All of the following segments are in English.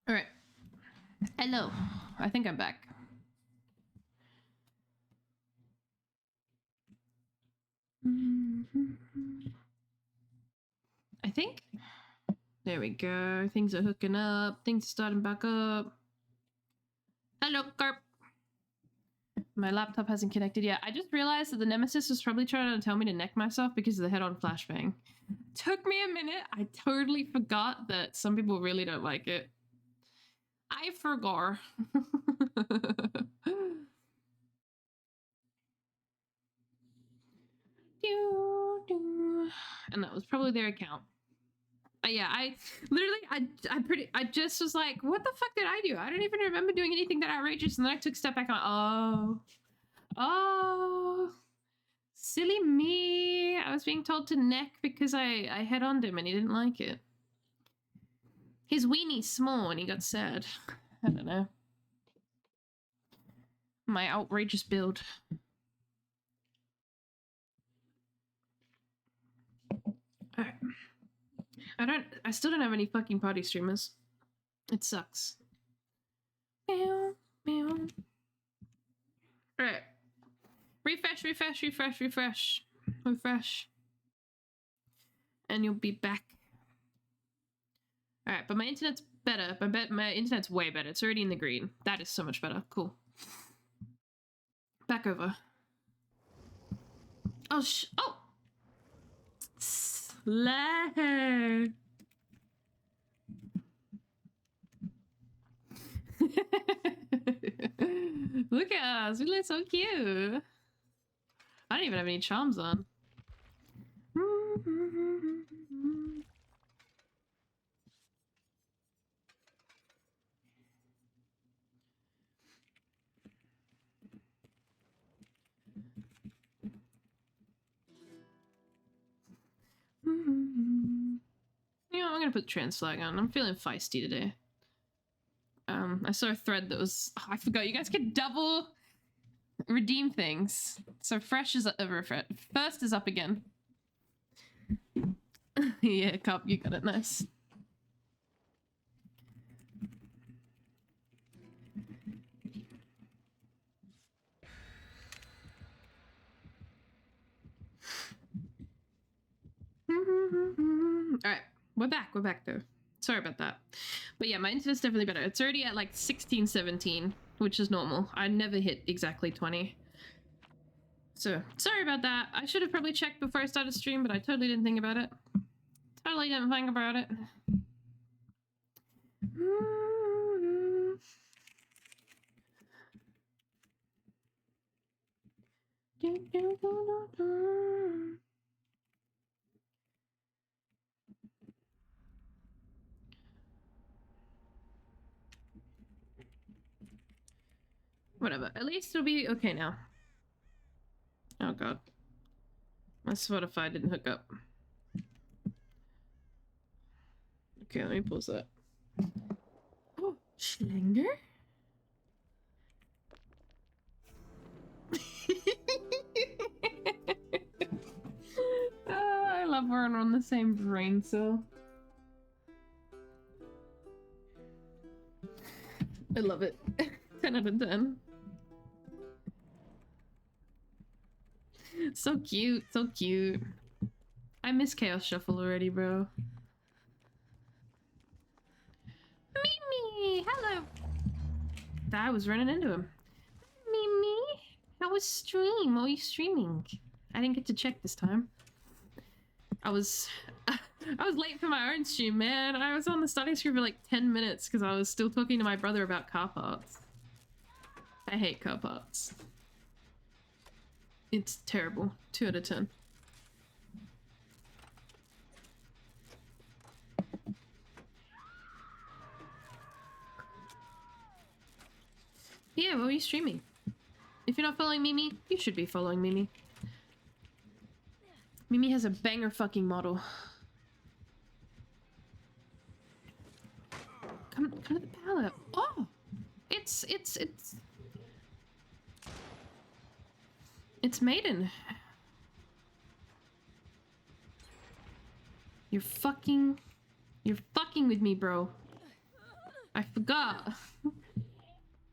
All right. Hello. I think I'm back. I think. There we go. Things are hooking up. Things are starting back up. Hello, Carp. My laptop hasn't connected yet. I just realized that the Nemesis was probably trying to tell me to neck myself because of the head-on flashbang. Took me a minute. I totally forgot that some people really don't like it. I forgot. And that was probably their account. Yeah, I just was like, what the fuck did I do? I don't even remember doing anything that outrageous. And then I took a step back and oh, silly me. I was being told to neck because I head-oned him and he didn't like it. His weenie's small and he got sad. I don't know. My outrageous build. Alright. I still don't have any fucking party streamers. It sucks. Meow, meow. Alright. Refresh. And you'll be back. Alright, but my internet's better. My internet's way better. It's already in the green. That is so much better. Cool. Back over. Oh, oh! Slay! Look at us. We look so cute. I don't even have any charms on. Yeah, I'm gonna put trans flag on. I'm feeling feisty today. I saw a thread that was... Oh, I forgot. You guys can double redeem things. So fresh is first is up again. Yeah, Cup, you got it. Nice. Alright, we're back though. Sorry about that. But yeah, my internet's definitely better. It's already at like 16, 17, which is normal. I never hit exactly 20. So, sorry about that. I should have probably checked before I started stream, but I totally didn't think about it. Totally didn't think about it. Whatever. At least it'll be okay now. Oh god. My Spotify didn't hook up. Okay, let me pause that. Oh, Schlenger? Oh, I love we're on the same brain cell. I love it. 10 out of 10. So cute, so cute. I miss Chaos Shuffle already, bro. Mimi, hello. I was running into him. Mimi, how was stream? What were you streaming? I didn't get to check this time. I was late for my own stream, man. I was on the starting screen for like 10 minutes because I was still talking to my brother about car parts. I hate car parts. It's terrible. 2 out of 10. Yeah, what were you streaming? If you're not following Mimi, you should be following Mimi. Mimi has a banger fucking model. Come to the pallet. Oh! It's Maiden. You're fucking with me, bro. I forgot.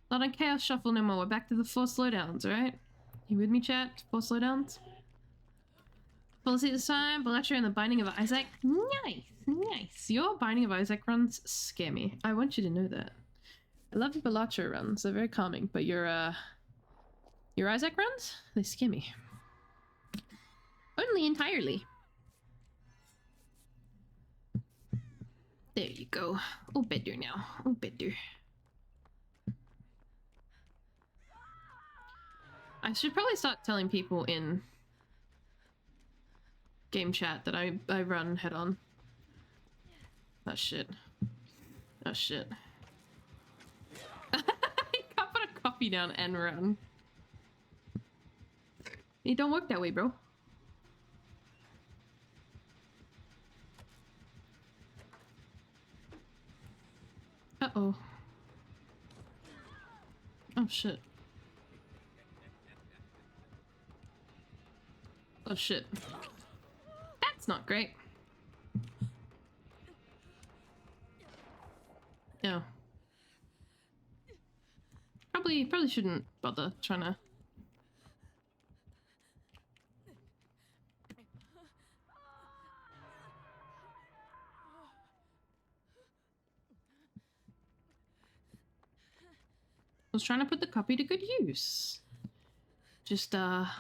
Not on Chaos Shuffle no more. We're back to the 4 slowdowns, alright? You with me, chat? 4 slowdowns? Policy this time, Bellatrix and the Binding of Isaac. Nice, nice. Your Binding of Isaac runs scare me. I want you to know that. I love your Bellatrix runs. They're very calming, but your Isaac runs? They scare me. Only entirely. There you go. Oh, better now. Oh, better. I should probably start telling people in game chat that I run head on. Oh shit. Oh shit. You can't put a coffee down and run. It don't work that way, bro. Uh-oh. Oh shit. Oh shit. That's not great. No. Probably shouldn't bother trying to. I was trying to put the copy to good use. Just decided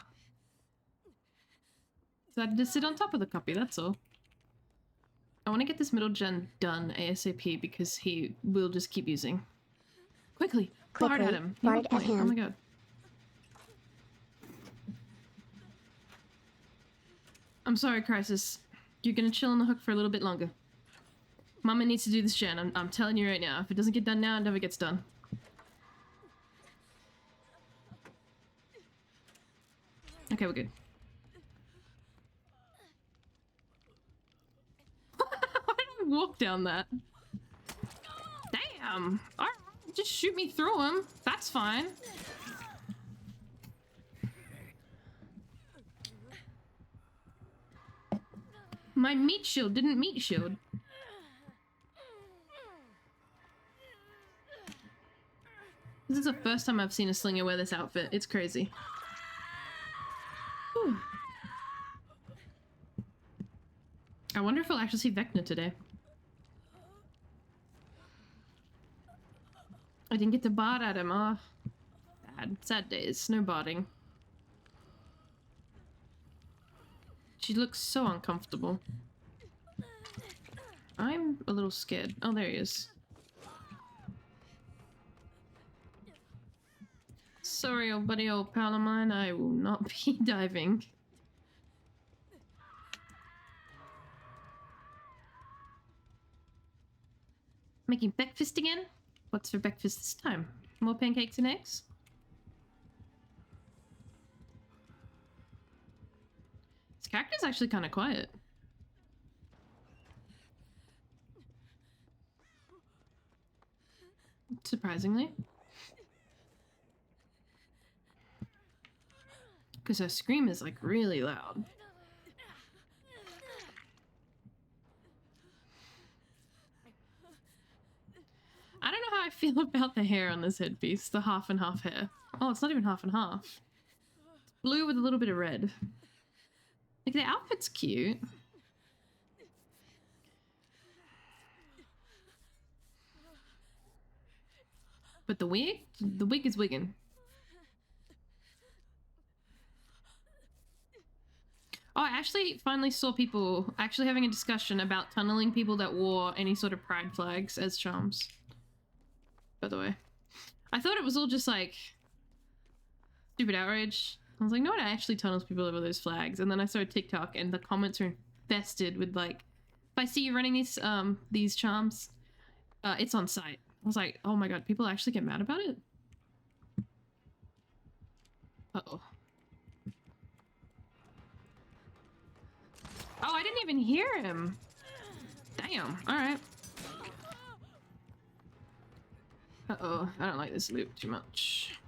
to sit on top of the copy, that's all. I want to get this middle gen done ASAP because he will just keep using. Quickly! Bard at him! Bard at him. Oh my god. I'm sorry, Crisis. You're gonna chill on the hook for a little bit longer. Mama needs to do this gen, I'm telling you right now. If it doesn't get done now, it never gets done. Okay, we're good. Why did I walk down that? Damn! Alright, just shoot me through him. That's fine. My meat shield didn't meat shield. This is the first time I've seen a slinger wear this outfit. It's crazy. Whew. I wonder if we'll actually see Vecna today. I didn't get to bard at him. Oh, bad. Sad days. No barding. She looks so uncomfortable. I'm a little scared. Oh, there he is. Sorry, old buddy, old pal of mine. I will not be diving. Making breakfast again? What's for breakfast this time? More pancakes and eggs? This character's actually kind of quiet. Surprisingly. Because her scream is like really loud. I don't know how I feel about the hair on this headpiece, the half and half hair. Oh, it's not even half and half. It's blue with a little bit of red. Like, the outfit's cute. But the wig is wigging. Oh, I actually finally saw people actually having a discussion about tunneling people that wore any sort of pride flags as charms. By the way. I thought it was all just like stupid outrage. I was like, no one actually tunnels people over those flags. And then I saw TikTok and the comments are infested with like, if I see you running these charms, it's on site. I was like, oh my god, people actually get mad about it? Uh-oh. Oh, I didn't even hear him. Damn, alright. Uh-oh, I don't like this loop too much.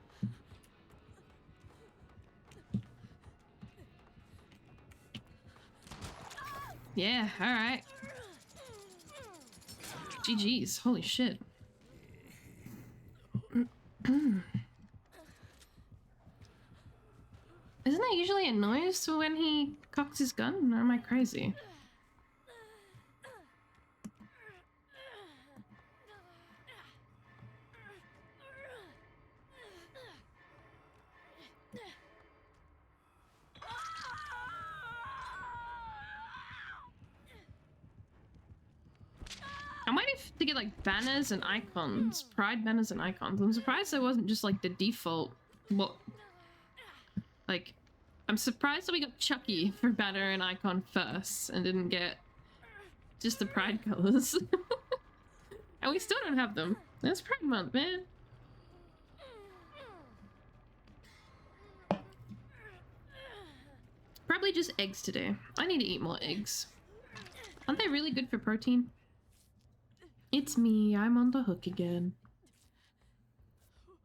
Yeah, alright. GG's, holy shit. Isn't that usually a noise when he cocks his gun? Or am I crazy? I might have to get like banners and icons, pride banners and icons. I'm surprised there wasn't just like the default. What? Like, I'm surprised that we got Chucky for banner and icon first and didn't get just the pride colors. And we still don't have them. That's Pride Month, man. Probably just eggs today. I need to eat more eggs. Aren't they really good for protein? It's me, I'm on the hook again.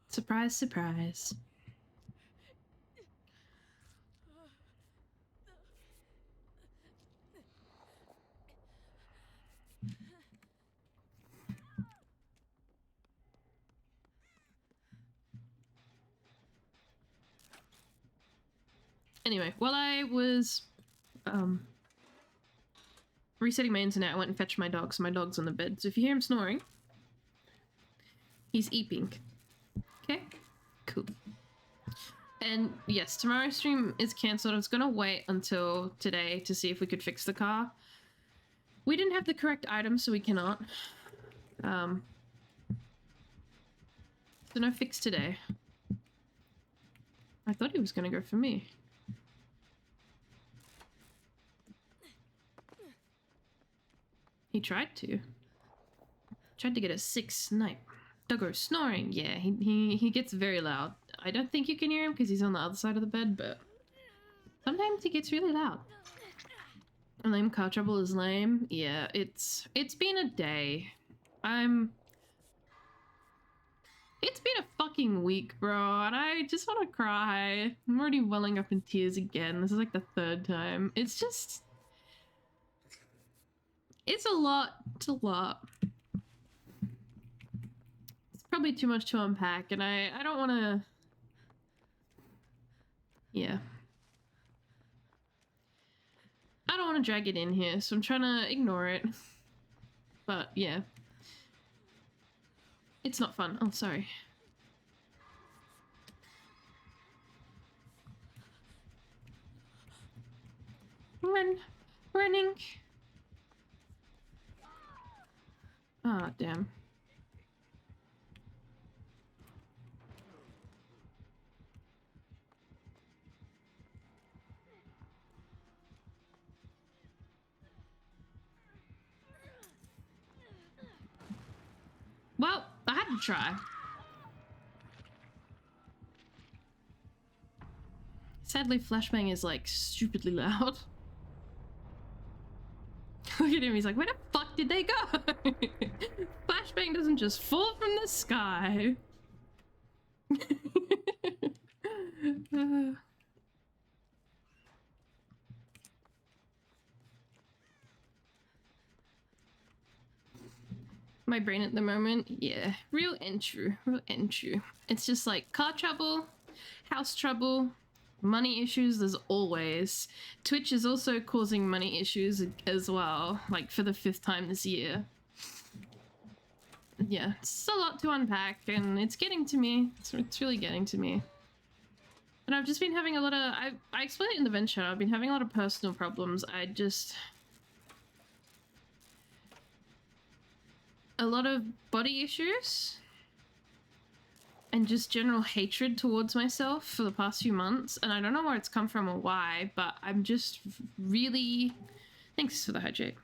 Surprise, surprise. Anyway, while I was resetting my internet, I went and fetched my dog, so my dog's on the bed. So if you hear him snoring, he's eeping. Okay? Cool. And yes, tomorrow's stream is cancelled. I was gonna wait until today to see if we could fix the car. We didn't have the correct item, so we cannot. So no fix today. I thought he was gonna go for me. He tried to. Tried to get a 6 snipe. Doggo snoring. Yeah, he gets very loud. I don't think you can hear him because he's on the other side of the bed, but sometimes he gets really loud. Lame car trouble is lame. Yeah, it's been a day. It's been a fucking week, bro, and I just want to cry. I'm already welling up in tears again. This is like the 3rd time. It's just... It's a lot. It's a lot. It's probably too much to unpack, and I don't want to... Yeah. I don't want to drag it in here, so I'm trying to ignore it. But, yeah. It's not fun. Oh, sorry. Run. Running. Ah, oh, damn. Well, I had to try. Sadly, flashbang is like stupidly loud. Look at him, he's like, where the fuck did they go? Flashbang doesn't just fall from the sky. My brain at the moment, yeah, real and true, real and true. It's just like car trouble, house trouble, money issues, there's always. Twitch is also causing money issues as well, like for the 5th time this year. Yeah, it's a lot to unpack and it's getting to me. It's really getting to me. And I've just been having a lot of, I explained it in the vent chat, I've been having a lot of personal problems. A lot of body issues and just general hatred towards myself for the past few months, and I don't know where it's come from or why, but I'm just really... Thanks for the hydrate.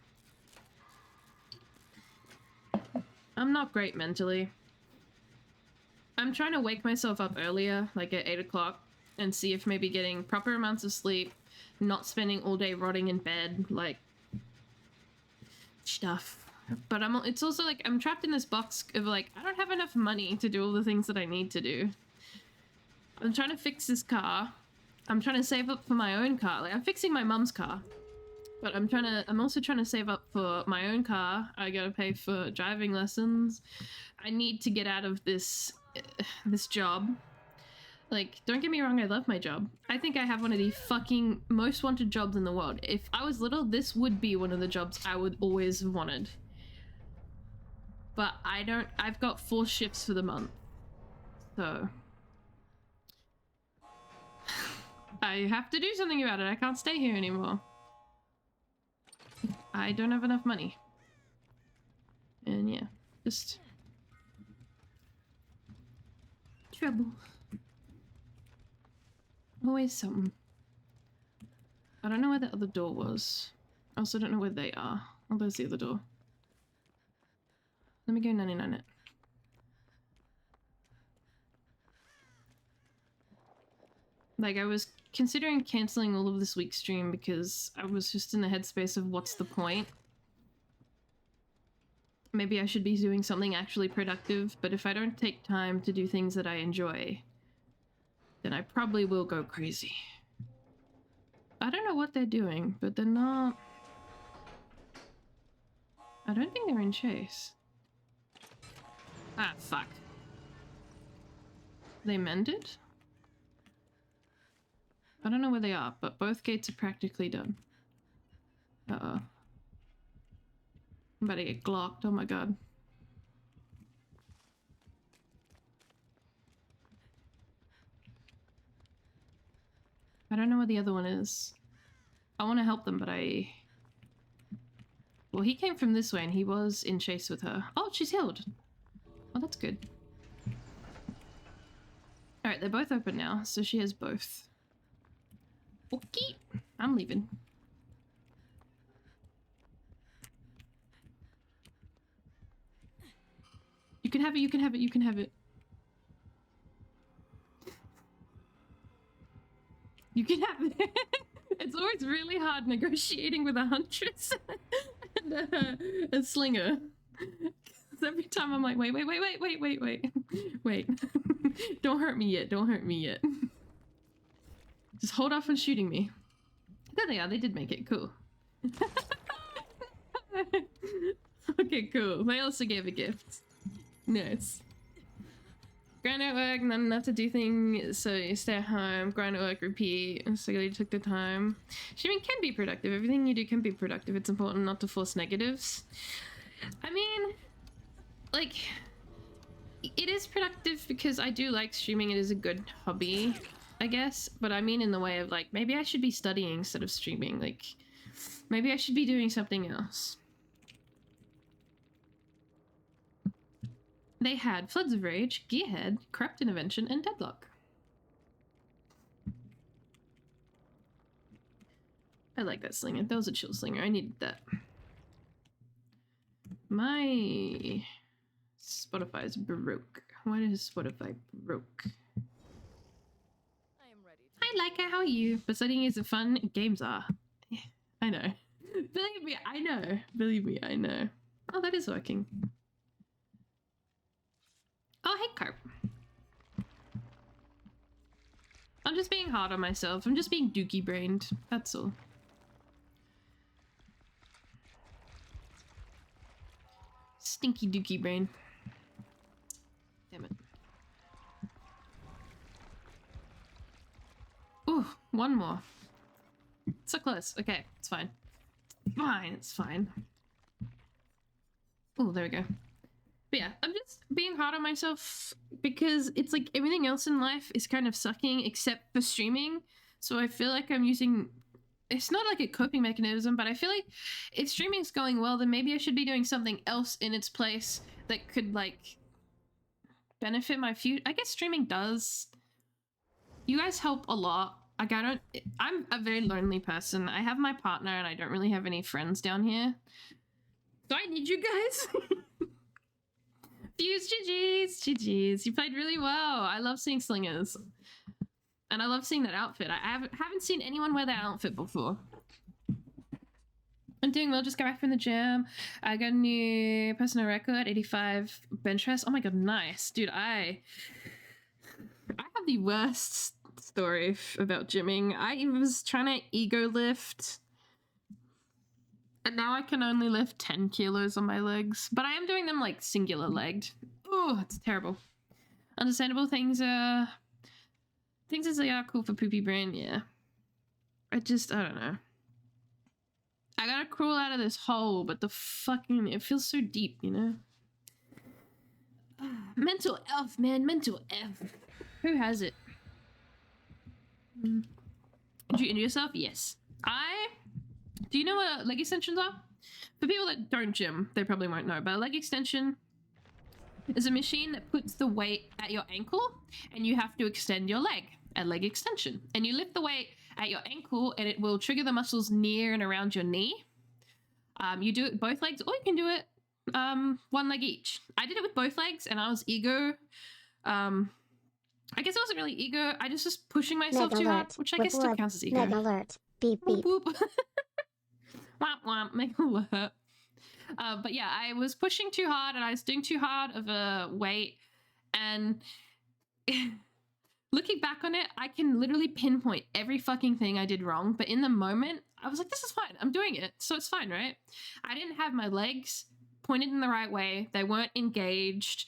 I'm not great mentally. I'm trying to wake myself up earlier, like at 8 o'clock, and see if maybe getting proper amounts of sleep, not spending all day rotting in bed, like... stuff. But it's also like, I'm trapped in this box of like, I don't have enough money to do all the things that I need to do. I'm trying to fix this car. I'm trying to save up for my own car. Like, I'm fixing my mum's car. But I'm also trying to save up for my own car. I gotta pay for driving lessons. I need to get out of this this job. Like, don't get me wrong, I love my job. I think I have one of the fucking most wanted jobs in the world. If I was little, this would be one of the jobs I would always have wanted. But I don't, I've got 4 shifts for the month. So I have to do something about it. I can't stay here anymore. I don't have enough money. And yeah, just trouble. Always something. I don't know where the other door was. I also don't know where they are. Oh, there's the other door. Let me go 99 it. Like, I was considering cancelling all of this week's stream because I was just in the headspace of what's the point. Maybe I should be doing something actually productive, but if I don't take time to do things that I enjoy, then I probably will go crazy. I don't know what they're doing, but they're not... I don't think they're in chase. Ah, fuck. They mended? I don't know where they are, but both gates are practically done. Uh-oh. I'm about to get glocked, oh my god. I don't know where the other one is. I want to help them, but I... Well, he came from this way and he was in chase with her. Oh, she's healed. Oh, that's good. Alright, they're both open now, so she has both. Okay, I'm leaving. You can have it, you can have it, you can have it. You can have it. It's always really hard negotiating with a huntress and a slinger. Every time I'm like, wait. Don't hurt me yet, don't hurt me yet. Just hold off on shooting me. There they are, they did make it, cool. Okay, cool. They also gave a gift. Nice. Grind at work, not enough to do things, so you stay at home, grind at work, repeat. So you took the time. Streaming can be productive. Everything you do can be productive. It's important not to force negatives. I mean, like, it is productive because I do like streaming. It is a good hobby, I guess. But I mean in the way of, like, maybe I should be studying instead of streaming. Like, maybe I should be doing something else. They had Floods of Rage, Gearhead, Corrupt Intervention, and Deadlock. I like that slinger. That was a chill slinger. I needed that. My Spotify is broke. Why is Spotify broke? I am ready. I like it. How are you? But studying isn't fun. Games are. Yeah, I know. Believe me, I know. Believe me, I know. Oh, that is working. Oh, hey, Carp. I'm just being hard on myself. I'm just being dookie-brained. That's all. Stinky dookie brain. Damn it. Ooh, one more. So close. Okay, it's fine. Fine, it's fine. Oh, there we go. But yeah, I'm just being hard on myself because it's like everything else in life is kind of sucking except for streaming. So I feel like I'm using... It's not like a coping mechanism, but I feel like if streaming's going well, then maybe I should be doing something else in its place that could, like, benefit my future. I guess streaming does. You guys help a lot. Like, I'm a very lonely person. I have my partner and I don't really have any friends down here. So I need you guys. Fuse, GG's. You played really well. I love seeing slingers. And I love seeing that outfit. I haven't seen anyone wear that outfit before. I'm doing well, just got back from the gym. I got a new personal record, 85 bench press. Oh my god, nice. Dude, I have the worst story about gymming. I was trying to ego lift. And now I can only lift 10 kilos on my legs. But I am doing them like singular legged. Oh, it's terrible. Understandable. Things as they are cool for Poopy Brain, yeah. I don't know. I gotta crawl out of this hole, but it feels so deep, you know? Mental F, man, mental F. Who has it? Did you injure yourself? Yes. Do you know what leg extensions are? For people that don't gym, they probably won't know, but a leg extension is a machine that puts the weight at your ankle and you have to extend your leg, a leg extension. And you lift the weight at your ankle and it will trigger the muscles near and around your knee. You do it with both legs, or you can do it one leg each. I did it with both legs and I was ego. I guess it wasn't really ego. I just was pushing myself too hard, which I guess still counts as ego. Meg alert. Beep beep. Whoop, whoop. Womp womp. Meg alert. But yeah, I was pushing too hard and I was doing too hard of a weight. And looking back on it, I can literally pinpoint every fucking thing I did wrong. But in the moment, I was like, this is fine. I'm doing it. So it's fine, right? I didn't have my legs pointed in the right way. They weren't engaged.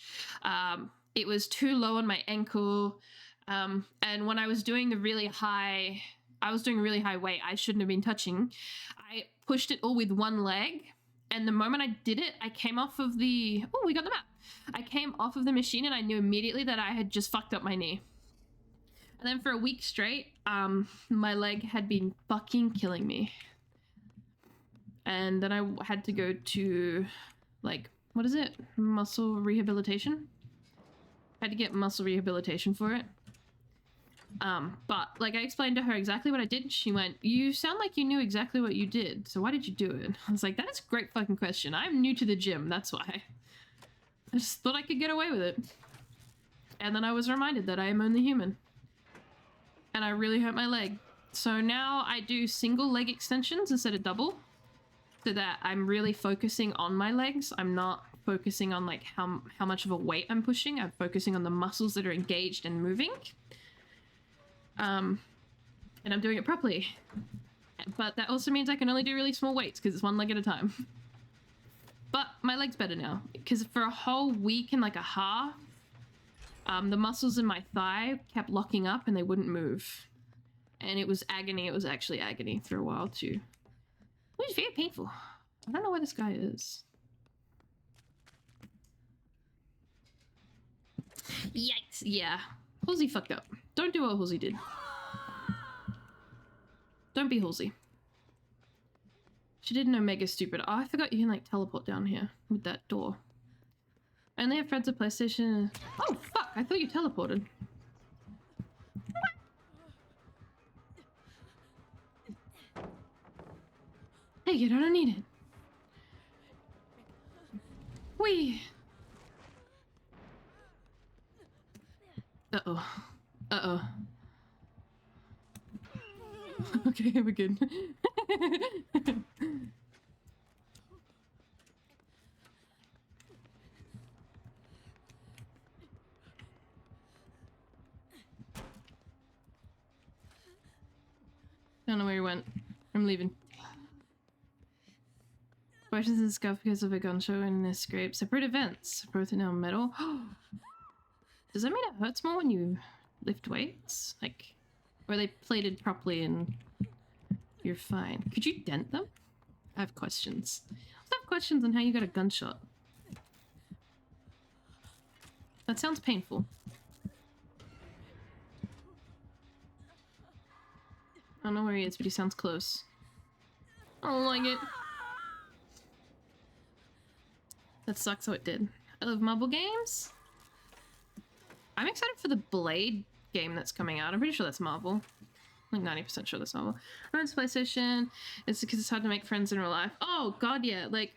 It was too low on my ankle. And when I was doing really high weight I shouldn't have been touching. I pushed it all with one leg. And the moment I did it, I came off of we got the map. I came off of the machine and I knew immediately that I had just fucked up my knee. And then for a week straight, my leg had been fucking killing me. And then I had to go to, like, what is it? Muscle rehabilitation? I had to get muscle rehabilitation for it. But, like, I explained to her exactly what I did. She went, you sound like you knew exactly what you did. So why did you do it? I was like, that's a great fucking question. I'm new to the gym, that's why. I just thought I could get away with it. And then I was reminded that I am only human. And I really hurt my leg. So now I do single leg extensions instead of double. So that I'm really focusing on my legs. I'm not focusing on like how much of a weight I'm pushing. I'm focusing on the muscles that are engaged and moving. And I'm doing it properly. But that also means I can only do really small weights because it's one leg at a time. But my leg's better now. Because for a whole week and like a half, the muscles in my thigh kept locking up and they wouldn't move. And it was agony. It was actually agony for a while too. It was very painful. I don't know where this guy is. Yikes. Yeah. Halsey fucked up. Don't do what Halsey did. Don't be Halsey. She didn't know Mega stupid. Oh, I forgot you can like teleport down here with that door. I only have friends with PlayStation. Oh, fuck. I thought you teleported. Take it. I don't need it. Whee. Uh-oh. Uh-oh. Okay, we're good. Don't know where he went. I'm leaving. Questions and scuff because of a gunshot and a scrape. Separate events. Both are now metal. Does that mean it hurts more when you lift weights? Like, or are they plated properly and you're fine? Could you dent them? I have questions. I have questions on how you got a gunshot. That sounds painful. I don't know where he is, but he sounds close. I don't like it. That sucks how it did. I love mobile games. I'm excited for the Blade game that's coming out. I'm pretty sure that's Marvel. I'm like 90% sure that's Marvel. I'm on PlayStation. It's because it's hard to make friends in real life. Oh, God, yeah. Like,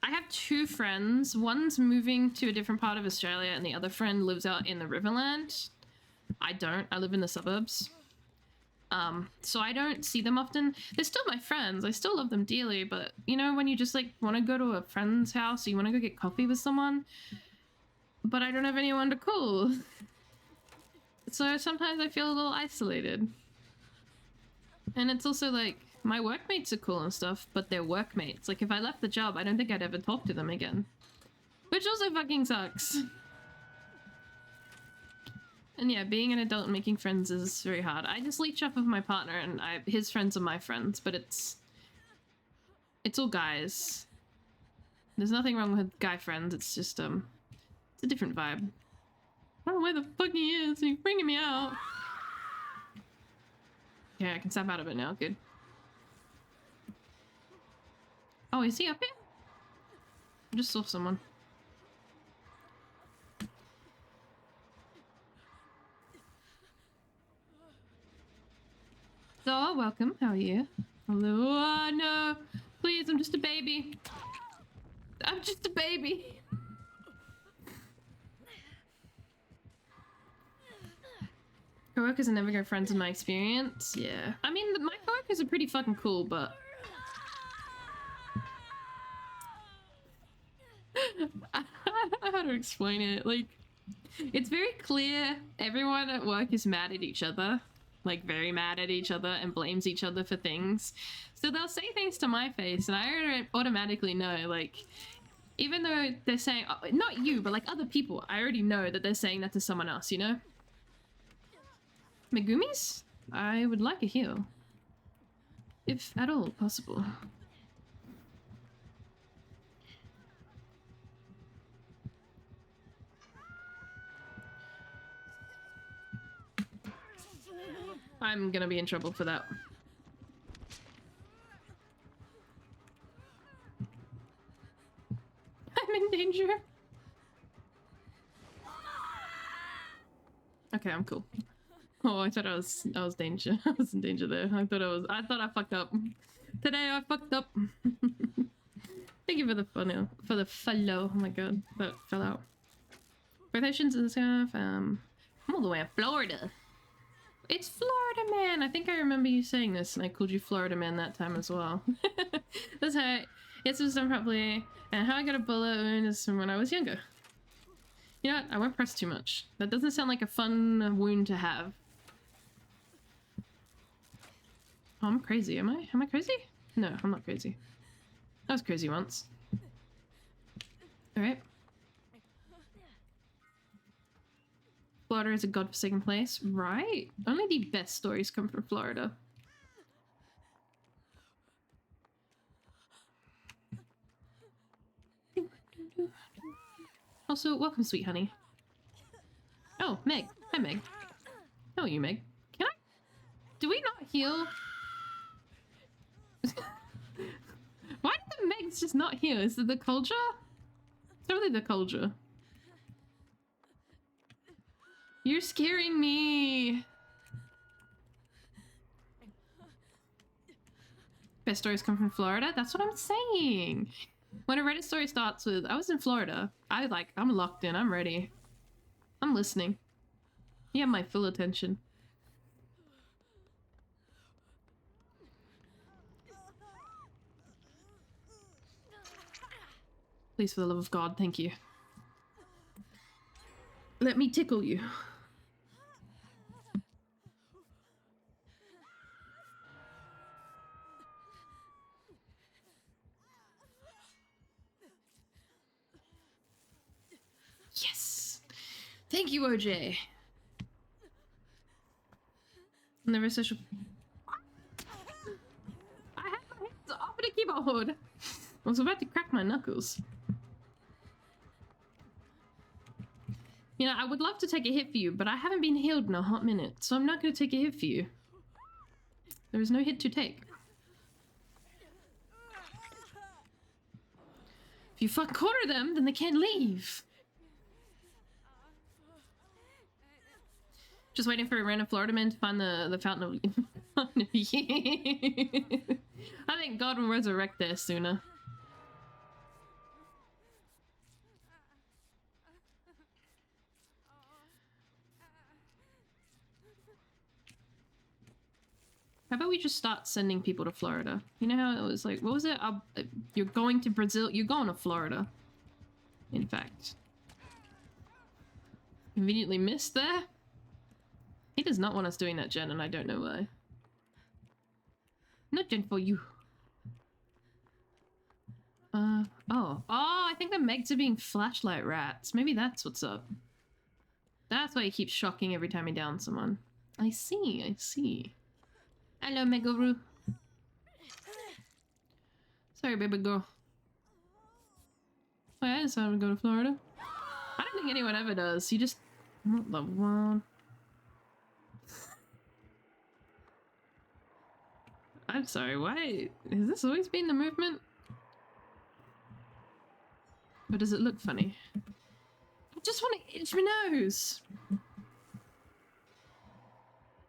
I have two friends. One's moving to a different part of Australia, and the other friend lives out in the Riverland. I don't. I live in the suburbs. So I don't see them often. They're still my friends. I still love them dearly, but, you know, when you just, like, want to go to a friend's house, or you want to go get coffee with someone, but I don't have anyone to call. So sometimes I feel a little isolated. And it's also like, my workmates are cool and stuff, but they're workmates. Like, if I left the job, I don't think I'd ever talk to them again. Which also fucking sucks. And yeah, being an adult and making friends is very hard. I just leech off of my partner, and his friends are my friends, but it's all guys. There's nothing wrong with guy friends. It's just it's a different vibe. I don't know where the fuck he is. He's bringing me out. Yeah, I can snap out of it now. Good. Oh, is he up here? I just saw someone. So, welcome. How are you? Hello. Oh, no. Please, I'm just a baby. I'm just a baby. Coworkers are never good friends in my experience. Yeah. I mean, my coworkers are pretty fucking cool, but... I don't know how to explain it. Like, it's very clear everyone at work is mad at each other. Like, very mad at each other and blames each other for things. So they'll say things to my face, and I automatically know, like... Even though they're saying... not you, but, like, other people. I already know that they're saying that to someone else, you know? Megumis? I would like a heal. If at all possible. I'm gonna be in trouble for that. I'm in danger. Okay, I'm cool. Oh, I thought I was danger. I was in danger there. I thought I fucked up. Today I fucked up. Thank you for the follow. Oh my god, that fell out. Quotations and stuff. I'm all the way in Florida. It's Florida Man. I think I remember you saying this, and I called you Florida Man that time as well. That's how. Yes, it was done properly. And how I got a bullet wound is from when I was younger. You know what? I won't press too much. That doesn't sound like a fun wound to have. Oh, I'm crazy. Am I? Am I crazy? No, I'm not crazy. I was crazy once. Alright. Florida is a godforsaken place. Right? Only the best stories come from Florida. Also, welcome, sweet honey. Oh, Meg. Hi, Meg. How are you, Meg? Can I? Do we not heal? Why did the Megs just not heal? Is it the culture? It's totally the culture. You're scaring me. Best stories come from Florida? That's what I'm saying. When a Reddit story starts with, I was in Florida, I'm locked in, I'm ready. I'm listening. You have my full attention. Please, for the love of God, thank you. Let me tickle you. Yes! Thank you, OJ. Never social. I had my hands off the keyboard. I was about to crack my knuckles. You know, I would love to take a hit for you, but I haven't been healed in a hot minute, so I'm not going to take a hit for you. There is no hit to take. If you fuck corner them, then they can't leave. Just waiting for a random Florida man to find the fountain of youth. I think God will resurrect there sooner. How about we just start sending people to Florida? You know how it was like, what was it? You're going to Brazil, you're going to Florida. In fact. Conveniently missed there. He does not want us doing that, Jen, and I don't know why. Not Jen for you. Oh, I think the Megs are being flashlight rats. Maybe that's what's up. That's why he keeps shocking every time he downs someone. I see, I see. Hello, Megaru. Sorry, baby girl. Oh, I decided to go to Florida. I don't think anyone ever does. You just... Not the one. I'm sorry, why? Has this always been the movement? Or does it look funny? I just want to itch my nose!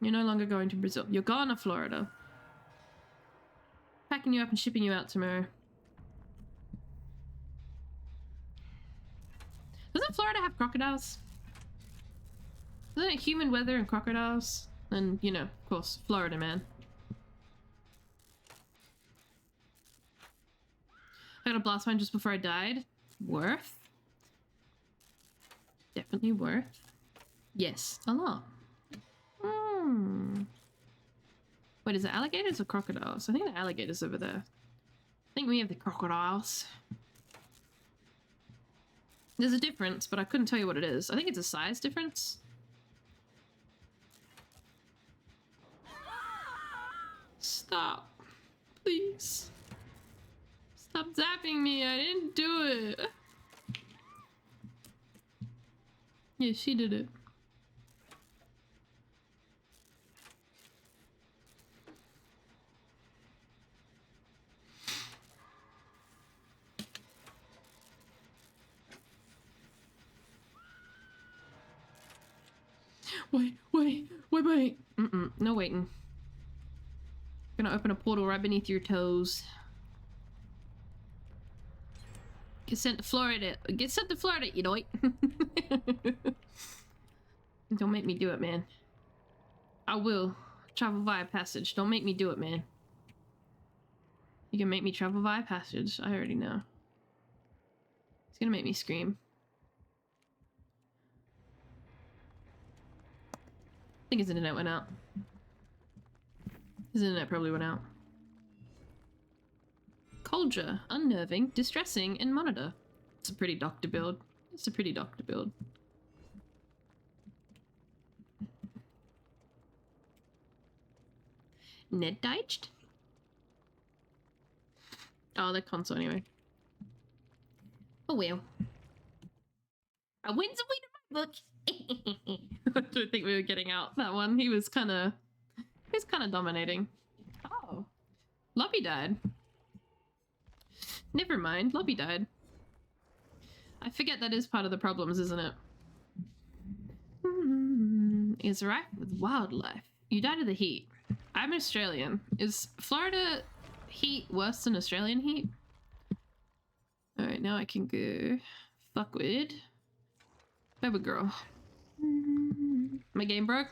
You're no longer going to Brazil. You're gone to Florida. Packing you up and shipping you out tomorrow. Doesn't Florida have crocodiles? Isn't it humid weather and crocodiles? And, you know, of course, Florida man. I got a blast mine just before I died. Worth? Definitely worth. Yes, a lot. Wait, is it alligators or crocodiles? I think the alligators over there. I think we have the crocodiles. There's a difference, but I couldn't tell you what it is. I think it's a size difference. Stop. Please. Stop zapping me. I didn't do it. Yeah, she did it. Wait. No waiting. Gonna open a portal right beneath your toes. Get sent to Florida. Get sent to Florida, you know. Don't make me do it, man. I will. Travel via passage. Don't make me do it, man. You can make me travel via passage. I already know. It's gonna make me scream. I think his internet went out. His internet probably went out. Culture, unnerving, distressing, and monitor. It's a pretty doctor build. It's a pretty doctor build. Ned Deitched? Oh, the console anyway. Oh well. A win's a win in my book. I don't think we were getting out that one. He was kind of dominating. Oh. Lobby died. Never mind, Lobby died. I forget that is part of the problems, isn't it? Is rife with wildlife. You died of the heat. I'm Australian. Is Florida heat worse than Australian heat? Alright, now I can go fuck with baby girl. My game broke?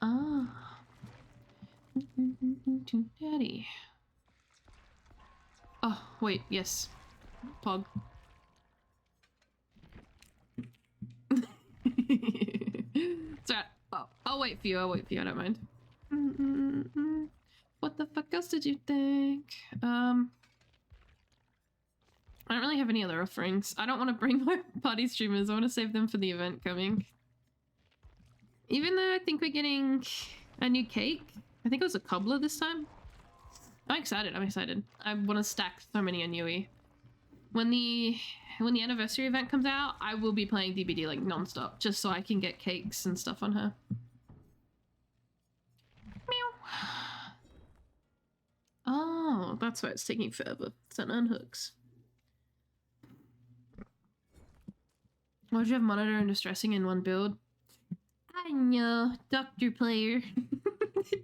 Ah. Daddy. Oh, wait, yes. Pog. It's right. Oh, I'll wait for you, I don't mind. What the fuck else did you think? I don't really have any other offerings. I don't want to bring my party streamers. I want to save them for the event coming. Even though I think we're getting a new cake. I think it was a cobbler this time. I'm excited. I want to stack so many on Yui. When the anniversary event comes out, I will be playing DBD like non-stop, just so I can get cakes and stuff on her. Meow. Oh, that's why it's taking forever. It's an unhooks. Why would you have monitor and distressing in one build? I know, Doctor Player.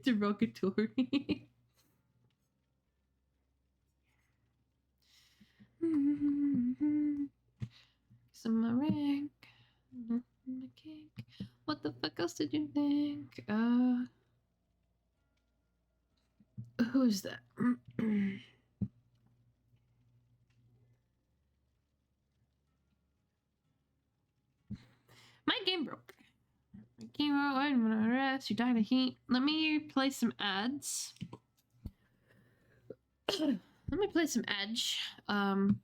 Derogatory. Some my rank. My cake. What the fuck else did you think? Who is that? My game broke. My game broke. I'm gonna rest. You died of heat. Let me play some ads. Let me play some Edge. And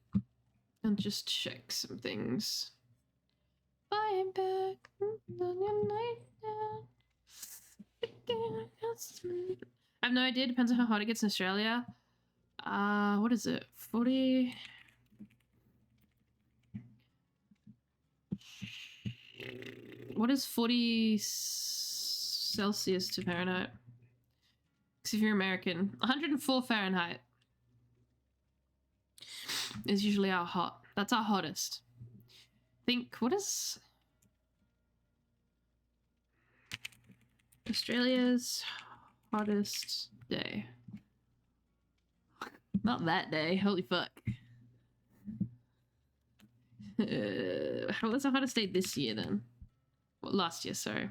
just check some things. Flying back on your night down. I have no idea. Depends on how hot it gets in Australia. What is it? 40. What is 40 Celsius to Fahrenheit? Because if you're American, 104 Fahrenheit is usually our hot. That's our hottest. Think, what is Australia's hottest day? Not that day. Holy fuck. What's the hottest day this year then? Well, last year, sorry.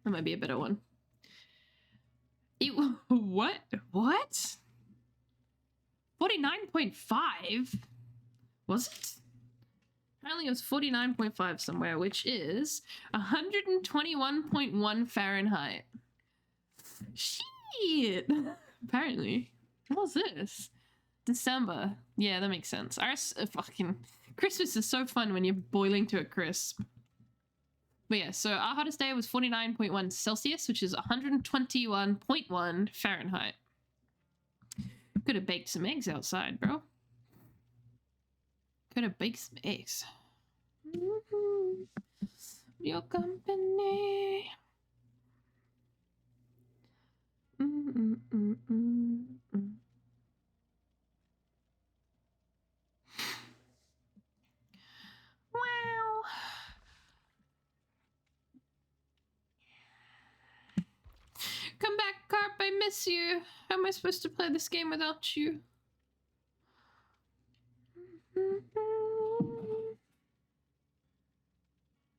That might be a better one. What? What? 49.5? Was it? Apparently it was 49.5 somewhere, which is 121.1 Fahrenheit. Shit! Apparently. What was this? December. Yeah, that makes sense. Fucking Christmas is so fun when you're boiling to a crisp. But yeah, so our hottest day was 49.1 Celsius, which is 121.1 Fahrenheit. Could have baked some eggs outside, bro. Could have baked some eggs. Your company. Wow. Come back, Carp. I miss you. How am I supposed to play this game without you?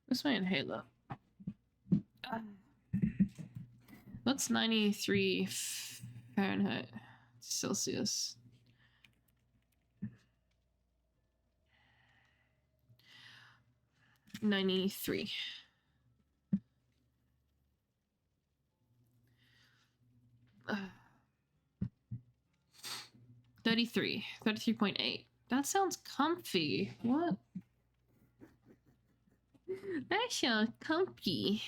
Where's my inhaler? What's 93 Fahrenheit? Celsius. $93. 33.8. That sounds comfy. What? That sounds comfy.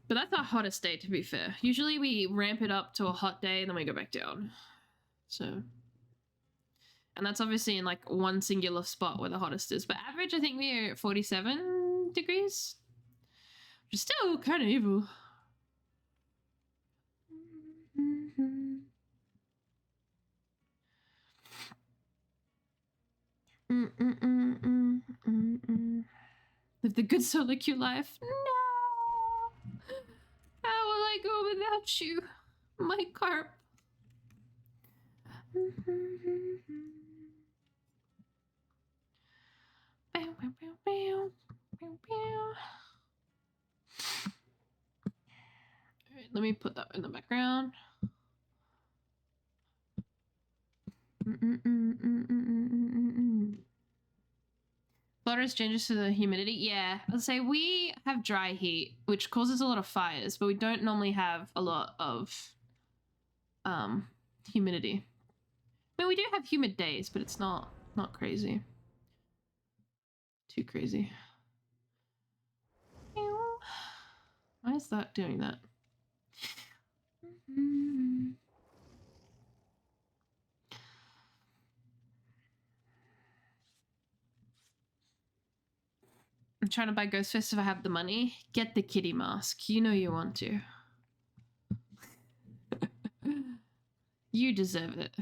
But that's our hottest day, to be fair. Usually we ramp it up to a hot day and then we go back down. So, and that's obviously in like one singular spot where the hottest is. But average, I think we're at 47 degrees. Which is still kind of evil. Live the good solo queue life. No! How will I go without you, my carp? Alright, let me put that in the background. Florida's changes to the humidity. Yeah, I'd say we have dry heat, which causes a lot of fires, but we don't normally have a lot of humidity. I mean, we do have humid days, but it's not crazy. Too crazy. Why is that doing that? I'm trying to buy Ghostfist if I have the money. Get the kitty mask. You know you want to. You deserve it.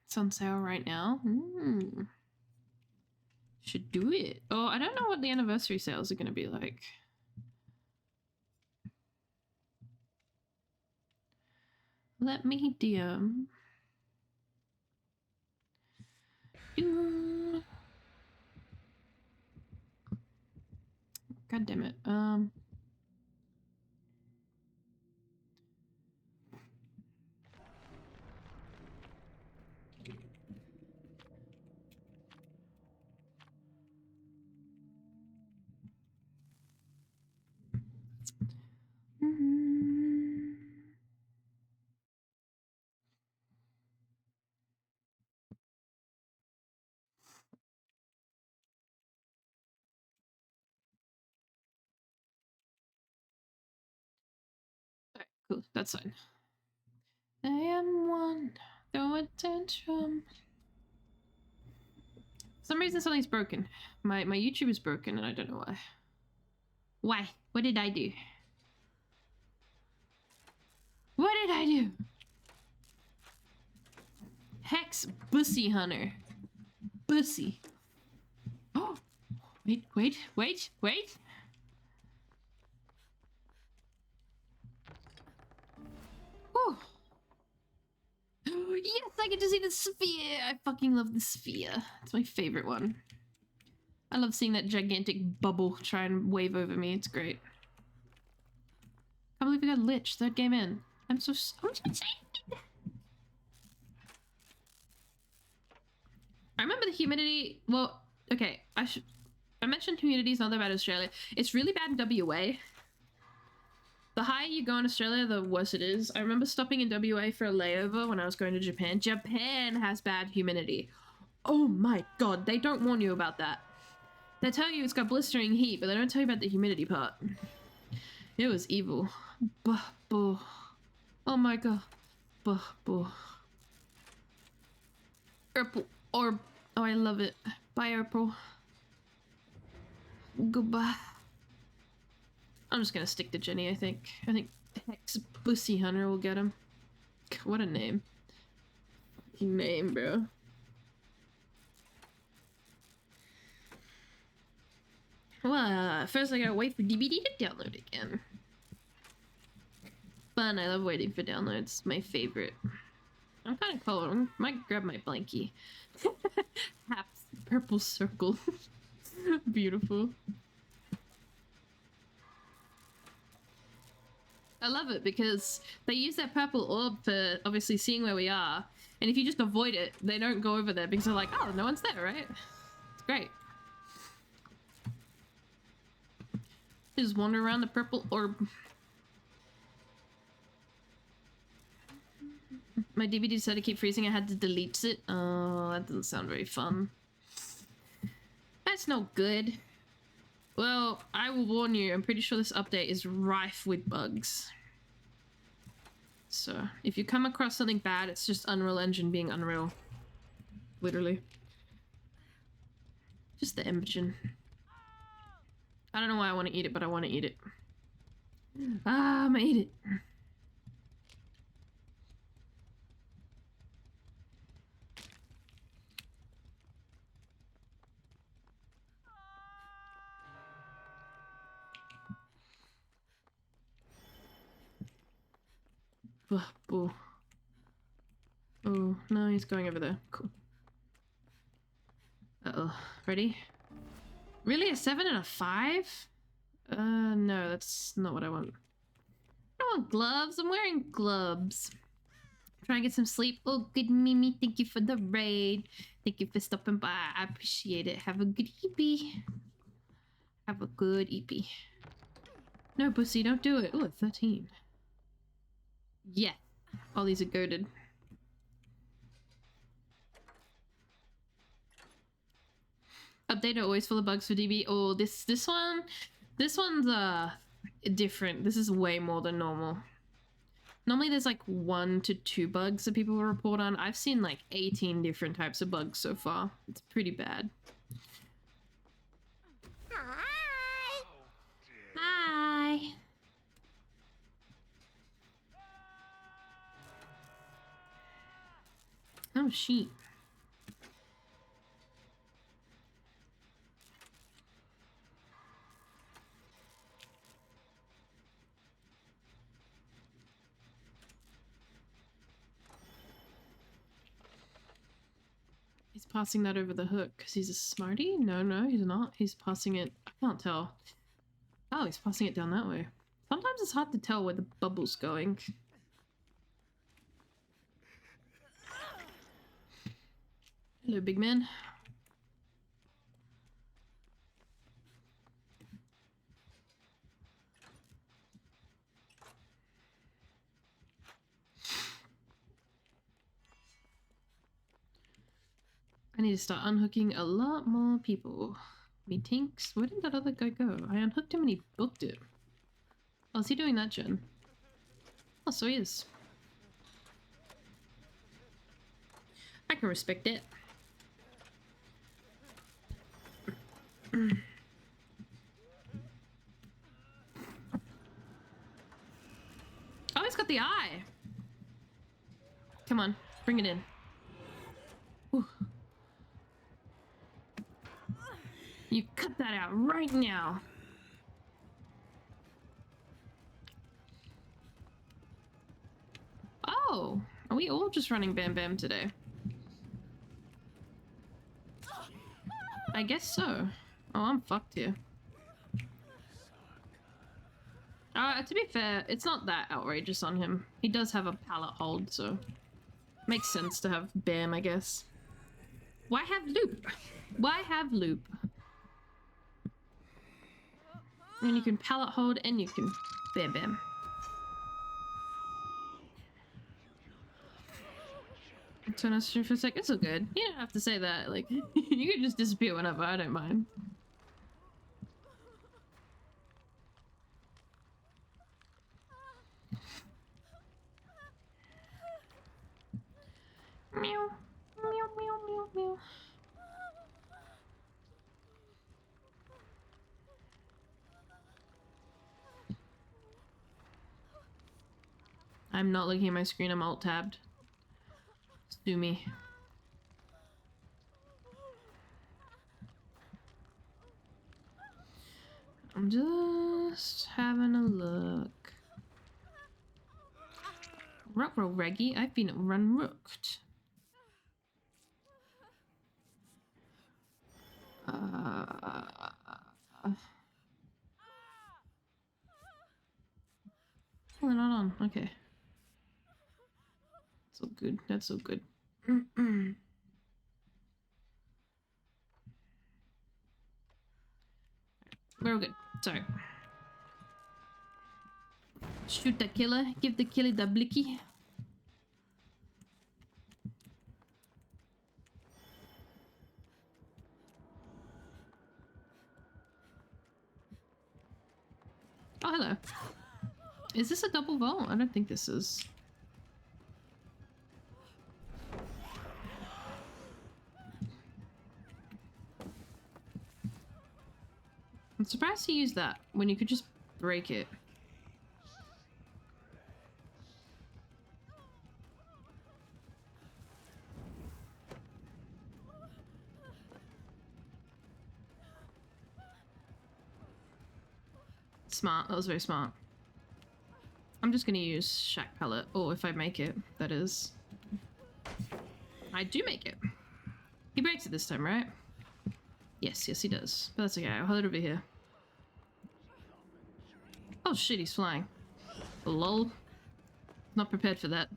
It's on sale right now. Should do it. Oh, I don't know what the anniversary sales are going to be like. Let me DM. God damn it. Cool, that's fine. I am one, throw a tantrum. For some reason something's broken. My YouTube is broken and I don't know why. Why? What did I do? What did I do? Hex Bussy Hunter. Bussy. Oh! Wait. Oh! Yes, I get to see the sphere! I fucking love the sphere. It's my favorite one. I love seeing that gigantic bubble try and wave over me. It's great. I can't believe we got Lich, third game in. I'm so excited! I remember the humidity. Well, okay, I mentioned humidity is not that bad in Australia. It's really bad in WA. The higher you go in Australia, the worse it is. I remember stopping in WA for a layover when I was going to Japan. Japan has bad humidity. Oh my god, they don't warn you about that. They tell you it's got blistering heat, but they don't tell you about the humidity part. It was evil. Oh my god. Purple orb. Oh, I love it. Bye, Purple. Goodbye. I'm just gonna stick to Jenny, I think. I think Hex Bussy Hunter will get him. What a name. Name, bro. Well, first I gotta wait for DBD to download again. Fun, I love waiting for downloads. My favorite. I'm kind of cold. I might grab my blankie. Half purple circle. Beautiful. I love it because they use that purple orb for obviously seeing where we are. And if you just avoid it, they don't go over there because they're like, oh, no one's there, right? It's great. Just wander around the purple orb. My DVD decided to keep freezing. I had to delete it. Oh, that doesn't sound very fun. That's no good. Well, I will warn you. I'm pretty sure this update is rife with bugs. So, if you come across something bad, it's just Unreal Engine being Unreal. Literally. Just the engine. I don't know why I want to eat it, but I want to eat it. Ah, I'm gonna eat it. Boo. Oh, no, he's going over there. Cool. Uh-oh. Ready? Really? A 7 and a 5? No, that's not what I want. I don't want gloves. I'm wearing gloves. Trying to get some sleep. Oh, good Mimi. Thank you for the raid. Thank you for stopping by. I appreciate it. Have a good EP. Have a good EP. No, pussy, don't do it. Oh, 13. Yeah. All these are goated. Update are always full of bugs for DB. Oh, this one's different. This is way more than normal. Normally there's like 1 to 2 bugs that people will report on. I've seen like 18 different types of bugs so far. It's pretty bad. Hi. Hi. Oh, sheep. He's passing that over the hook because he's a smarty? No, he's not. He's passing it. I can't tell. Oh, he's passing it down that way. Sometimes it's hard to tell where the bubble's going. Hello, big man. I need to start unhooking a lot more people. Me tinks. Where did that other guy go? I unhooked him and he booked it. Oh, is he doing that, Jen? Oh, so he is. I can respect it. Oh, he's got the eye. Come on, bring it in. Whew. You cut that out right now. Oh, are we all just running Bam Bam today? I guess so. Oh, I'm fucked here. To be fair, it's not that outrageous on him. He does have a pallet hold, so makes sense to have Bam, I guess. Why have loop? Why have loop? And you can pallet hold and you can Bam Bam. Turn us for a sec. It's all good. You don't have to say that. Like, you can just disappear whenever. I don't mind. Meow. Meow, meow, meow, meow. I'm not looking at my screen. I'm alt-tabbed. Sue me. I'm just having a look. Ruh-roh, Reggie. I've been run-rooked. Oh, they're not on. Okay. That's so good. That's so good. We're all good. Sorry. Shoot the killer. Give the killer the blicky. Oh, hello. Is this a double vault? I don't think this is. I'm surprised he used that when you could just break it. Smart. That was very smart. I'm just gonna use Shack Pallet. Or if I make it, that is. I do make it. He breaks it this time, right? Yes, yes he does. But that's okay, I'll hold it over here. Oh shit, he's flying. Lol. Not prepared for that.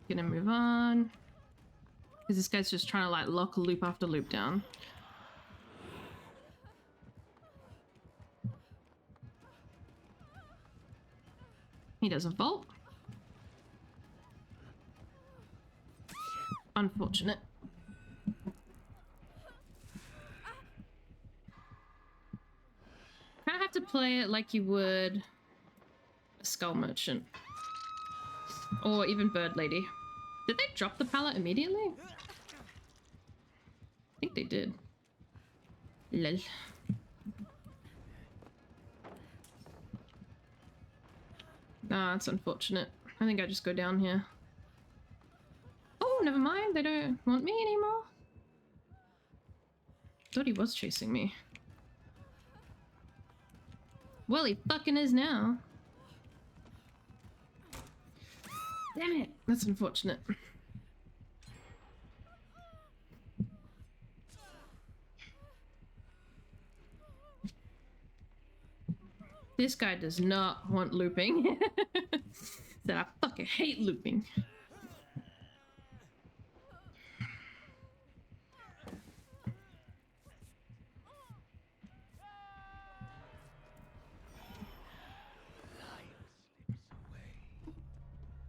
Gonna move on. Because this guy's just trying to like lock loop after loop down. He doesn't vault. Unfortunate. Kind of have to play it like you would a Skull Merchant. Or even Bird Lady. Did they drop the pallet immediately? I think they did. Lol. Ah, that's unfortunate. I think I just go down here. Oh, never mind. They don't want me anymore. Thought he was chasing me. Well, he fucking is now. Damn it. That's unfortunate. This guy does not want looping. Said I fucking hate looping.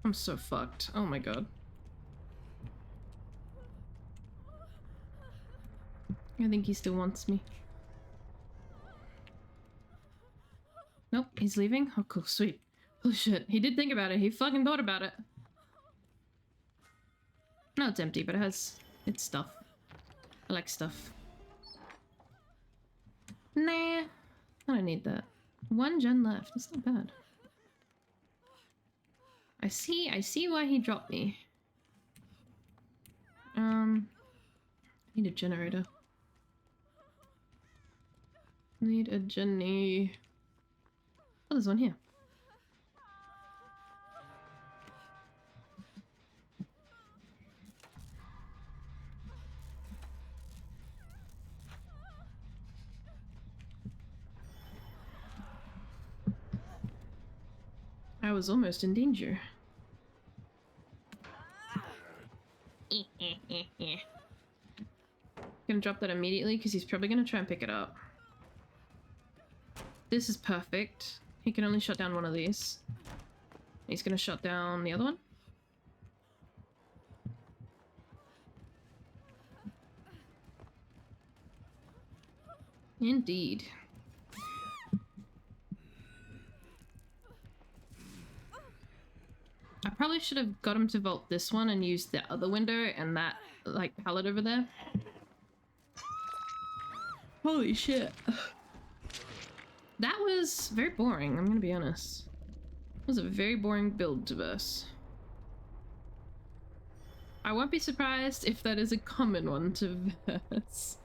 I'm so fucked. Oh my god. I think he still wants me. Nope, he's leaving. Oh, cool, sweet. Oh shit, he did think about it. He fucking thought about it. No, it's empty, but it's stuff. I like stuff. Nah, I don't need that. 1 gen left. That's not bad. I see why he dropped me. Need a generator. Need a Jenny. Oh, there's one here. I was almost in danger. Gonna drop that immediately because he's probably gonna try and pick it up. This is perfect. He can only shut down one of these. He's gonna shut down the other one. Indeed. I probably should have got him to vault this one and use the other window and that, like, pallet over there. Holy shit. That was very boring, I'm gonna be honest. It was a very boring build to verse. I won't be surprised if that is a common one to verse.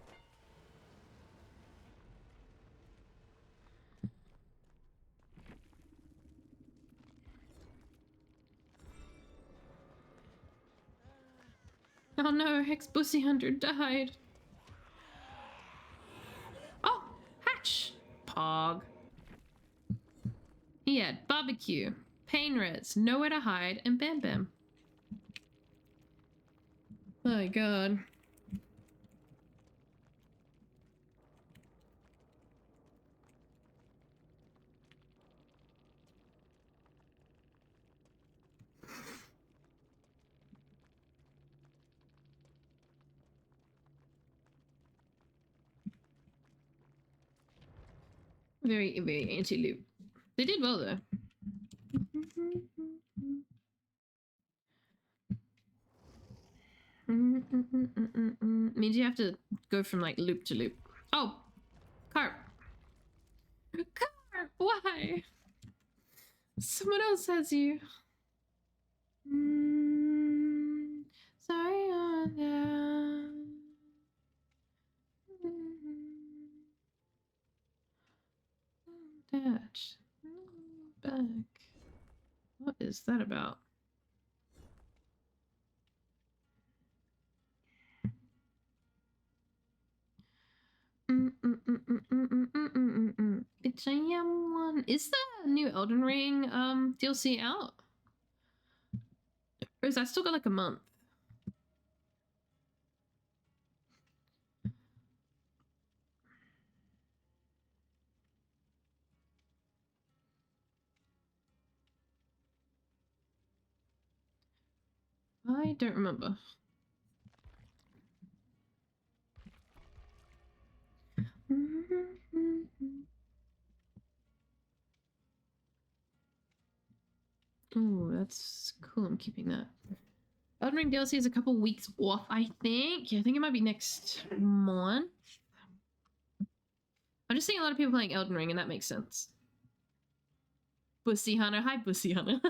Oh no, ex-pussy hunter died. Oh, Hatch! Pog. He had barbecue, pain reds, nowhere to hide, and Bam Bam. My god. Very, very anti-loop. They did well though. Means you have to go from like loop to loop. Oh, Carp. Carp, why? Someone else has you. Sorry on down. Attach. Back. What is that about? Bitch, I am one. Is the new Elden Ring DLC out? Or is that still got like a month? I don't remember. Oh, that's cool. I'm keeping that. Elden Ring DLC is a couple weeks off, I think. Yeah, I think it might be next month. I'm just seeing a lot of people playing Elden Ring, and that makes sense. Bussy Hunter. Hi, Bussy Hunter.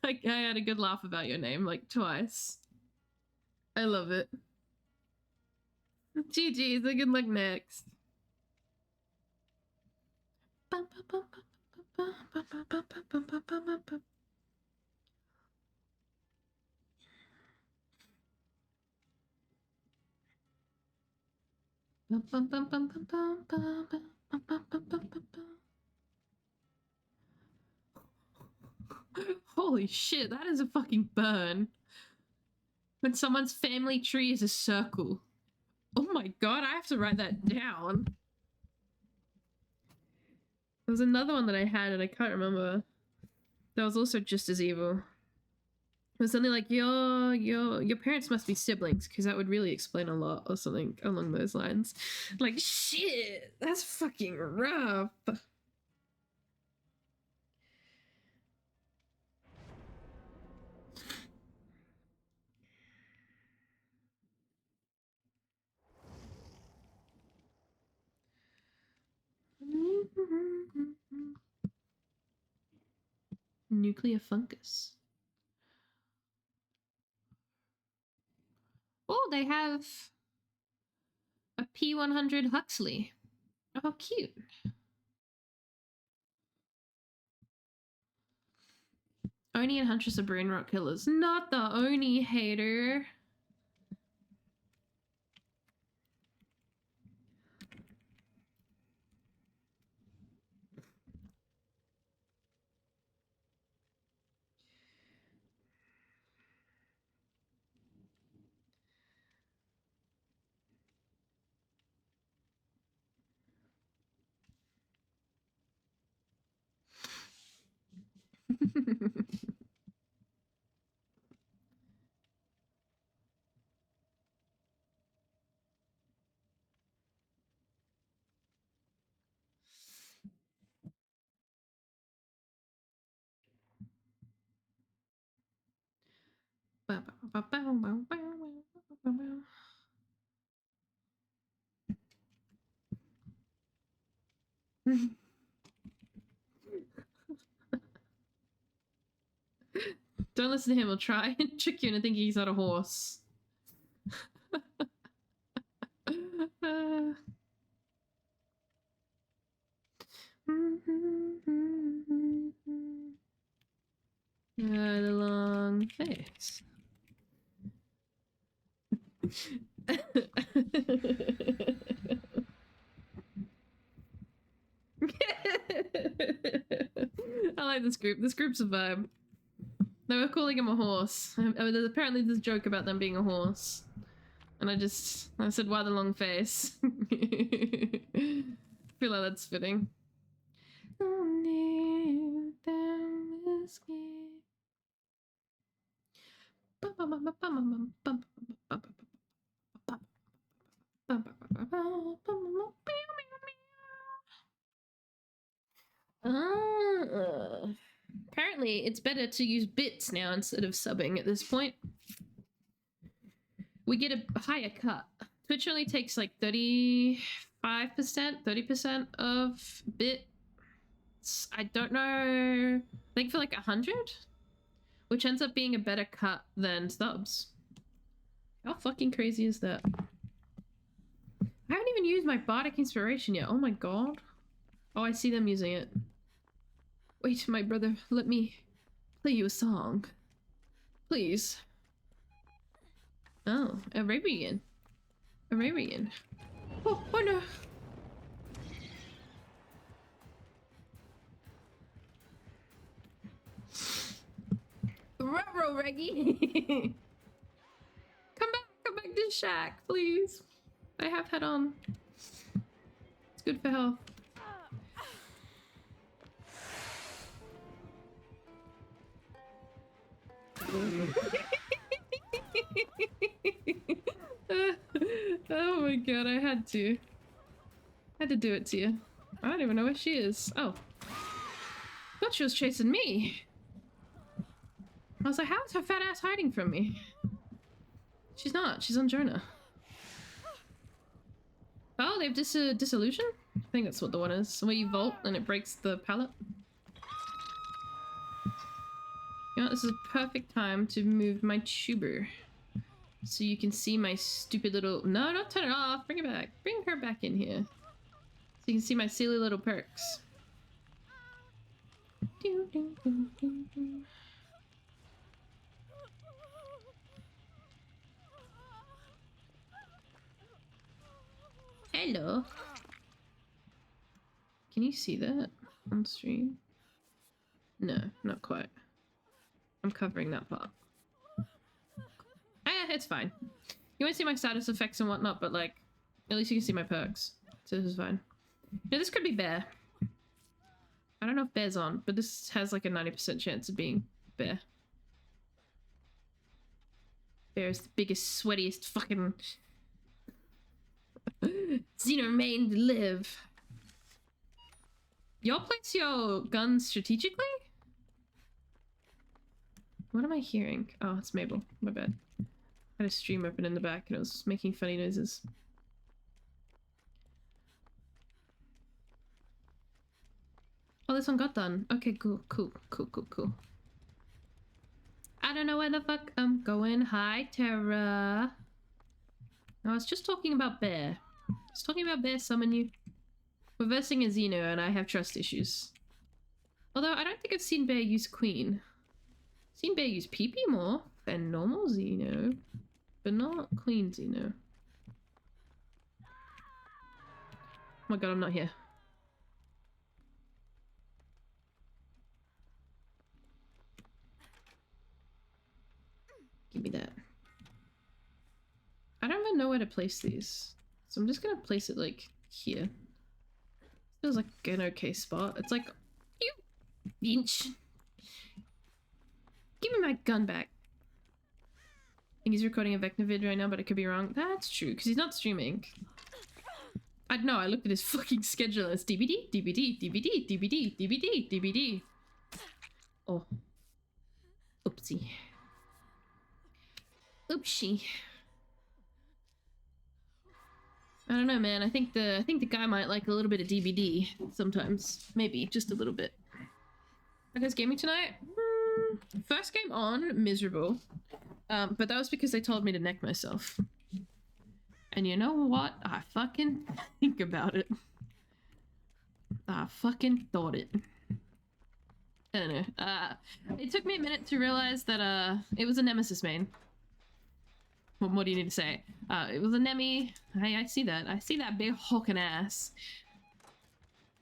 I had a good laugh about your name, like, twice. I love it. GG, so good luck next. Holy shit, that is a fucking burn. When someone's family tree is a circle. Oh my god, I have to write that down. There was another one that I had and I can't remember. That was also just as evil. It was something like, your parents must be siblings, because that would really explain a lot, or something along those lines. Like, shit, that's fucking rough. nuclear fungus. Oh, they have a P100 Huxley. Oh, how cute. Oni and Huntress are brain rot killers. Not the Oni hater. Don't listen to him, he'll try and trick you into thinking he's not a horse. The long face. I like this group. This group's a vibe. They were calling him a horse. Apparently there's a joke about them being a horse. And I said, why the long face? I feel like that's fitting. Apparently it's better to use bits now instead of subbing at this point. We get a higher cut. Twitch only takes like 35%, 30% of bits. I don't know. I think for like 100, which ends up being a better cut than subs. How fucking crazy is that? I haven't even used my bardic inspiration yet. Oh my god. Oh, I see them using it. Wait, my brother, let me play you a song. Please. Oh, Arabian. Arabian. Oh, oh no. Ruh-roh, Reggie. Come back to Shack, please. I have head on. It's good for health. Oh my god, I had to do it to you. I don't even know where she is. Oh. Thought she was chasing me. I was like, how is her fat ass hiding from me? She's not. She's on Jonah. Oh, they have dissolution? I think that's what the one is. Where you vault and it breaks the pallet. You know what? This is a perfect time to move my tuber. So you can see my stupid little... No, don't turn it off. Bring it back. Bring her back in here. So you can see my silly little perks. Hello. Can you see that on stream? No, not quite. I'm covering that part. It's fine. You won't see my status effects and whatnot, but like, at least you can see my perks. So this is fine. Now this could be Bear. I don't know if Bear's on, but this has like a 90% chance of being Bear. Bear is the biggest, sweatiest fucking Xenomane to live. Y'all place your guns strategically? What am I hearing? Oh, it's Mabel. My bad. I had a stream open in the back and it was making funny noises. Oh, this one got done. Okay, cool. I don't know where the fuck I'm going. Hi, Tara. I was just talking about Bear. I was talking about Bear summon you. We're versing a Xeno and I have trust issues. Although I don't think I've seen Bear use Queen. I've seen Bear use PP more than normal Xeno, but not Queen Xeno. Oh my god, I'm not here. Give me that. I don't even know where to place these. So I'm just gonna place it like here. Feels like an okay spot. It's like, you inch. Give me my gun back. I think he's recording a Vecna vid right now, but I could be wrong. That's true, because he's not streaming. I know, I looked at his fucking schedule. It's DVD, DVD, DVD, DVD, DVD, DVD. Oh. Oopsie. Oopsie. I don't know, man. I think the guy might like a little bit of DVD sometimes. Maybe, just a little bit. How guys gaming tonight? First game on, miserable. But that was because they told me to neck myself. And you know what? I fucking think about it. I fucking thought it. I don't know. It took me a minute to realize that it was a Nemesis main. What do you need to say? It was a Nemi. I see that. I see that big hulking ass.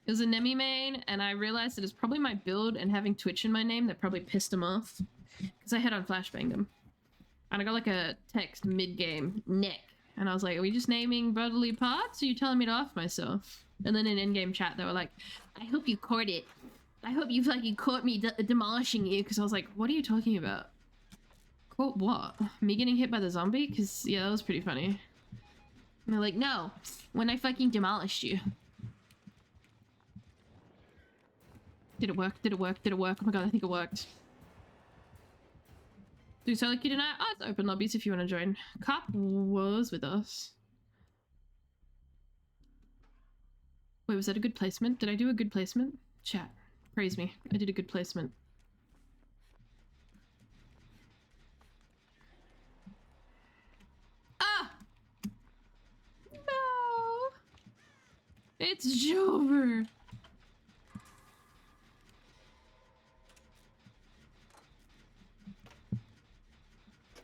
It was a Nemi main, and I realized that it's probably my build and having Twitch in my name that probably pissed him off. Because I head-on flashbanged him. And I got like a text mid-game, neck. And I was like, are we just naming bodily parts? Or are you telling me to off myself? And then in in-game chat, they were like, I hope you caught it. I hope you fucking caught me demolishing you. Because I was like, what are you talking about? Quote what? Me getting hit by the zombie? Because, yeah, that was pretty funny. And they're like, no, when I fucking demolished you. Did it work? Did it work? Did it work? Oh my god, I think it worked. Do solo queue tonight? Oh, it's open lobbies if you want to join. Cop was with us. Wait, was that a good placement? Did I do a good placement? Chat, praise me. I did a good placement. Ah! No! It's Jover!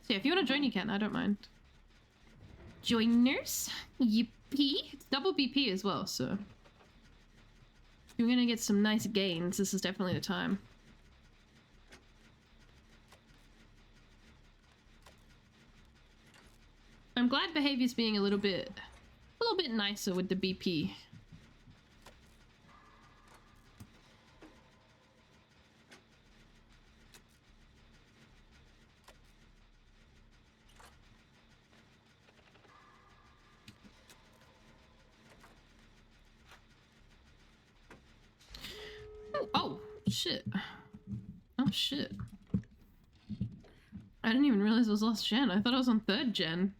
So yeah, if you want to join, you can. I don't mind. Joiners? Yippee! It's double BP as well, so... if you're gonna get some nice gains, this is definitely the time. I'm glad behavior's being a little bit nicer with the BP. Oh, shit. Oh, shit. I didn't even realize it was last gen. I thought I was on 3rd gen.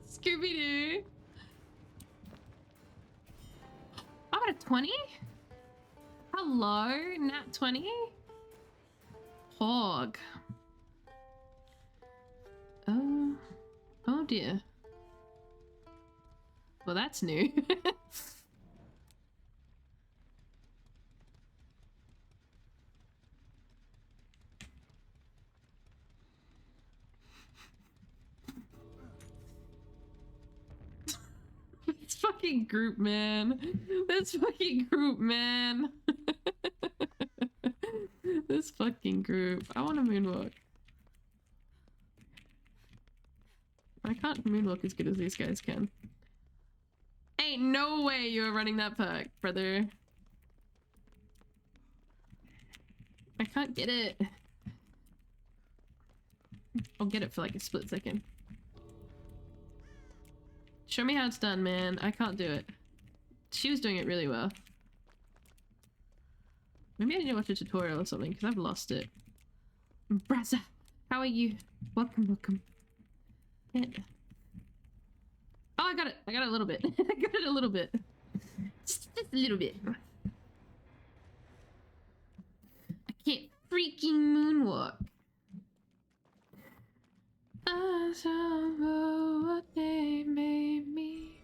Scooby-Doo. I got a 20? Hello, Nat 20? Hog. Oh dear. Well, that's new. This fucking group, man. This fucking group, man. This fucking group. I want to moonwalk. I can't moonwalk as good as these guys can. Ain't no way you were running that perk, brother. I can't get it. I'll get it for like a split second. Show me how it's done, man. I can't do it. She was doing it really well. Maybe I need to watch a tutorial or something, because I've lost it. Brazza, how are you? Welcome, welcome. I got it. I got it a little bit. I got it a little bit. Just a little bit. I can't freaking moonwalk. I saw what they made me.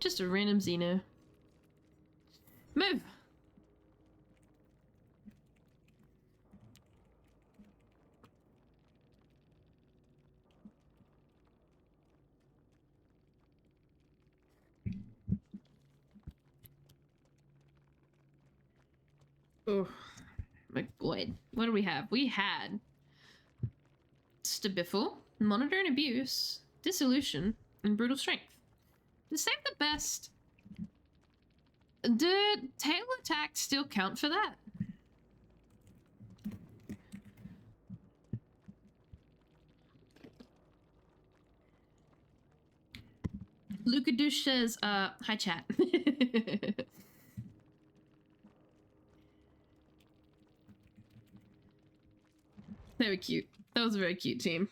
Just a random Xeno. Move! Oh my god. What do we have? We had Stabiffle, Monitor and Abuse, Dissolution, and Brutal Strength. To save the best, did tail attack still count for that? Luca Douche says, hi chat. They were cute. That was a very cute team.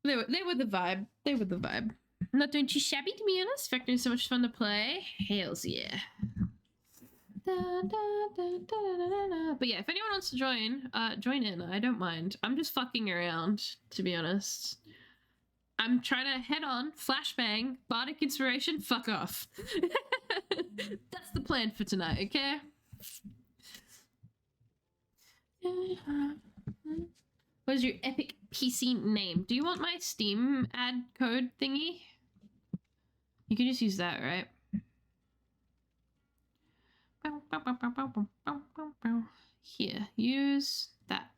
They were the vibe. They were the vibe. Not doing too shabby, to be honest. Vector is so much fun to play. Hells yeah. Da, da, da, da, da, da. But yeah, if anyone wants to join, join in. I don't mind. I'm just fucking around, to be honest. I'm trying to head on, flashbang, bardic inspiration, fuck off. That's the plan for tonight, okay? What is your epic PC name? Do you want my Steam ad code thingy? You can just use that, right? Here, use that.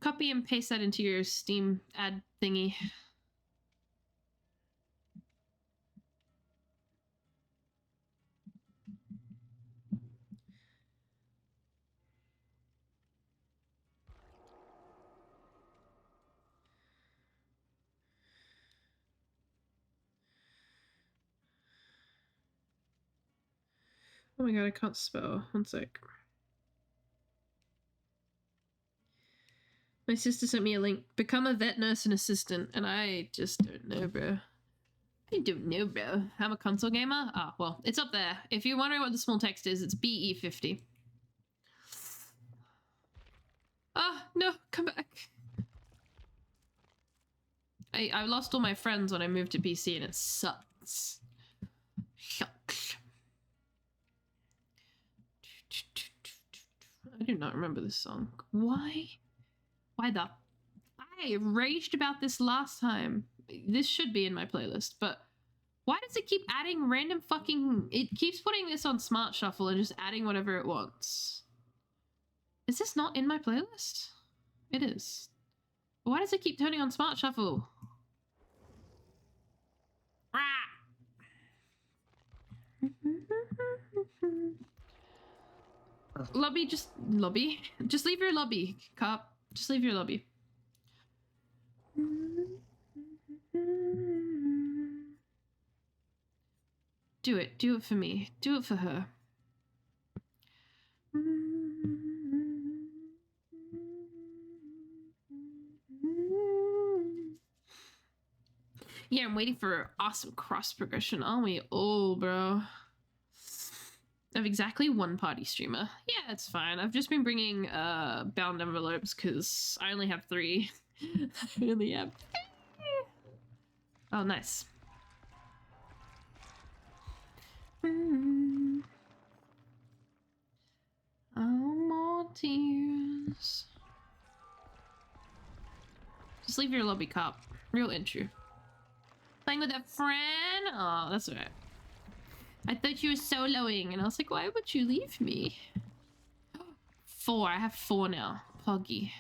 Copy and paste that into your Steam ad thingy. Oh my god, I can't spell. One sec. My sister sent me a link. Become a vet nurse and assistant. And I just don't know, bro. I don't know, bro. I'm a console gamer? Ah, well, it's up there. If you're wondering what the small text is, it's BE50. Ah, no, come back. I lost all my friends when I moved to PC and it sucks. Shucks. I do not remember this song. Why? Why the? I raged about this last time. This should be in my playlist, but why does it keep adding random fucking... It keeps putting this on Smart Shuffle and just adding whatever it wants. Is this not in my playlist? It is. Why does it keep turning on Smart Shuffle? Lobby, just lobby. Just leave your lobby, cop. Just leave your lobby. Do it. Do it for me. Do it for her. Yeah, I'm waiting for awesome cross progression, aren't we? Oh, bro. Of exactly one party streamer. Yeah, it's fine. I've just been bringing bound envelopes because I only have 3. I only have 3. Oh, nice. Oh, more tears. Just leave your lobby, cop. Real intro. Playing with a friend? Oh, that's alright. I thought you were soloing, and I was like, why would you leave me? 4. I have 4 now. Poggy.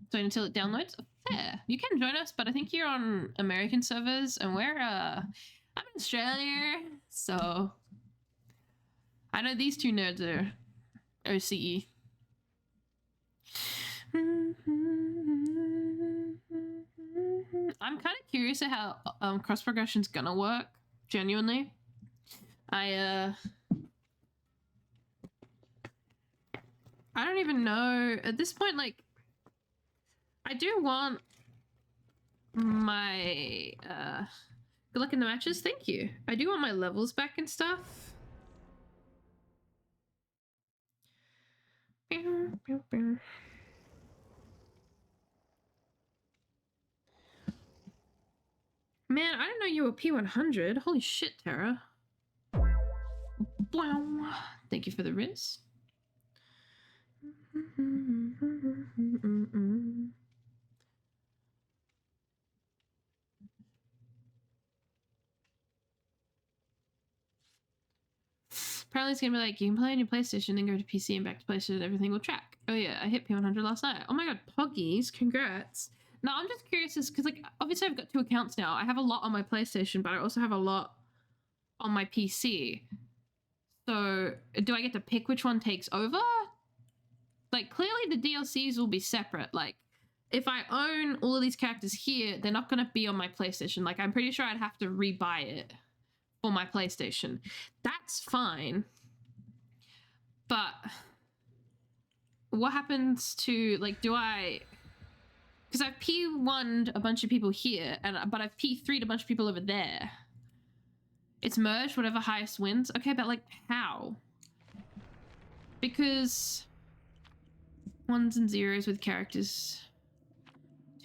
So until it downloads? Fair. You can join us, but I think you're on American servers, and I'm in Australia, so I know these two nerds are OCE. I'm kind of curious at how cross progression's gonna work. Genuinely, I don't even know at this point. Like, I do want my good luck in the matches. Thank you. I do want my levels back and stuff. Man, I didn't know you were P100. Holy shit, Tara. Wow. Thank you for the riz. Apparently it's gonna be like, you can play on your PlayStation, then go to PC and back to PlayStation, and everything will track. Oh yeah, I hit P100 last night. Oh my god, Poggies, congrats. Now I'm just curious, because like, obviously I've got 2 accounts now. I have a lot on my PlayStation, but I also have a lot on my PC. So do I get to pick which one takes over? Like, clearly the DLCs will be separate. Like, if I own all of these characters here, they're not gonna be on my PlayStation. Like, I'm pretty sure I'd have to rebuy it for my PlayStation. That's fine. But what happens to, like, do I... Because I've P1'd a bunch of people here, but I've P3'd a bunch of people over there. It's merged, whatever highest wins. Okay, but, like, how? Because 1s and 0s with characters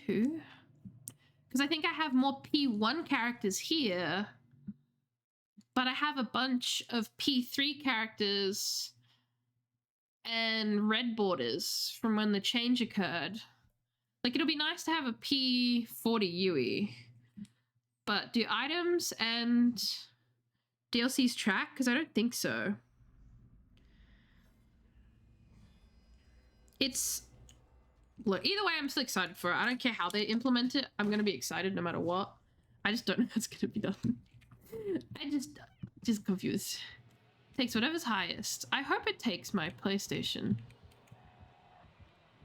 2? Because I think I have more P1 characters here, but I have a bunch of P3 characters and red borders from when the change occurred. Like, it'll be nice to have a P40 Yui. But do items and DLCs track? Because I don't think so. It's... Look, either way, I'm still excited for it. I don't care how they implement it. I'm going to be excited no matter what. I just don't know how it's going to be done. I just confused. Takes whatever's highest. I hope it takes my PlayStation.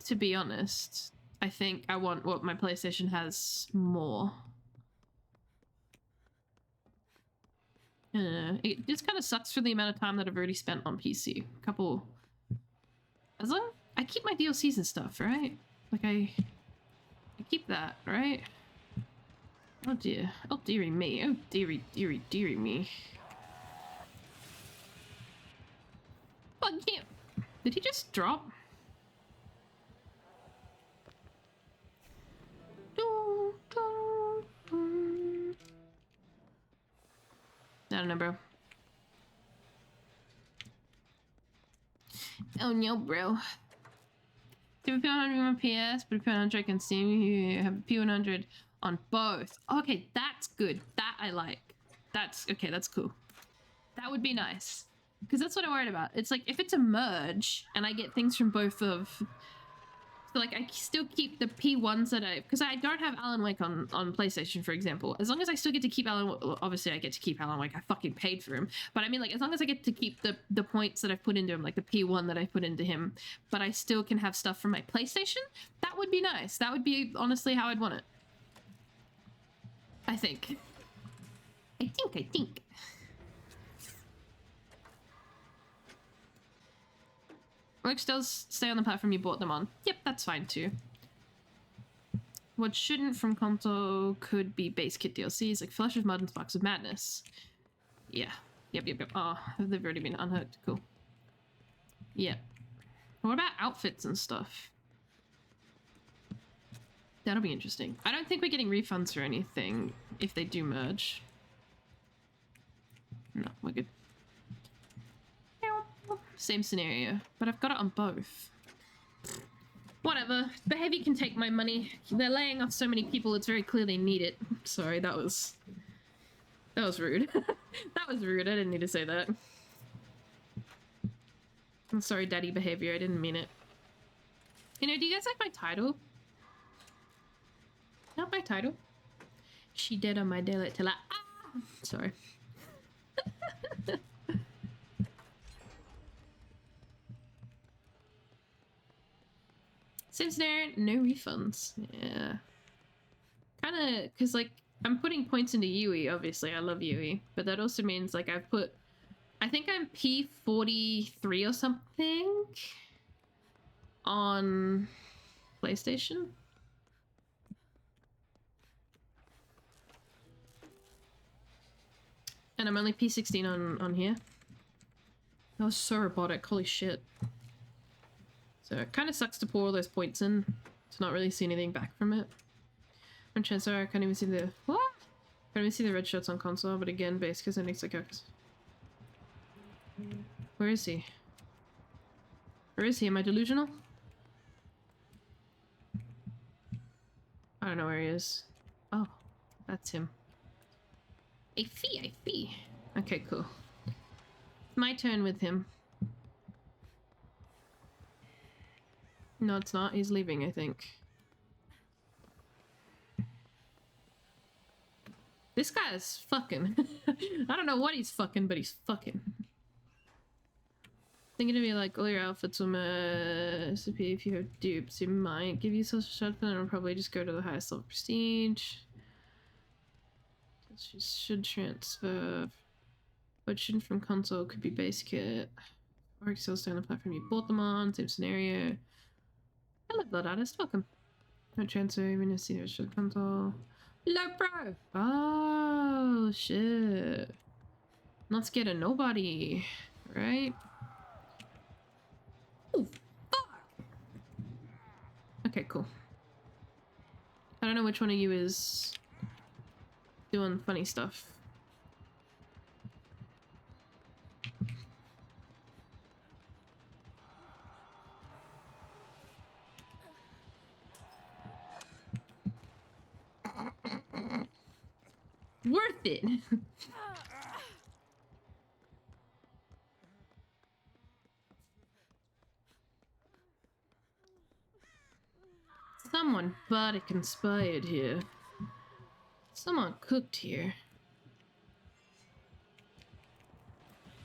To be honest, I think I want what my PlayStation has more. It just kind of sucks for the amount of time that I've already spent on PC. As long I keep my DLCs and stuff, right? Like I keep that, right? Oh dear. Oh dearie me. Oh dearie, dearie, dearie me. Fuck you. Did he just drop? I don't know, bro. Oh no, bro. Do a P100 on PS, but a P100 can see you have a P100 on both. Okay, that's good. That I like. That's okay, that's cool. That would be nice. Because that's what I'm worried about. It's like, if it's a merge and I get things from both of... So like, I still keep the P1s that I... Because I don't have Alan Wake on PlayStation, for example. As long as I still get to keep Alan Wake... Well, obviously, I get to keep Alan Wake. I fucking paid for him. But I mean, like, as long as I get to keep the points that I've put into him, like the P1 that I put into him, but I still can have stuff from my PlayStation, that would be nice. That would be, honestly, how I'd want it. I think. I think. Works does stay on the platform you bought them on. Yep, that's fine too. What shouldn't from console could be base kit DLCs like Flesh of Mud and Sparks of Madness. Yeah. Yep. Oh, they've already been unhooked. Cool. Yeah. What about outfits and stuff? That'll be interesting. I don't think we're getting refunds or anything if they do merge. No, we're good. Same scenario, but I've got it on both. Whatever. Behavior can take my money. They're laying off so many people, it's very clear they need it. Sorry, that was rude. That was rude, I didn't need to say that. I'm sorry, Daddy Behavior, I didn't mean it. You know, do you guys like my title? Not my title. She dead on my daylight till I... Ah! Sorry. Same scenario, no refunds. Yeah. Kind of, because like I'm putting points into Yui. Obviously, I love Yui, but that also means like I've put. I think I'm P43 or something on PlayStation. And I'm only P16 on here. That was so robotic, holy shit. So it kind of sucks to pour all those points in to not really see anything back from it. On Chancellor, I can't even see the... What? I can't even see the red shirts on console, but again, base because it needs to cook. Where is he? Where is he? Am I delusional? I don't know where he is. Oh, that's him. A fee. Okay, cool. My turn with him. No, it's not. He's leaving, I think. This guy is fucking. I don't know what he's fucking, but he's fucking. Thinking to be like, all your outfits will recipe if you have dupes. You might give yourself a shot, but then I'll probably just go to the highest level prestige. She should transfer. Fortune from console could be base kit. Or Excel stay on the platform you bought them on. Same scenario. Hello, Blood Artist. Welcome. No transfer, even if you see the console. Hello, bro! Oh, shit. Not scared of nobody. Right? Oh, fuck! Okay, cool. I don't know which one of you is doing funny stuff. Worth it! Someone body conspired here. Someone cooked here.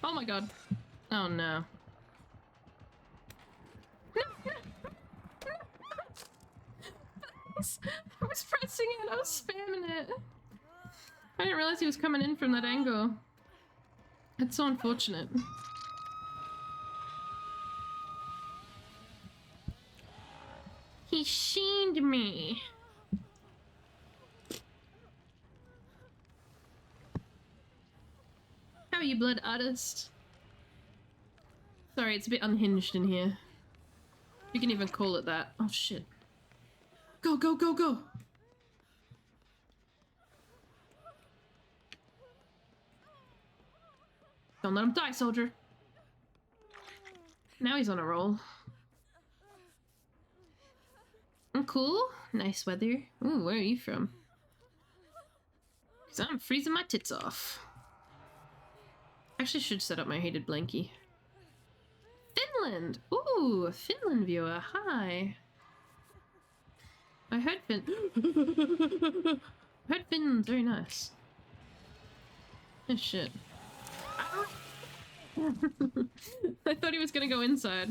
Oh my god. Oh no. I was pressing it, I was spamming it. I didn't realize he was coming in from that angle. It's so unfortunate. He sheened me. How are you, Blood Artist? Sorry, it's a bit unhinged in here. You can even call it that. Oh shit. Go, go, go, go! Don't let him die, soldier. Now he's on a roll. I'm cool. Nice weather. Ooh, where are you from? Because I'm freezing my tits off. Actually should set up my hated blankie. Finland! Ooh, a Finland viewer. Hi. I heard I heard Finland's very nice. Oh shit. I thought he was gonna go inside.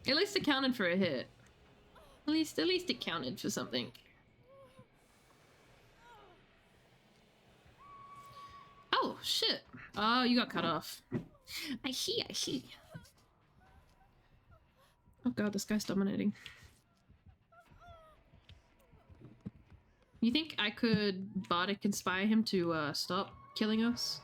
At least it counted for a hit. At least it counted for something. Oh shit. Oh, you got cut off. I see. Oh god, this guy's dominating. You think I could Bardic inspire him to stop killing us?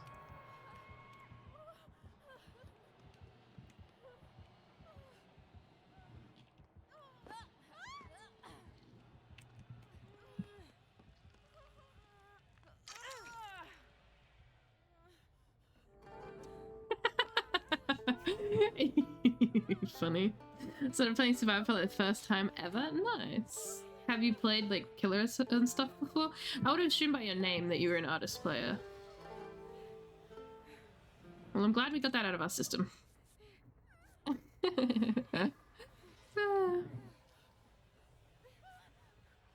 Funny. So I'm playing Survivor for the first time ever? Nice. Have you played like killers and stuff before? I would have assumed by your name that you were an artist player. Well, I'm glad we got that out of our system.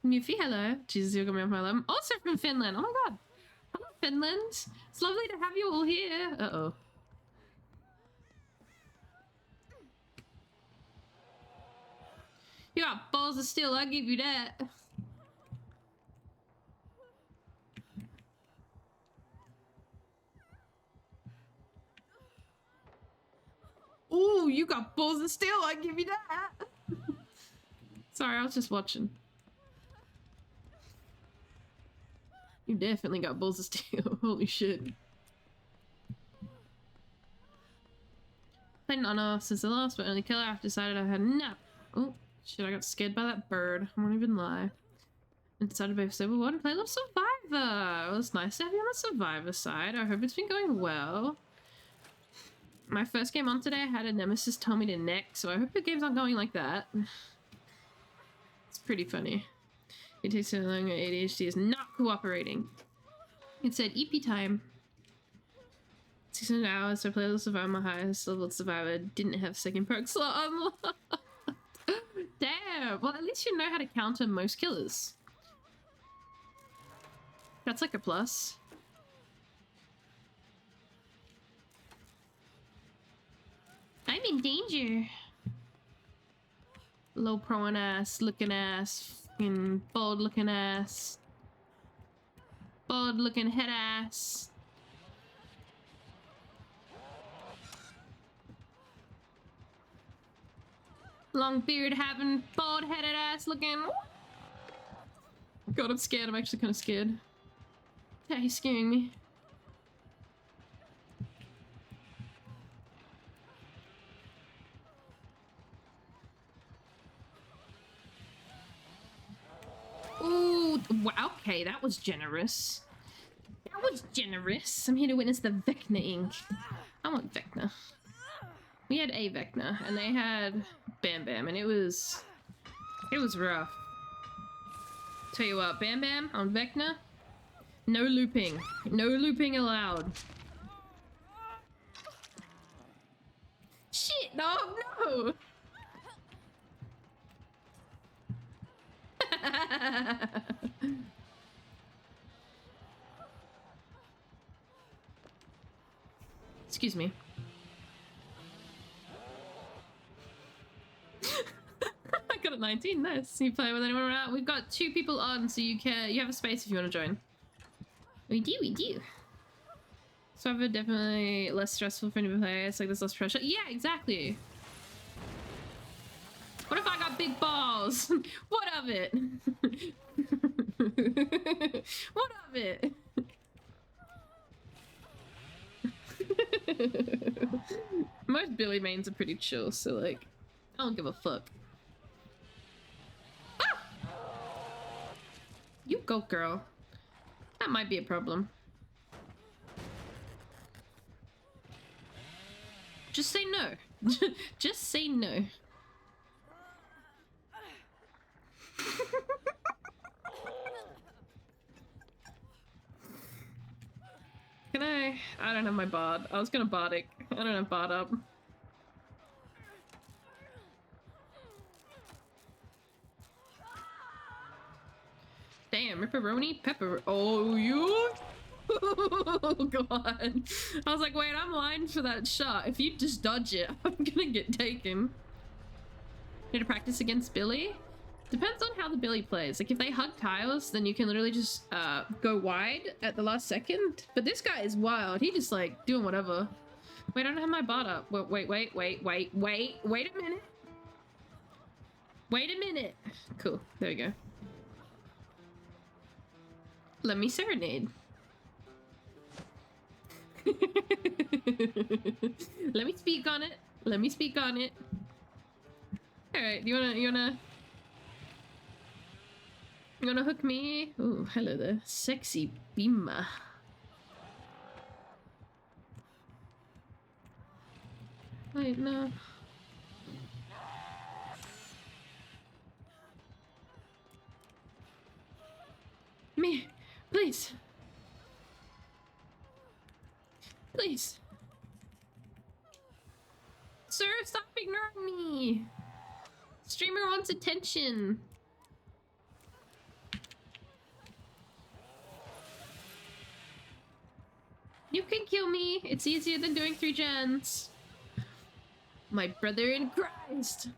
Mufi, hello. Jesus, you're gonna be off my level. Also from Finland. Oh my god. Hello, Finland. It's lovely to have you all here. Uh-oh. You got balls of steel, I'll give you that. Oh, you got balls of steel, I give you that. Sorry, I was just watching. You definitely got balls of steel. Holy shit. Played on off since the last but only killer after decided I had a nap. Oh, shit, I got scared by that bird. I won't even lie. And decided to play Sober 1 and play a little Survivor. It was nice to have you on the Survivor side. I hope it's been going well. My first game on today, I had a nemesis tell me to neck, so I hope the game's not going like that. It's pretty funny. It takes so long, ADHD is not cooperating. It said EP time. 600 hours, so I played the Survivor, my highest level Survivor. Didn't have second perk slot unlocked. Damn! Well, at least you know how to counter most killers. That's like a plus. I'm in danger. Low proing ass, looking ass, fucking bald looking ass. Bald looking head ass. Long beard having bald headed ass looking. God, I'm scared. I'm actually kind of scared. Yeah, he's scaring me. Ooh, wow, okay, that was generous. That was generous. I'm here to witness the Vecna ink. I want Vecna. We had a Vecna, and they had Bam Bam, and it was rough. Tell you what, Bam Bam on Vecna, no looping. No looping allowed. Shit, no, no! Excuse me. I got a 19, nice. You play with anyone around? We've got 2 people on, so you have a space if you want to join. We do. So I've definitely less stressful for new players, like there's less pressure. Yeah, exactly. What if I got big balls? What of it? What of it? Most Billy mains are pretty chill, so like, I don't give a fuck. Ah! You go, girl. That might be a problem. Just say no. Just say no. Can I don't have my bard. I was gonna bardic. I don't have bard up. Damn, ripperoni, pepper. Oh, you? Oh, God. I was like, wait, I'm lined for that shot. If you just dodge it, I'm gonna get taken. Need to practice against Billy? Depends on how the Billy plays. Like, if they hug tiles, then you can literally just go wide at the last second. But this guy is wild. He just, like, doing whatever. Wait, I don't have my bot up. Wait a minute. Wait a minute. Cool. There we go. Let me serenade. Let me speak on it. Let me speak on it. Alright, you wanna hook me? Ooh, hello there. Sexy Bima. Wait, no. Me, please. Please. Sir, stop ignoring me. Streamer wants attention. You can kill me. It's easier than doing 3 gens. My brother in Christ.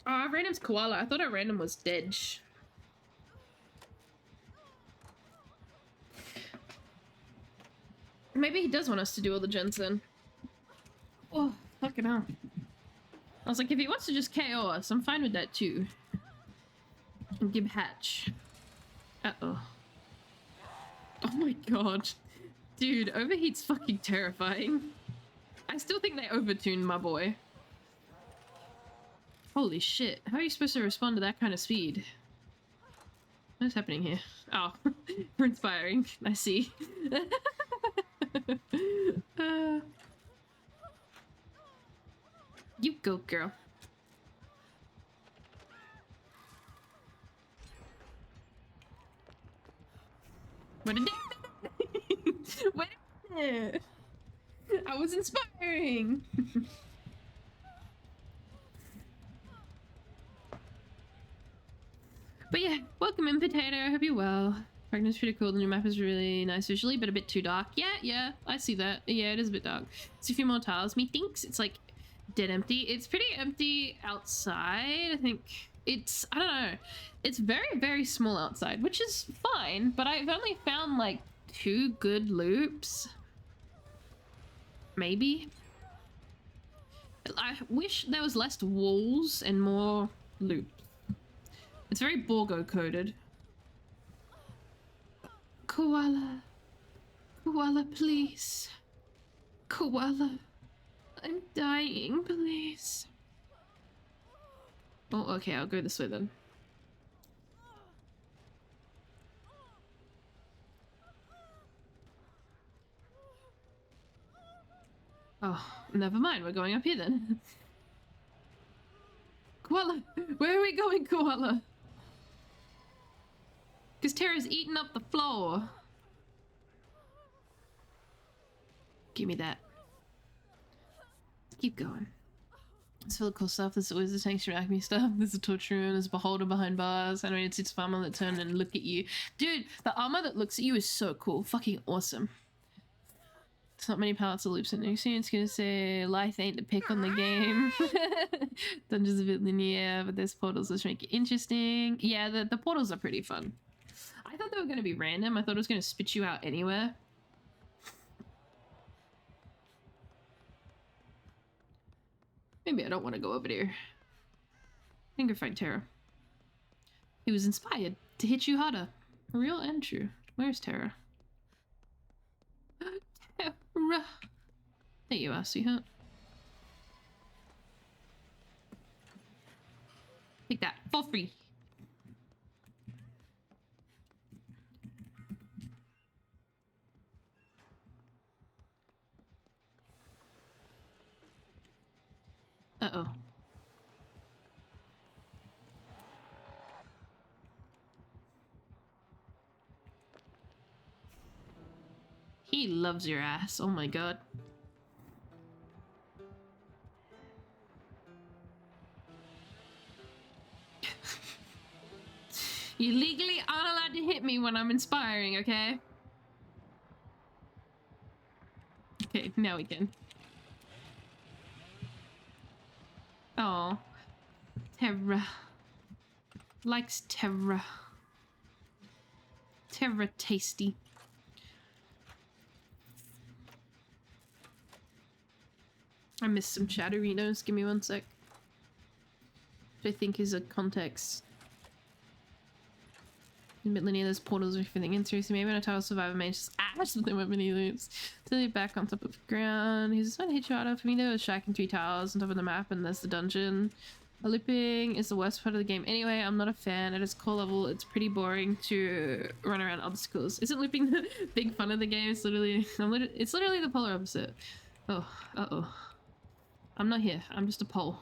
Oh, our random's Koala. I thought our random was Dedge. Maybe he does want us to do all the gens then. Oh, fucking hell. I was like, if he wants to just KO us, I'm fine with that too. And give hatch. Uh-oh. Oh my god. Dude, overheat's fucking terrifying. I still think they overtuned my boy. Holy shit. How are you supposed to respond to that kind of speed? What is happening here? Oh, we're inspiring. I see. You go, girl. What a day! Wait a minute! I was inspiring! But yeah, welcome in, Potato. I hope you're well. Fragment's pretty cool. The new map is really nice visually, but a bit too dark. Yeah, I see that. Yeah, it is a bit dark. It's a few more tiles. Methinks it's like dead empty. It's pretty empty outside. I think it's, I don't know. It's very, very small outside, which is fine, but I've only found like 2 good loops. Maybe. I wish there was less walls and more loops. It's very Borgo coded. Koala. Koala, please. Koala. I'm dying, please. Oh, okay, I'll go this way then. Oh, never mind, we're going up here then. Koala! Where are we going, Koala? Because Tara's eating up the floor. Give me that. Keep going. It's full of cool stuff. There's always the tanks to me stuff. There's a torture room. There's a beholder behind bars. Animated suits of armor that turn and look at you. Dude, the armor that looks at you is so cool. Fucking awesome. There's not many pallets of loops in there. It's gonna say life ain't the pick on the game. Dungeons a bit linear, but there's portals which make it interesting. Yeah, the portals are pretty fun. I thought they were gonna be random. I thought it was gonna spit you out anywhere. Maybe I don't want to go over there. I think I find Tara. He was inspired to hit you harder. Real and true. Where's Tara? Tara! There you are, sweetheart. Take that for free. Uh-oh. He loves your ass. Oh my god. You legally aren't allowed to hit me when I'm inspiring, okay? Okay, now we can. Oh, Terra. Likes Terra. Terra tasty. I missed some chatterinos. Give me one sec. Which I think is a context. A bit linear, there's portals or everything in. Seriously, maybe on a tile survivor may just ash them with mini loops. Till you're back on top of the ground. He's just trying to hit you harder. For me, there was shack and 3 towers on top of the map, and there's the dungeon. A looping is the worst part of the game. Anyway, I'm not a fan. At its core level, it's pretty boring to run around obstacles. Isn't looping the big fun of the game? It's literally, it's literally the polar opposite. Oh, uh-oh. I'm not here. I'm just a pole.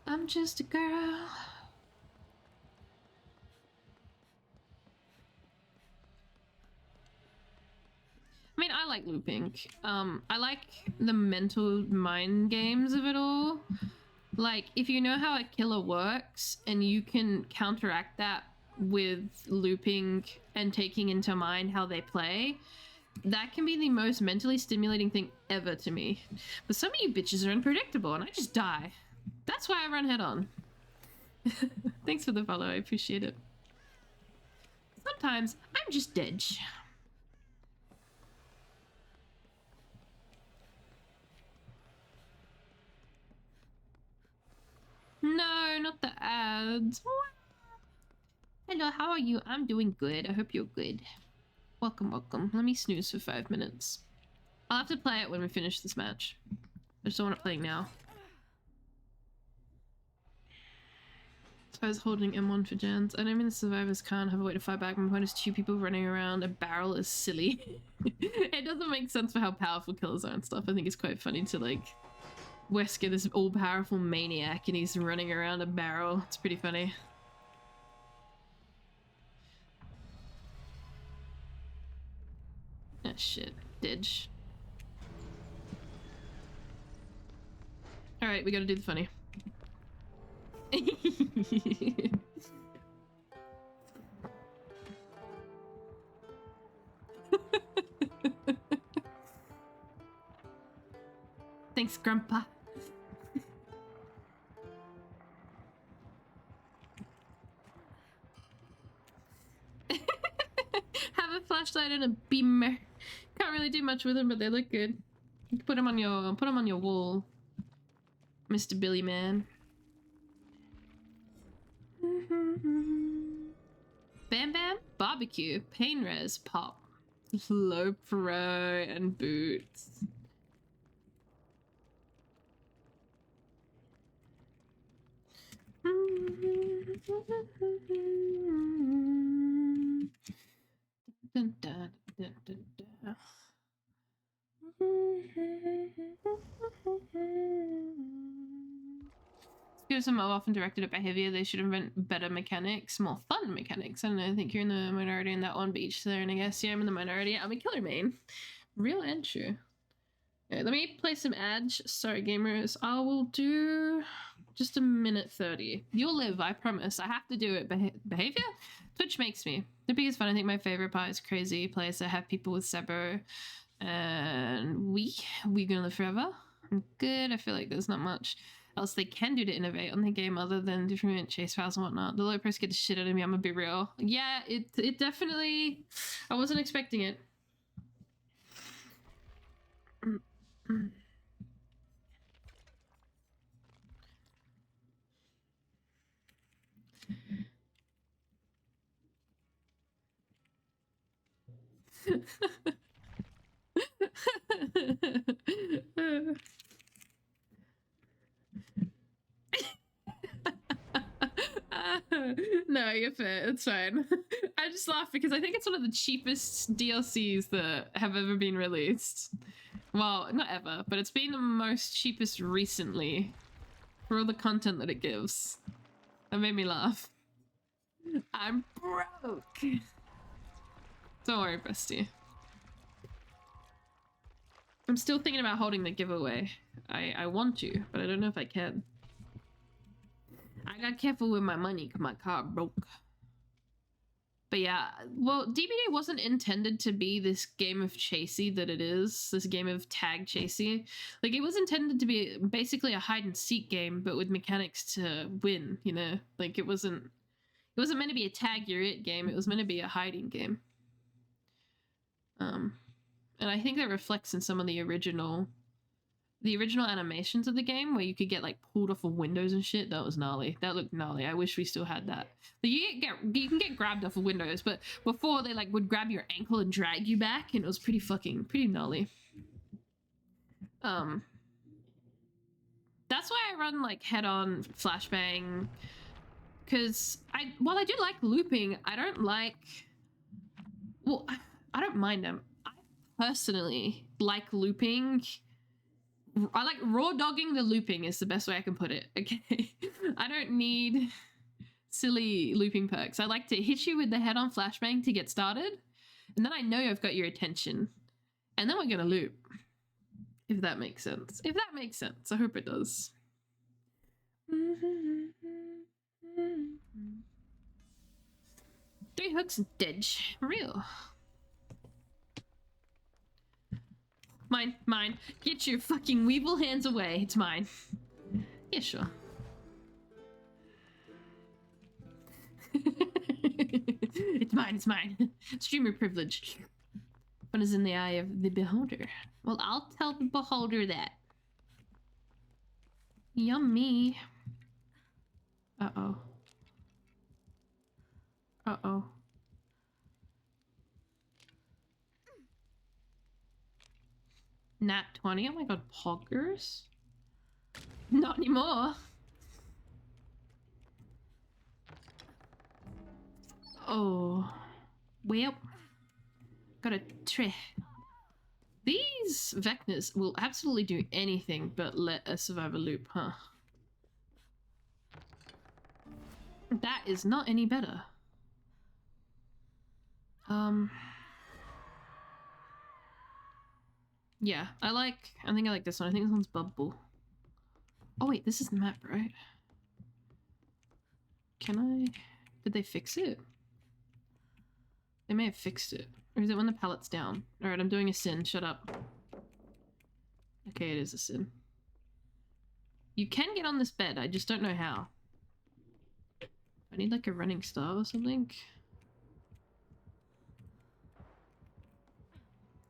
I'm just a girl. I mean, I like looping. I like the mental mind games of it all. Like, if you know how a killer works and you can counteract that with looping and taking into mind how they play, that can be the most mentally stimulating thing ever to me. But some of you bitches are unpredictable and I just die. That's why I run head on. Thanks for the follow, I appreciate it. Sometimes I'm just dead. No, not the ads. Hello, how are you? I'm doing good. I hope you're good. Welcome, welcome. Let me snooze for 5 minutes. I'll have to play it when we finish this match. I just don't want to play now. So I was holding M1 for gens. I don't mean the survivors can't have a way to fight back. My point is 2 people running around a barrel is silly. It doesn't make sense for how powerful killers are and stuff. I think it's quite funny to like Wesker, this all-powerful maniac, and he's running around a barrel. It's pretty funny. Ah, shit. Didge. Alright, we gotta do the funny. Thanks, Grandpa. Have a flashlight and a beamer. Can't really do much with them, but they look good. You can put them on your wall, Mr. Billy Man. Bam Bam, barbecue, pain res, pop, low pro, and boots. Dun, dun, dun, dun, dun. Games are more often directed at behavior. They should invent better mechanics, more fun mechanics. I don't know, I think you're in the minority in that one, but each their own, I guess. Yeah, I'm in the minority. I'm a killer main. Real and true. Okay, let me play some ads. Sorry, gamers. I will do just a minute 30. You'll live, I promise. I have to do it. Behavior? Twitch makes me. The biggest fun, I think my favorite part is crazy place. I have people with Sebo and we gonna live forever. I'm good. I feel like there's not much else they can do to innovate on the game other than different chase files and whatnot. The low press get the shit out of me, I'm gonna be real. Yeah, it definitely, I wasn't expecting it. No, you're fair. It's fine. I just laugh because I think it's one of the cheapest DLCs that have ever been released. Well, not ever, but it's been the most cheapest recently for all the content that it gives. That made me laugh. I'm broke. Don't worry, bestie. I'm still thinking about holding the giveaway. I want to, but I don't know if I can. I got careful with my money because my car broke. But yeah, well, DBD wasn't intended to be this game of chasey that it is. This game of tag chasey. Like, it was intended to be basically a hide and seek game, but with mechanics to win, you know? Like, it wasn't meant to be a tag you're it game. It was meant to be a hiding game. And I think that reflects in some of the original animations of the game where you could get like pulled off of windows and shit. That was gnarly. That looked gnarly. I wish we still had that. But you can get grabbed off of windows, but before they like would grab your ankle and drag you back, and it was pretty gnarly. That's why I run like head-on flashbang, because while I do like looping, I don't mind them. I personally like looping. I like raw dogging the looping is the best way I can put it, okay? I don't need silly looping perks. I like to hit you with the head-on flashbang to get started, and then I know I've got your attention, and then we're gonna loop. If that makes sense. If that makes sense. I hope it does. 3 hooks dead. Real. Mine. Get your fucking weevil hands away. It's mine. Yeah, sure. It's mine, it's mine. Streamer privilege. Fun is in the eye of the beholder. Well, I'll tell the beholder that. Yummy. Uh-oh. Uh-oh. Nat 20? Oh my god, poggers? Not anymore. Oh. Well. Got a tray. These Vecnas will absolutely do anything but let a survivor loop, huh? That is not any better. Yeah, I think I like this one. I think this one's bubble. Oh wait, this is the map, right? Did they fix it? They may have fixed it. Or is it when the pallet's down? Alright, I'm doing a sin. Shut up. Okay, it is a sin. You can get on this bed, I just don't know how. I need like a running star or something.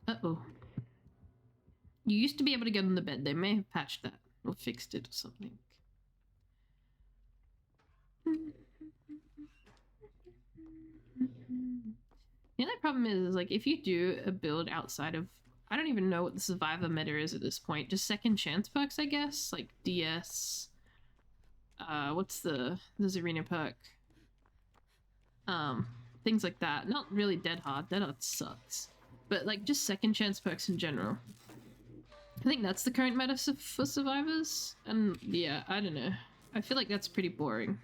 Uh-oh. You used to be able to get on the bed. They may have patched that or fixed it or something. The only problem is like if you do a build outside of, I don't even know what the survivor meta is at this point. Just second chance perks, I guess, like DS. What's the arena perk? Things like that. Not really dead hard. Dead hard sucks. But like just second chance perks in general. I think that's the current meta for survivors. And yeah, I don't know. I feel like that's pretty boring.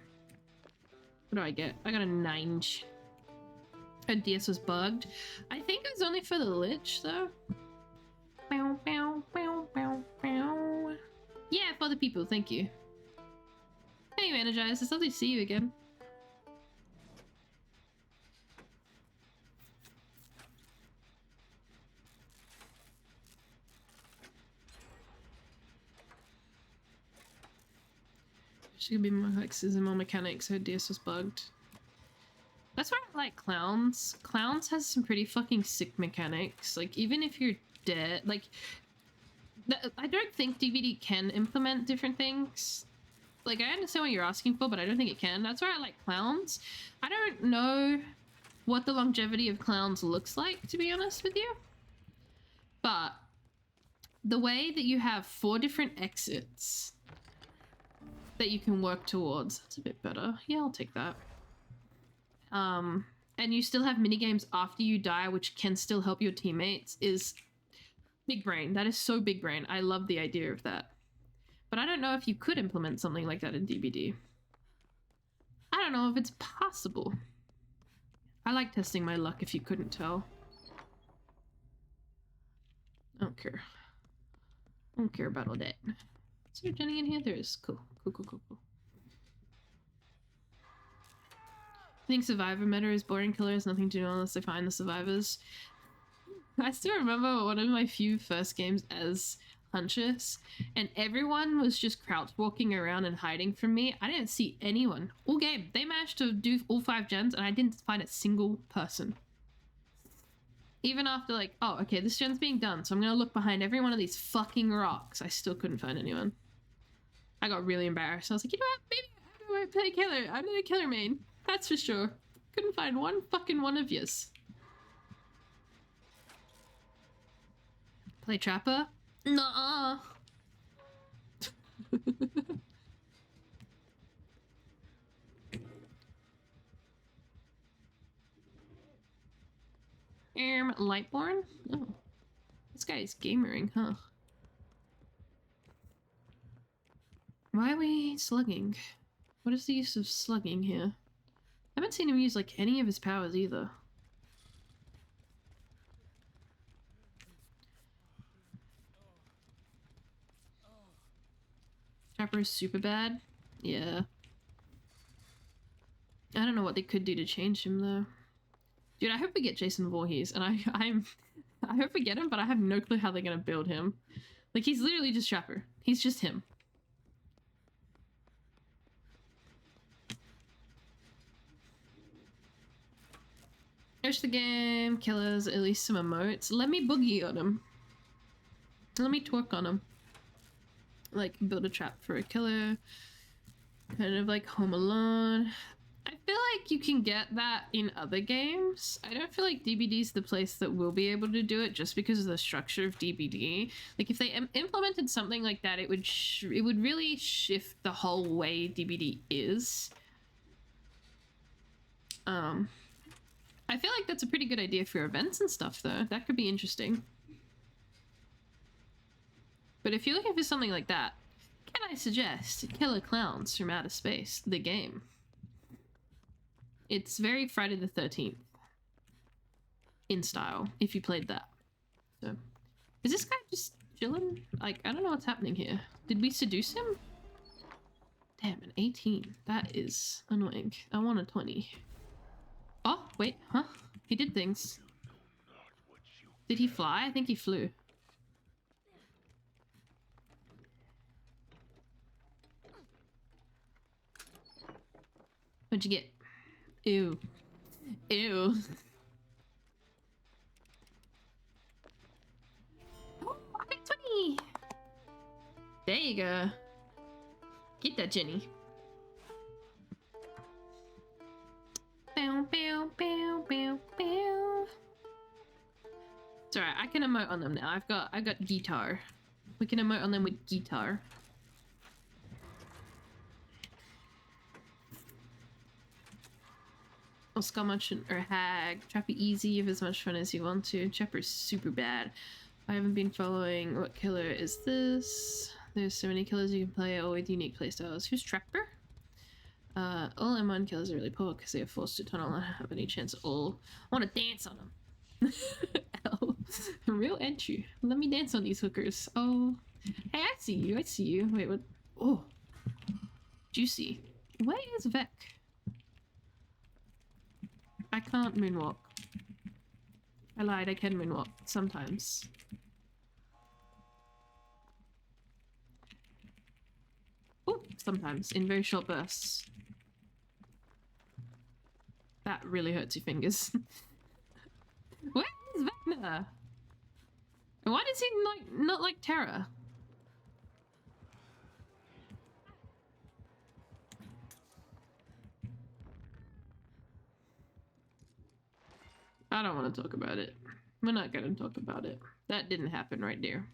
What do I get? I got a 9. And DS was bugged. I think it was only for the Lich though. Bow, bow, bow, bow, bow. Yeah, for the people, thank you. Anyway, Energize, it's lovely to see you again. Should be more hexes and more mechanics, so DS was bugged. That's why I like Clowns. Clowns has some pretty fucking sick mechanics. Like, even if you're dead, like... I don't think DVD can implement different things. Like, I understand what you're asking for, but I don't think it can. That's why I like Clowns. I don't know what the longevity of Clowns looks like, to be honest with you. But the way that you have 4 different exits that you can work towards, that's a bit better. Yeah, I'll take that. And you still have minigames after you die, which can still help your teammates, is big brain. That is so big brain. I love the idea of that. But I don't know if you could implement something like that in DBD. I don't know if it's possible. I like testing my luck, if you couldn't tell. I don't care. I don't care about all that. Is there Jenny in here? There is. Cool. Cool, cool, cool, cool. I think survivor meta is boring. Killer has nothing to do unless they find the survivors. I still remember one of my few first games as Huntress, and everyone was just crouch walking around and hiding from me. I didn't see anyone all game. They managed to do all 5 gens and I didn't find a single person. Even after like, oh, okay, this gen's being done, so I'm gonna look behind every one of these fucking rocks. I still couldn't find anyone. I got really embarrassed. I was like, you know what, maybe I play killer. I'm in a killer main. That's for sure. Couldn't find one fucking one of yous. Play Trapper? Nuh-uh. Lightborn? Oh. This guy is gamering, huh? Why are we slugging? What is the use of slugging here? I haven't seen him use like any of his powers either. Trapper is super bad? Yeah. I don't know what they could do to change him though. Dude, I hope we get Jason Voorhees, and I hope we get him, but I have no clue how they're gonna build him. Like, he's literally just Trapper. He's just him. Finish the game, killers, at least some emotes. Let me boogie on them. Let me twerk on them. Like, build a trap for a killer. Kind of like Home Alone. I feel like you can get that in other games. I don't feel like DBD is the place that will be able to do it just because of the structure of DBD. Like, if they implemented something like that, it would really shift the whole way DBD is. I feel like that's a pretty good idea for events and stuff, though. That could be interesting. But if you're looking for something like that, can I suggest Killer Clowns from Outer Space, the game? It's very Friday the 13th in style, if you played that. So, is this guy just chilling? Like, I don't know what's happening here. Did we seduce him? Damn, an 18. That is annoying. I want a 20. Oh, wait, huh? He did things. Did he fly? I think he flew. What'd you get? Ew. Ew. Oh, I got 20! There you go. Get that, Jenny. Bow, bow, bow, bow, bow. It's alright, I can emote on them now. I got guitar. We can emote on them with guitar. Or Scum or Hag. Trap it easy, you have as much fun as you want to. Chopper's super bad. I haven't been following. What killer is this? There's so many killers you can play, all with unique playstyles. Who's Trapper? All M1 killers are really poor because they are forced to tunnel and have any chance at all. I want to dance on them. L. Real entry. Let me dance on these hookers. Oh. Hey, I see you. I see you. Wait, what? Oh. Juicy. Where is Vec? I can't moonwalk. I lied, I can moonwalk. Sometimes. Oh, sometimes. In very short bursts. That really hurts your fingers. Where is Vecna? Why does he not like Terra? I don't want to talk about it. We're not gonna talk about it. That didn't happen right there.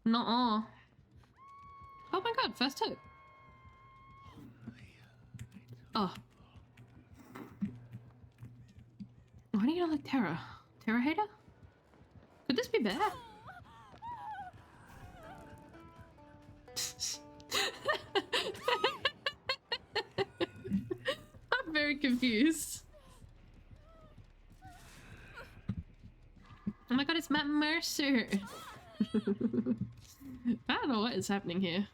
Nuh-uh. Oh my god, first hit. Oh. Why do you not like Terra? Terra hater? Could this be bad? I'm very confused. Oh my god, it's Matt Mercer! I don't know what is happening here.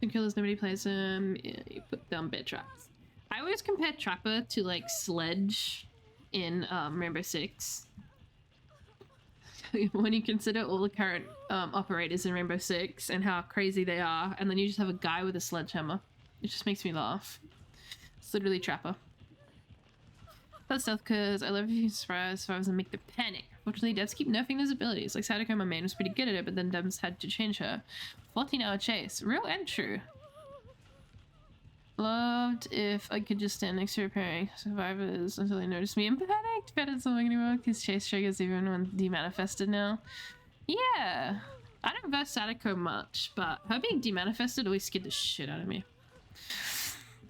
The killers, nobody plays them. Yeah, you put down bear traps. I always compare Trapper to like Sledge in Rainbow Six. When you consider all the current operators in Rainbow Six and how crazy they are, and then you just have a guy with a sledgehammer. It just makes me laugh. It's literally Trapper. That's stealth because I love if you surprise and make the panic. Fortunately, devs keep nerfing those abilities. Like Sadako, my main, was pretty good at it, but then devs had to change her. 14-hour chase. Real and true. Loved if I could just stand next to repairing survivors until they noticed me and panicked. Better something anymore because chase triggers even when demanifested now. Yeah. I don't verse Sadako much, but her being demanifested always scared the shit out of me.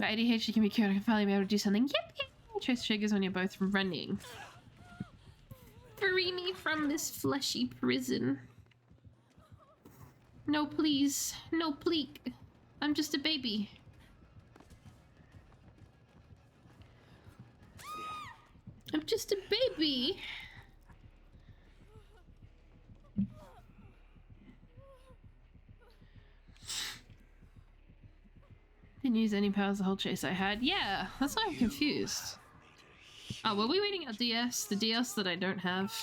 My ADHD can be cured. I can finally be able to do something. Yep. Chase triggers when you're both running. Free me from this fleshy prison. No, please. No, pleek. I'm just a baby. I'm just a baby. Didn't use any powers the whole chase I had. Yeah, that's why I'm confused. Oh, were we waiting at DS? The DS that I don't have.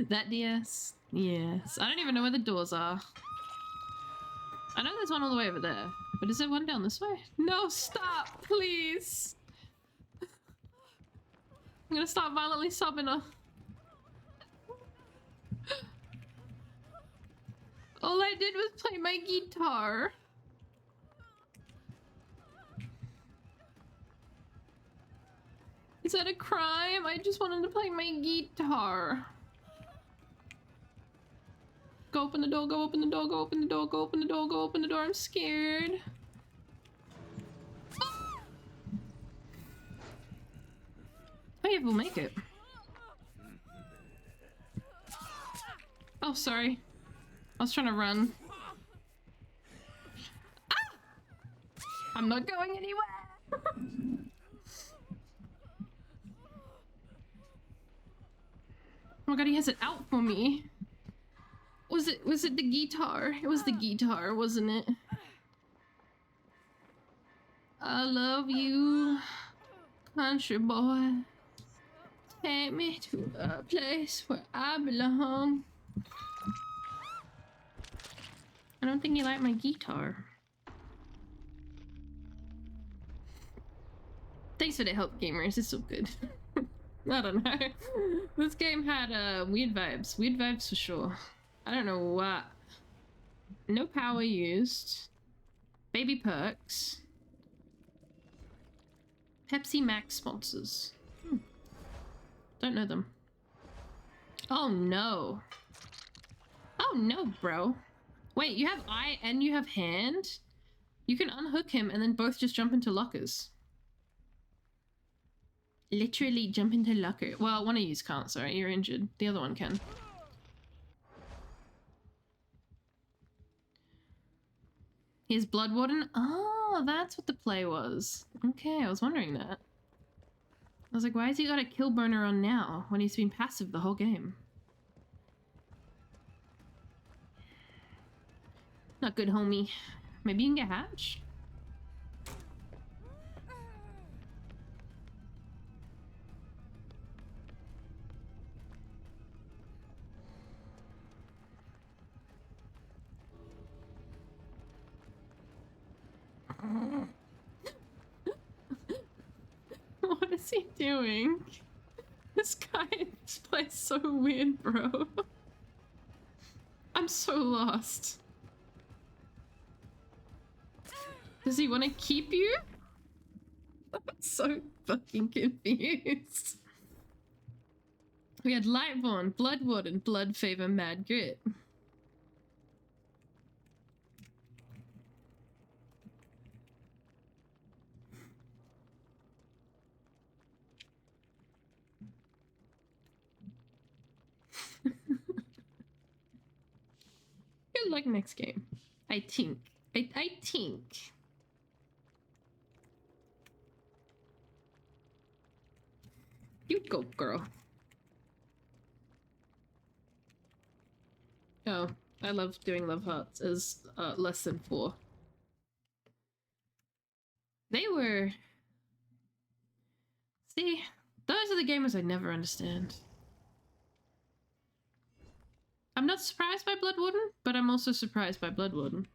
That DS? Yes. I don't even know where the doors are. I know there's one all the way over there. But is there one down this way? No, stop! Please! I'm gonna start violently sobbing her. All I did was play my guitar. Is that a crime? I just wanted to play my guitar. Go open the door, go open the door, go open the door, go open the door, go open the door. I'm scared. How many people make it? Oh, sorry. I was trying to run. Ah! I'm not going anywhere! Oh my god, he has it out for me. Was it the guitar? It was the guitar, wasn't it? I love you, country boy. Take me to a place where I belong. I don't think you like my guitar. Thanks for the help, gamers. It's so good. I don't know. This game had weird vibes. Weird vibes for sure. I don't know what. No power used. Baby perks. Pepsi Max sponsors. Don't know them. Oh no. Oh no, bro. Wait, you have eye and you have hand? You can unhook him and then both just jump into lockers. Literally jump into locker. Well, one of you can't, sorry, you're injured. The other one can. Here's Blood Warden. Oh, that's what the play was. Okay, I was wondering that. I was like, why has he got a kill burner on now when he's been passive the whole game? Not good, homie. Maybe you can get hatched? What is he doing? This guy just plays so weird, bro. I'm so lost. Does he want to keep you? I'm so fucking confused. We had Lightborn, Blood Warden, Blood Favor, Mad Grit. Good luck next game. I think. I think. You go, girl. Oh, I love doing love hearts as less than 4. They were... See, those are the gamers I never understand. I'm not surprised by Blood Warden, but I'm also surprised by Blood Warden.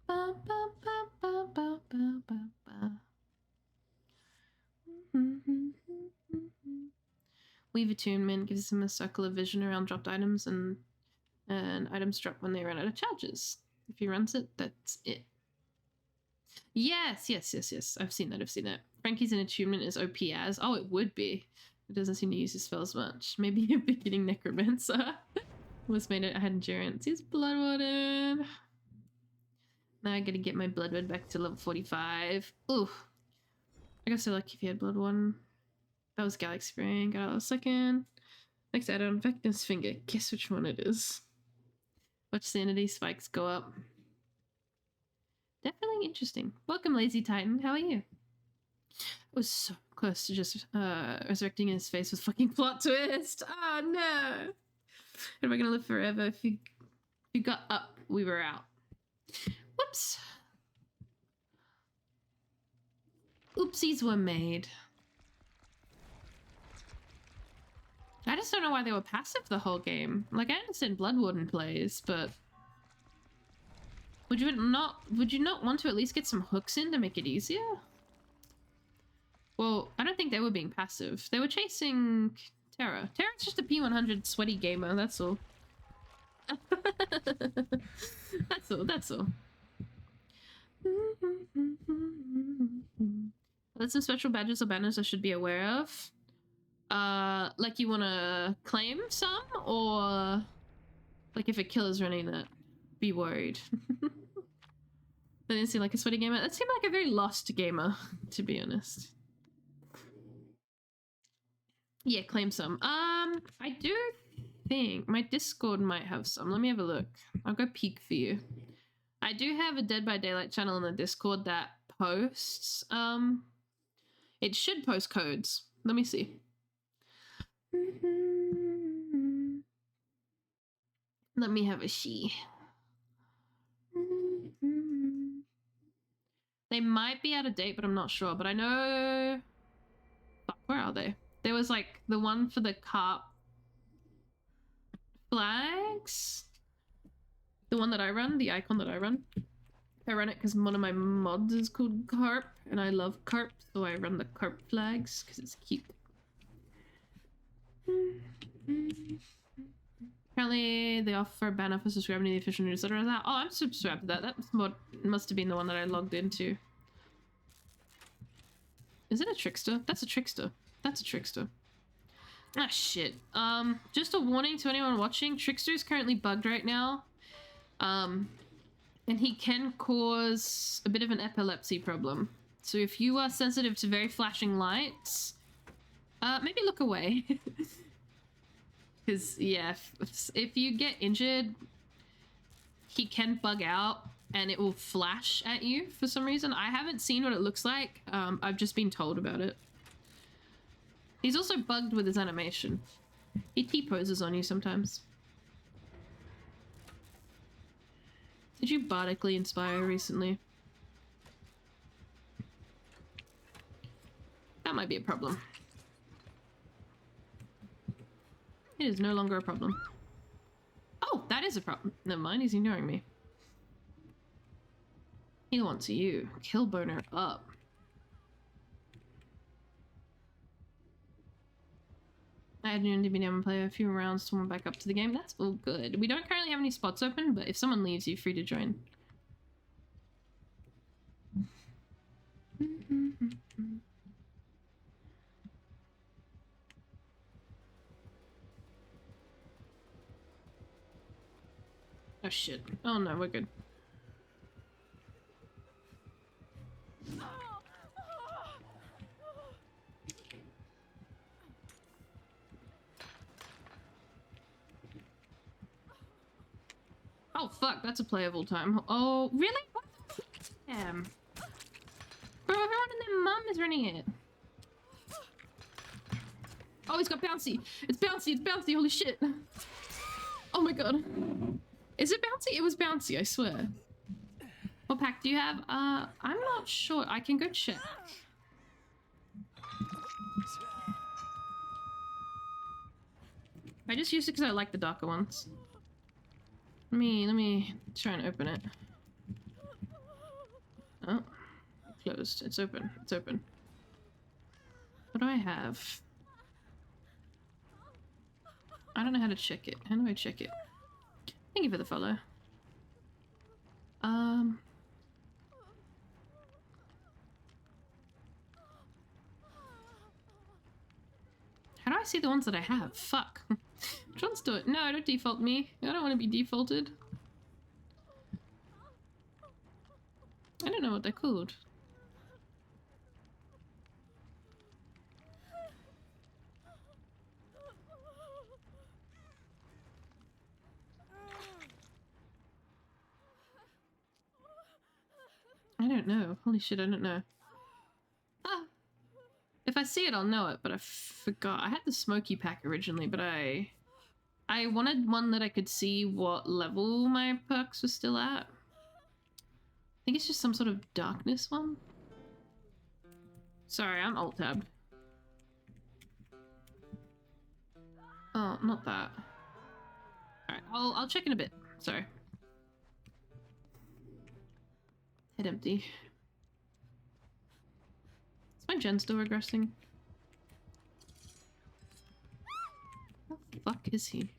Ba, ba, ba, ba, ba, ba, ba, ba. Weave attunement gives him a circle of vision around dropped items, and items drop when they run out of charges. If he runs it, that's it. Yes. I've seen that. Frankie's an attunement is OP as. Oh, it would be. It doesn't seem to use his spells much. Maybe a beginning necromancer was made it. I had endurance. He's Bloodwooded. Now I gotta get my Bloodwood back to level 45. Ooh. I got so lucky if he had Blood One. That was Galaxy Ring. Got a second. Next add-on, Vector's Finger. Guess which one it is. Watch sanity spikes go up. Definitely interesting. Welcome, Lazy Titan. How are you? I was so close to just resurrecting his face with fucking plot twist. Oh no! Am I gonna live forever? If you got up, we were out. Whoops. Oopsies were made. I just don't know why they were passive the whole game. Like, I understand Bloodwarden plays, but would you not want to at least get some hooks in to make it easier? Well, I don't think they were being passive. They were chasing Terra. Terra's just a P100 sweaty gamer, that's all. That's all. There's some special badges or banners I should be aware of. Like you want to claim some, or like if a killer's running it, be worried. That didn't seem like a sweaty gamer. That seemed like a very lost gamer, to be honest. Yeah, claim some. I do think my Discord might have some. Let me have a look. I'll go peek for you. I do have a Dead by Daylight channel on the Discord that posts, it should post codes. Let me see. Let me have a she. They might be out of date, but I'm not sure. But I know... Fuck, where are they? There was like the one for the carp flags. The one that I run, the icon that I run. I run it because one of my mods is called Carp, and I love carp, so I run the carp flags because it's cute. Apparently they offer a banner for subscribing to the official newsletter. Oh, I'm subscribed to that. That must have been the one that I logged into. Is it a trickster? That's a trickster. That's a trickster. Ah, shit. Just a warning to anyone watching. Trickster is currently bugged right now. And he can cause a bit of an epilepsy problem. So if you are sensitive to very flashing lights, maybe look away. Because, yeah, if you get injured, he can bug out and it will flash at you for some reason. I haven't seen what it looks like. I've just been told about it. He's also bugged with his animation. He T-poses on you sometimes. Did you bardically inspire recently? That might be a problem. It is no longer a problem. Oh, that is a problem. Never mind, he's ignoring me. He wants you. Kill boner up. I had an NDB down and play a few rounds to warm back up to the game. That's all good. We don't currently have any spots open, but if someone leaves, you're free to join. Oh shit. Oh no, we're good. Oh fuck, that's a playable time. Oh, really? What the fuck? Damn. Bro, everyone and their mum is running it. Oh, it's got bouncy. It's bouncy, it's bouncy, holy shit. Oh my god. Is it bouncy? It was bouncy, I swear. What pack do you have? I'm not sure. I can go check. I just used it because I like the darker ones. Let me try and open it. Oh, closed. It's open. It's open. What do I have? I don't know how to check it. How do I check it? Thank you for the follow. How do I see the ones that I have? Fuck. Which ones do it? No, don't default me. I don't want to be defaulted. I don't know what they're called. I don't know. Holy shit, I don't know. Ah! If I see it, I'll know it, but I forgot. I had the smoky pack originally, but I wanted one that I could see what level my perks were still at. I think it's just some sort of darkness one. Sorry, I'm alt-tabbed. Oh, not that. Alright, I'll check in a bit. Sorry. Head empty. Is my gen still regressing? What the fuck is he?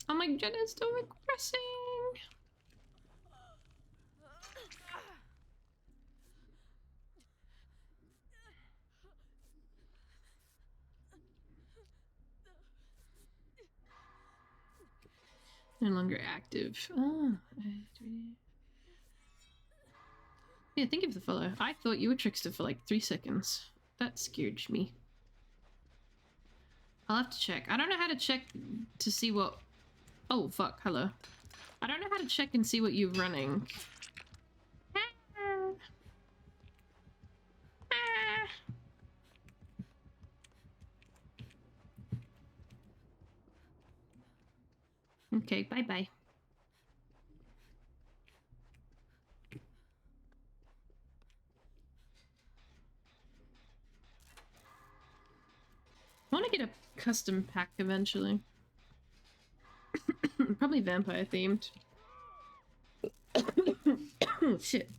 Oh, my gen is still regressing! No longer active. Oh. Yeah, thank you for the follow. I thought you were Trickster for like 3 seconds. That scared me. I'll have to check. I don't know how to check to see what... Oh, fuck. Hello. I don't know how to check and see what you're running. Okay, bye-bye. I want to get a custom pack eventually. Probably vampire themed. Oh, shit.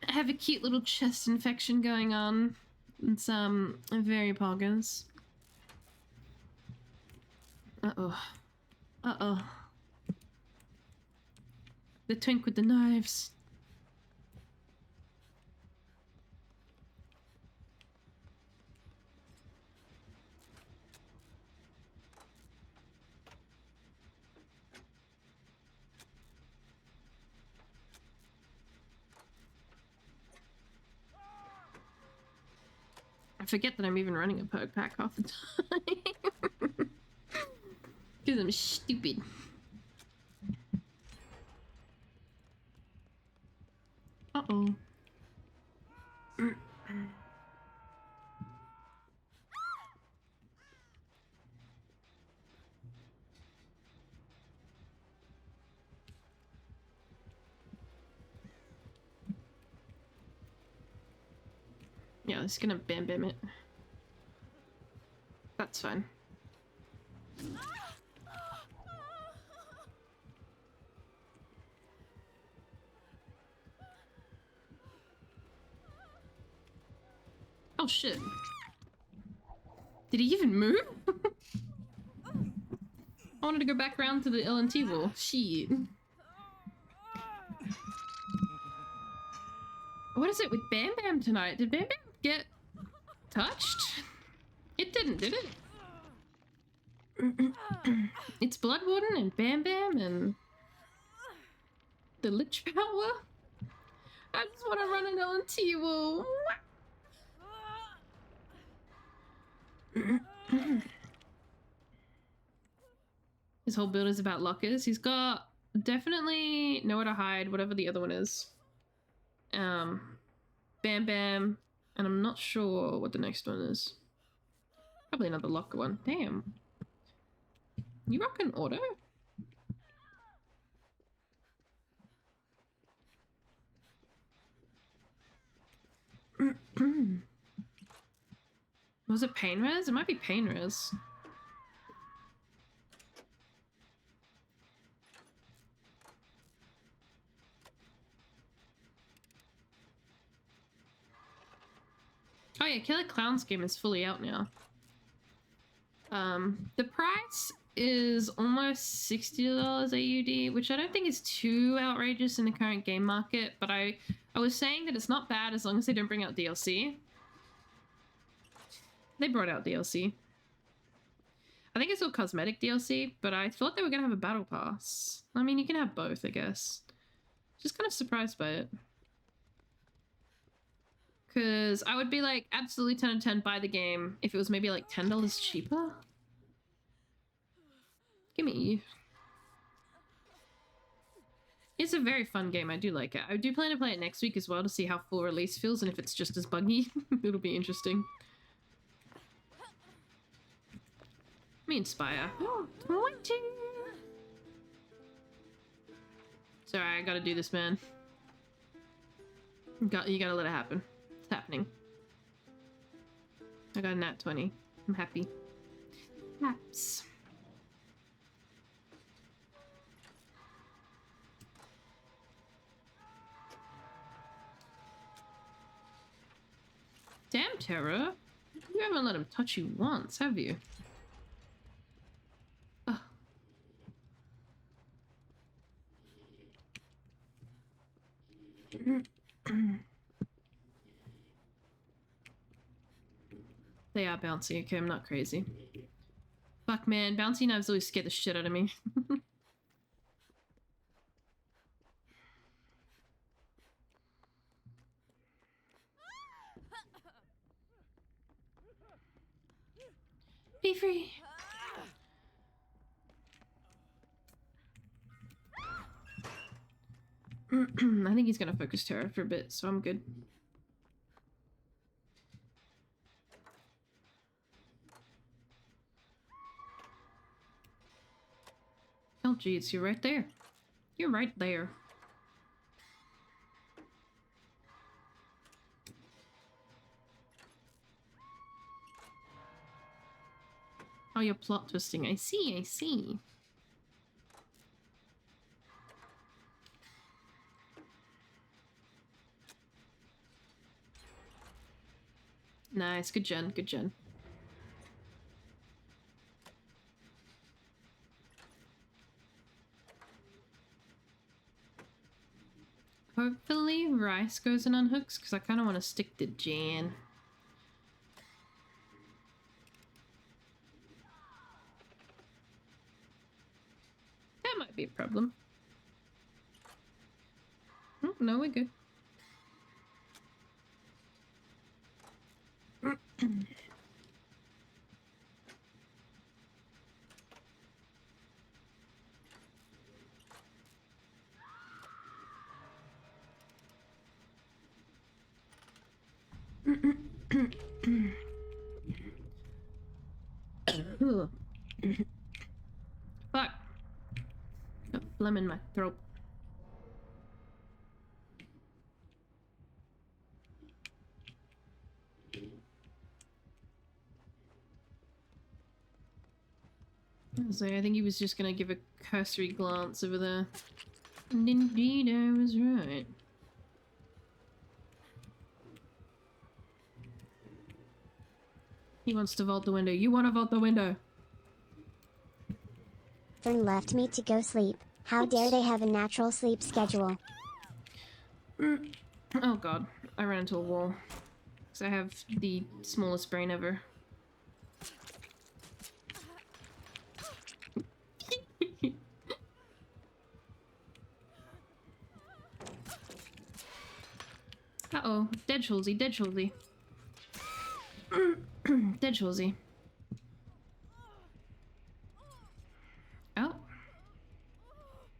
I have a cute little chest infection going on. It's very poggers. Uh-oh. Uh-oh. The twink with the knives. I forget that I'm even running a perk pack half the time. Because I'm stupid. Uh-oh. Yeah, it's gonna bam it. That's fine. Oh shit. Did he even move? I wanted to go back around to the LNT wall. Shit. What is it with Bam Bam tonight? Did Bam Bam get touched? It didn't, did it? It's Blood Warden and Bam Bam and the Lich Power. I just want to run an LNT wall. His whole build is about lockers. He's got definitely nowhere to hide, whatever the other one is. Bam Bam, and I'm not sure what the next one is. Probably another locker one. Damn. You rock an auto? Was it pain res? It might be pain res. Oh yeah, Killer Clown's game is fully out now. The price is almost $60 AUD, which I don't think is too outrageous in the current game market, but I was saying that it's not bad as long as they don't bring out DLC. They brought out DLC. I think it's all cosmetic DLC, but I thought they were gonna have a battle pass. I mean, you can have both, I guess. Just kind of surprised by it. Because I would be like, absolutely 10 out of 10 buy the game if it was maybe like $10 cheaper. Gimme. It's a very fun game. I do like it. I do plan to play it next week as well to see how full release feels and if it's just as buggy. It'll be interesting. Me and Spire. Oh, 20! Sorry, I gotta do this, man. You gotta let it happen. It's happening. I got a nat 20. I'm happy. Haps. Damn, Terra. You haven't let him touch you once, have you? Ugh. They are bouncy. Okay, I'm not crazy. Fuck, man. Bouncy knives always scare the shit out of me. Be free. I think he's gonna focus Terra for a bit, so I'm good. Oh, jeez, you're right there. You're right there. Oh, you're plot twisting. I see, I see. Nice, good gen, good gen. Hopefully Rice goes and unhooks, because I kind of want to stick to Jan. That might be a problem. Oh, no, we're good. Fuck. Got phlegm in my throat. So I think he was just gonna give a cursory glance over there. And indeed, I was right. He wants to vault the window. You want to vault the window? Fern left me to go sleep. How dare they have a natural sleep schedule? Oh god, I ran into a wall. Because I have the smallest brain ever. Uh-oh, dead Schulzy, dead Schulzy. Dead Schulzy. Oh.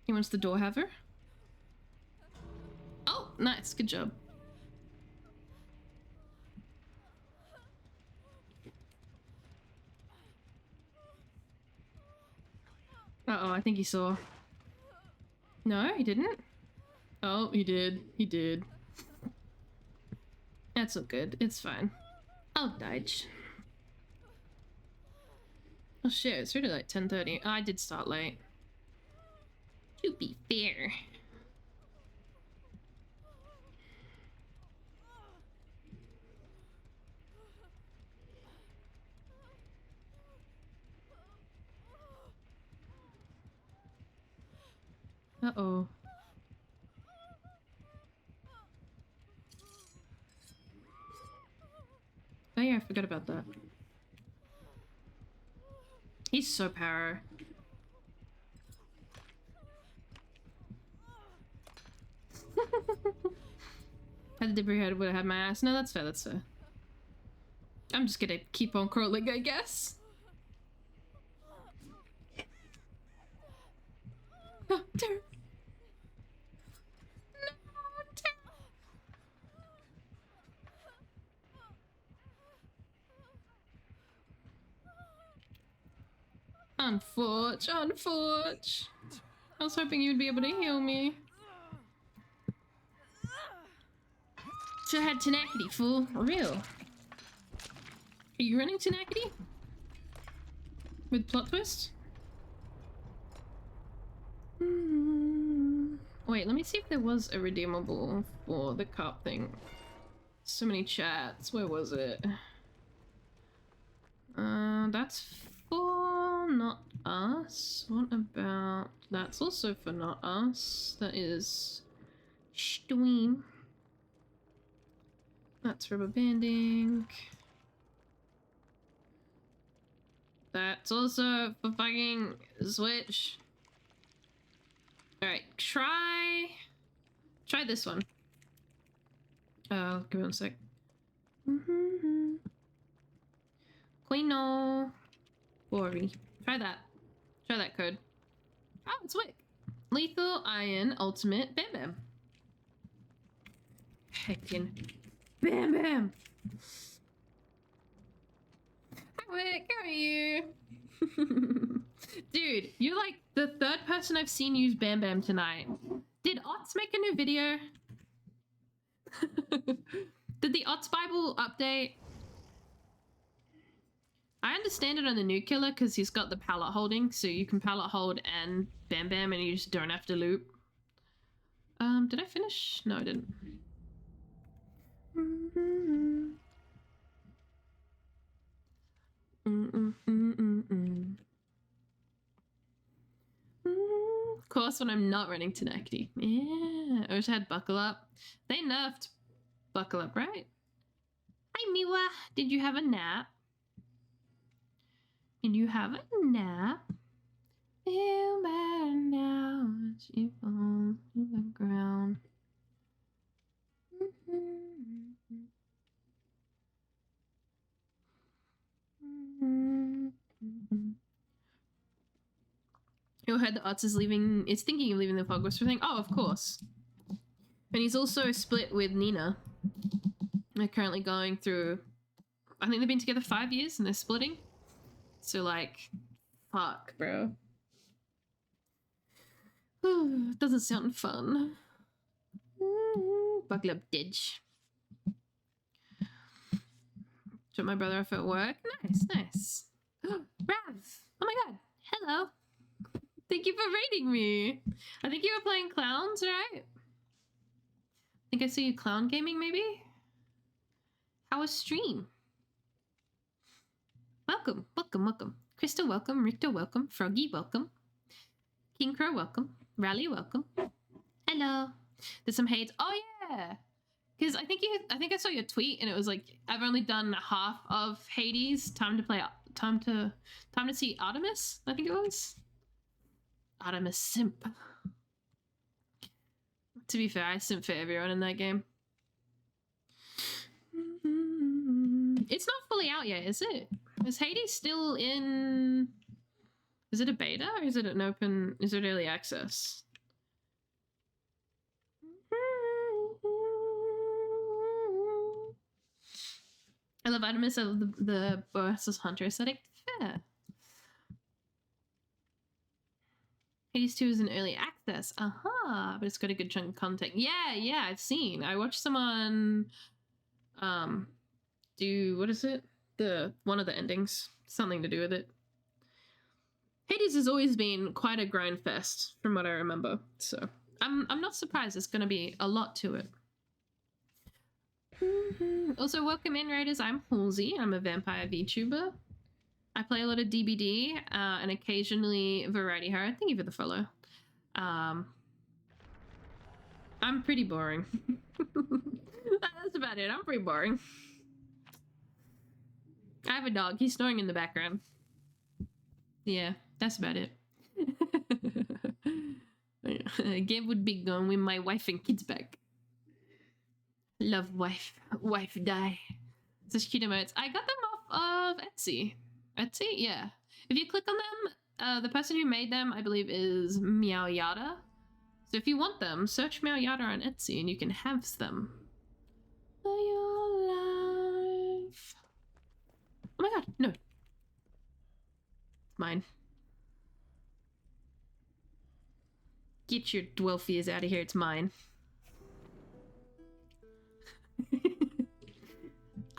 He wants the door haver. Oh, nice, good job. Uh-oh, I think he saw. No, he didn't? Oh, he did. He did. That's all good. It's fine. I'll dodge. Oh shit, it's really like 10:30. I did start late. To be fair. Uh-oh. Oh yeah, I forgot about that. He's so power. Had the debris head would have had my ass. No, that's fair, that's fair. I'm just gonna keep on crawling, I guess. Oh, Terra. No, Terra. Unforge, unforge. I was hoping you'd be able to heal me. wish I had tenacity, fool. For real. Are you running tenacity? With plot twist? Wait, let me see if there was a redeemable for the carp thing. So many chats. Where was it? That's for not us. What about... That's also for not us. That is... Stream. That's rubber banding. That's also for fucking Switch. Alright, try this one. Oh, give me one sec. Quino. Bori. Try that. Try that code. Oh, it's Wick. Lethal, Iron, Ultimate, Bam Bam. Heckin' Bam Bam! Hi Wick, how are you? Dude, you're like the third person I've seen use Bam Bam tonight. Did Ots make a new video? Did the Ots Bible update? I understand it on the new killer because he's got the pallet holding, so you can pallet hold and Bam Bam and you just don't have to loop. Did I finish? No, I didn't. Of course, when I'm not running Tenacity. Yeah, I wish I had Buckle Up. They nerfed Buckle Up, right? Hi, Miwa. Did you have a nap? Did you have a nap? Feel better now as you fall to the ground. You heard that Arts is leaving. Is thinking of leaving the Hogwarts thing. Oh, of course. And he's also split with Nina. They're currently going through. I think they've been together 5 years and they're splitting. So like, fuck, bro. Doesn't sound fun. Buckle up, ditch. Shut my brother off at work. Nice, nice. Rav! Oh my god. Hello. Thank you for raiding me. I think you were playing clowns, right? I think I saw you clown gaming, maybe? How was stream? Welcome, welcome, welcome. Krista, welcome. Richter, welcome. Froggy, welcome. King Crow, welcome. Rally, welcome. Hello. There's some hate. Oh yeah. Because I think I saw your tweet and it was like, I've only done half of Hades. Time to see Artemis, I think it was. Artemis simp. To be fair, I simp for everyone in that game. It's not fully out yet, is it? Is Hades still in... Is it a beta or is it an open... Is it early access? I love Artemis. I love the versus Hunter aesthetic. Fair. Hades 2 is an early access. But it's got a good chunk of content. Yeah, I've seen. I watched someone do, what is it? One of the endings. Something to do with it. Hades has always been quite a grind fest, from what I remember. So I'm not surprised. There's gonna be a lot to it. Also, welcome in, Raiders. I'm Halsey. I'm a vampire VTuber. I play a lot of DBD and occasionally Variety Horror. Thank you for the follow. I'm pretty boring. That's about it. I'm pretty boring. I have a dog. He's snoring in the background. Yeah, that's about it. Game would be gone with my wife and kids back. Love wife. Wife die. Such cute emotes. I got them off of Etsy. Etsy? Yeah. If you click on them, the person who made them, I believe, is Meow Yada. So if you want them, search Meow Yada on Etsy and you can have them. For your life. Oh my god, no. It's mine. Get your dwelfiers out of here, it's mine.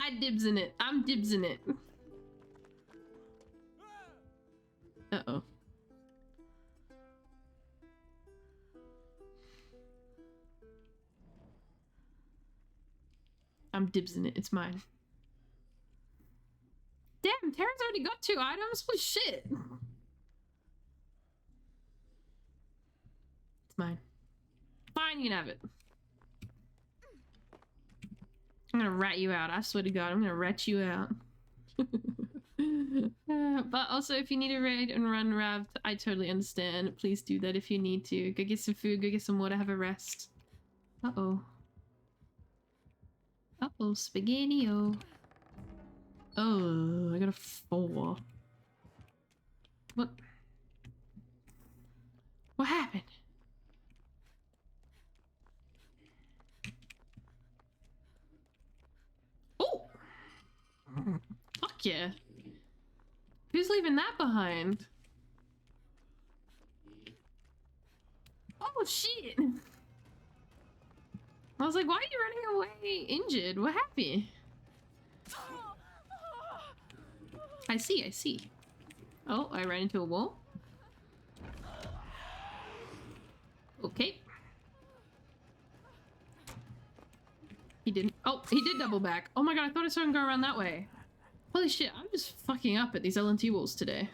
I dibs in it. I'm dibs in it. Uh-oh. I'm dibs in it. It's mine. Damn, Terran's already got 2 items? Holy shit. It's mine. Fine, you can have it. I'm gonna rat you out. I swear to God, I'm gonna rat you out. But also, if you need a raid and run Rav, I totally understand. Please do that if you need to. Go get some food, go get some water, have a rest. Uh-oh. Uh-oh, spaghetti-o. Oh, I got a 4. What? What happened? Oh! Fuck yeah. Who's leaving that behind? Oh shit! I was like, why are you running away injured? What happened? I see, I see. Oh, I ran into a wall. Okay. He didn't. Oh, he did double back. Oh my god, I thought I saw him go around that way. Holy shit, I'm just fucking up at these LNT walls today.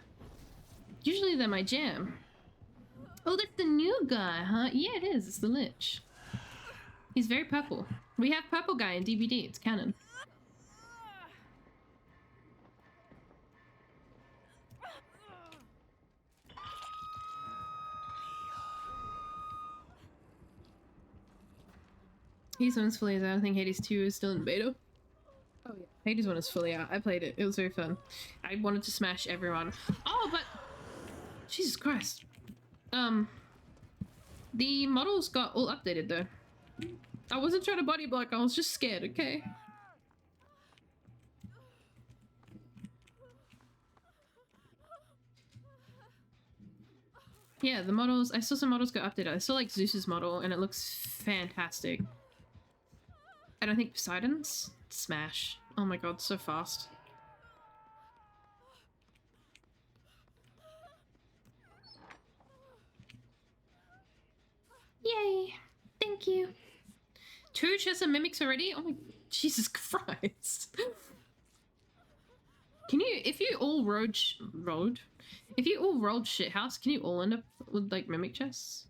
Usually they're my jam. Oh, that's the new guy, huh? Yeah, it is. It's the Lich. He's very purple. We have purple guy in DBD. It's canon. Hades 1 is fully out. I think Hades 2 is still in beta. Oh yeah, Hades 1 is fully out. I played it. It was very fun. I wanted to smash everyone. Oh, but... Jesus Christ. The models got all updated though. I wasn't trying to body block, I was just scared, okay? Yeah, the models, I saw some models got updated. I saw like Zeus's model and it looks fantastic. I don't think Poseidon's? Smash. Oh my god, so fast. Yay! Thank you. 2 chests and mimics already? Oh my... Jesus Christ. Can you... If you all rolled... If you all rolled shithouse, can you all end up with, like, mimic chests?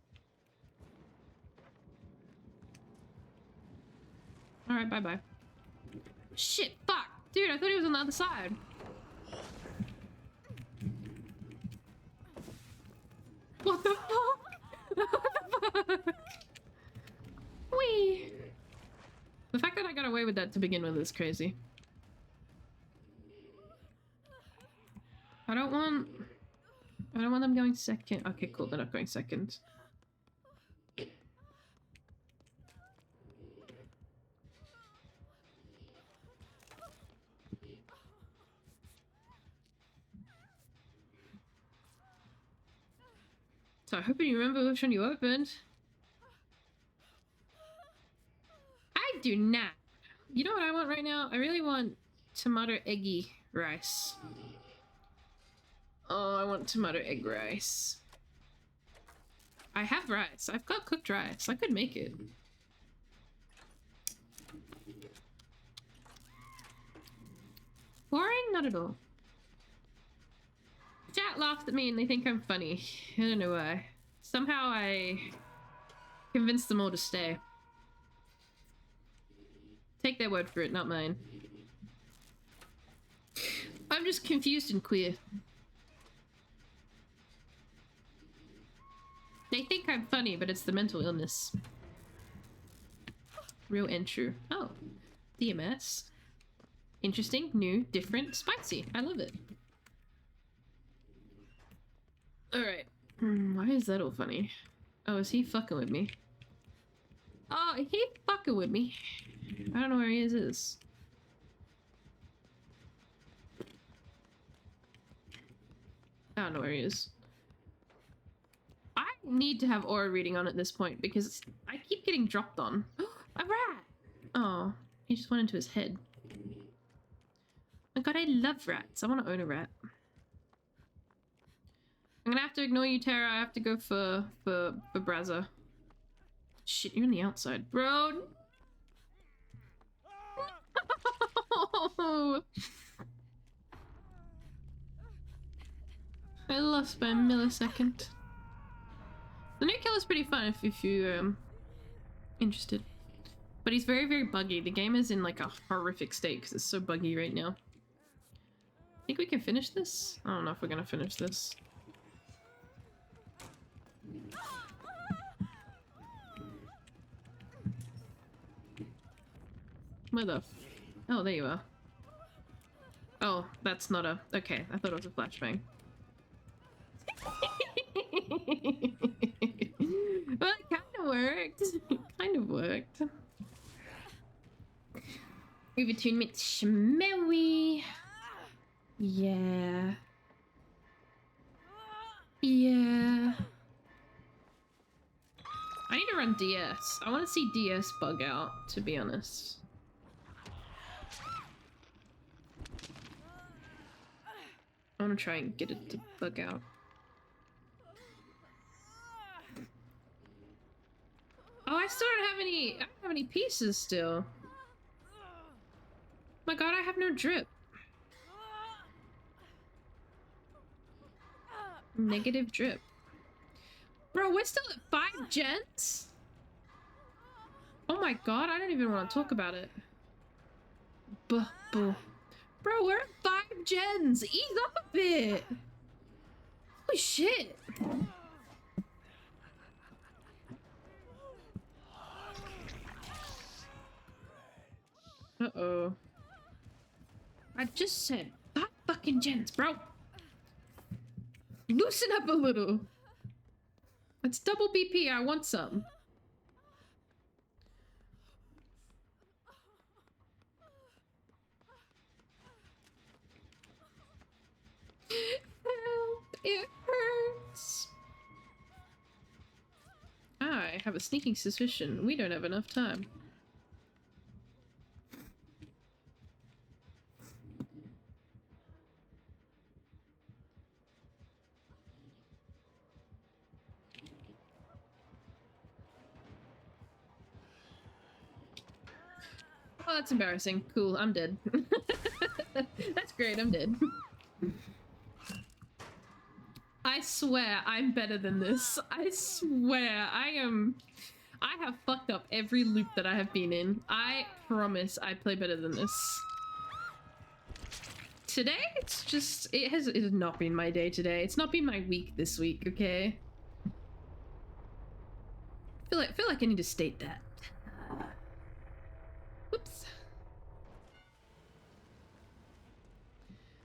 Alright, bye-bye. Shit, fuck! Dude, I thought he was on the other side. What the fuck? What the fuck? Whee! The fact that I got away with that to begin with is crazy. I don't want them going second. Okay, cool, they're not going second. So I hope you remember which one you opened. I do not. You know what I want right now? I really want tomato eggy rice. Oh, I want tomato egg rice. I have rice. I've got cooked rice. I could make it. Boring? Not at all. Chat laughed at me and they think I'm funny. I don't know why. Somehow I convinced them all to stay. Take their word for it, not mine. I'm just confused and queer. They think I'm funny, but it's the mental illness. Real and true. Oh, DMS. Interesting, new, different, spicy. I love it. Alright. Why is that all funny? Oh, is he fucking with me? Oh, he fucking with me. I don't know where he is. I don't know where he is. I need to have aura reading on at this point because I keep getting dropped on. A rat! Oh, he just went into his head. my god, I love rats. I want to own a rat. I'm gonna have to ignore you, Tara. I have to go for Brazza. Shit, you're on the outside, bro. No! I lost by a millisecond. The new killer's pretty fun if you interested. But he's very, very buggy. The game is in like a horrific state because it's so buggy right now. Think we can finish this? I don't know if we're gonna finish this. Where the oh, there you are. Oh, that's not a... Okay, I thought it was a flashbang. Well, it kind of worked. It kind of worked. Over 2 minutes, schmewy. Yeah. Yeah. I need to run DS. I want to see DS bug out, to be honest. I want to try and get it to bug out. Oh, I still don't have any. I don't have any pieces still. My god, I have no drip. Negative drip. Bro, we're still at 5 gens? Oh my god, I don't even want to talk about it. Bro, we're at 5 gens. Ease up a bit. Holy shit. Uh-oh. I just said 5 fucking gens, bro. Loosen up a little. It's double BP. I want some. Help, it hurts. I have a sneaking suspicion we don't have enough time. Oh, that's embarrassing. Cool, I'm dead. That's great, I'm dead. I swear I'm better than this. I swear I have fucked up every loop that I have been in. I promise I play better than this. Today, it's just, it has not been my day today. It's not been my week this week, okay? Feel like I need to state that. Whoops.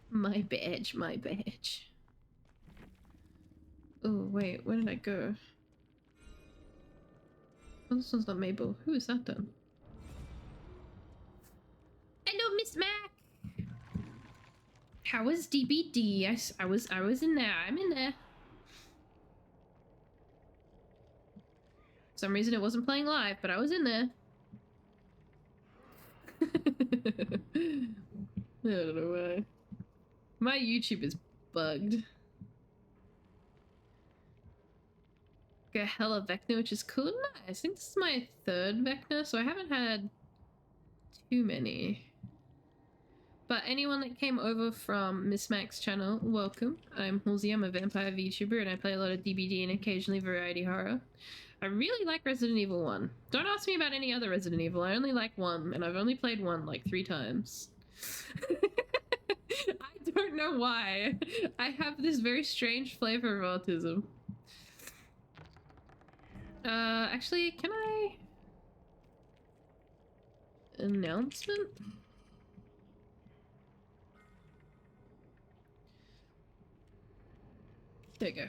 My badge, my badge. Oh, wait, where did I go? Oh, this one's not Mabel. Who is that then? Hello, Miss Mac! How was DBD? I was in there. I'm in there. For some reason it wasn't playing live, but I was in there. I don't know why. My YouTube is bugged. Got hella Vecna, which is cool. Nice. I think this is my 3rd Vecna, so I haven't had too many. But anyone that came over from Miss Mac's channel, welcome. I'm Halsey, I'm a vampire VTuber, and I play a lot of DBD and occasionally variety horror. I really like Resident Evil 1. Don't ask me about any other Resident Evil, I only like 1, and I've only played 1 like 3 times. I don't know why. I have this very strange flavor of autism. Actually, can I... Announcement? There you go.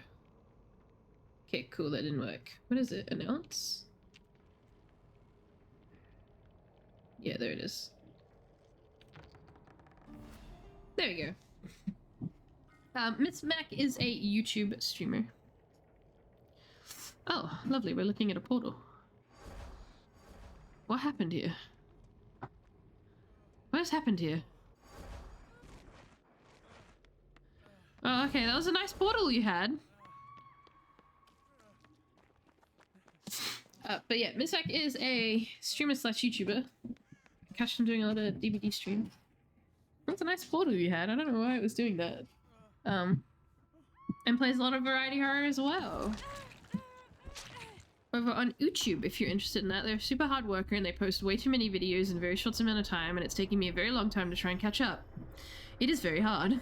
Okay, cool, that didn't work. What is it? Announce? Yeah, there it is. There we go. Miss Mac is a YouTube streamer. Oh, lovely, we're looking at a portal. What happened here? What has happened here? Okay, that was a nice portal you had. But yeah, Misak is a streamer slash YouTuber. Catch him doing a lot of DVD streams. That's a nice portal you had. I don't know why it was doing that. And plays a lot of variety horror as well. Over on YouTube, if you're interested in that. They're a super hard worker and they post way too many videos in a very short amount of time, and it's taking me a very long time to try and catch up. It is very hard.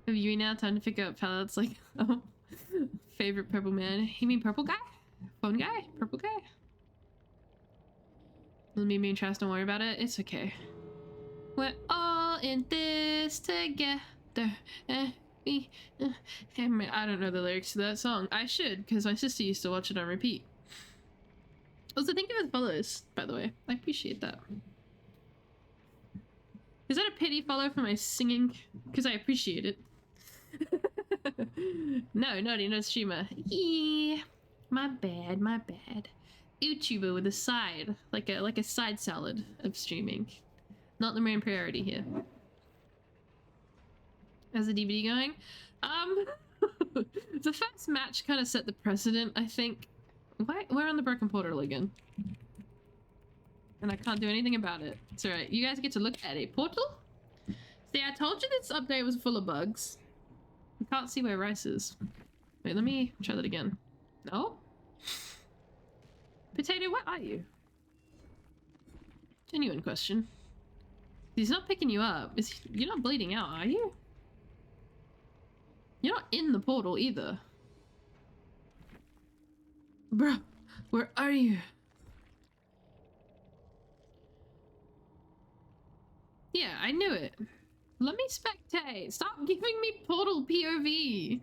Have you now time to pick up palettes like oh, favorite purple man? You mean purple guy? Phone guy? Purple guy? Me and Trash, don't worry about it. It's okay. We're all in this together. I don't know the lyrics to that song. I should, because my sister used to watch it on repeat. Also, thank you for the follows, by the way. I appreciate that. Is that a pity follow for my singing? Because I appreciate it. No, not streamer. Eee, my bad, my bad. YouTuber with a side, like a side salad of streaming. Not the main priority here. How's the DVD going? The first match kind of set the precedent, I think. Why? We're on the broken portal again. And I can't do anything about it. It's alright. You guys get to look at a portal? See, I told you this update was full of bugs. I can't see where Rice is. Wait, let me try that again. No? Potato, what are you? Genuine question. He's not picking you up. You're not bleeding out, are you? You're not in the portal either. Bruh, where are you? Yeah, I knew it. Let me spectate. Stop giving me portal POV.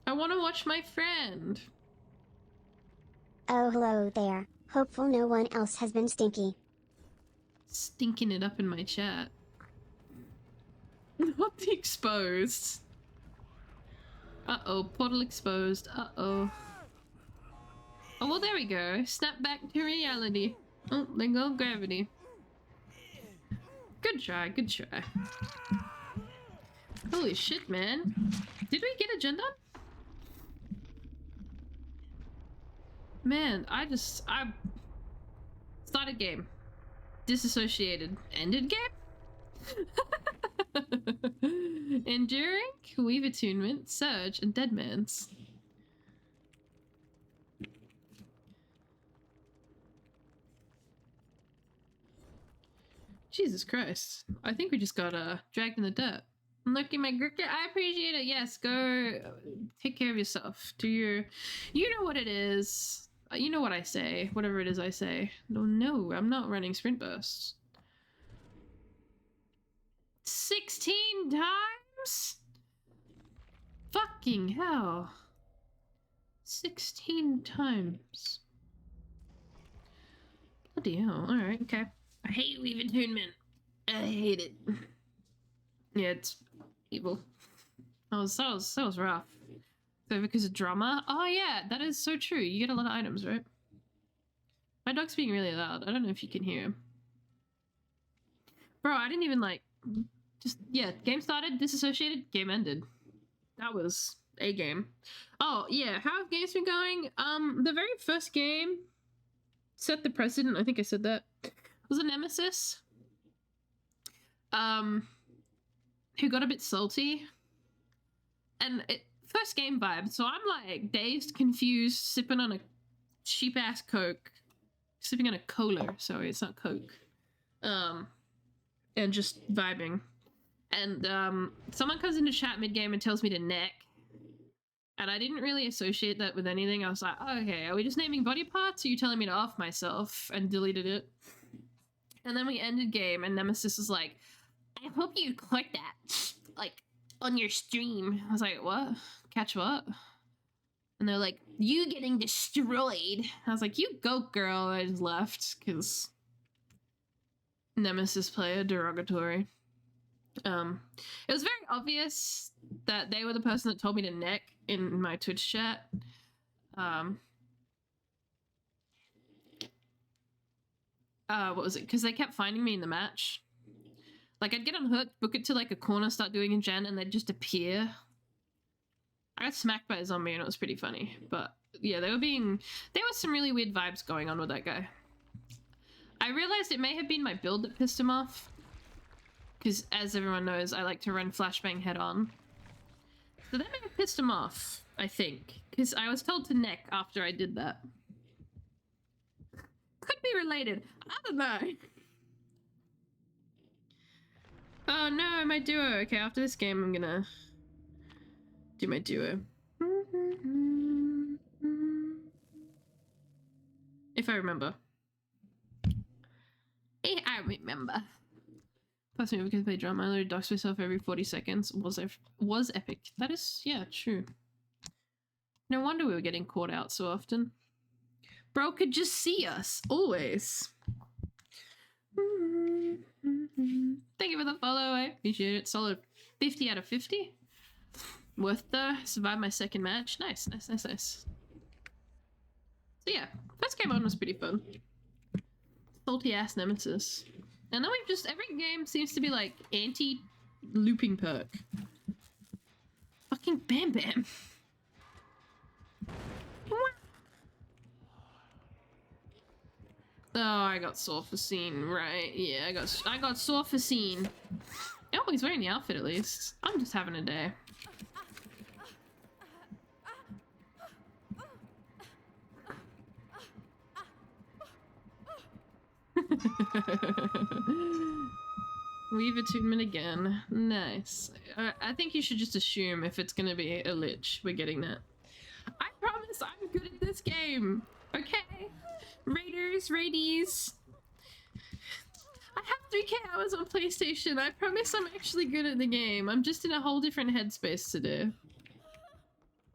I want to watch my friend. Oh, hello there. Hopeful no one else has been stinky. Stinking it up in my chat. Not the exposed. Uh-oh, portal exposed. Uh-oh. Oh, well, there we go. Snap back to reality. Oh, there go gravity. Good try, good try. Holy shit, man. Did we get a gen done? Man, I started game. Disassociated. Ended game? Enduring, Weave Attunement, Surge, and Deadman's. Jesus Christ. I think we just got dragged in the dirt. Look at my cricket. I appreciate it. Yes, go take care of yourself. Do your... You know what it is. You know what I say. Whatever it is I say. No, I'm not running sprint bursts. 16 times? Fucking hell. 16 times. Bloody hell. Alright, okay. I hate Weave Attunement. I hate it. Yeah, it's evil. That was rough. So because of drama? Oh yeah, that is so true. You get a lot of items, right? My dog's being really loud. I don't know if you can hear him. Bro, I didn't even yeah, game started, disassociated, game ended. That was a game. Oh yeah, how have games been going? The very first game set the precedent. I think I said that. Was a nemesis. Who got a bit salty. And first game vibe, so I'm like dazed, confused, sipping on a cheap ass Coke. Sipping on a cola, sorry, it's not Coke. And just vibing. And someone comes into chat mid-game and tells me to neck. And I didn't really associate that with anything. I was like, oh, okay, are we just naming body parts? Or are you telling me to off myself? And deleted it. And then we ended game and Nemesis was like, I hope you click that. Like, on your stream. I was like, what? Catch what? And they're like, you getting destroyed. I was like, you go, girl. I just left because Nemesis player derogatory. It was very obvious that they were the person that told me to neck in my Twitch chat. What was it? Because they kept finding me in the match. Like, I'd get unhooked, book it to like a corner, start doing a gen, and they'd just appear. I got smacked by a zombie and it was pretty funny. But yeah, there was some really weird vibes going on with that guy. I realized it may have been my build that pissed him off. Because as everyone knows, I like to run flashbang head on. So that may have pissed him off, I think. Because I was told to neck after I did that. Could be related. I don't know. Oh no, my duo. Okay, after this game I'm gonna do my duo. If I remember. If I remember. Plus me because I play drum. I literally dox myself every 40 seconds. Was epic. That is, yeah, true. No wonder we were getting caught out so often. Bro could just see us. Always. Thank you for the follow. I appreciate it. Solid 50 out of 50. Worth though. Survived my second match. Nice, nice, nice, nice. So yeah, first game on was pretty fun. Salty ass nemesis. And then we've just, every game seems to be like anti-looping perk. Fucking Bam Bam. Oh, I got Sulfacine, right. Yeah, I got Sulfacine. Oh, he's wearing the outfit at least. I'm just having a day. Weave attunement again. Nice. I think you should just assume if it's gonna be a lich, we're getting that. I promise I'm good at this game. Okay? Raiders, raidies. I have 3K hours on PlayStation. I promise I'm actually good at the game. I'm just in a whole different headspace today.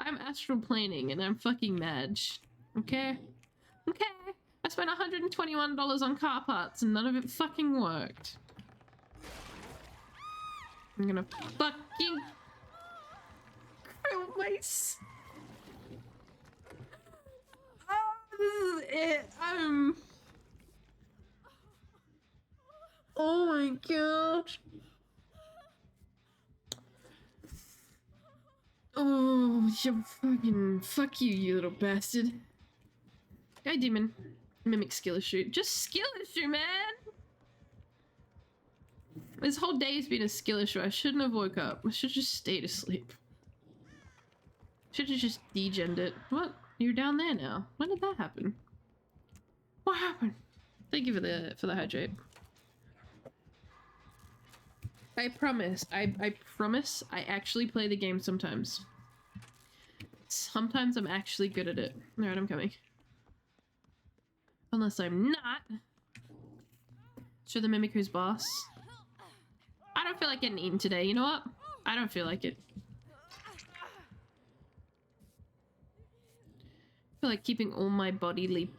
I'm astral planing and I'm fucking mad. Okay? Okay? I spent $121 on car parts and none of it fucking worked. I'm gonna fucking kill mice. Oh, this is it. Oh my god. Oh, you fucking fuck you, you little bastard. Guy demon. Mimic skill issue. Just skill issue, man! This whole day has been a skill issue. I shouldn't have woke up. I should just stayed asleep. Should have just degened it. What? You're down there now. When did that happen? What happened? Thank you for the hydrate. I promise. I promise I actually play the game sometimes. Sometimes I'm actually good at it. Alright, I'm coming. Unless I'm not. Show the mimic who's boss. I don't feel like getting eaten today, you know what? I don't feel like it. I feel like keeping all my bodily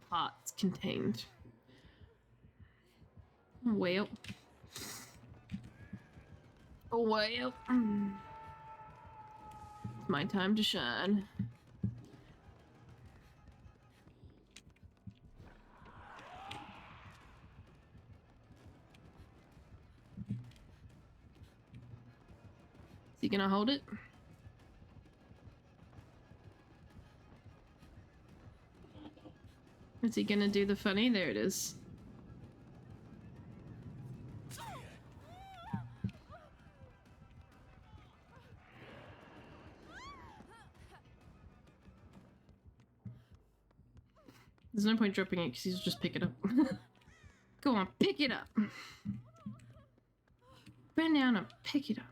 parts contained. Well. Well. It's my time to shine. Is he gonna hold it? Is he gonna do the funny? There it is. There's no point dropping it because he's just pick it up. Go on, pick it up. Bend down and pick it up.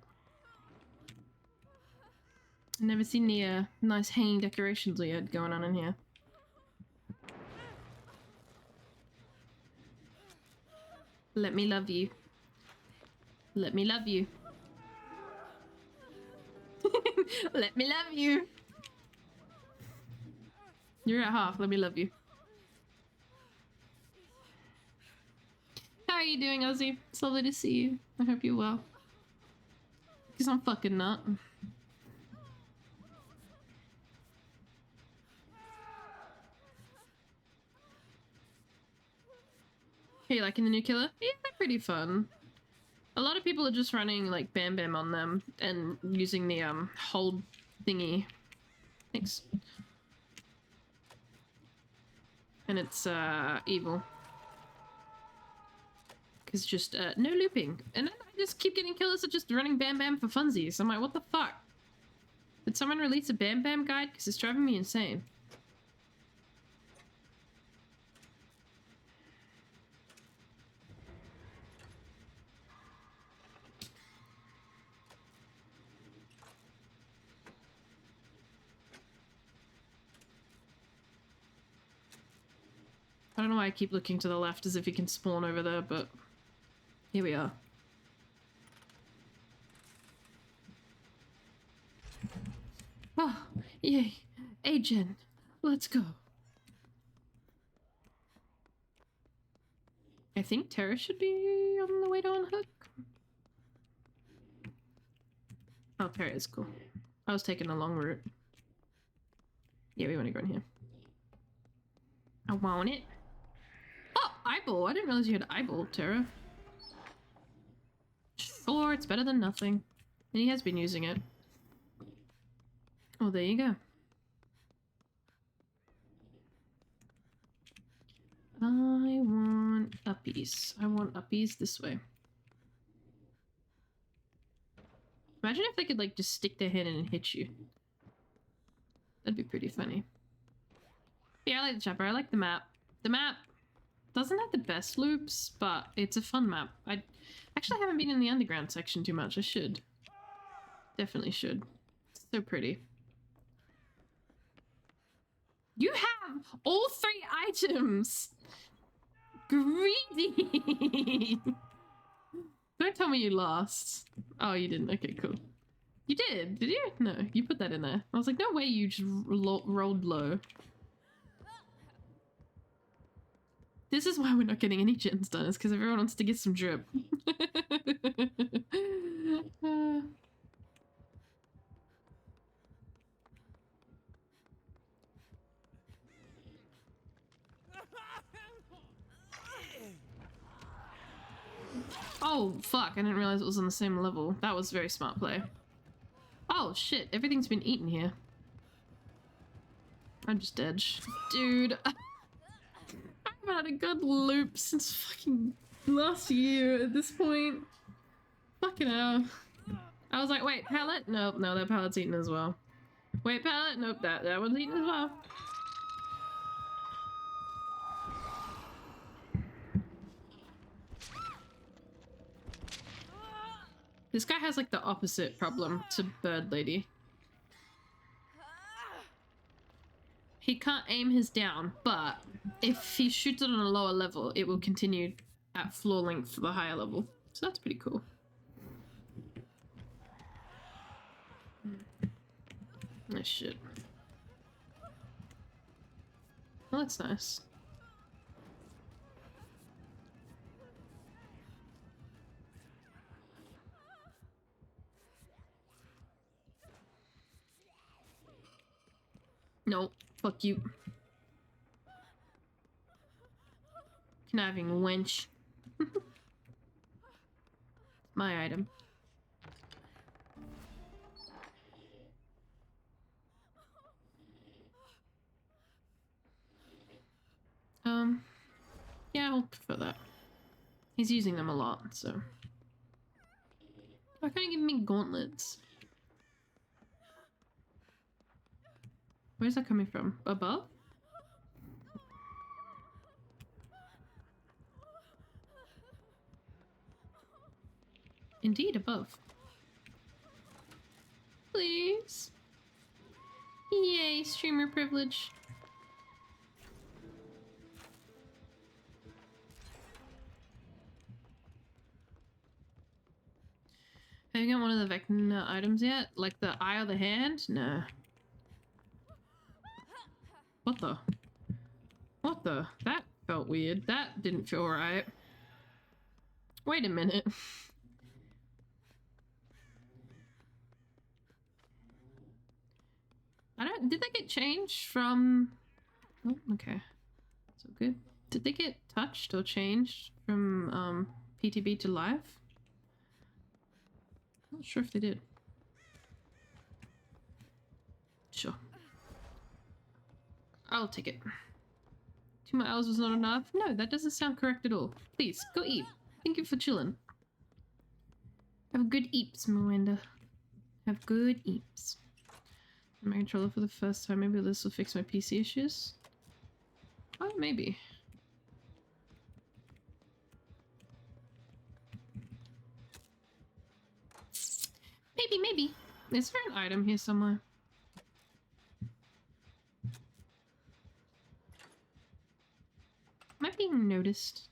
I've never seen the nice hanging decorations we had going on in here. Let me love you. Let me love you. Let me love you. You're at half. Let me love you. How are you doing, Ozzy? It's lovely to see you. I hope you're well. Because I'm fucking not. Hey, you liking the new killer? Yeah, they're pretty fun. A lot of people are just running like Bam Bam on them and using the hold thingy. Thanks. And it's evil. Cause just no looping. And then I just keep getting killers that just running Bam Bam for funsies. I'm like, what the fuck? Did someone release a Bam Bam guide? Because it's driving me insane. I don't know why I keep looking to the left as if he can spawn over there, but here we are. Oh, yay. Agent, let's go. I think Terra should be on the way to unhook. Oh, Terra is cool. I was taking a long route. Yeah, we want to go in here. I want it. Oh, eyeball. I didn't realize you had eyeball, Terra. Sure, it's better than nothing. And he has been using it. Oh, there you go. I want uppies. I want uppies this way. Imagine if they could like just stick their hand in and hit you. That'd be pretty funny. But yeah, I like the chapter. I like the map. The map doesn't have the best loops, but it's a fun map. I actually haven't been in the underground section too much. I should. Definitely should. It's so pretty. You have all 3 items! Greedy! Don't tell me you lost. Oh, you didn't. Okay, cool. You did you? No, you put that in there. I was like, no way you just rolled low. This is why we're not getting any gens done, is because everyone wants to get some drip. Oh, fuck. I didn't realize it was on the same level. That was very smart play. Oh, shit. Everything's been eaten here. I'm just dead. Dude. I haven't had a good loop since fucking last year at this point. Fucking hell. I was like, wait, pallet? Nope, no, that pallet's eaten as well. Wait, pallet? Nope, that one's eaten as well. This guy has like the opposite problem to Bird Lady. He can't aim his down, but if he shoots it on a lower level, it will continue at floor length for the higher level. So that's pretty cool. Oh shit. Well, that's nice. No, fuck you. Conniving wench. My item. Yeah, I'll prefer that. He's using them a lot, so. Why can't you give me gauntlets? Where's that coming from? Above? Indeed, above. Please. Yay, streamer privilege. Have you got one of the Vecna items yet? Like the eye of the hand? No. What the? What the? That felt weird. That didn't feel right. Wait a minute. Did they get changed from... Oh, okay. So good. Did they get touched or changed from PTB to live? Not sure if they did. Sure. I'll take it. 2 more hours was not enough? No, that doesn't sound correct at all. Please, go eat. Thank you for chilling. Have good eats, Miranda. Have good eats. My controller for the first time. Maybe this will fix my PC issues. Oh, maybe. Maybe. Is there an item here somewhere? Am I being noticed?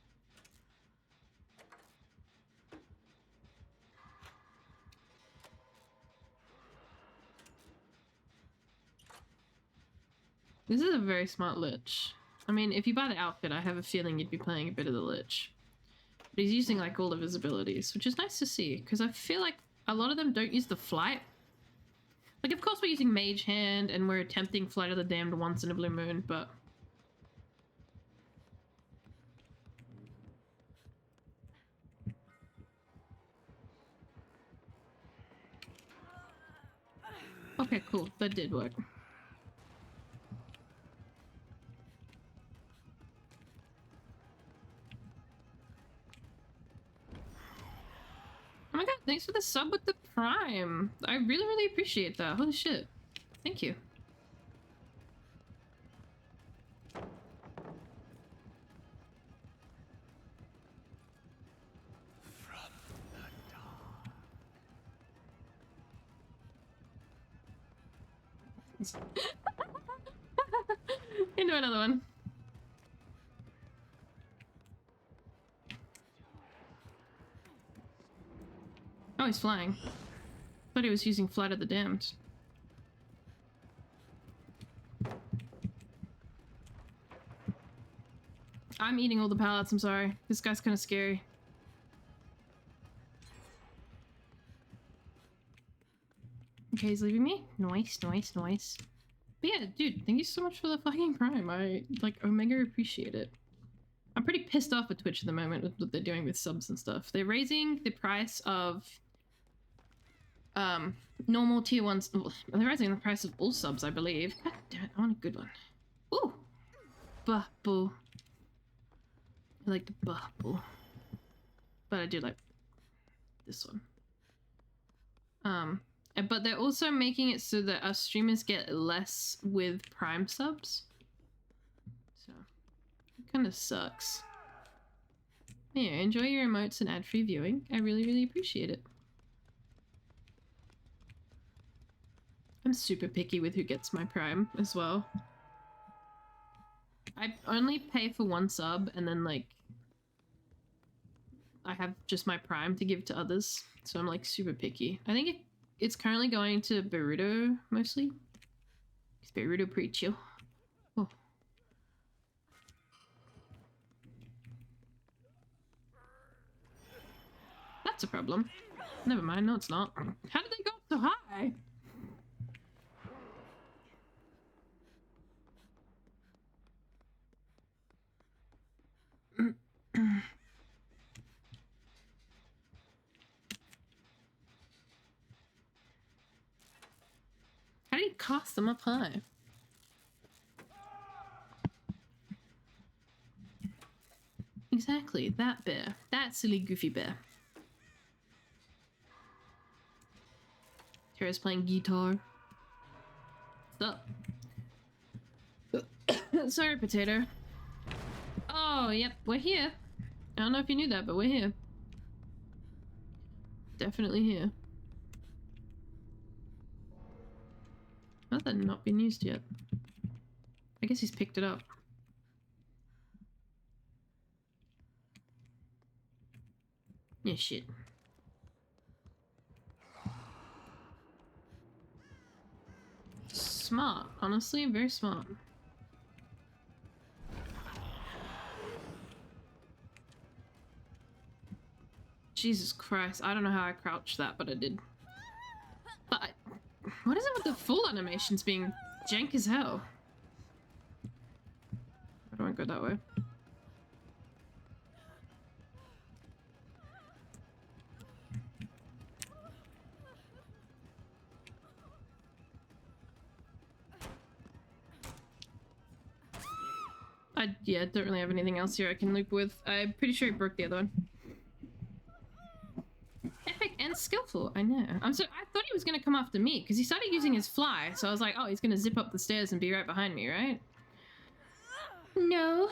This is a very smart Lich. I mean, if you buy the outfit, I have a feeling you'd be playing a bit of the Lich. But he's using like all of his abilities, which is nice to see, because I feel like a lot of them don't use the flight. Like, of course we're using Mage Hand, and we're attempting Flight of the Damned once in a blue moon, but... Okay, cool. That did work. Oh my god, thanks for the sub with the Prime. I really appreciate that. Holy shit. Thank you. Into another one. Oh, he's flying. Thought he was using Flight of the Damned. I'm eating all the pallets, I'm sorry. This guy's kind of scary. Okay, he's leaving me. Nice. But yeah, dude, thank you so much for the fucking Prime. I, like, Omega appreciate it. I'm pretty pissed off with Twitch at the moment with what they're doing with subs and stuff. They're raising the price of normal tier ones. They're raising the price of all subs, I believe. God damn it, I want a good one. Ooh! Bubble. I like the bubble. But I do like this one. But they're also making it so that our streamers get less with Prime subs. So, it kind of sucks. Yeah, enjoy your emotes and ad-free viewing. I really appreciate it. I'm super picky with who gets my Prime as well. I only pay for 1 sub and then, like, I have just my Prime to give to others. So I'm, like, super picky. I think it's currently going to Boruto, mostly. It's Boruto pretty chill. Oh. That's a problem. Never mind, no it's not. How did they go up so high? How do you cast them up high? Exactly, that bear. That silly goofy bear. Tara's playing guitar. What's up? Sorry, Potato. Oh, yep, we're here. I don't know if you knew that, but we're here. Definitely here. How's that not been used yet? I guess he's picked it up. Yeah, shit. Smart, honestly, very smart. Jesus Christ, I don't know how I crouched that, but I did. But what is it with the full animations being jank as hell? I don't want to go that way. Yeah, don't really have anything else here I can loop with. I'm pretty sure he broke the other one. Epic and skillful, I know. I thought he was gonna come after me because he started using his fly, so I was like, oh, he's gonna zip up the stairs and be right behind me, right? No,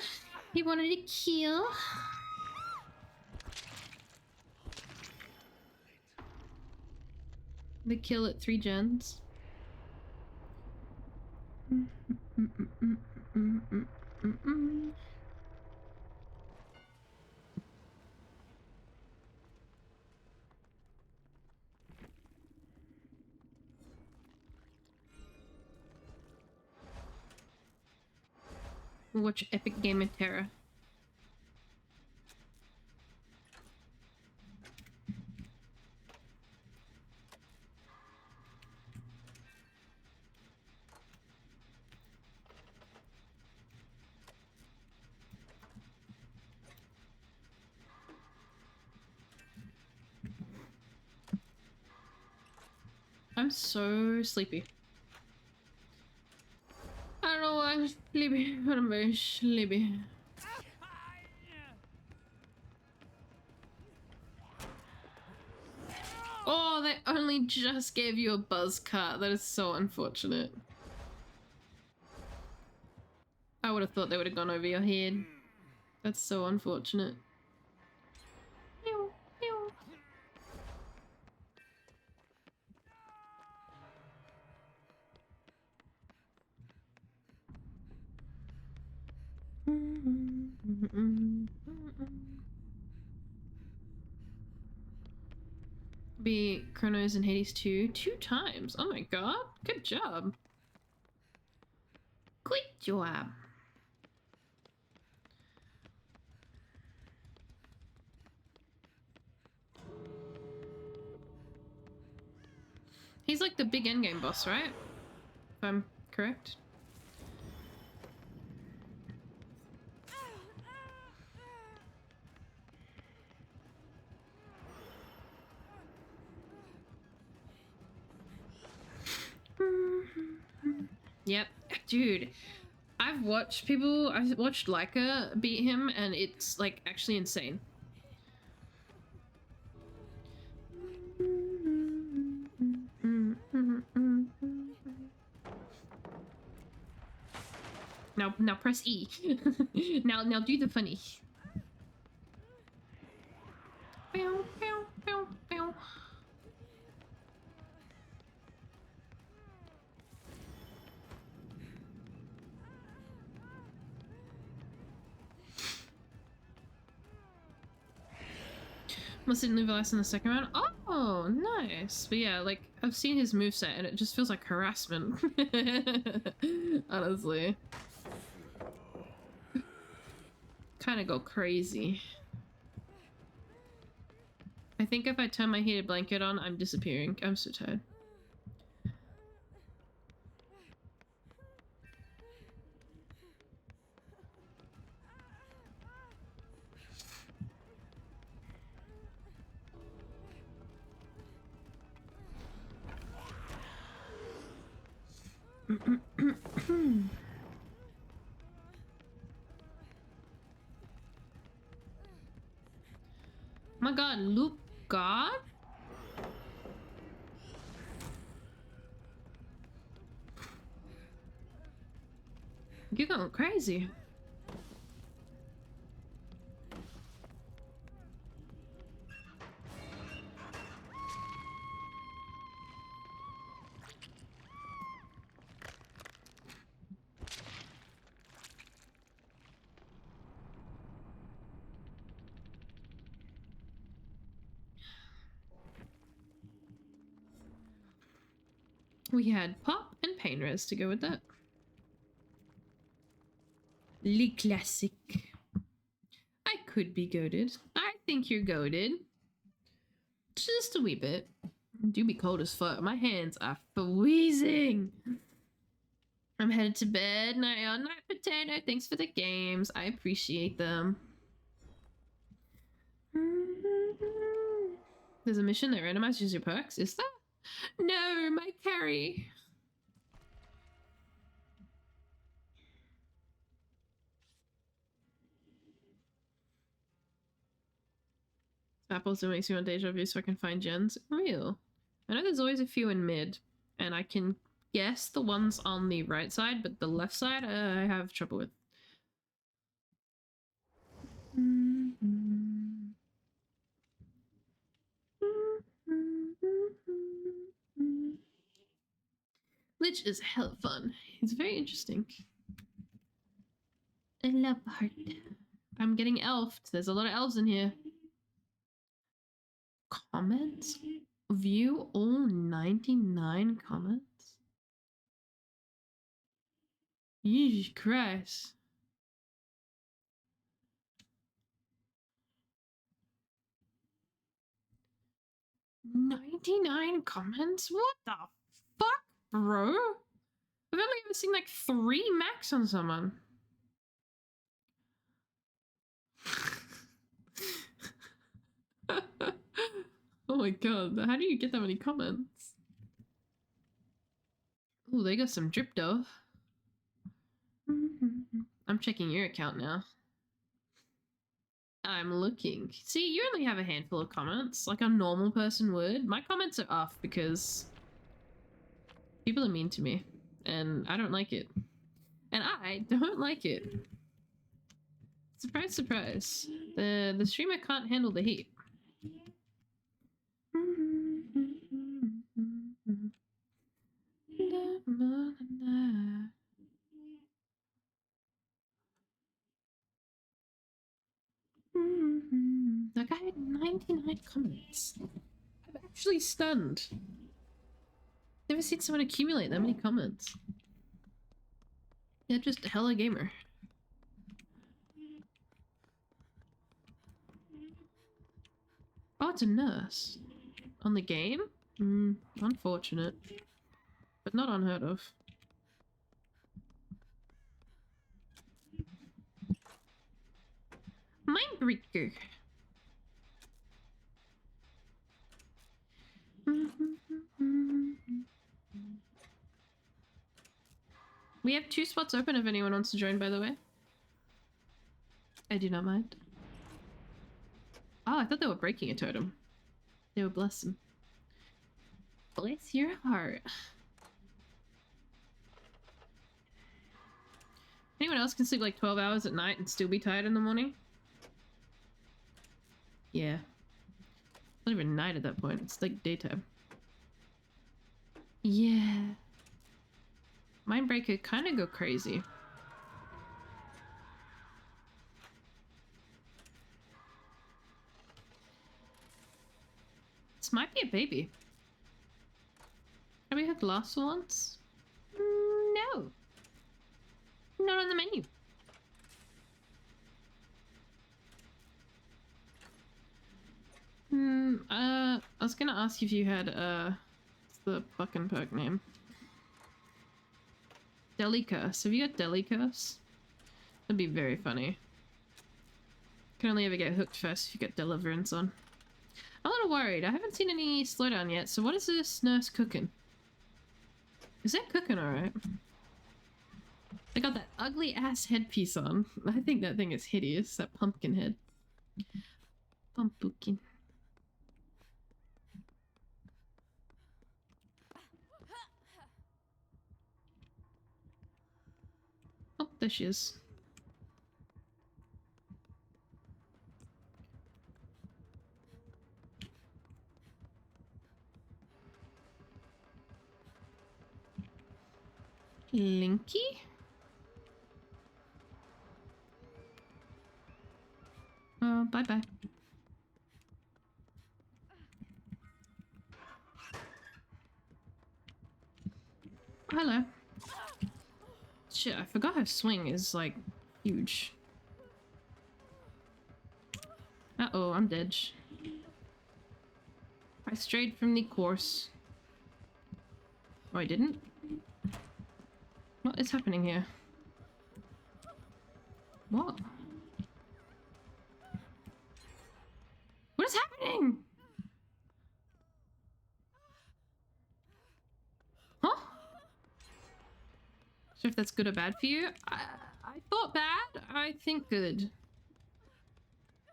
he wanted to kill. The kill at 3 gens. Watch Epic Game of Terror. I'm so sleepy. I don't know why I'm sleepy, but I'm very sleepy. Oh, they only just gave you a buzz cut. That is so unfortunate. I would have thought they would have gone over your head. That's so unfortunate. Pew, pew. Be Chronos and Hades 2 times. Oh my god. Good job. Good job. He's like the big endgame boss, right? If I'm correct. Yep, dude. I've watched Leica beat him, and it's like actually insane. Now press E. now do the funny. Pew, pew, pew, pew. Must didn't leave last in the second round. Oh, nice. But yeah, like I've seen his moveset and it just feels like harassment. Honestly. Kind of go crazy. I think if I turn my heated blanket on, I'm disappearing. I'm so tired. My god, Luke God? You're going crazy. We had Pop and Painrez to go with that. Le classic. I could be goated. I think you're goated. Just a wee bit. Do be cold as fuck. My hands are freezing. I'm headed to bed. Night on night potato. Thanks for the games. I appreciate them. There's a mission that randomizes your perks. Is there? No, my carry. That also makes me want deja vu so I can find gens. Real. I know there's always a few in mid, and I can guess the ones on the right side, but the left side I have trouble with. Lich is hella fun. He's very interesting. I love heart. I'm getting elfed. There's a lot of elves in here. Comments? View all 99 comments? Jesus Christ. 99 comments? What the fuck, bro? I've only ever seen like 3 max on someone. Oh my god, how do you get that many comments? Oh, they got some drip though. I'm checking your account now. I'm looking. See, you only have a handful of comments, like a normal person would. My comments are off because people are mean to me, and I don't like it. And I don't like it. Surprise, surprise. The streamer can't handle the heat. That guy had 99 comments. I'm actually stunned. Never seen someone accumulate that many comments. They're just hella gamer. Oh, it's a nurse. On the game? Unfortunate. But not unheard of. Mindbreaker. We have 2 spots open if anyone wants to join, by the way. I do not mind. Oh, I thought they were breaking a totem. They were blessing. Bless your heart. Anyone else can sleep like 12 hours at night and still be tired in the morning? Yeah. It's not even night at that point. It's like daytime. Yeah. Mindbreaker kind of go crazy. This might be a baby. Have we had glass once? No. Not on the menu. I was gonna ask if you had, what's the fucking perk name? Deli Curse. Have you got Deli Curse? That'd be very funny. Can only ever get hooked first if you get Deliverance on. I'm a little worried. I haven't seen any slowdown yet, so what is this nurse cooking? Is that cooking alright? I got that ugly ass headpiece on. I think that thing is hideous, that pumpkin head. Pumpkin. Oh, there she is. Linky? Oh, bye-bye. Hello. Shit, I forgot her swing is, like, huge. Uh-oh, I'm dead. I strayed from the course. Oh, I didn't? What is happening here? What? What is happening? Huh? So if that's good or bad for you? I thought bad. I think good.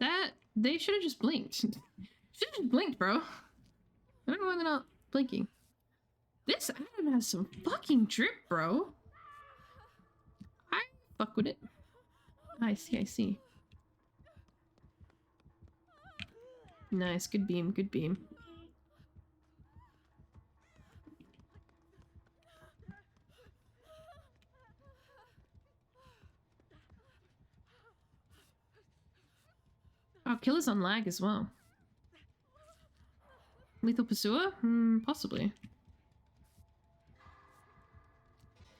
That They should have just blinked. Should have just blinked, bro. I don't know why they're not blinking. This Adam has some fucking drip, bro. I fuck with it. I see, I see. Nice, good beam, good beam. Oh, killer's on lag as well. Lethal pursuer? Possibly.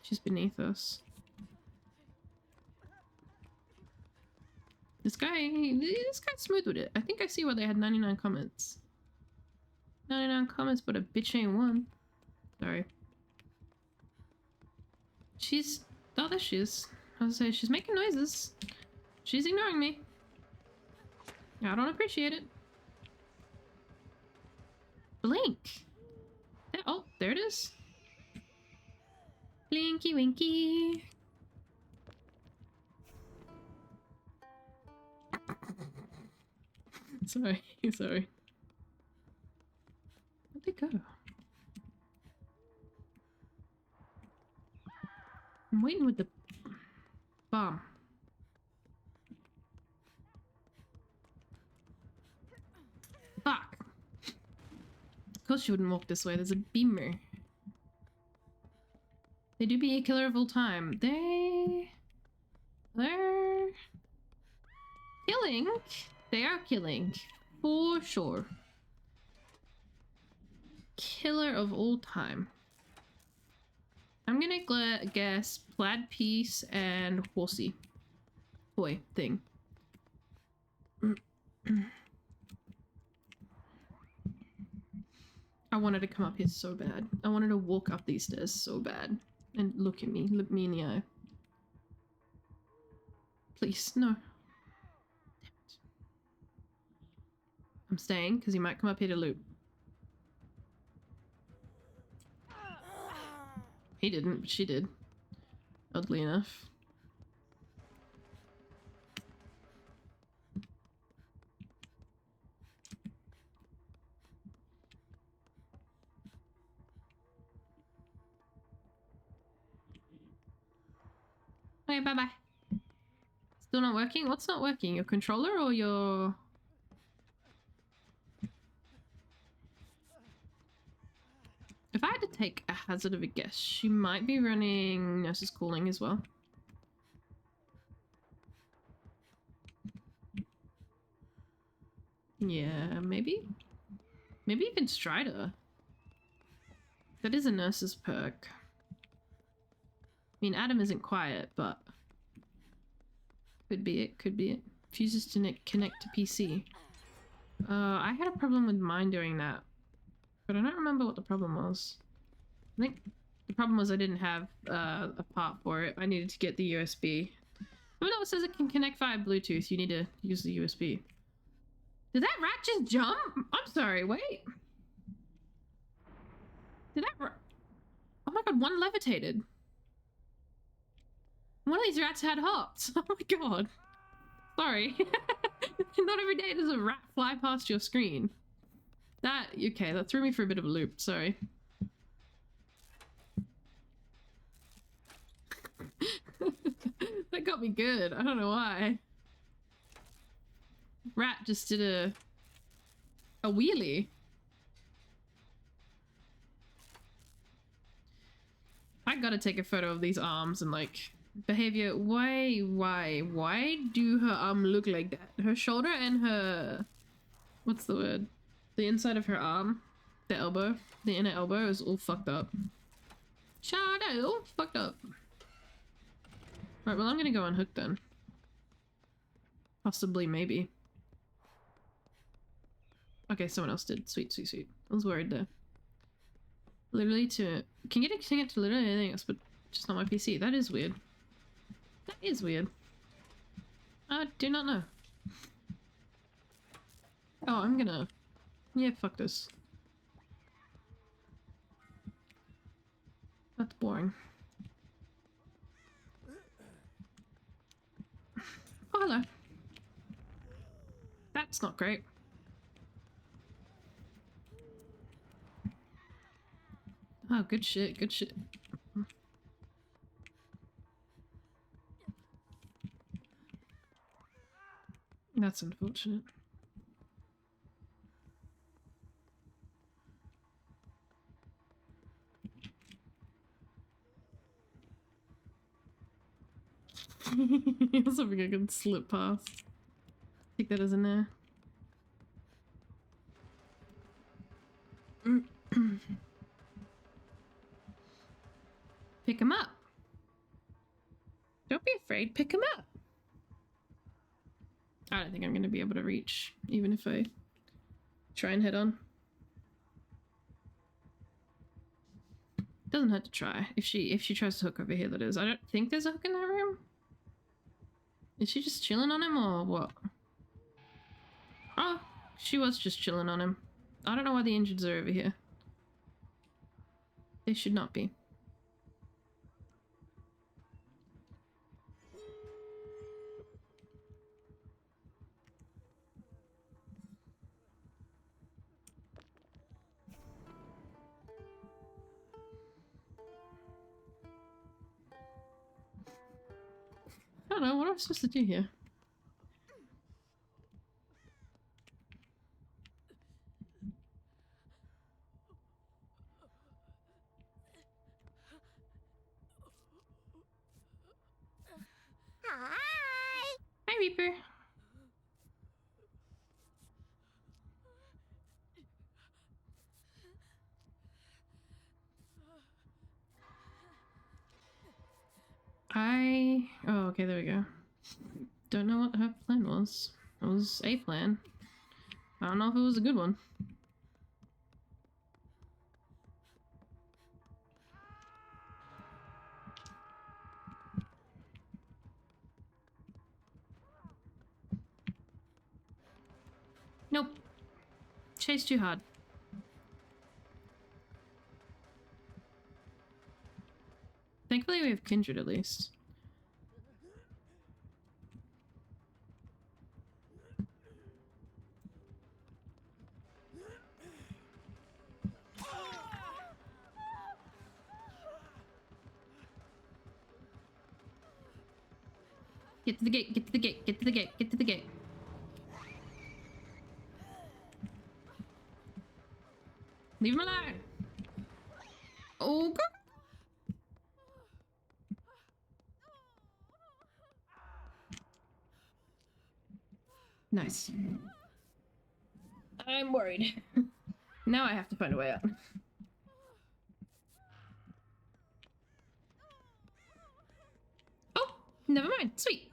She's beneath us. This guy's smooth with it. I think I see why they had 99 comments. 99 comments, but a bitch ain't one. Sorry. Oh, there she is. I was gonna say, she's making noises. She's ignoring me. I don't appreciate it. Blink. Oh, there it is. Blinky winky. Sorry, sorry. Where'd they go? I'm waiting with the bomb. Fuck. Of course she wouldn't walk this way. There's a beamer. They do be a killer of all time. They're killing. They are killing. For sure. Killer of all time. I'm gonna guess plaid piece and horsey. Toy thing. I wanted to come up here so bad. I wanted to walk up these stairs so bad. And look at me. Look me in the eye. Please, no. Damn it. I'm staying, because he might come up here to loot. He didn't, but she did. Oddly enough. Okay, bye-bye. Still not working? What's not working? Your controller or your... If I had to take a hazard of a guess, she might be running Nurse's Calling as well. Yeah, maybe? Maybe even Strider. That is a Nurse's perk. I mean, Adam isn't quiet, but... Could be it, could be it. Fuses to connect to PC. I had a problem with mine doing that. But I don't remember what the problem was. I think the problem was I didn't have a part for it. I needed to get the USB. Even though it says it can connect via Bluetooth, you need to use the USB. Did that rat just jump? I'm sorry, wait. Did that rat... Oh my god, one levitated. One of these rats had hops. Oh my god. Sorry. Not every day does a rat fly past your screen. That, okay, that threw me for a bit of a loop, sorry. That got me good, I don't know why. Rat just did a wheelie. I gotta take a photo of these arms and like, behavior, why do her arm look like that? Her shoulder and her, what's the word? The inside of her arm, the elbow, the inner elbow is all fucked up. Shadow, fucked up. Right, well I'm gonna go unhook then. Possibly, maybe. Okay, someone else did. Sweet, sweet, sweet. I was worried there. Literally to... Can get it to literally anything else, but just not my PC. That is weird. That is weird. I do not know. Oh, I'm gonna... Yeah, fuck this. That's boring. Oh, hello. That's not great. Oh, good shit, good shit. That's unfortunate. That's something I can slip past. Take that as a no. Pick him up. Don't be afraid, pick him up. I don't think I'm going to be able to reach, even if I try and head on. Doesn't hurt to try. If she tries to hook over here, that is. I don't think there's a hook in that room. Is she just chilling on him or what? Oh, she was just chilling on him. I don't know why the injured are over here. They should not be. I don't know, what am I supposed to do here? Hi! Hi, Reaper. Oh, okay, there we go. Don't know what her plan was. It was a plan. I don't know if it was a good one. Nope. Chase too hard. Thankfully we have Kindred at least. Get to the gate, get to the gate, get to the gate, get to the gate. Leave him alone! Oh, God. Nice. I'm worried. Now I have to find a way out. Oh, never mind. Sweet.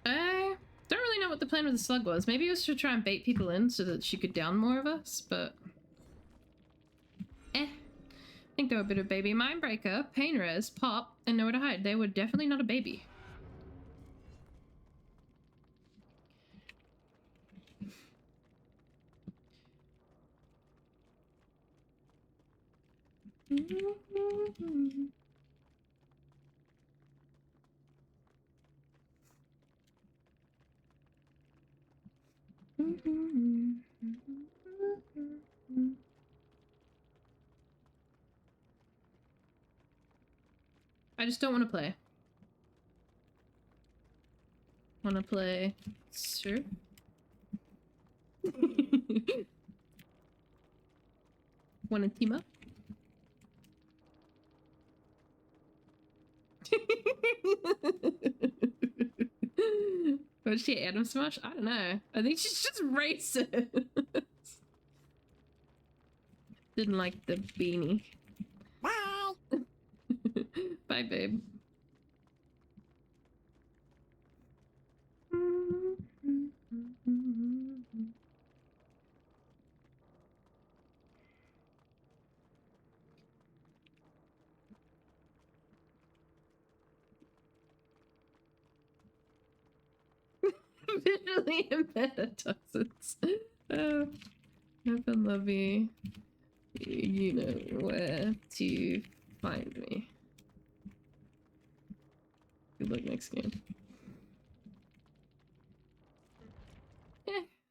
I don't really know what the plan with the slug was. Maybe it was to try and bait people in so that she could down more of us, but... I think they were a bit of baby. Mindbreaker, Pain Res, Pop, and Nowhere to Hide. They were definitely not a baby. I just don't want to play. Want to play? Sure. Want to team up? Was she Adam Smash? I don't know. I think she's just racist. Didn't like the beanie. Bye! Bye, babe. Visually impaired toxins. Open lobby. You know where to find me. Good luck next game.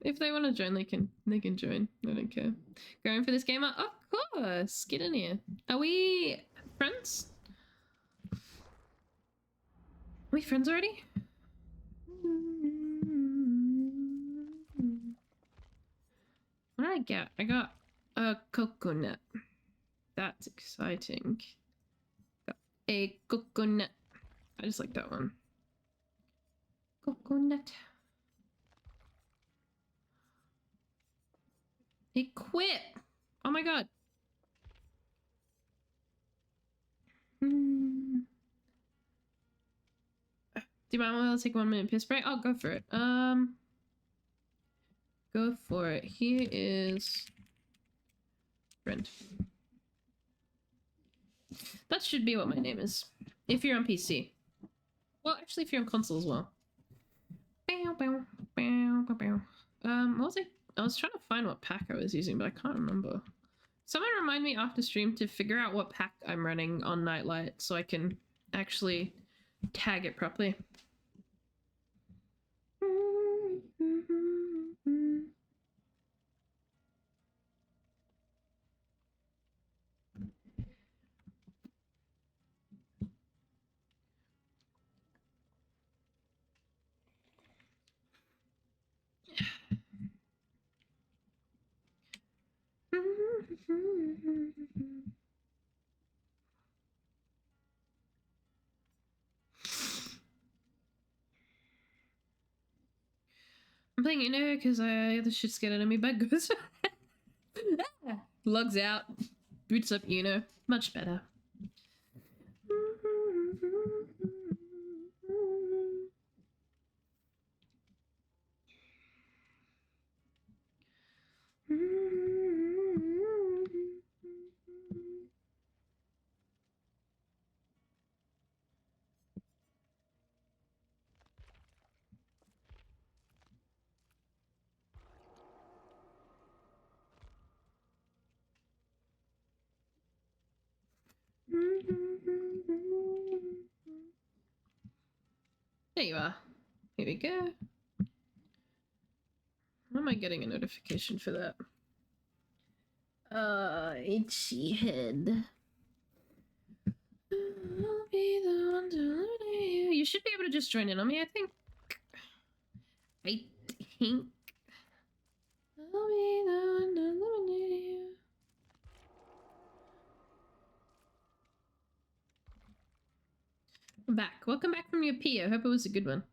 If they want to join, they can join. I don't care. Going for this gamer? Of course. Get in here. Are we friends? Are we friends already? What did I get? I got a coconut. That's exciting. Got a coconut. I just like that one. Coconut. Equip! Oh my god. Do you mind while I take 1 minute piss break? I'll go for it. Go for it. Here is friend. That should be what my name is. If you're on PC. Well, actually, if you're on console as well. What was it? I was trying to find what pack I was using, but I can't remember. Someone remind me after stream to figure out what pack I'm running on Nightlight so I can actually tag it properly. I'm playing Uno because the shit's scared out of me, but goes logs out, boots up Uno, much better. There you are. Here we go. Why am I getting a notification for that? Itchy head. I'll be the one to eliminate you. You should be able to just join in on me, I think. I'll be the one to eliminate you. I'm back. Welcome back from your pee. I hope it was a good one.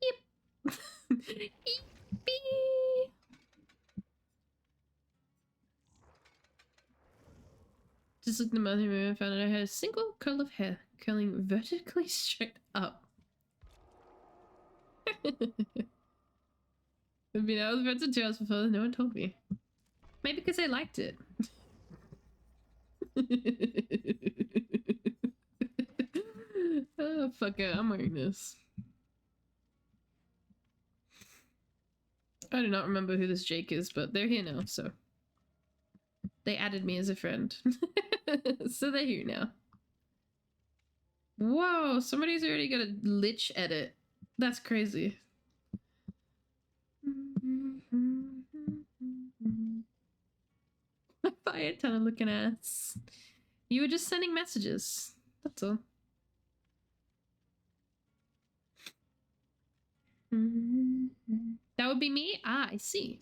Yep. Just looked at my mirror and found out I had a single curl of hair curling vertically straight up. I've been out with friends for 2 hours before, no one told me. Maybe because I liked it. Oh, fuck it, I'm wearing this. I do not remember who this Jake is, but they're here now, so. They added me as a friend. So they're here now. Whoa, somebody's already got a lich edit. That's crazy. Fire tunnel looking ass. You were just sending messages. That's all. That would be me? Ah, I see.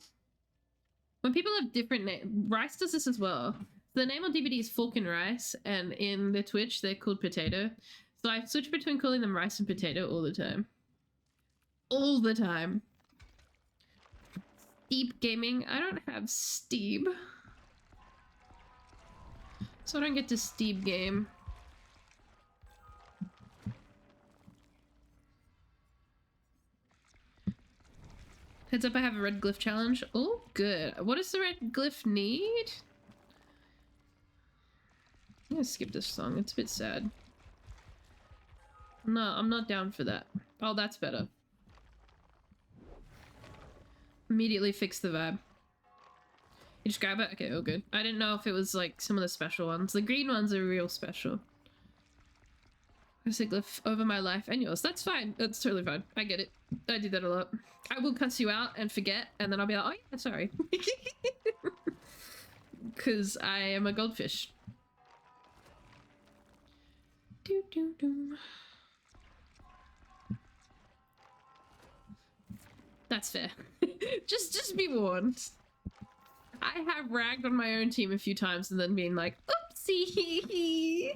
When people have different names, Rice does this as well. The name on DVD is Fork and Rice, and in the Twitch, they're called Potato. So I switch between calling them Rice and Potato all the time. All the time. Steep Gaming. I don't have Steep. So I don't get to Steep Game. Heads up, I have a red glyph challenge. Oh, good. What does the red glyph need? I'm gonna skip this song. It's a bit sad. No, I'm not down for that. Oh, that's better. Immediately fix the vibe. You just grab it? Okay, all good. I didn't know if it was like some of the special ones. The green ones are real special. I glyph over my life and yours. That's fine. That's totally fine. I get it. I do that a lot. I will cuss you out and forget, and then I'll be like, oh yeah, sorry. Because I am a goldfish. Doo doo doo. That's fair. just be warned. I have ragged on my own team a few times and then being like, oopsie.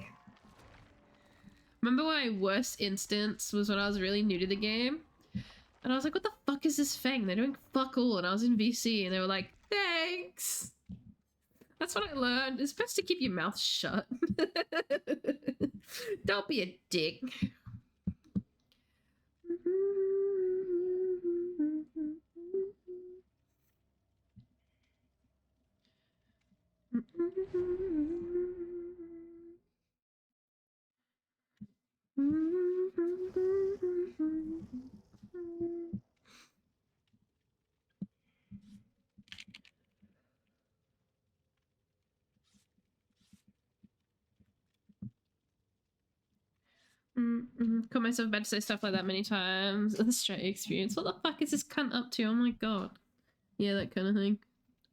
Remember my worst instance was when I was really new to the game? And I was like, what the fuck is this Fang? They're doing fuck all. And I was in VC and they were like, thanks. That's what I learned. It's best to keep your mouth shut. Don't be a dick. Caught myself about to say stuff like that many times. A straight experience. What the fuck is this cunt up to? Oh my god. Yeah, that kind of thing.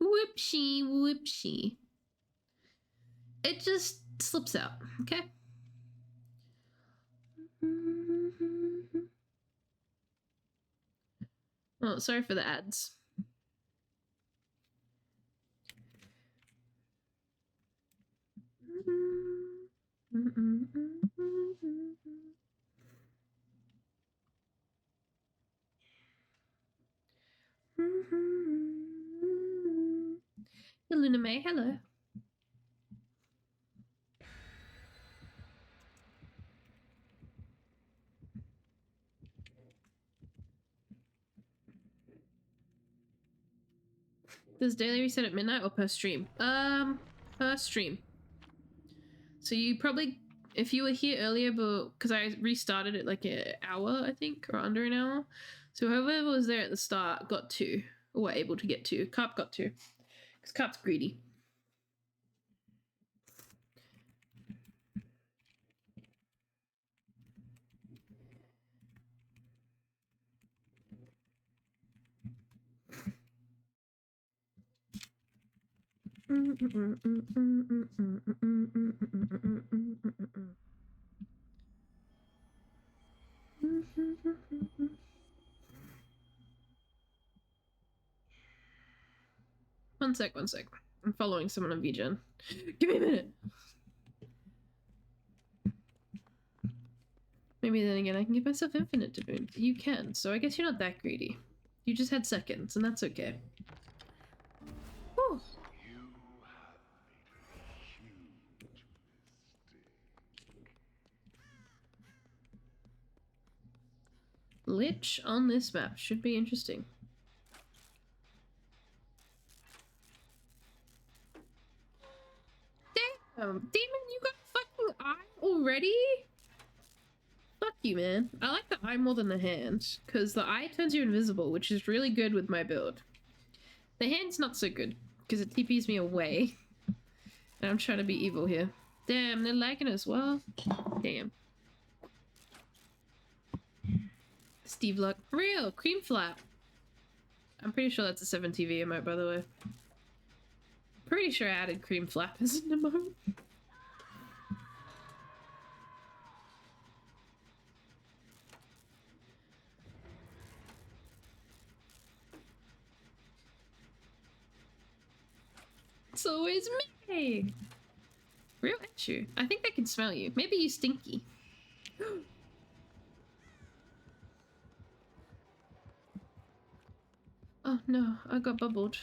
Whoopsie, whoopsie. It just slips out, okay? Oh, sorry for the ads. Luna May, hello. Does daily reset at midnight or per stream? Per stream. So you probably, if you were here earlier, but because I restarted it like an hour, I think, or under an hour. So whoever was there at the start got 2, or were able to get 2. Carp got 2, because Carp's greedy. One sec. I'm following someone on VGen. Give me a minute. Maybe then again I can give myself infinite to boon. You can, so I guess you're not that greedy. You just had seconds, and that's okay. Whew. Lich on this map should be interesting. Damn, Demon, you got a fucking eye already? Fuck you, man. I like the eye more than the hand, because the eye turns you invisible, which is really good with my build. The hand's not so good, because it TPs me away. And I'm trying to be evil here. Damn, they're lagging as well. Damn. Steve Luck. Real! Cream flap! I'm pretty sure that's a 7TV emote, by the way. Pretty sure I added cream flap as an emote. It's always me! Real issue. I think they can smell you. Maybe you stinky. Oh no, I got bubbled.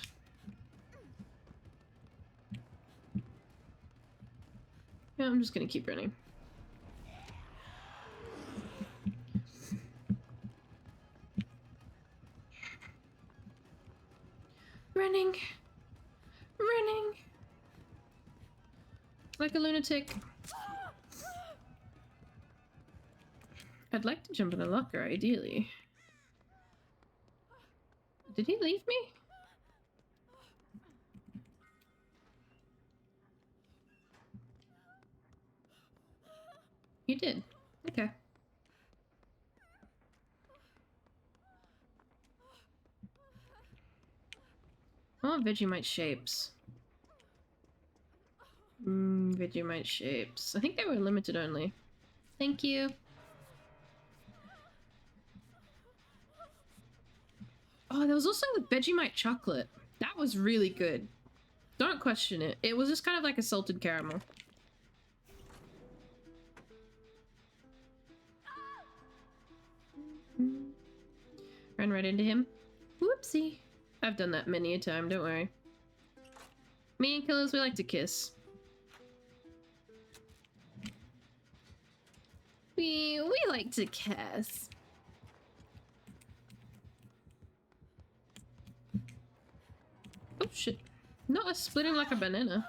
Yeah, I'm just gonna keep running. Running! Running! Like a lunatic. I'd like to jump in a locker, ideally. Did he leave me? He did. Okay. I want Vegemite shapes. Vegemite shapes. I think they were limited only. Thank you. Oh, there was also the Vegemite chocolate. That was really good. Don't question it. It was just kind of like a salted caramel. Ran right into him. Whoopsie. I've done that many a time, don't worry. Me and killers, we like to kiss. We like to kiss. Oh shit. Not a splitting like a banana.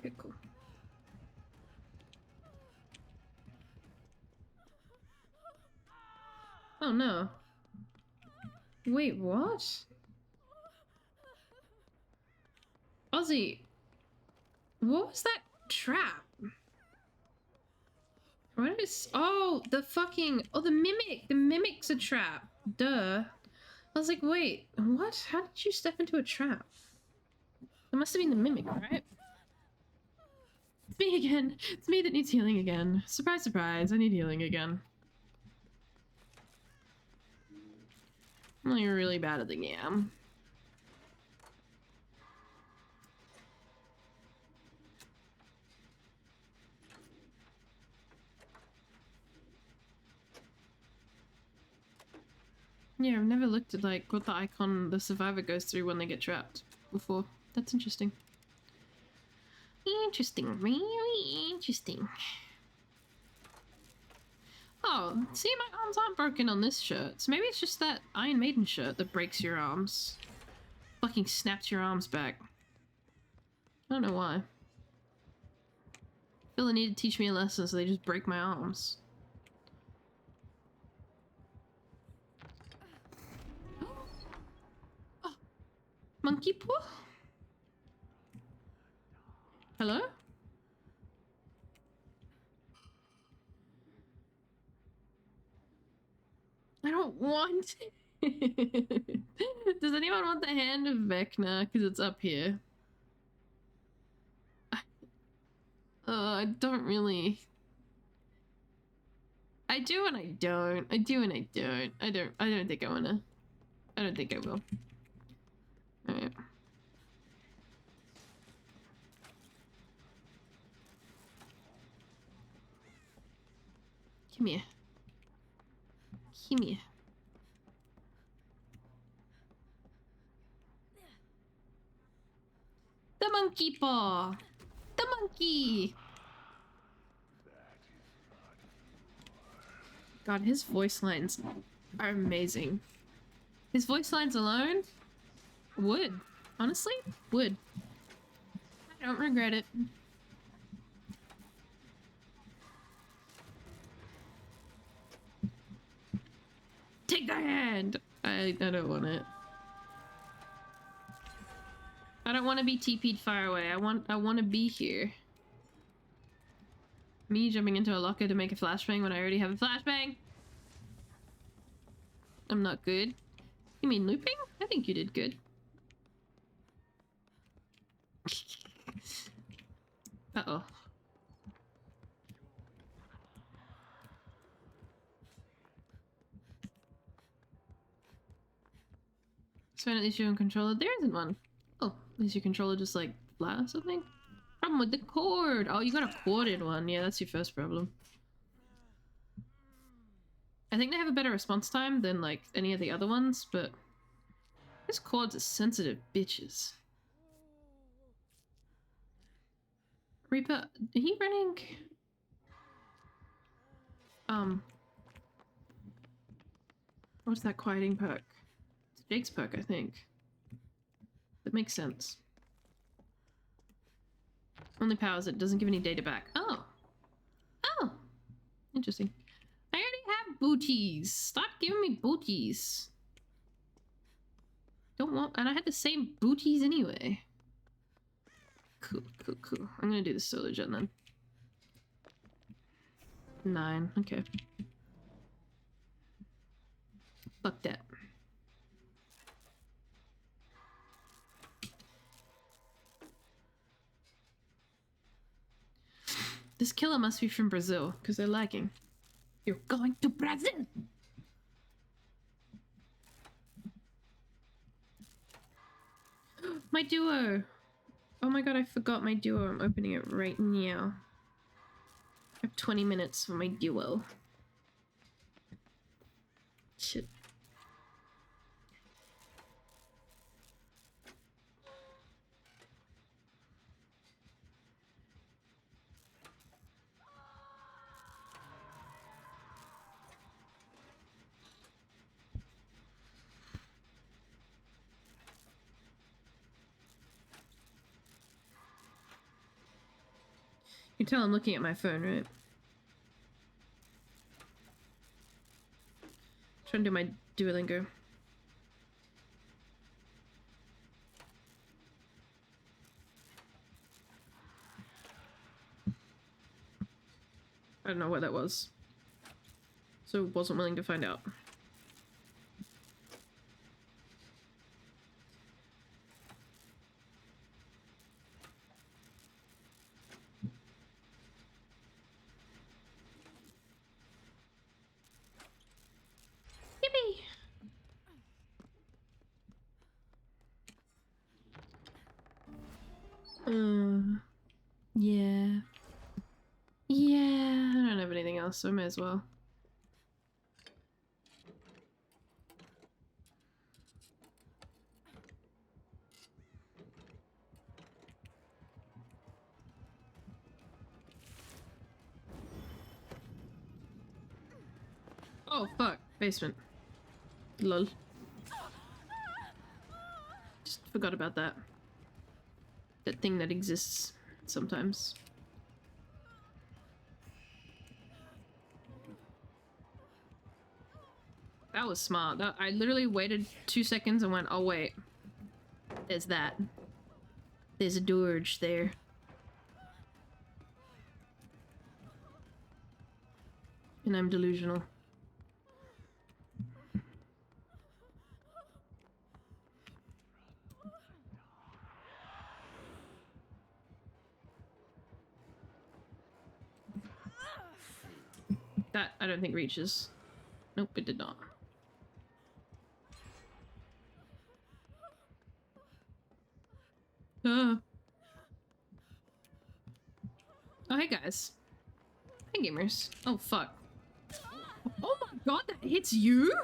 Okay, cool. Oh no. Wait, what? Ozzy, what was that trap? What is... Oh, the fucking... Oh, the mimic! The mimic's a trap. Duh. I was like, wait, what? How did you step into a trap? It must have been the mimic, right? It's me again. It's me that needs healing again. Surprise, surprise. I need healing again. I'm like really bad at the game. Yeah, I've never looked at like what the icon the survivor goes through when they get trapped before. That's interesting. Interesting, really interesting. Oh, see, my arms aren't broken on this shirt. So maybe it's just that Iron Maiden shirt that breaks your arms. Fucking snaps your arms back. I don't know why. I feel they need to teach me a lesson, so they just break my arms. Oh, monkey paw? Hello? I don't want it. Does anyone want the hand of Vecna? Because it's up here. I don't really... I do and I don't. I do and I don't. I don't think I wanna. I don't think I will. Alright. Come here. Come here. The monkey paw! The monkey! God, his voice lines are amazing. His voice lines alone? Would. Honestly? Would. I don't regret it. Take the hand! I don't want it. I don't want to be TP'd far away. I want to be here. Me jumping into a locker to make a flashbang when I already have a flashbang? I'm not good. You mean looping? I think you did good. Uh-oh. So at least you're in controller. There isn't one. Oh, at least your controller just like flat or something? Problem with the cord. Oh, you got a corded one. Yeah, that's your first problem. I think they have a better response time than like any of the other ones, but this cord's a sensitive bitches. Reaper, are you running? What's that quieting perk? It's Jake's perk, I think. That makes sense. Only powers it, doesn't give any data back. Oh. interesting. I already have booties. Stop giving me booties. Don't want, and I had the same booties anyway. Cool, cool, cool. I'm gonna do the solar gen then. 9, okay. Fuck that. This killer must be from Brazil, because they're lagging. You're going to Brazil! My duo! Oh my god, I forgot my duo. I'm opening it right now. I have 20 minutes for my duo. Shit. You can tell I'm looking at my phone, right? Trying to do my Duolingo. I don't know what that was. So wasn't willing to find out. Yippee! Yeah. Yeah, I don't have anything else, so I may as well. Oh, fuck. Basement. Lol. Just forgot about that. That thing that exists sometimes. That was smart. I literally waited 2 seconds and went, oh wait. There's that. There's a Durge there. And I'm delusional. That I don't think reaches. Nope, it did not. Oh, hey guys. Hey gamers. Oh fuck. Oh my god, that hits you?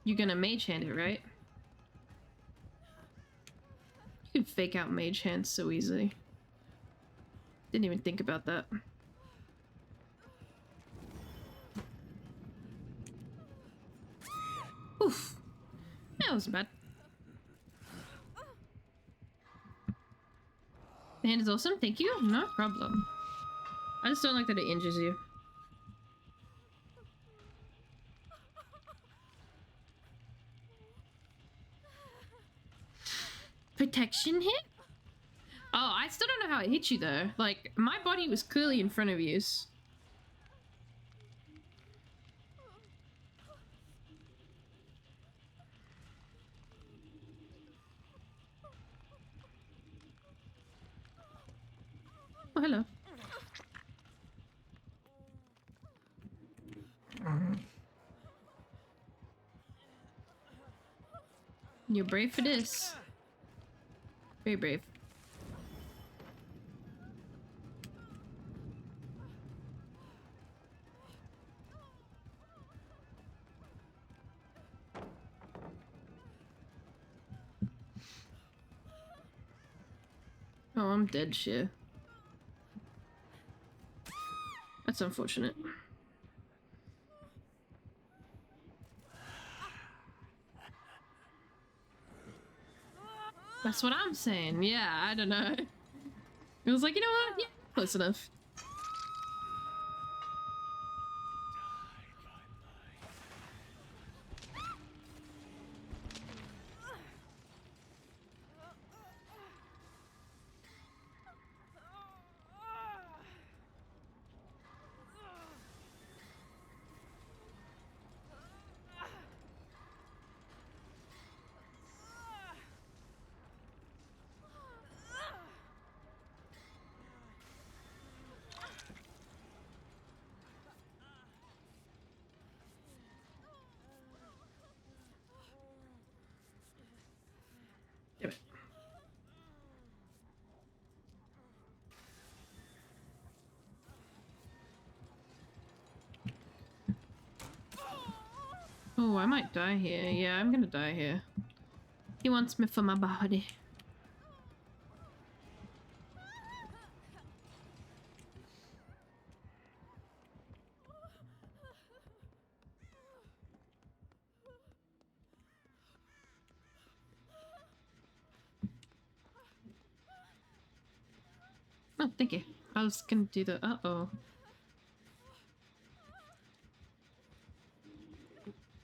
You're gonna mage hand it, right? You can fake out mage hands so easily. Didn't even think about that. Oof. That wasn't bad. The hand is awesome, thank you. No problem. I just don't like that it injures you. Protection hit? Oh, I still don't know how it hit you though. Like, my body was clearly in front of you. Oh, hello. You're brave for this. Very brave. Oh, I'm dead shit. That's unfortunate. That's what I'm saying. Yeah, I don't know. It was like, you know what? Yeah, Close enough. Damn it. Oh, I might die here. Yeah, I'm gonna die here. He wants me for my body. Oh, thank you. I was gonna do the uh-oh.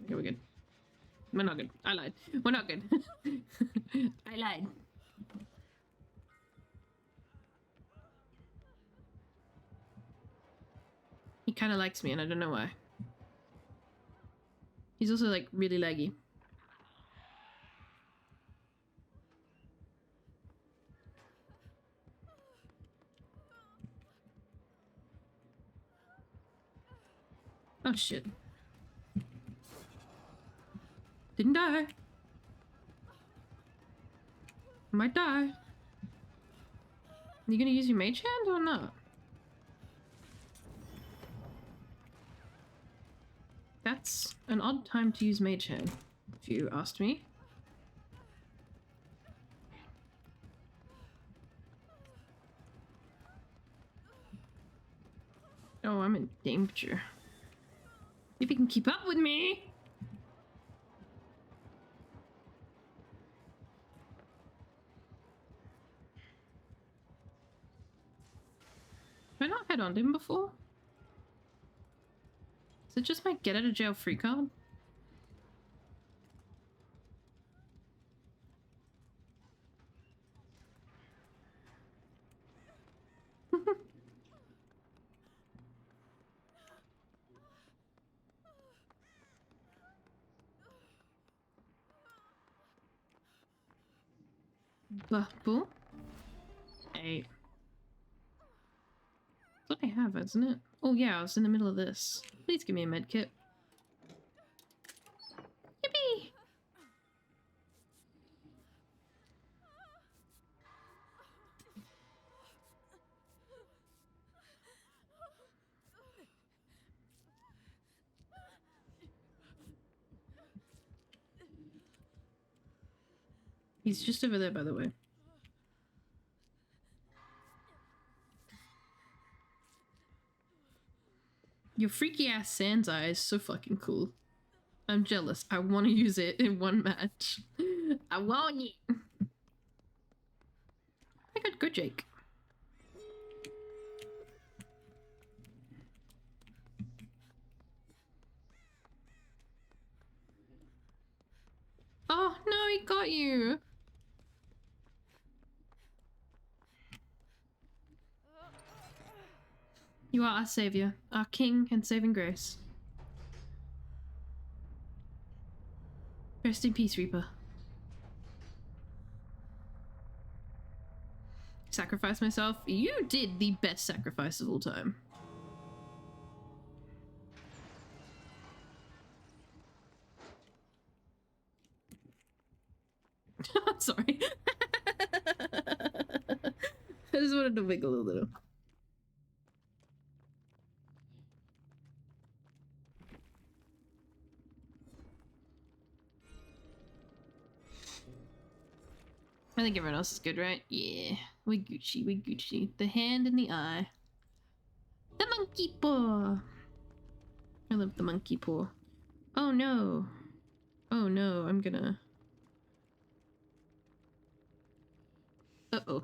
Okay, we're good. We're not good. I lied. We're not good. I lied. He kind of likes me and I don't know why. He's also like really laggy. Oh shit. Didn't die. Might die. You gonna use your mage hand or not? That's an odd time to use mage hand, if you asked me. Oh, I'm in danger. If you can keep up with me! Have I not head on him before? Is it just my get out of jail free card? Bubble? 8. That's what I have, isn't it? Oh yeah, I was in the middle of this. Please give me a med kit. Yippee! He's just over there, by the way. Your freaky ass Sans Eye is so fucking cool. I'm jealous. I want to use it in one match. I want it. I got good Jake. Oh no, he got you. You are our savior, our king and saving grace. Rest in peace, Reaper. Sacrifice myself? You did the best sacrifice of all time. Sorry. I just wanted to wiggle a little. I think everyone else is good, right? Yeah. We Gucci, we Gucci. The hand and the eye. The monkey paw! I love the monkey paw. Oh no. Oh no, I'm gonna... Uh-oh.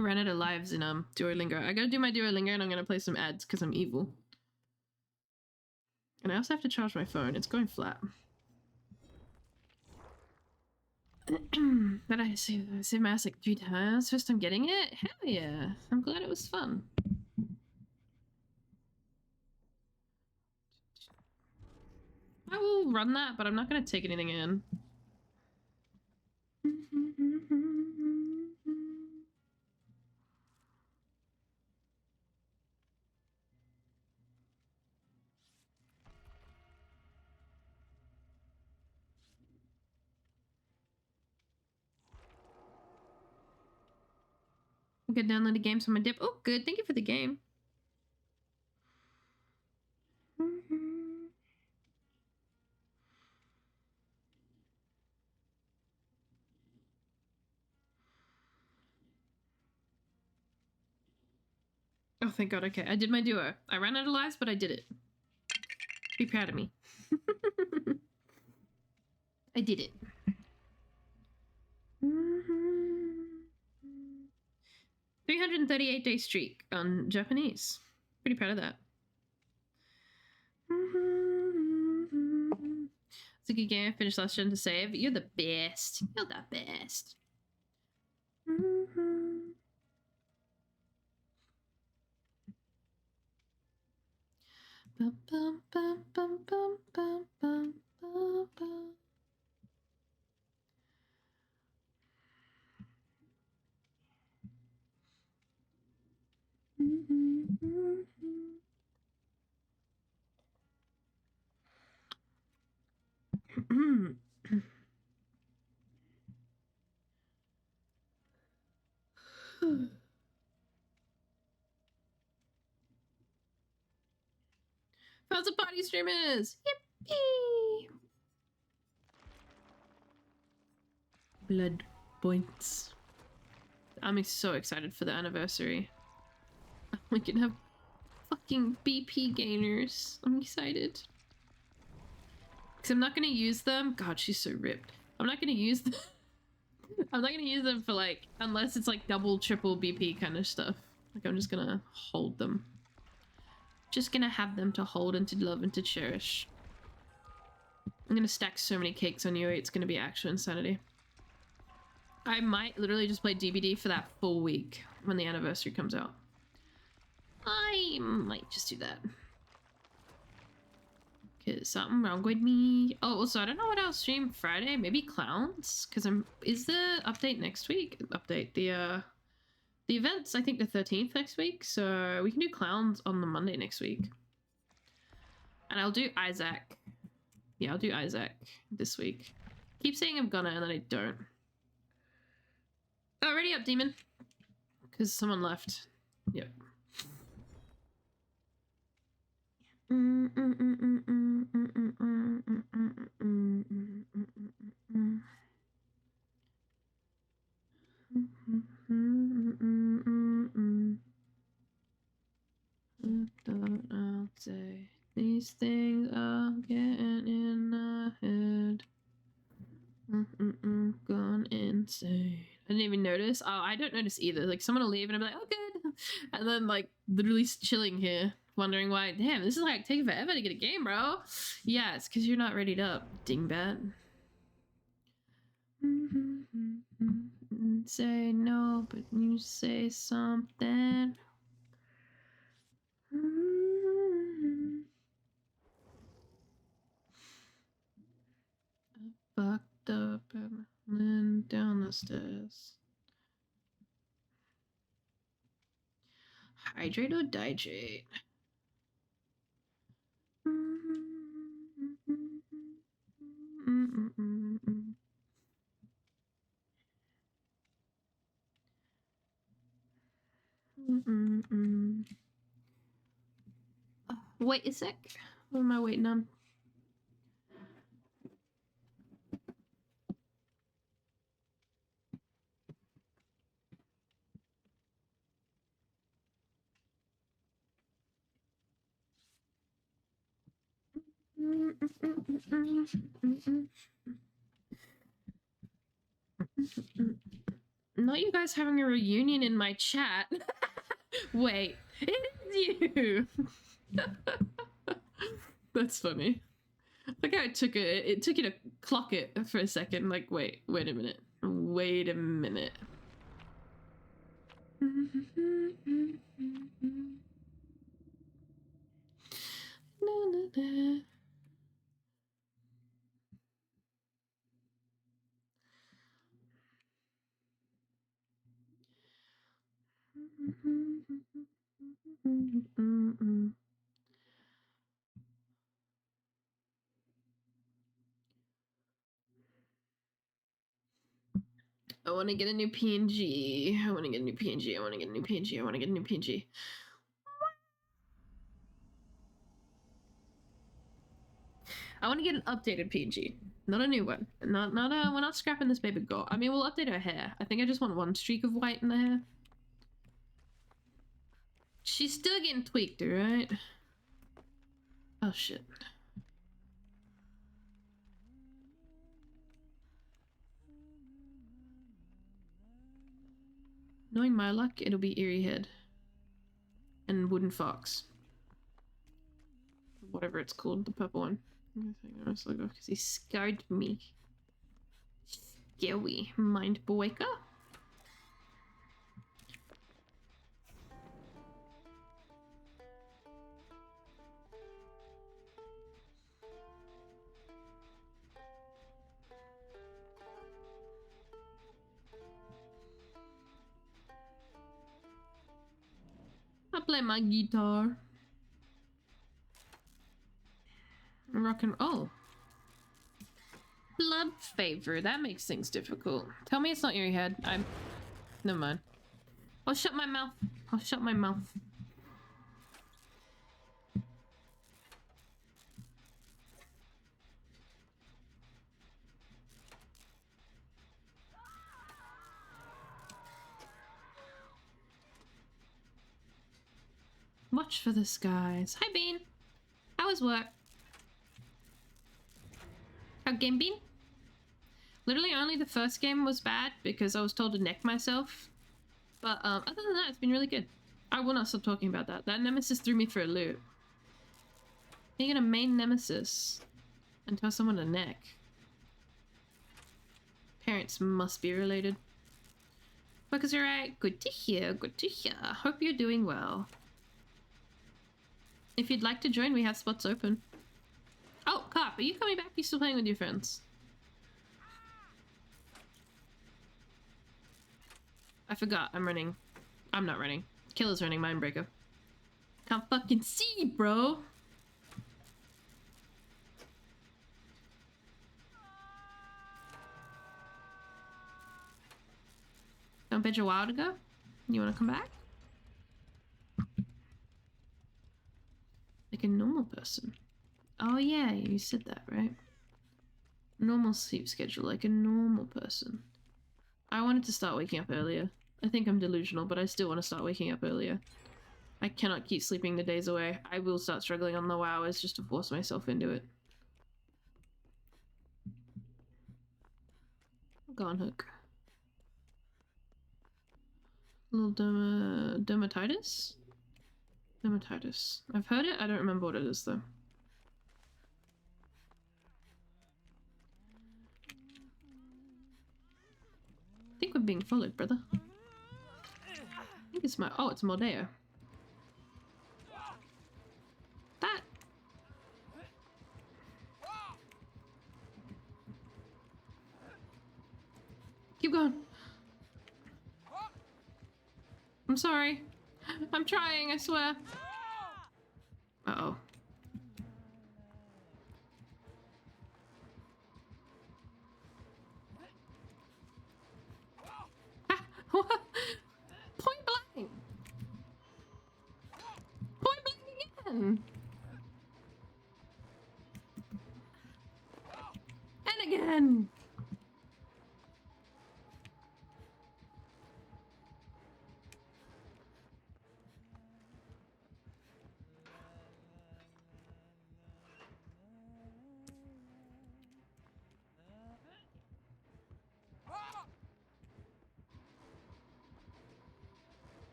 I ran out of lives in Duolingo. I gotta do my Duolingo and I'm gonna play some ads because I'm evil. And I also have to charge my phone. It's going flat. But I saved my ass like 3 times. First time getting it? Hell yeah. I'm glad it was fun. I will run that, but I'm not gonna take anything in. I could download the games from my dip. Oh, good. Thank you for the game. Oh, thank God. Okay, I did my duo. I ran out of lives, but I did it. Be proud of me. I did it. 338-day streak on Japanese. Pretty proud of that. It's a good game. I finished last gen to save. You're the best. You're the best. Found some party streamers! Yippee! Blood points. I'm so excited for the anniversary. We can have fucking BP gainers. I'm excited. Because I'm not going to use them. God, she's so ripped. I'm not going to use them. I'm not going to use them for like, unless it's like double, triple BP kind of stuff. Like I'm just going to hold them. Just going to have them to hold and to love and to cherish. I'm going to stack so many cakes on you. It's going to be actual insanity. I might literally just play DBD for that full week when the anniversary comes out. I might just do that. Cause something wrong with me. Oh, also I don't know what I'll stream Friday. Maybe clowns. Cause is the update next week? Update the events. I think the 13th next week. So we can do clowns on the Monday next week. And I'll do Isaac. Yeah, I'll do Isaac this week. Keep saying I'm gonna and then I don't. Oh, ready up, demon. Cause someone left. Yep. I'll say these things are getting in my head. Gone insane. I didn't even notice. Oh, I don't notice either. Like someone will leave and I'll be like, oh good. And then like literally chilling here, wondering why. Damn, this is like taking forever to get a game, bro. Yeah, it's because you're not readied up, dingbat. Say no, but you say something. I fucked up and went down the stairs. Hydrate or dihydrate? Wait a sec. What am I waiting on? Not you guys having a reunion in my chat. Wait, it's you. That's funny. Like how it took you to clock it for a second. Like, wait a minute. Wait a minute. I want to get a new PNG. I want to get a new PNG. I want to get a new PNG. I want to get a new PNG. I want to get an updated PNG, not a new one. Not we're not scrapping this baby girl. I mean, we'll update her hair. I think I just want one streak of white in the hair. She's still getting tweaked, right? Oh shit. Knowing my luck, it'll be Eerie Head. And Wooden Fox. Whatever it's called, the purple one. Because he scared me. Scary mind breaker. I play my guitar. Rock and roll. Blood favor. That makes things difficult. Tell me it's not your head. Never mind. I'll shut my mouth. I'll shut my mouth. Watch for the skies. Hi, Bean. How was work? How game been? Literally only the first game was bad because I was told to neck myself. But other than that, it's been really good. I will not stop talking about that. That nemesis threw me for a loop. Being a main nemesis and tell someone to neck. Parents must be related. Focus alright. Good to hear. Good to hear. Hope you're doing well. If you'd like to join, we have spots open. Oh, Carp, are you coming back? You still playing with your friends? I forgot. I'm running. I'm not running. Killer's running Mindbreaker. Can't fucking see, bro. Don't bet you a while to go? You wanna come back? Like a normal person. Oh yeah, you said that, right? Normal sleep schedule, like a normal person. I wanted to start waking up earlier. I think I'm delusional, but I still want to start waking up earlier. I cannot keep sleeping the days away. I will start struggling on low hours just to force myself into it. Go on, Hook. Little dermatitis? Dermatitis. I've heard it, I don't remember what it is though. I think we're being followed, brother. I think it's my— oh, it's Mordeo. That! Keep going. I'm sorry. I'm trying, I swear. Uh-oh. Ah, what? Point blank! Point blank again! And again!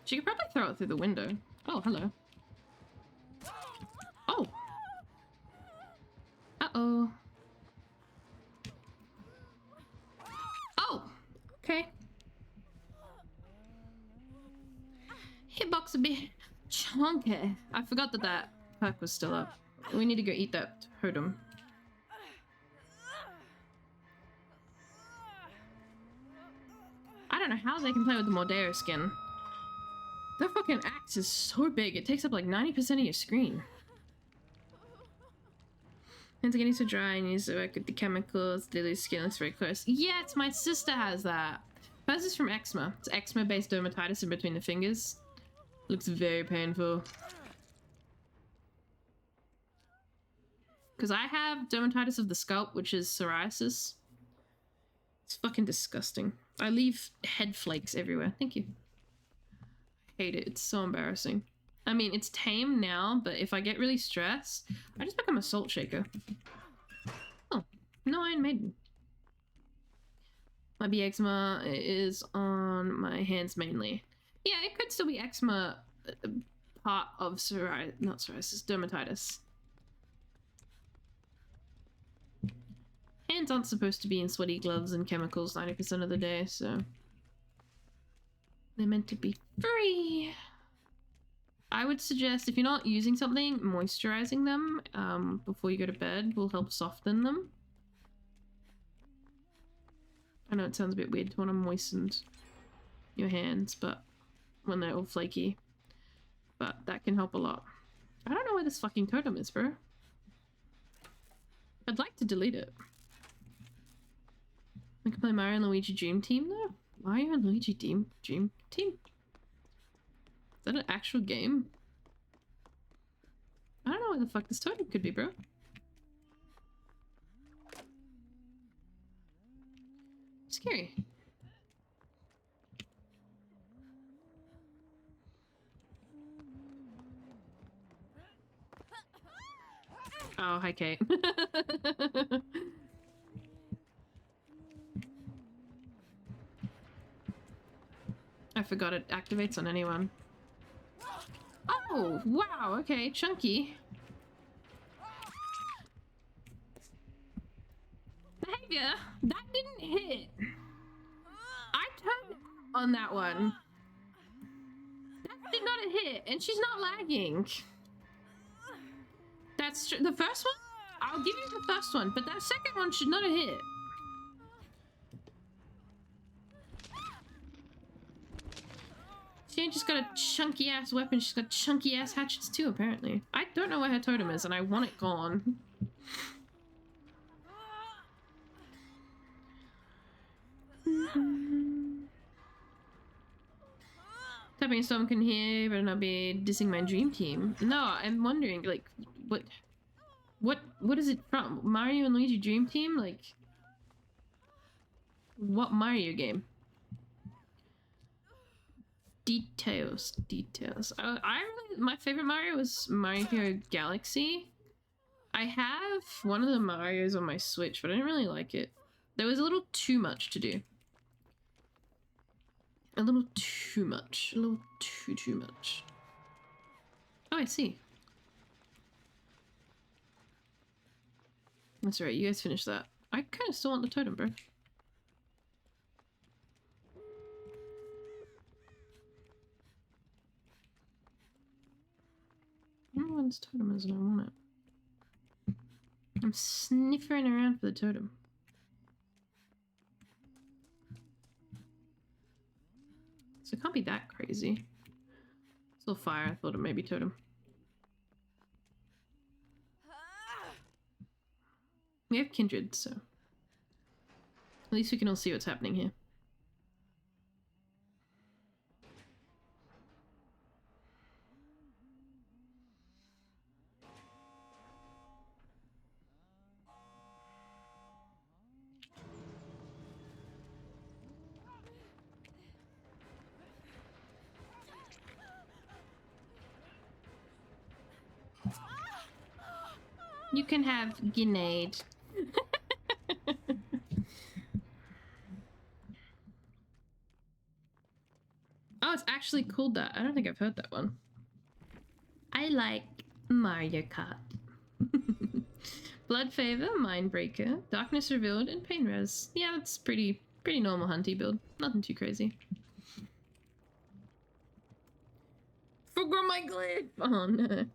She could probably throw it through the window. Oh, hello. Oh. Uh-oh. Oh. Okay. Hitbox a bit chunky. I forgot that that perk was still up. We need to go eat that totem. I don't know how they can play with the Mordero skin. That fucking axe is so big, it takes up like 90% of your screen. Hands are getting so dry and use to work with the chemicals. Lily's skin looks very close. Yes, my sister has that. Hers is from eczema. It's eczema-based dermatitis in between the fingers. Looks very painful. Because I have dermatitis of the scalp, which is psoriasis. It's fucking disgusting. I leave head flakes everywhere. Thank you. I hate it. It's so embarrassing. I mean, it's tame now, but if I get really stressed, I just become a salt shaker. Oh, no Iron Maiden. My B eczema is on my hands mainly. Yeah, it could still be eczema, part of psoriasis, not psoriasis, dermatitis. Hands aren't supposed to be in sweaty gloves and chemicals 90% of the day, so they're meant to be free. I would suggest, if you're not using something, moisturizing them before you go to bed will help soften them. I know it sounds a bit weird to want to moisten your hands, but when they're all flaky. But that can help a lot. I don't know where this fucking totem is, bro. I'd like to delete it. I can play Mario and Luigi Dream Team though? Mario and Luigi Dream Team? Is that an actual game? I don't know where the fuck this totem could be, bro. Scary. Oh, hi Kate. I forgot it activates on anyone. Oh, wow, okay, chunky. Behavior, that didn't hit. I turned on that one. That did not hit, and she's not lagging. That's true. The first one? I'll give you the first one, but that second one should not have hit. She ain't just got a chunky ass weapon, she's got chunky ass hatchets too, apparently. I don't know where her totem is, and I want it gone. Tapping someone can hear, but not be dissing my dream team. No, I'm wondering, like, what is it from? Mario and Luigi Dream Team? Like, what Mario game? Details. My favorite Mario was Mario Hero Galaxy. I have one of the Marios on my Switch, but I didn't really like it. There was a little too much to do. A little too much. A little too much. Oh, I see. That's right, you guys finished that. I kind of still want the totem, bro. I don't know where this totem is and I want it. I'm sniffing around for the totem. So it can't be that crazy. Still fire, I thought it may be totem. We have kindred, so at least we can all see what's happening here. You can have grenade. Oh, it's actually called that. I don't think I've heard that one. I like Mario Kart. Blood Favor, Mindbreaker, Darkness Revealed, and Pain Res. Yeah, that's pretty normal hunty build. Nothing too crazy. Forgot my glitch! Oh no.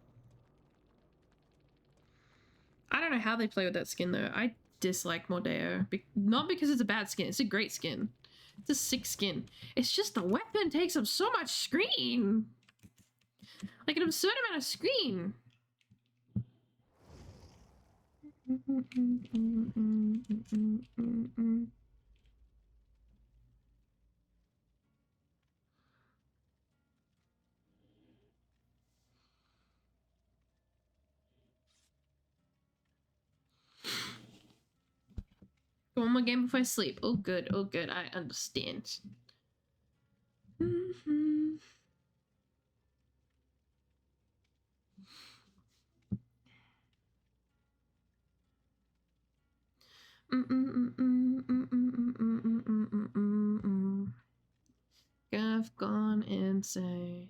I don't know how they play with that skin though. I dislike Mordeo. Not because it's a bad skin, it's a great skin. It's a sick skin. It's just the weapon takes up so much screen. Like an absurd amount of screen. One more game before I sleep. Oh good, I understand. I've gone insane.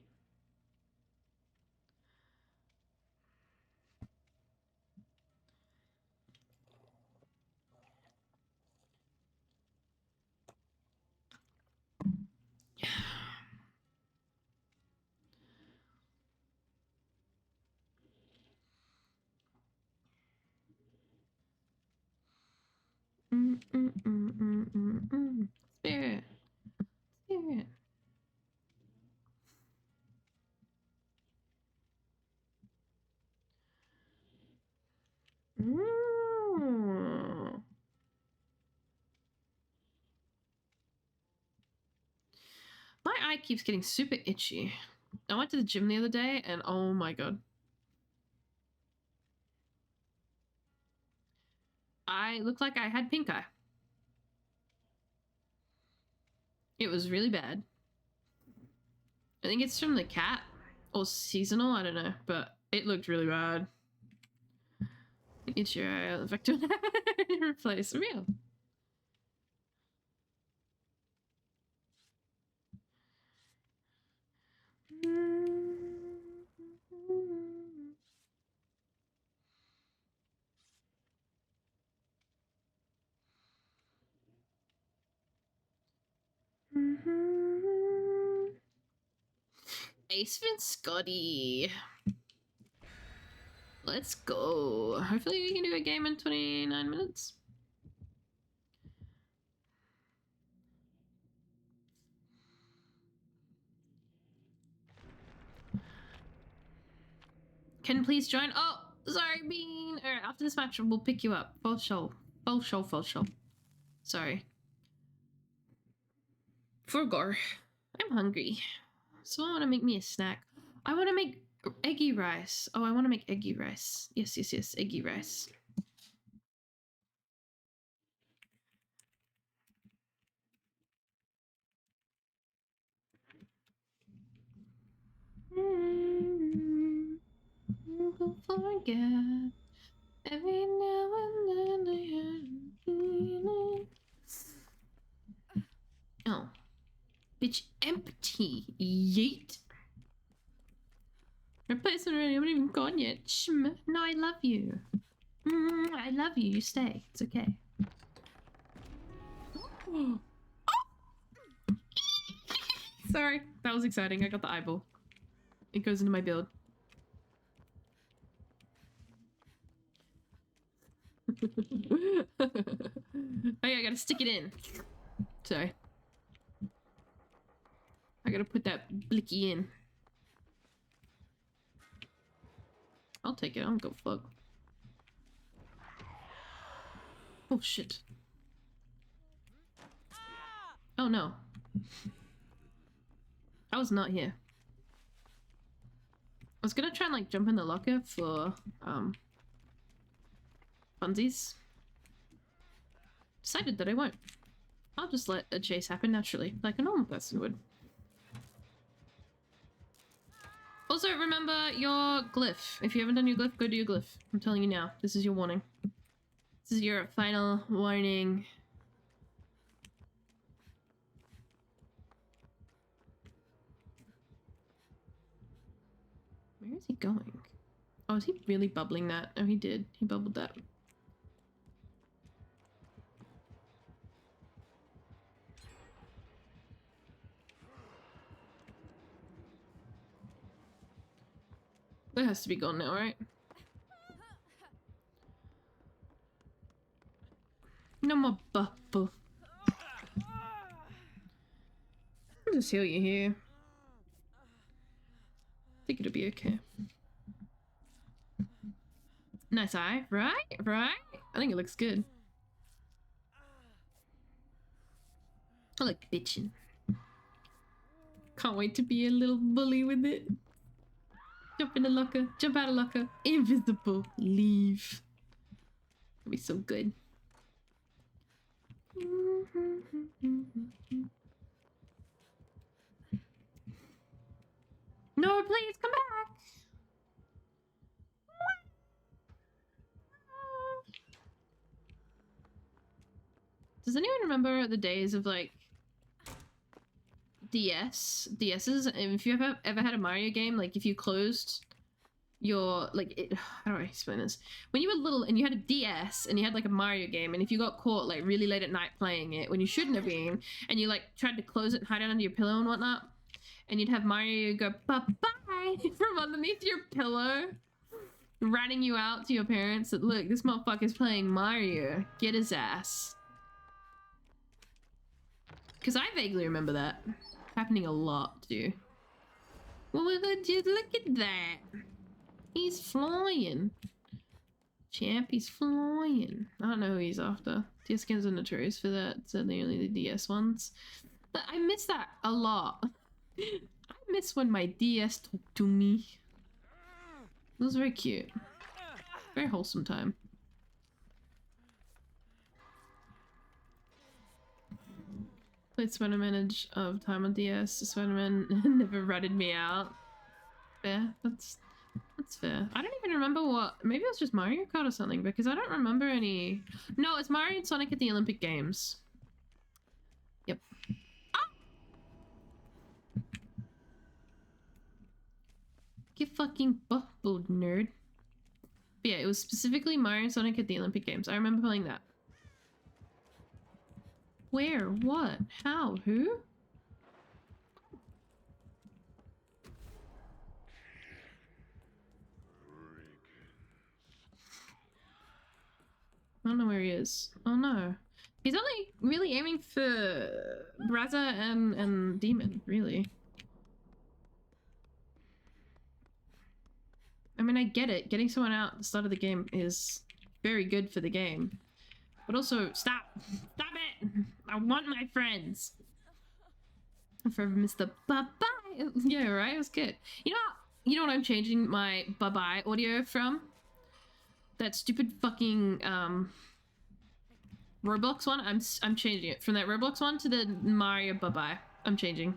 Spirit. Spirit. My eye keeps getting super itchy. I went to the gym the other day and oh my god. I looked like I had pink eye. It was really bad. I think it's from the cat or seasonal, I don't know, but it looked really bad. Itch your eye out. Vector replace real. Ace Vince Scotty. Let's go. Hopefully we can do a game in 29 minutes. Can please join? Oh, sorry, Bean. Alright, after this match, we'll pick you up. Full show. Full show, full show. Sorry. Forgot. I'm hungry. So I want to make me a snack. I want to make eggy rice. Oh, I want to make eggy rice. Yes, yes, yes. Eggy rice. Never forget. Every now and then I had a feeling. Oh. Bitch, empty. Yeet. Replacement already. I haven't even gone yet. Shm. No, I love you. I love you. You stay. It's okay. Sorry. That was exciting. I got the eyeball. It goes into my build. I gotta stick it in. Sorry. I gotta put that blicky in. I'll take it. I don't go fuck. Oh shit. Oh no. I was not here. I was gonna try and like jump in the locker for funsies. Decided that I won't. I'll just let a chase happen naturally, like a normal person would. Also, remember your glyph. If you haven't done your glyph, go do your glyph. I'm telling you now. This is your warning. This is your final warning. Where's he going? Oh, is he really bubbling that? Oh, he did. He bubbled that. That has to be gone now, right? No more bubble. I'll just heal you here. I think it'll be okay. Nice eye, right? Right? I think it looks good. I like bitching. Can't wait to be a little bully with it. Jump in the locker, jump out of locker, invisible, leave. It'll be so good. No, please come back. Does anyone remember the days of like DSs? And if you ever had a Mario game, like if you closed your how do I explain this? When you were little and you had a DS and you had like a Mario game, and if you got caught like really late at night playing it when you shouldn't have been, and you like tried to close it and hide it under your pillow and whatnot, and you'd have Mario go bye-bye from underneath your pillow, ratting you out to your parents that, look, this motherfucker's playing Mario, get his ass. Because I vaguely remember that happening a lot too. Well, just look at that. He's flying. Champ, he's flying. I don't know who he's after. DS games are notorious for that. Certainly only the DS ones. But I miss that a lot. I miss when my DS talked to me. It was very cute. Very wholesome time. Played Spider-Man of time on DS. Spider-Man never ratted me out. Fair. That's fair. I don't even remember what... Maybe it was just Mario Kart or something, because I don't remember any... No, it's Mario and Sonic at the Olympic Games. Yep. Ah! Get fucking bubbled, nerd. But yeah, it was specifically Mario and Sonic at the Olympic Games. I remember playing that. Where? What? How? Who? I don't know where he is. Oh no. He's only really aiming for Brazza and Demon, really. I mean, I get it. Getting someone out at the start of the game is very good for the game. But also, stop! Stop it! I want my friends! I forever missed the bye-bye! Yeah, right? It was good. You know what I'm changing my bye-bye audio from? That stupid fucking, Roblox one? I'm changing it. From that Roblox one to the Mario bye-bye. I'm changing.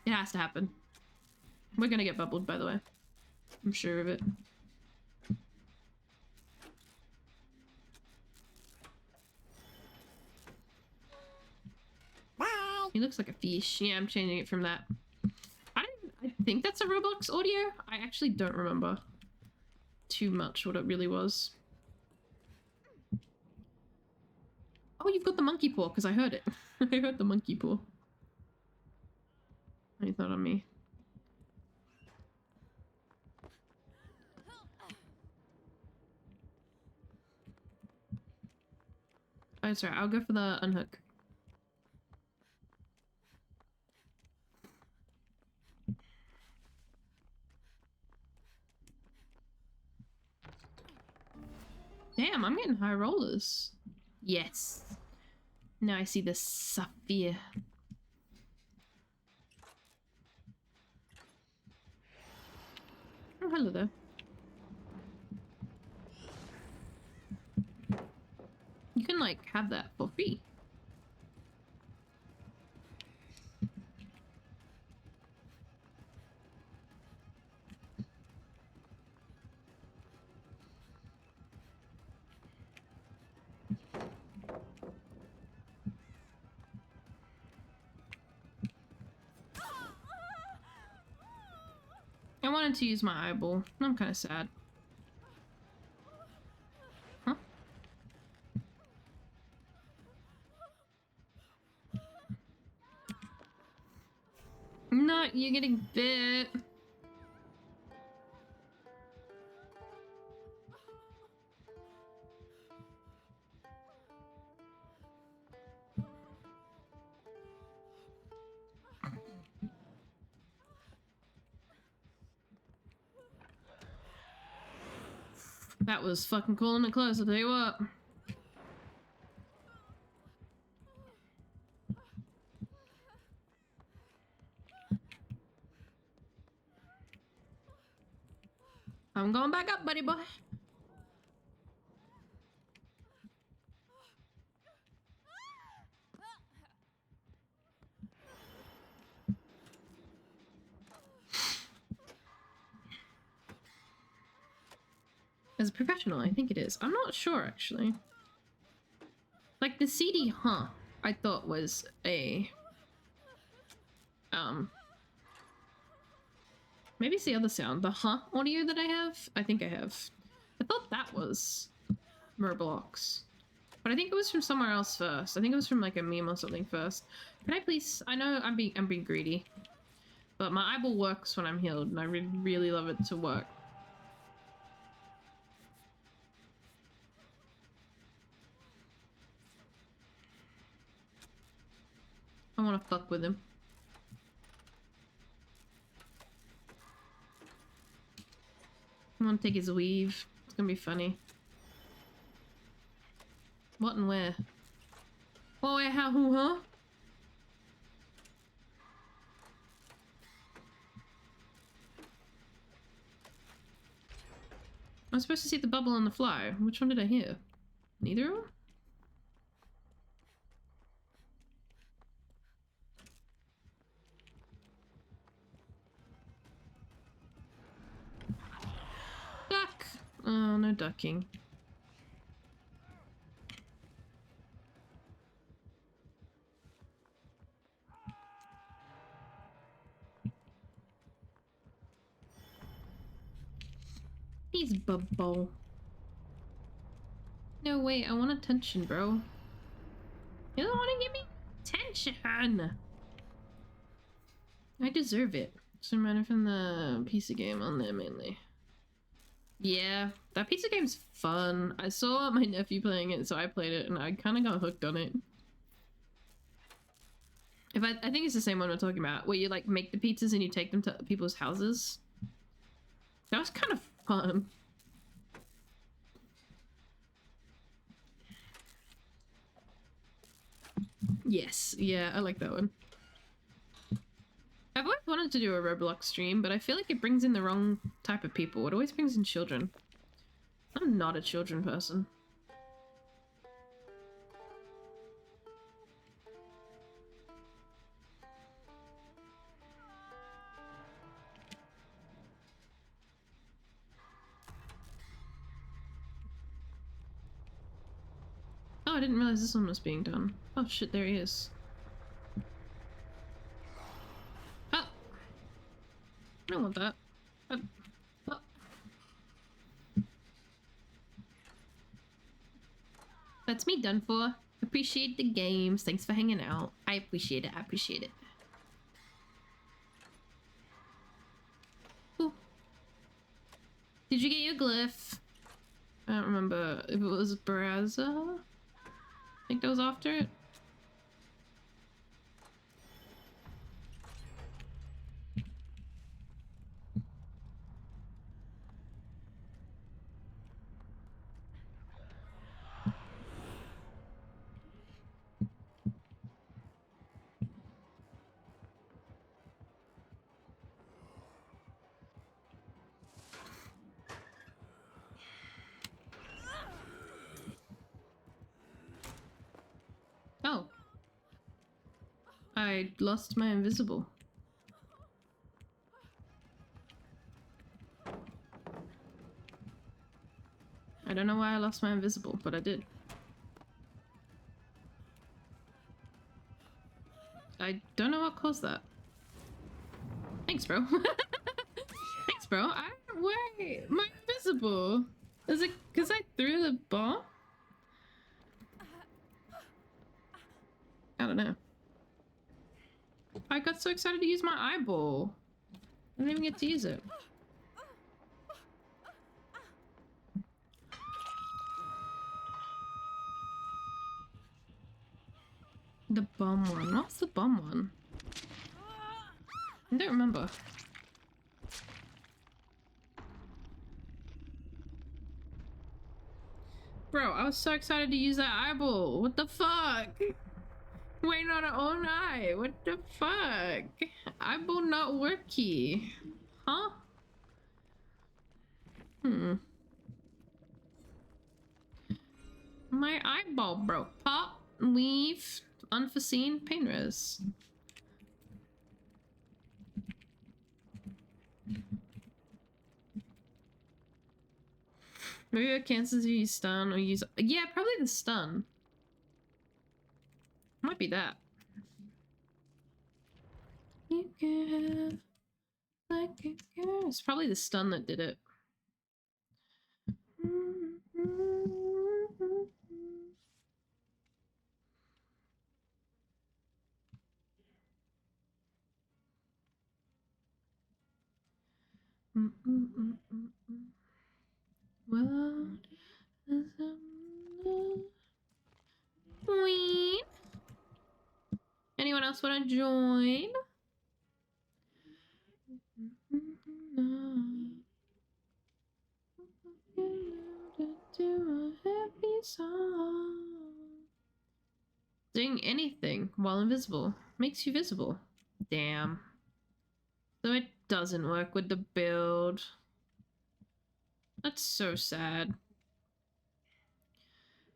It has to happen. We're gonna get bubbled, by the way. I'm sure of it. Bye. He looks like a fish. Yeah, I'm changing it from that. I think that's a Roblox audio. I actually don't remember too much what it really was. Oh, you've got the monkey paw, because I heard it. I heard the monkey paw. He's not on me. Oh, sorry, I'll go for the unhook. Damn, I'm getting high rollers. Yes. Now I see the sapphire. Oh, hello there. You can, like, have that for free. I wanted to use my eyeball. I'm kind of sad. Huh? No, you're getting bit. That was fucking calling it close, I'll tell you what. I'm going back up, buddy boy. As a professional, I think it is. I'm not sure, actually. Like, the CD huh, I thought was a... Maybe it's the other sound. The huh audio that I have? I think I have. I thought that was Roblox. But I think it was from somewhere else first. I think it was from, like, a meme or something first. Can I please... I know I'm being greedy. But my eyeball works when I'm healed, and I really love it to work. I want to fuck with him. I want to take his weave. It's gonna be funny. What and where? Oh, where, how, who, huh? I'm supposed to see the bubble and the fly. Which one did I hear? Neither of them? Duck! Oh, no ducking. He's bubble. No, wait, I want attention, bro. You don't want to give me attention! I deserve it. So I'm running from the pizza game on there mainly. Yeah, that pizza game's fun. I saw my nephew playing it, so I played it, and I kind of got hooked on it. I think it's the same one we're talking about, where you like make the pizzas and you take them to people's houses. That was kind of fun. Yes, yeah, I like that one. I've always wanted to do a Roblox stream, but I feel like it brings in the wrong type of people. It always brings in children. I'm not a children person. Oh, I didn't realize this one was being done. Oh shit, there he is. Oh! I don't want that. Oh. That's me done for. Appreciate the games. Thanks for hanging out. I appreciate it. I appreciate it. Ooh. Did you get your glyph? I don't remember if it was Brazza. I think that was after it. Oh. I lost my invisible. I don't know why I lost my invisible, but I did. I don't know what caused that. Thanks, bro. Thanks, sucks, bro. Wait, am I invisible? Is it because I threw the bomb? I don't know. I got so excited to use my eyeball. I didn't even get to use it. The bomb one. What's the bomb one? I don't remember. Bro, I was so excited to use that eyeball. What the fuck? Wait on our own eye. What the fuck? Eyeball not worky. Huh? My eyeball broke. Pop, leave, unforeseen, pain res. Maybe it cancels if you stun or use. Yeah, probably the stun. Might be that. You can have like a girl. It's probably the stun that did it. What is Queen? Anyone else want to join? Doing anything while invisible makes you visible. Damn. So it doesn't work with the build. That's so sad.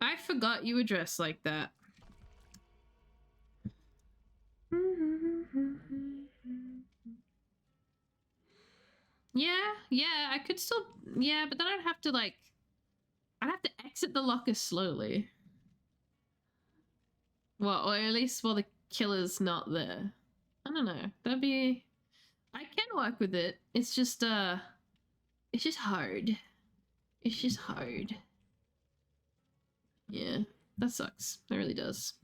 I forgot you were dressed like that. Yeah, I could still, yeah, but then I'd have to like, I'd have to exit the locker slowly. Well, or at least while the killer's not there. I don't know, that'd be, I can work with it. It's just hard. It's just hard. Yeah, that sucks. It really does.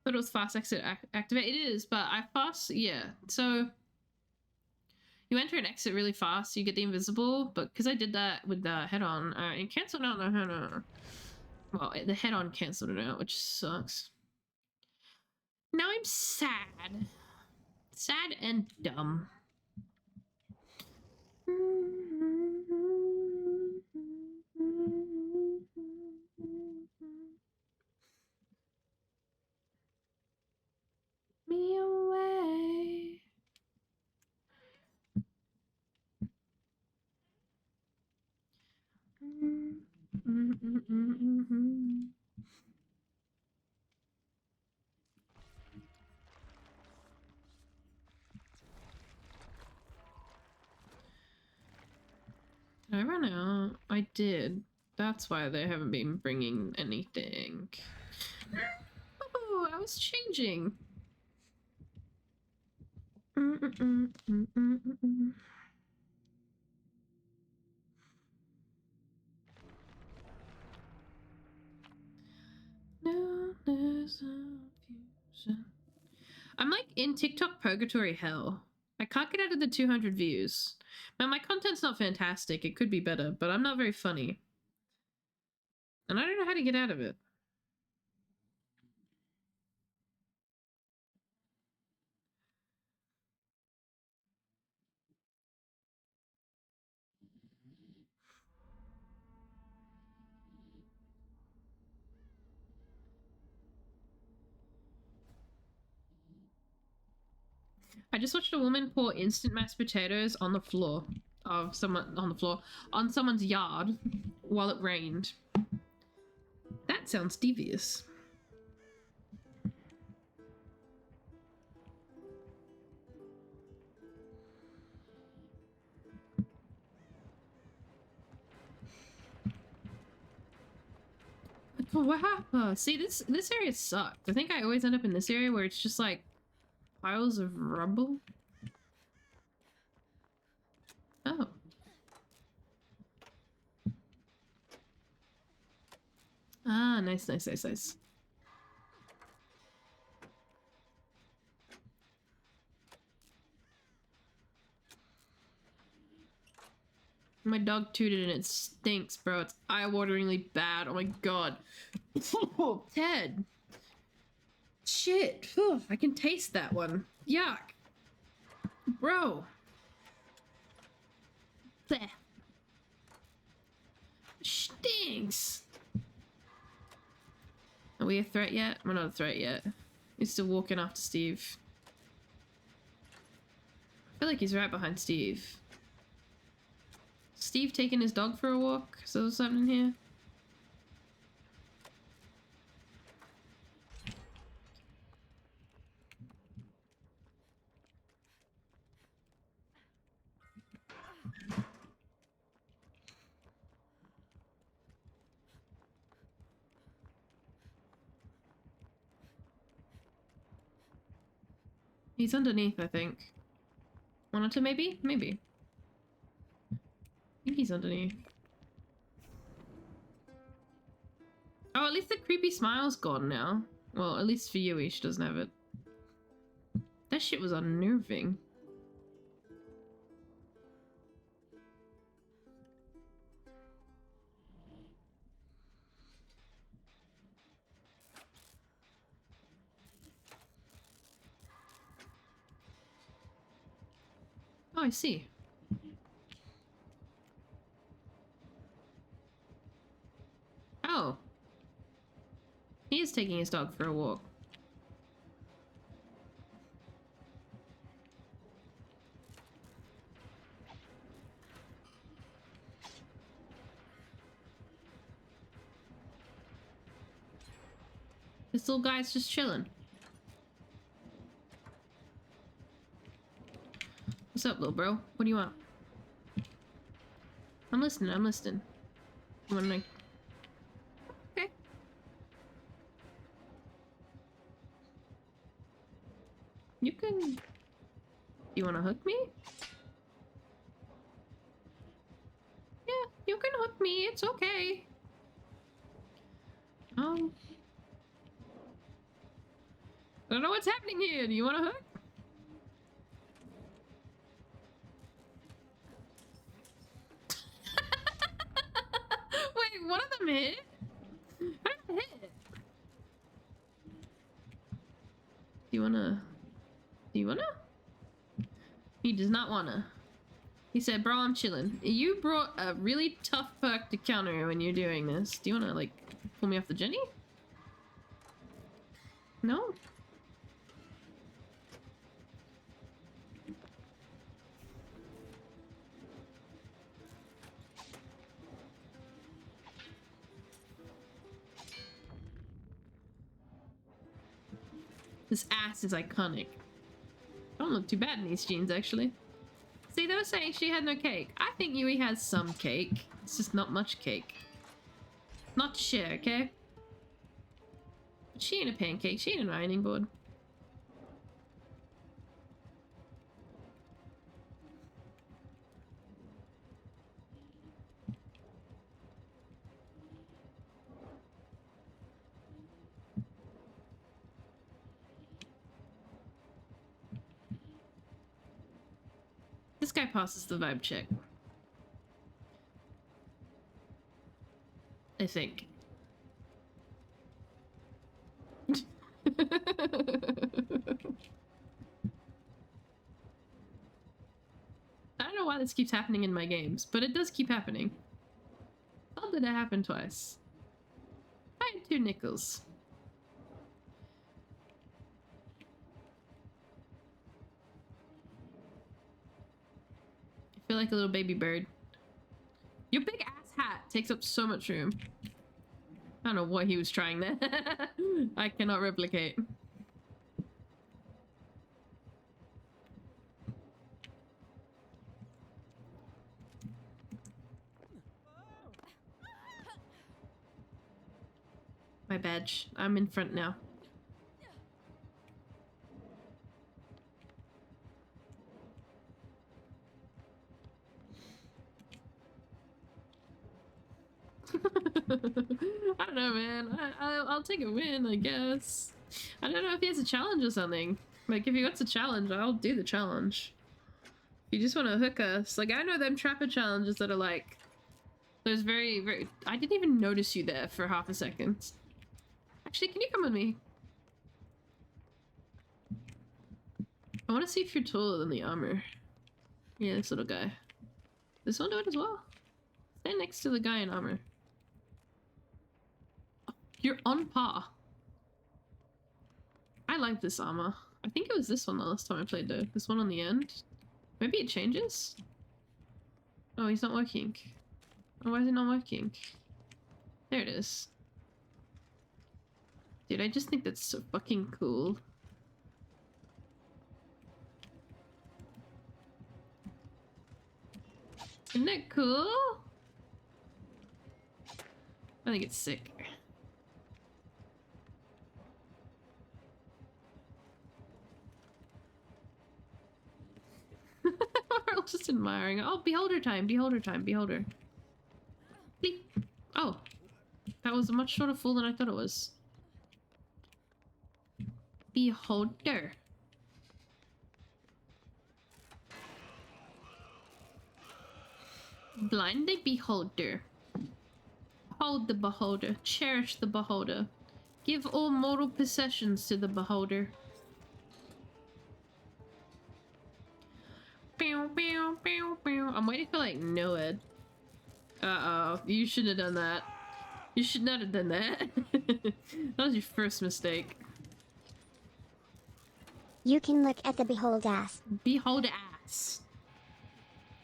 Thought it was fast exit activate. It is, but I fast, yeah. So you enter and exit really fast, you get the invisible, but because I did that with the head-on, it cancelled out the head-on. Well, the head-on cancelled it out, which sucks. Now I'm sad. Sad and dumb. Me away. Did I run out? I did. That's why they haven't been bringing anything. Oh, I was changing. No, there's a fusion. I'm like in TikTok purgatory hell. I can't get out of the 200 views. Now, my content's not fantastic. It could be better, but I'm not very funny. And I don't know how to get out of it. I just watched a woman pour instant mashed potatoes on the floor of someone on someone's yard while it rained. That sounds devious. Wow. See, this area sucks. I think I always end up in this area where it's just like piles of rubble. Oh. Ah, nice, nice, nice, nice. My dog tooted and it stinks, bro. It's eye-wateringly bad. Oh my god. Ted. Shit. Ugh, I can taste that one. Yuck. Bro. Bleh. Stinks. Are we a threat yet? We're not a threat yet. He's still walking after Steve. I feel like he's right behind Steve. Steve taking his dog for a walk? So there's something here? He's underneath, I think. Monitor, maybe? Maybe. I think he's underneath. Oh, at least the creepy smile's gone now. Well, at least for Yui, she doesn't have it. That shit was unnerving. Oh, I see. Oh. He is taking his dog for a walk. This little guy's just chilling. What's up, little bro? What do you want? I'm listening, I'm listening. You wanna make... Okay. You can... You wanna hook me? Yeah, you can hook me, it's okay. I don't know what's happening here. Do you wanna hook? Wait, one of them hit? How did it hit? Do you wanna? Do you wanna? He does not wanna. He said, bro, I'm chilling. You brought a really tough perk to counter when you're doing this. Do you wanna, like, pull me off the Jenny? No? This ass is iconic. Don't look too bad in these jeans, actually. See, they were saying she had no cake. I think Yui has some cake. It's just not much cake. Not to share, okay? But she ain't a pancake. She ain't an ironing board. This guy passes the vibe check. I think. I don't know why this keeps happening in my games, but it does keep happening. How did it happen twice? I had 2 nickels. I feel like a little baby bird. Your big ass hat takes up so much room. I don't know what he was trying there. I cannot replicate. my badge. I'm in front now. I don't know, man. I'll take a win, I guess. I don't know if he has a challenge or something. Like, if he wants a challenge, I'll do the challenge. If you just want to hook us. Like, I know them trapper challenges that are like... There's very, very... I didn't even notice you there for half a second. Actually, can you come with me? I want to see if you're taller than the armor. Yeah, this little guy. This one do it as well? Stand next to the guy in armor. You're on par. I like this armor. I think it was this one the last time I played though. This one on the end. Maybe it changes? Oh, he's not working. Oh, why is it not working? There it is. Dude, I just think that's so fucking cool. Isn't that cool? I think it's sick. We're all just admiring. Oh, beholder time, beholder time, beholder. Bleep. Oh, that was a much shorter fall than I thought it was. Beholder. Blind the beholder. Hold the beholder. Cherish the beholder. Give all mortal possessions to the beholder. Pew, pew, pew, pew. I'm waiting for like Noed. Uh-oh. You shouldn't have done that. You should not have done that. That was your first mistake. You can look at the behold ass. Behold ass.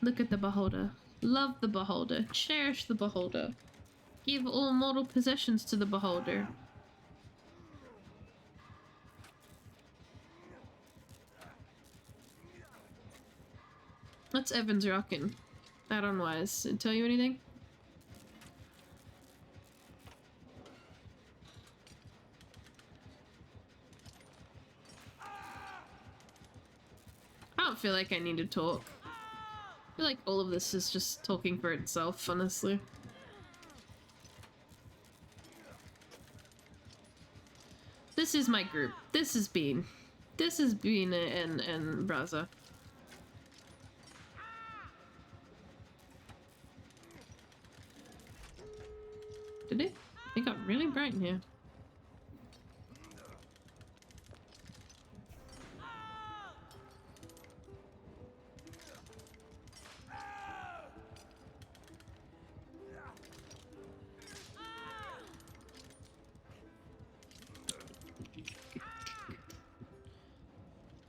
Look at the beholder. Love the beholder. Cherish the beholder. Give all mortal possessions to the beholder. That's Evans rockin'. Add-on wise. Tell you anything? I don't feel like I need to talk. I feel like all of this is just talking for itself, honestly. This is my group. This is Bean. This is Bean and Braza. Did it? It got really bright in here.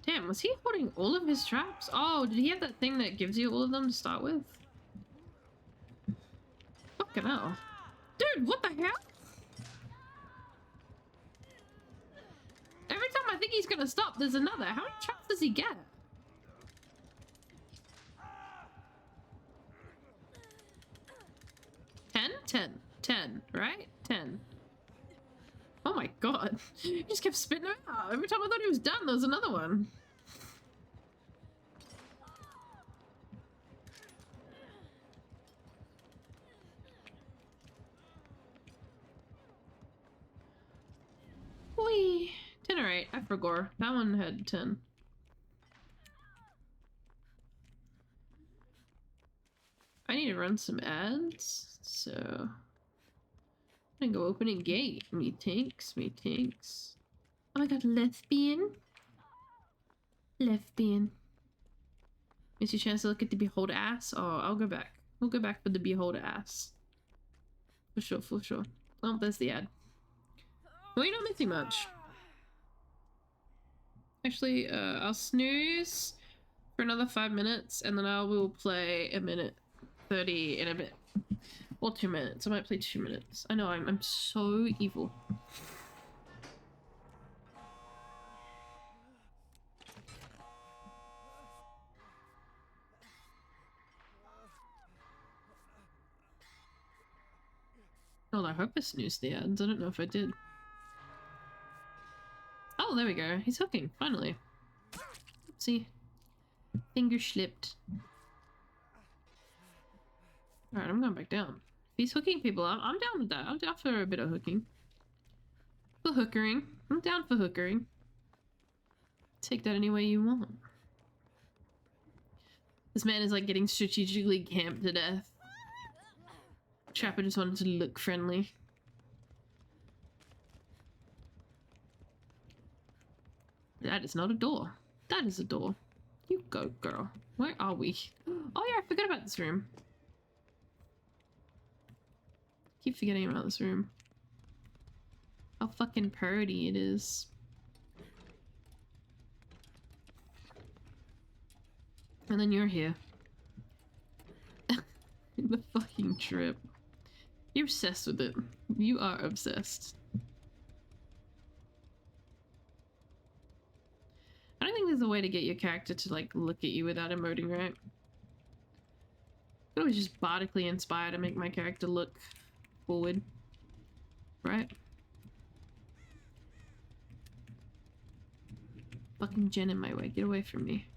Damn, was he holding all of his traps? Oh, did he have that thing that gives you all of them to start with? Fucking hell. Dude, what the hell? Every time I think he's gonna stop, there's another. How many traps does he get? Ten, right? 10. Oh my god. He just kept spitting them out. Every time I thought he was done, there was another one. Whee! 10 or 8. I forgot. That one had 10. I need to run some ads, so... I'm gonna go open a gate. Methinks. Oh my god, lesbian? Lesbian. Miss your chance to look at the beholder ass? Oh, I'll go back. We'll go back for the beholder ass. For sure, for sure. Oh, there's the ad. Well, you're not missing much. Actually, I'll snooze for another 5 minutes, and then I will play a minute 30 in a bit. Or 2 minutes. I might play 2 minutes. I know, I'm so evil. Oh, I hope I snoozed the ads. I don't know if I did. Oh, there we go. He's hooking, finally. See? Finger slipped. Alright, I'm going back down. If he's hooking people, I'm down with that. I'm down for a bit of hooking. For hookering. I'm down for hookering. Take that any way you want. This man is like getting strategically camped to death. Trapper just wanted to look friendly. That is not a door. That is a door. You go, girl. Where are we? Oh yeah, I forgot about this room. Keep forgetting about this room. How fucking purdy it is. And then you're here. The fucking trip. You're obsessed with it. You are obsessed. I don't think there's a way to get your character to like look at you without emoting, right? I was just bardically inspired to make my character look forward. Right? Fucking Jen in my way. Get away from me.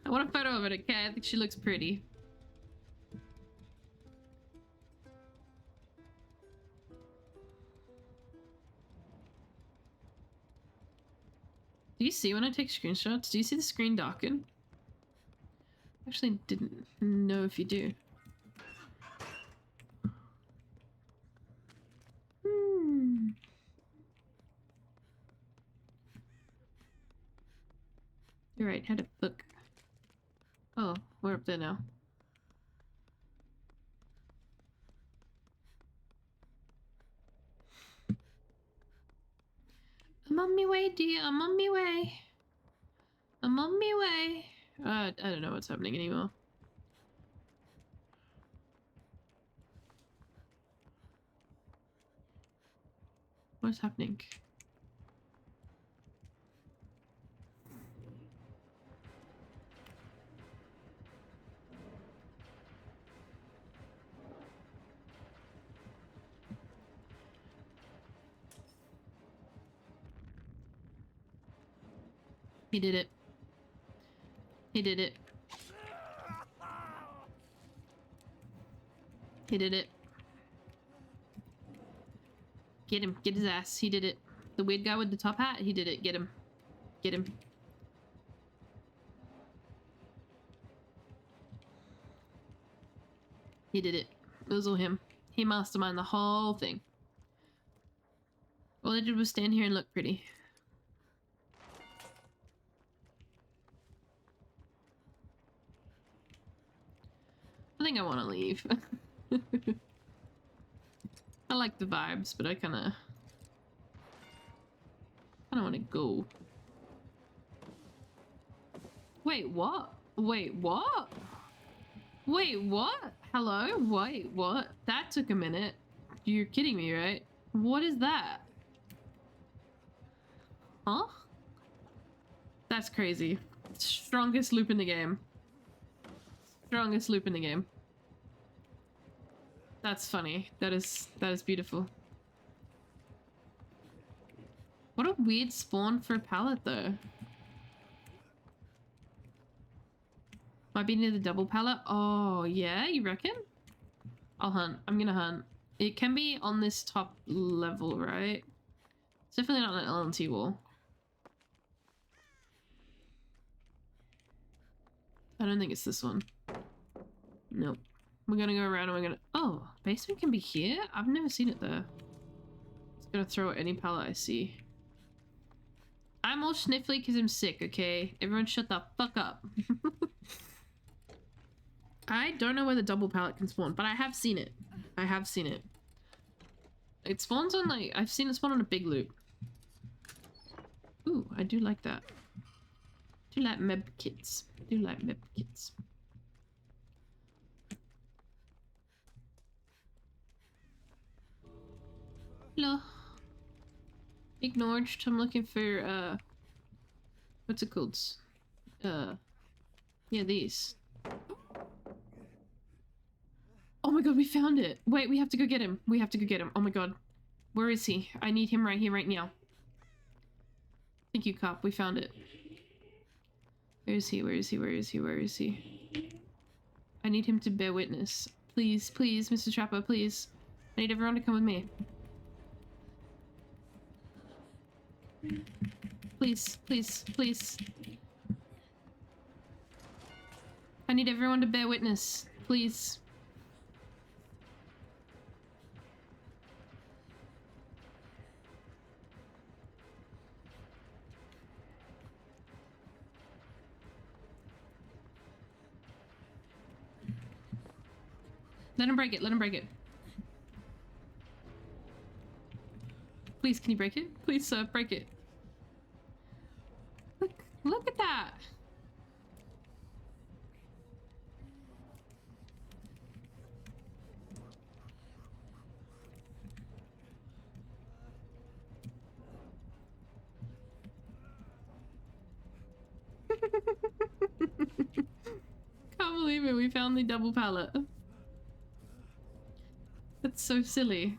I want a photo of it, okay? I think she looks pretty. Do you see when I take screenshots? Do you see the screen darken? Actually didn't know if you do. You're right, had to look. Oh, we're up there now. I'm on my way, dear. I'm on my way. I'm on my way. I don't know what's happening anymore. What's happening? He did it. He did it. He did it. Get him. Get his ass. He did it. The weird guy with the top hat, he did it. Get him. Get him. He did it. It was all him. He masterminded the whole thing. All I did was stand here and look pretty. I think I want to leave. I like the vibes, but I kind of want to go. Wait, what? Wait, what? Wait, what? Hello? Wait, what? That took a minute. You're kidding me, right? What is that? Huh? That's crazy. Strongest loop in the game. Strongest loop in the game. That's funny. That is beautiful. What a weird spawn for a pallet though. Might be near the double pallet. Oh yeah, you reckon? I'll hunt. I'm gonna hunt. It can be on this top level, right? It's definitely not an LNT wall. I don't think it's this one. Nope. We're gonna go around and we're gonna... Oh, basement can be here? I've never seen it there. It's gonna throw at any pallet I see. I'm all sniffly because I'm sick, okay? Everyone shut the fuck up. I don't know where the double pallet can spawn, but I have seen it. I have seen it. It spawns on like... I've seen it spawn on a big loop. Ooh, I do like that. I do like meb kits. I do like meb kits. Hello. Ignored. I'm looking for, what's it called? Yeah, these. my god, we found it. Wait, we have to go get him. We have to go get him. Oh my god. Where is he? I need him right here, right now. Thank you, cop. We found it. Where is he? Where is he? Where is he? Where is he? I need him to bear witness. Please, please, Mr. Trapper, please. I need everyone to come with me. Please, please, please. I need everyone to bear witness. Please. Let him break it. Let him break it. Please, can you break it? Please, sir, break it. Look at that. Can't believe it. We found the double pallet. That's so silly.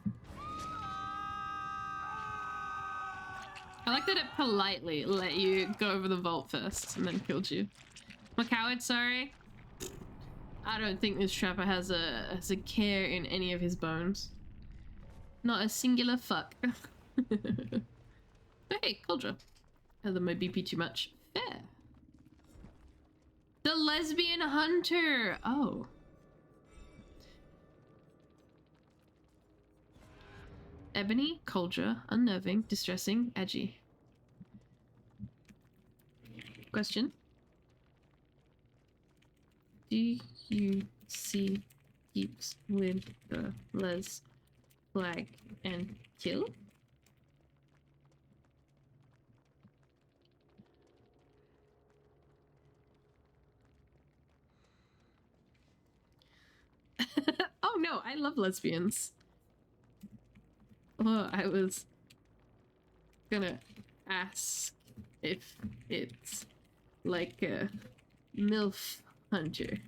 I like that it politely let you go over the vault first and then killed you. I'm a coward, sorry. I don't think this trapper has a care in any of his bones. Not a singular fuck. But hey, Coldra. Hasn't my BP too much. Fair. The lesbian hunter! Oh. Ebony, Coldra, unnerving, distressing, edgy. Question. Do you see heaps with the les flag and kill? Oh no, I love lesbians. Oh, I was gonna ask if it's like a MILF hunter.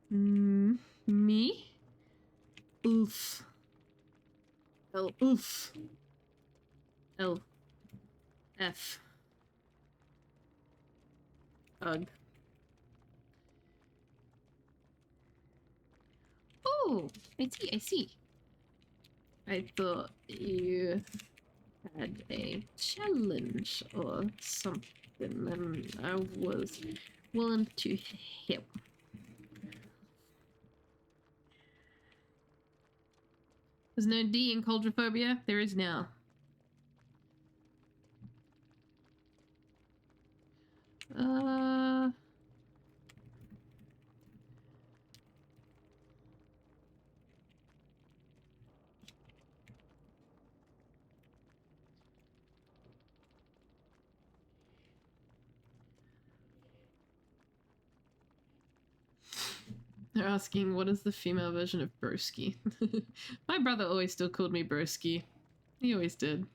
Me? Oof. L oof. L F. Ugh. Oh, I see, I see. I thought you had a challenge or something and I was willing to help. There's no D in Coldrophobia? There is now. They're asking, what is the female version of broski? My brother always still called me broski. He always did.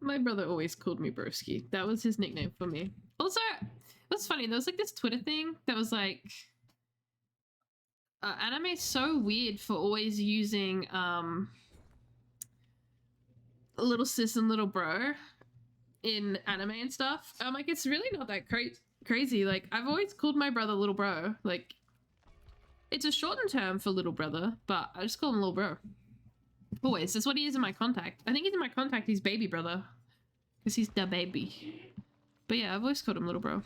My brother always called me broski. That was his nickname for me. Also, that's funny. There was like this Twitter thing that was like, anime is so weird for always using little sis and little bro in anime and stuff. I'm like, it's really not that crazy. Like, I've always called my brother little bro. Like, it's a shortened term for little brother, but I just call him little bro. Always. That's what he is in my contact. I think he's in my contact. He's baby brother. Because he's the baby. But yeah, I've always called him little bro.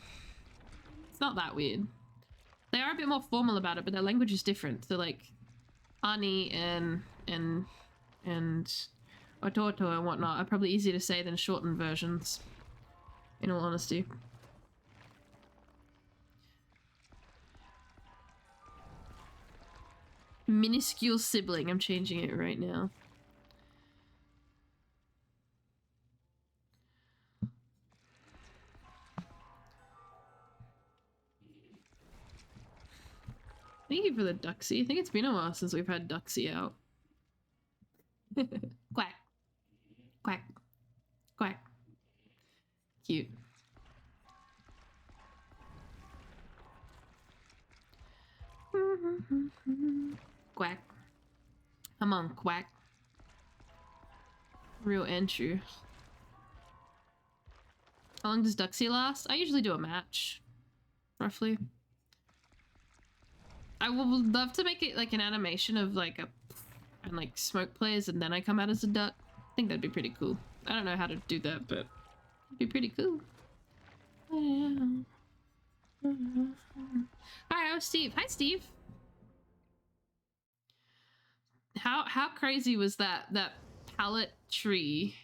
It's not that weird. They are a bit more formal about it, but their language is different. So like, Ani and Ototo and whatnot are probably easier to say than shortened versions, in all honesty. Minuscule sibling, I'm changing it right now. Thank you for the Duxie. I think it's been a while since we've had Duxie out. Quack. Quack. Quack. Cute. Quack. Come on, quack. Real Andrew. How long does Duxie last? I usually do a match. Roughly. I would love to make it like an animation of like a and like smoke plays and then I come out as a duck. I think that'd be pretty cool. I don't know how to do that, but it'd be pretty cool. Hi, I'm Steve. Hi, Steve. How crazy was that pallet tree?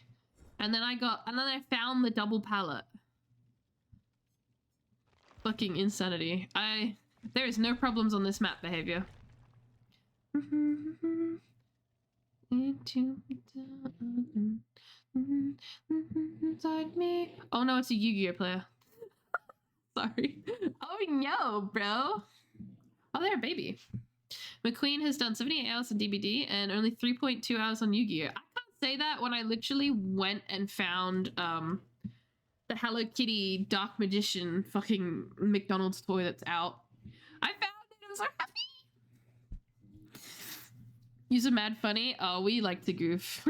And then I found the double pallet. Fucking insanity. There is no problems on this map behavior. Inside me. Oh no, it's a Yu-Gi-Oh player. Sorry. Oh no, bro. Oh, they're a baby. McQueen has done 78 hours on DBD and only 3.2 hours on Yu-Gi-Oh. I can't say that when I literally went and found the Hello Kitty Dark Magician fucking McDonald's toy that's out. I found it. I was so happy. User mad funny. Oh, we like to goof.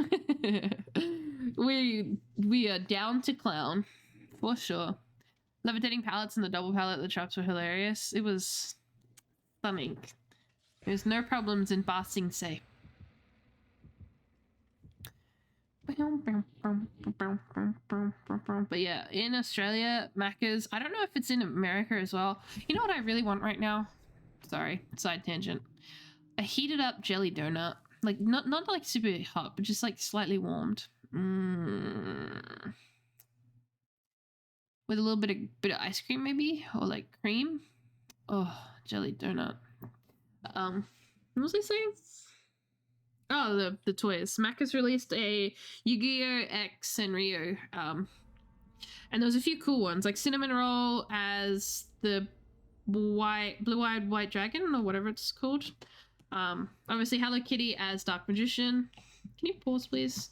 we are down to clown for sure. Levitating pallets and the double pallet. The traps were hilarious. It was stunning. There's no problems in Basing Say. But yeah, in Australia, Macca's. I don't know if it's in America as well. You know what I really want right now? Sorry, side tangent. A heated up jelly donut. Like, not like super hot, but just like slightly warmed. With a little bit of ice cream maybe? Or like cream? Oh, jelly donut. What was I saying? Oh, the toys. Mac has released a Yu-Gi-Oh! X Sanrio. And there was a few cool ones, like Cinnamon Roll as the blue-eyed white dragon, or whatever it's called. Obviously Hello Kitty as Dark Magician. Can you pause, please?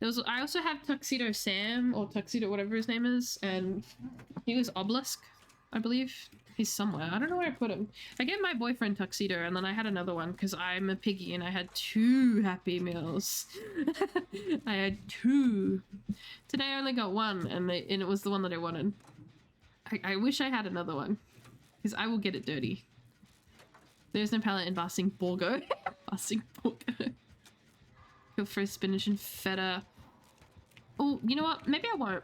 I also have Tuxedo Sam, or Tuxedo whatever his name is, and he was Obelisk, I believe. He's somewhere. I don't know where I put him. I gave my boyfriend Tuxedo, and then I had another one because I'm a piggy and I had 2 Happy Meals. I had 2. Today I only got 1, and it was the one that I wanted. I wish I had another one because I will get it dirty. There's no palette in Basting Borgo. Basting Borgo. Go for spinach and feta. Oh, you know what? Maybe I won't.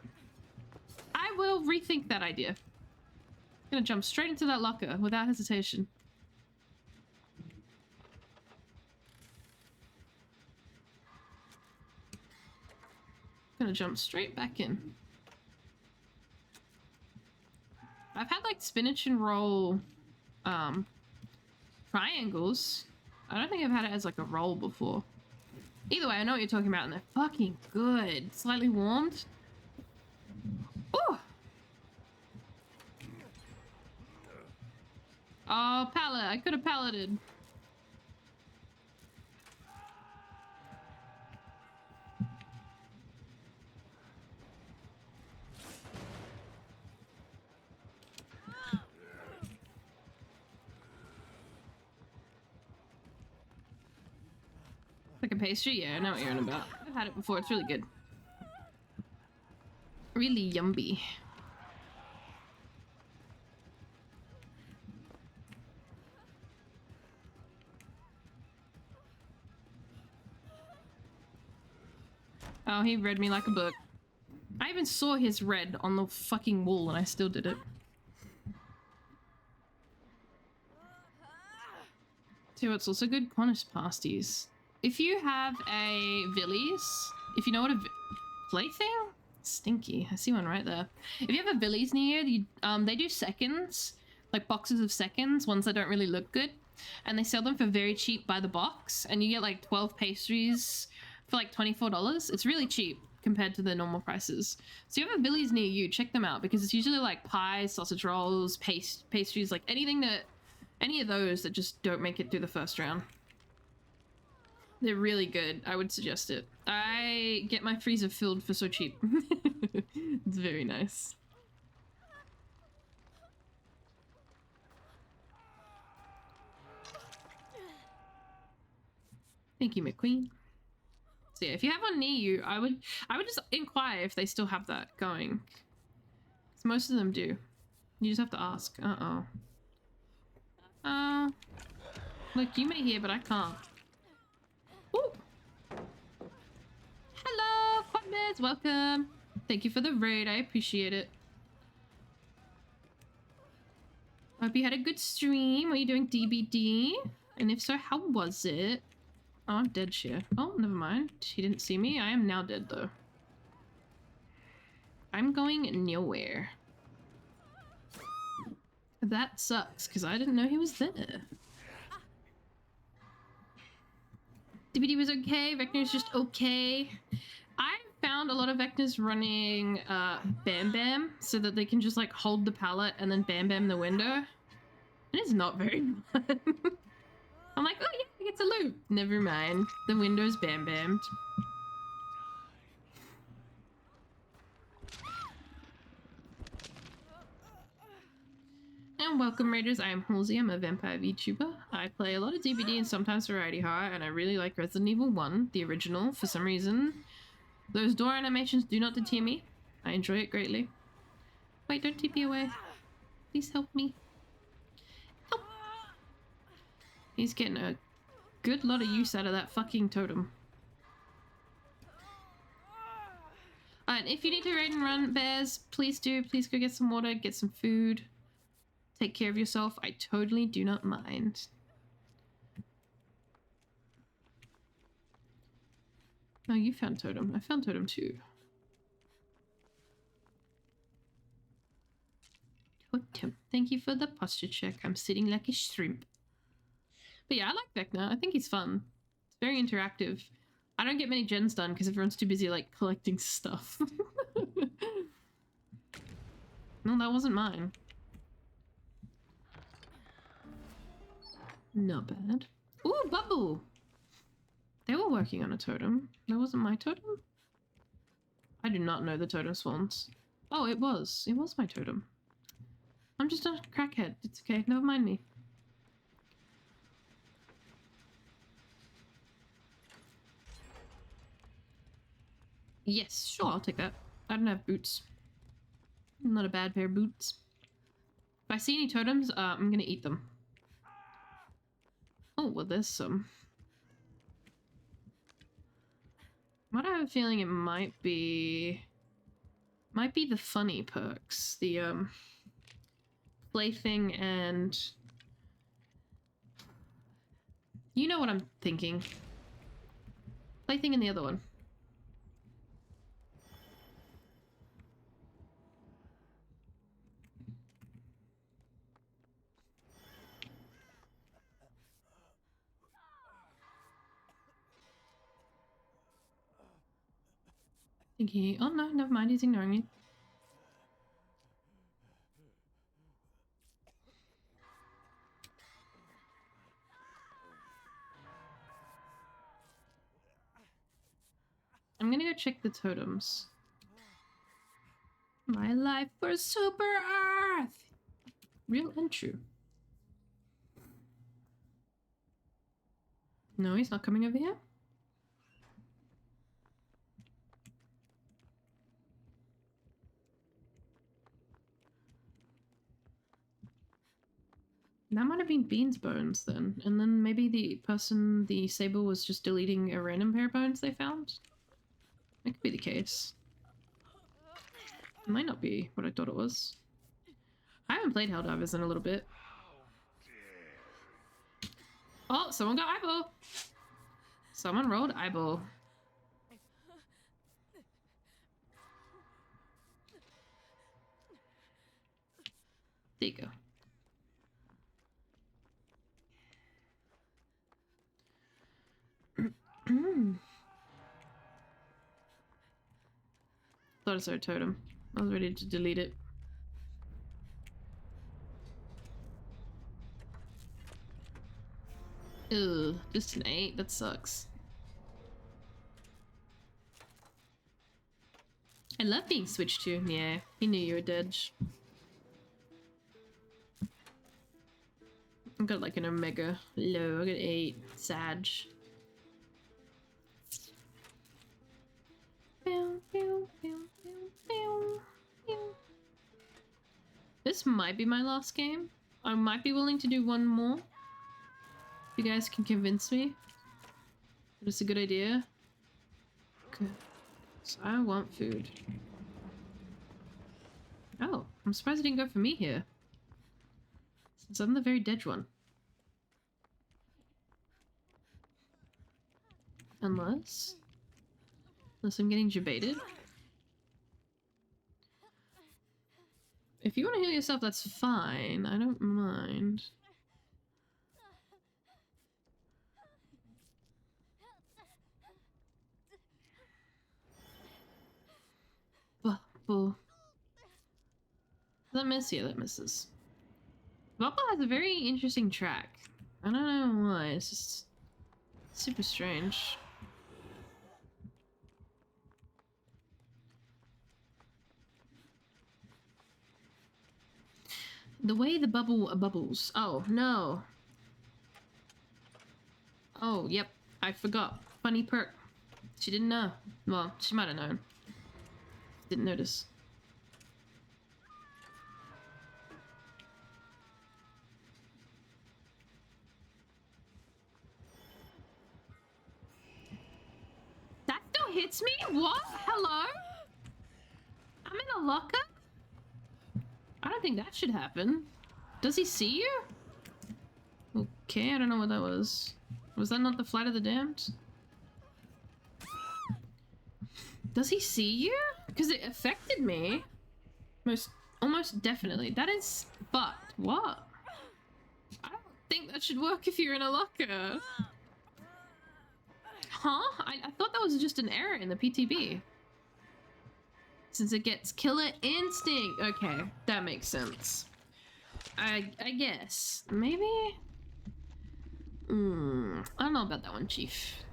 I will rethink that idea. I'm gonna jump straight into that locker without hesitation. Gonna jump straight back in. I've had like spinach and roll triangles. I don't think I've had it as like a roll before. Either way, I know what you're talking about, and they're fucking good. Slightly warmed. Ooh! Oh, pallet. I could have palleted. Like a pastry? Yeah, I know what you're on about. I've had it before. It's really good. Really yummy. Oh, he read me like a book. I even saw his red on the fucking wall and I still did it. See what's also good? Qantas pasties. If you have a Villies, if you know what a plaything? Stinky. I see one right there. If you have a Villies near you, they do seconds, like boxes of seconds, ones that don't really look good, and they sell them for very cheap by the box, and you get like 12 pastries for like $24. It's really cheap compared to the normal prices. So you have a Villies near you, check them out, because it's usually like pies, sausage rolls, pastries, like any of those that just don't make it through the first round. They're really good. I would suggest it. I get my freezer filled for so cheap. It's very nice. Thank you, McQueen. So yeah, if you have one near you, I would just inquire if they still have that going. 'Cause most of them do. You just have to ask. Uh-oh. Look, you may hear, but I can't. Ooh. Hello, Quadmids, welcome. Thank you for the raid, I appreciate it. Hope you had a good stream. Were you doing DBD? And if so, how was it? Oh, I'm dead, shit. Oh, never mind. He didn't see me. I am now dead, though. I'm going nowhere. That sucks, because I didn't know he was there. DBD was okay. Vecna's just okay. I found a lot of Vecnas running Bam Bam so that they can just like hold the pallet and then Bam Bam the window. It is not very fun. I'm like, oh yeah, it's a loop. Never mind. The window's Bam Bammed. And welcome Raiders, I am Halsey, I'm a vampire VTuber. I play a lot of DBD and sometimes variety horror, and I really like Resident Evil 1, the original, for some reason. Those door animations do not deter me. I enjoy it greatly. Wait, don't TP away. Please help me. Help! He's getting a good lot of use out of that fucking totem. And if you need to raid and run, bears, please do. Please go get some water, get some food. Take care of yourself. I totally do not mind. Oh, you found totem. I found totem too. Totem. Thank you for the posture check. I'm sitting like a shrimp. But yeah, I like Vecna. I think he's fun. It's very interactive. I don't get many gens done because everyone's too busy like collecting stuff. No, that wasn't mine. Not bad. Ooh, Bubble! They were working on a totem. That wasn't my totem? I do not know the totem spawns. Oh, it was. It was my totem. I'm just a crackhead. It's okay. Never mind me. Yes, sure, I'll take that. I don't have boots. Not a bad pair of boots. If I see any totems, I'm gonna eat them. Oh, well, there's some. What I have a feeling it might be the funny perks. The, plaything and... You know what I'm thinking. Plaything and the other one. I think he... Oh no, never mind, he's ignoring me. I'm gonna go check the totems. My life for Super Earth! Real and true. No, he's not coming over here. That might have been Bean's bones then. And then maybe the person, the Sable, was just deleting a random pair of bones they found? That could be the case. It might not be what I thought it was. I haven't played Helldivers in a little bit. Oh, someone got eyeball! Someone rolled eyeball. There you go. Thought I saw a totem. I was ready to delete it. Ugh, just an 8. That sucks. I love being switched to. Yeah, he knew you were dead. I got like an omega low. I got 8. Sag. This might be my last game. I might be willing to do one more. You guys can convince me. But it's a good idea. Okay. So I want food. Oh, I'm surprised it didn't go for me here. Since I'm the very dead one. Unless I'm getting debated. If you want to heal yourself, that's fine. I don't mind. Bubble. That miss? Yeah, that misses. Bubble has a very interesting track. I don't know why. It's just super strange. The way the bubble bubbles. Oh, no. Oh, yep. I forgot. Funny perk. She didn't know. Well, she might have known. Didn't notice. That still hits me? What? Hello? I'm in a locker? I don't think that should happen. Does he see you? Okay, I don't know what that was. Was that not the Flight of the Damned? Does he see you? Because it affected me. Almost definitely. That is fucked. What? I don't think that should work if you're in a locker. Huh? I thought that was just an error in the PTB. Since it gets killer instinct. Okay, that makes sense. I guess. Maybe? I don't know about that one, Chief.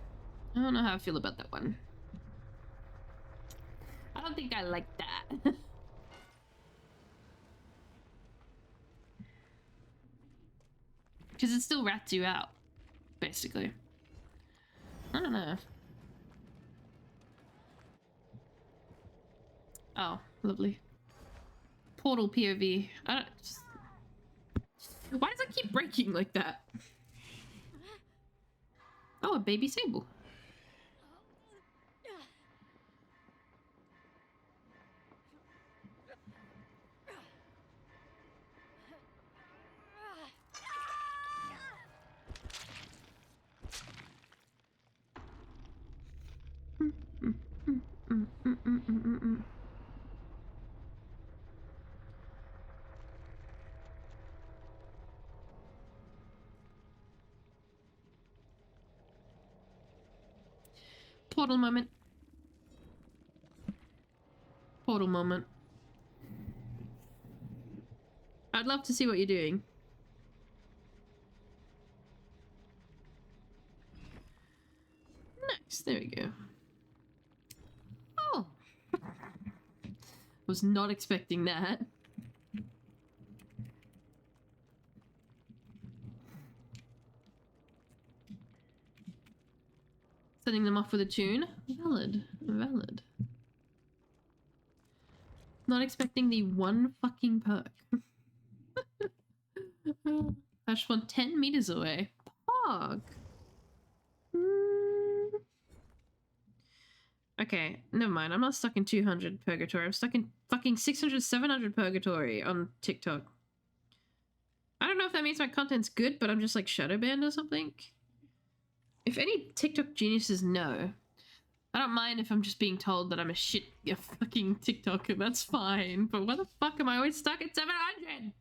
I don't know how I feel about that one. I don't think I like that. Because it still rats you out, basically. I don't know. Oh, lovely. Portal POV. I don't... Just... Why does it keep breaking like that? Oh, a baby sable. Portal moment. Portal moment. I'd love to see what you're doing. Nice, there we go. Oh! Was not expecting that. Setting them off with a tune. Valid. Valid. Not expecting the one fucking perk. I just want 10 meters away. Pog. Okay, never mind. I'm not stuck in 200 purgatory. I'm stuck in fucking 600, 700 purgatory on TikTok. I don't know if that means my content's good, but I'm just like shadow banned or something. If any TikTok geniuses know, I don't mind if I'm just being told that I'm a fucking TikToker. That's fine. But why the fuck am I always stuck at 700?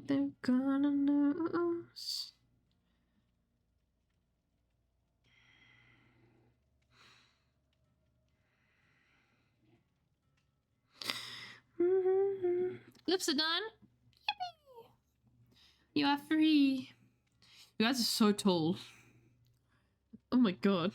They're gonna lose. Glyphs are done. You are free. You guys are so tall. Oh my god.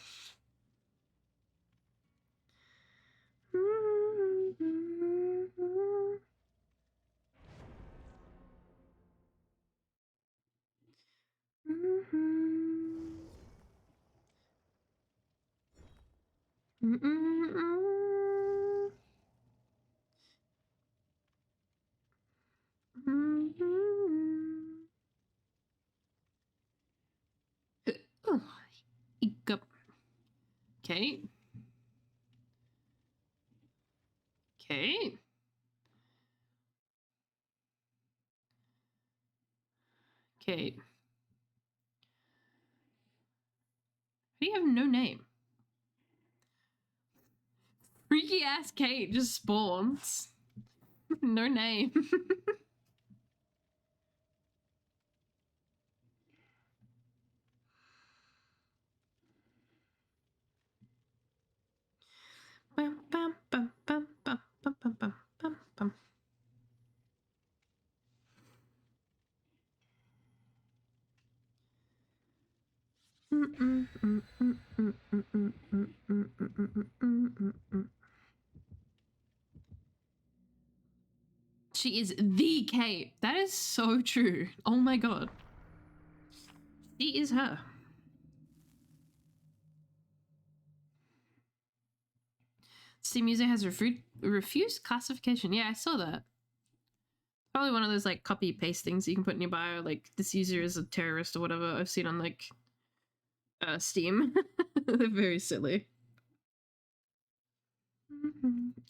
Hiccup. Okay. Okay. Kate. How do you have no name? Freaky ass Kate just spawns. No name. Bum, bum, bum, bum, bum, bum, bum, bum, bum, bum. She is the Kate. That is so true. Oh my god. She is her. Steam user has refused classification. Yeah, I saw that. Probably one of those like copy paste things you can put in your bio, like this user is a terrorist or whatever. I've seen on like Steam. They're very silly.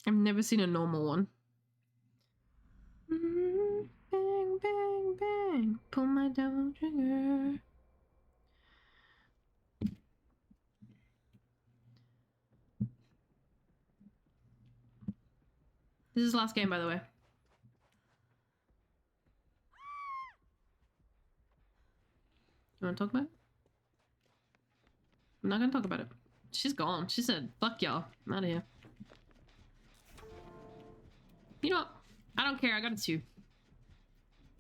I've never seen a normal one. Bang, bang, bang. Pull my devil trigger. This is the last game, by the way. You want to talk about it? I'm not gonna talk about it. She's gone. She said, fuck y'all. I'm out of here. You know what? I don't care. I got a 2.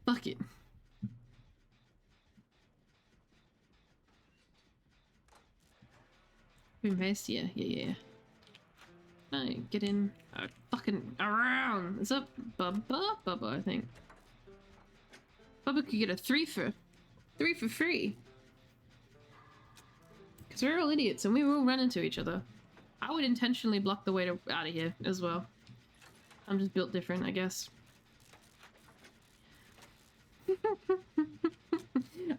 Fuck it. Invest? Yeah. I get in fucking around. Is that Bubba? Bubba, I think. Bubba could get a 3 for free. Because we're all idiots and we will run into each other. I would intentionally block the way out of here as well. I'm just built different, I guess. I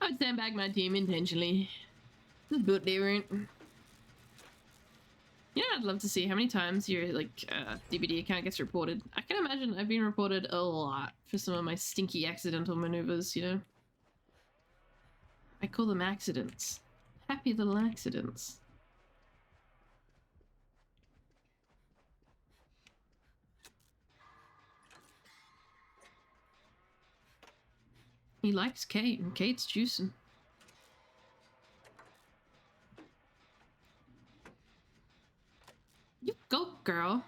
would sandbag my team intentionally. Just built different. Yeah, I'd love to see how many times your like DBD account gets reported. I can imagine I've been reported a lot for some of my stinky accidental maneuvers, you know? I call them accidents. Happy little accidents. He likes Kate, and Kate's juicing. You go, girl.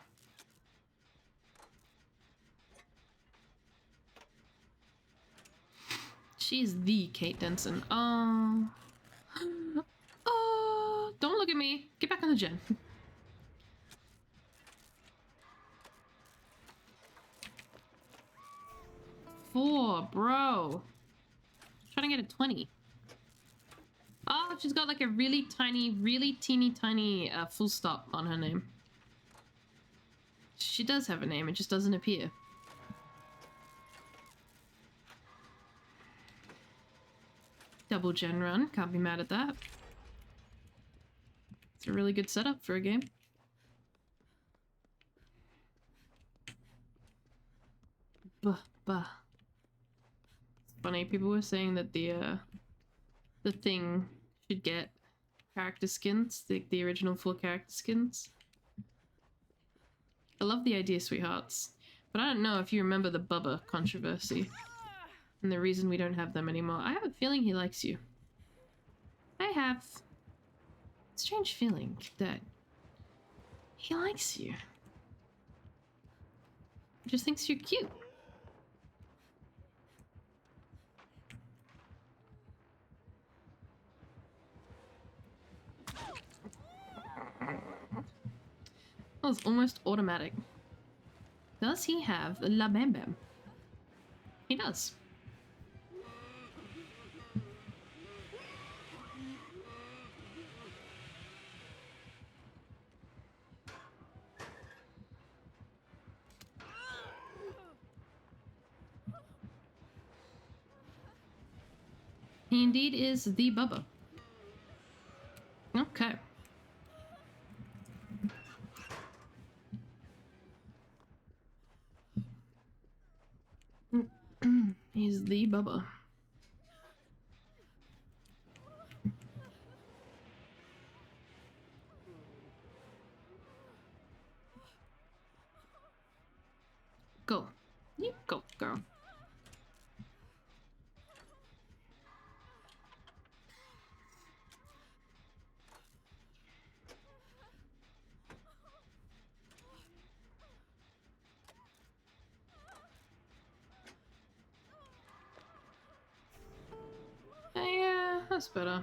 She's the Kate Denson. Oh. Oh, don't look at me. Get back on the gen. 4, bro. Trying to get a 20. Oh, she's got like a really tiny, really teeny tiny full stop on her name. She does have a name, it just doesn't appear. Double gen run, can't be mad at that. It's a really good setup for a game. It's funny, people were saying that the thing should get character skins, the original 4 character skins. I love the idea, sweethearts. But I don't know if you remember the Bubba controversy. And the reason we don't have them anymore. I have a feeling he likes you. I have a strange feeling that he likes you. He just thinks you're cute. That was almost automatic. Does he have La Bam Bam? He does. He indeed is the Bubba. Okay. He's the Bubba. Go. You go, girl. Yeah, that's better.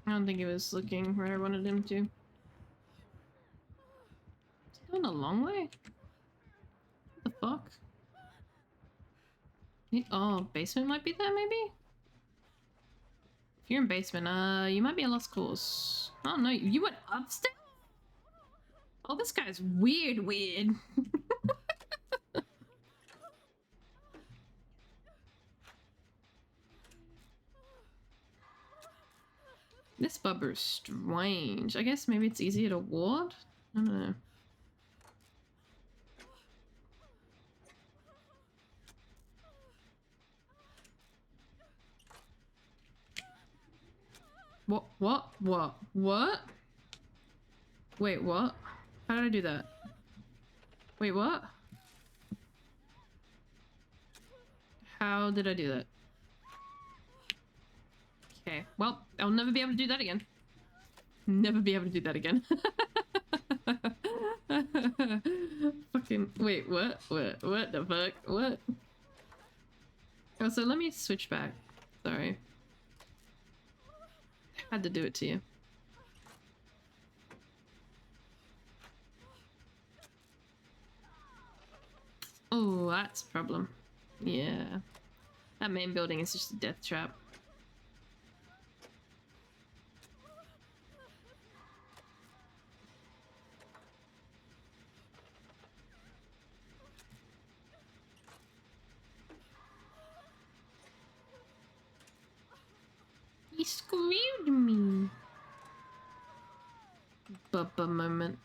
I don't think he was looking where I wanted him to. Is he going a long way? What the fuck? Oh, basement might be there, maybe? If you're in basement, you might be a lost cause. Oh no, you went upstairs? Oh, this guy's weird. This bubber's strange. I guess maybe it's easier to ward? I don't know. What? Wait, what? How did I do that? Wait, what? How did I do that? Okay, well, I'll never be able to do that again. Never be able to do that again. Fucking, wait, what the fuck? What? Oh, so let me switch back. Sorry. Had to do it to you. Oh, that's a problem. Yeah. That main building is just a death trap. He screwed me. Bubba moment.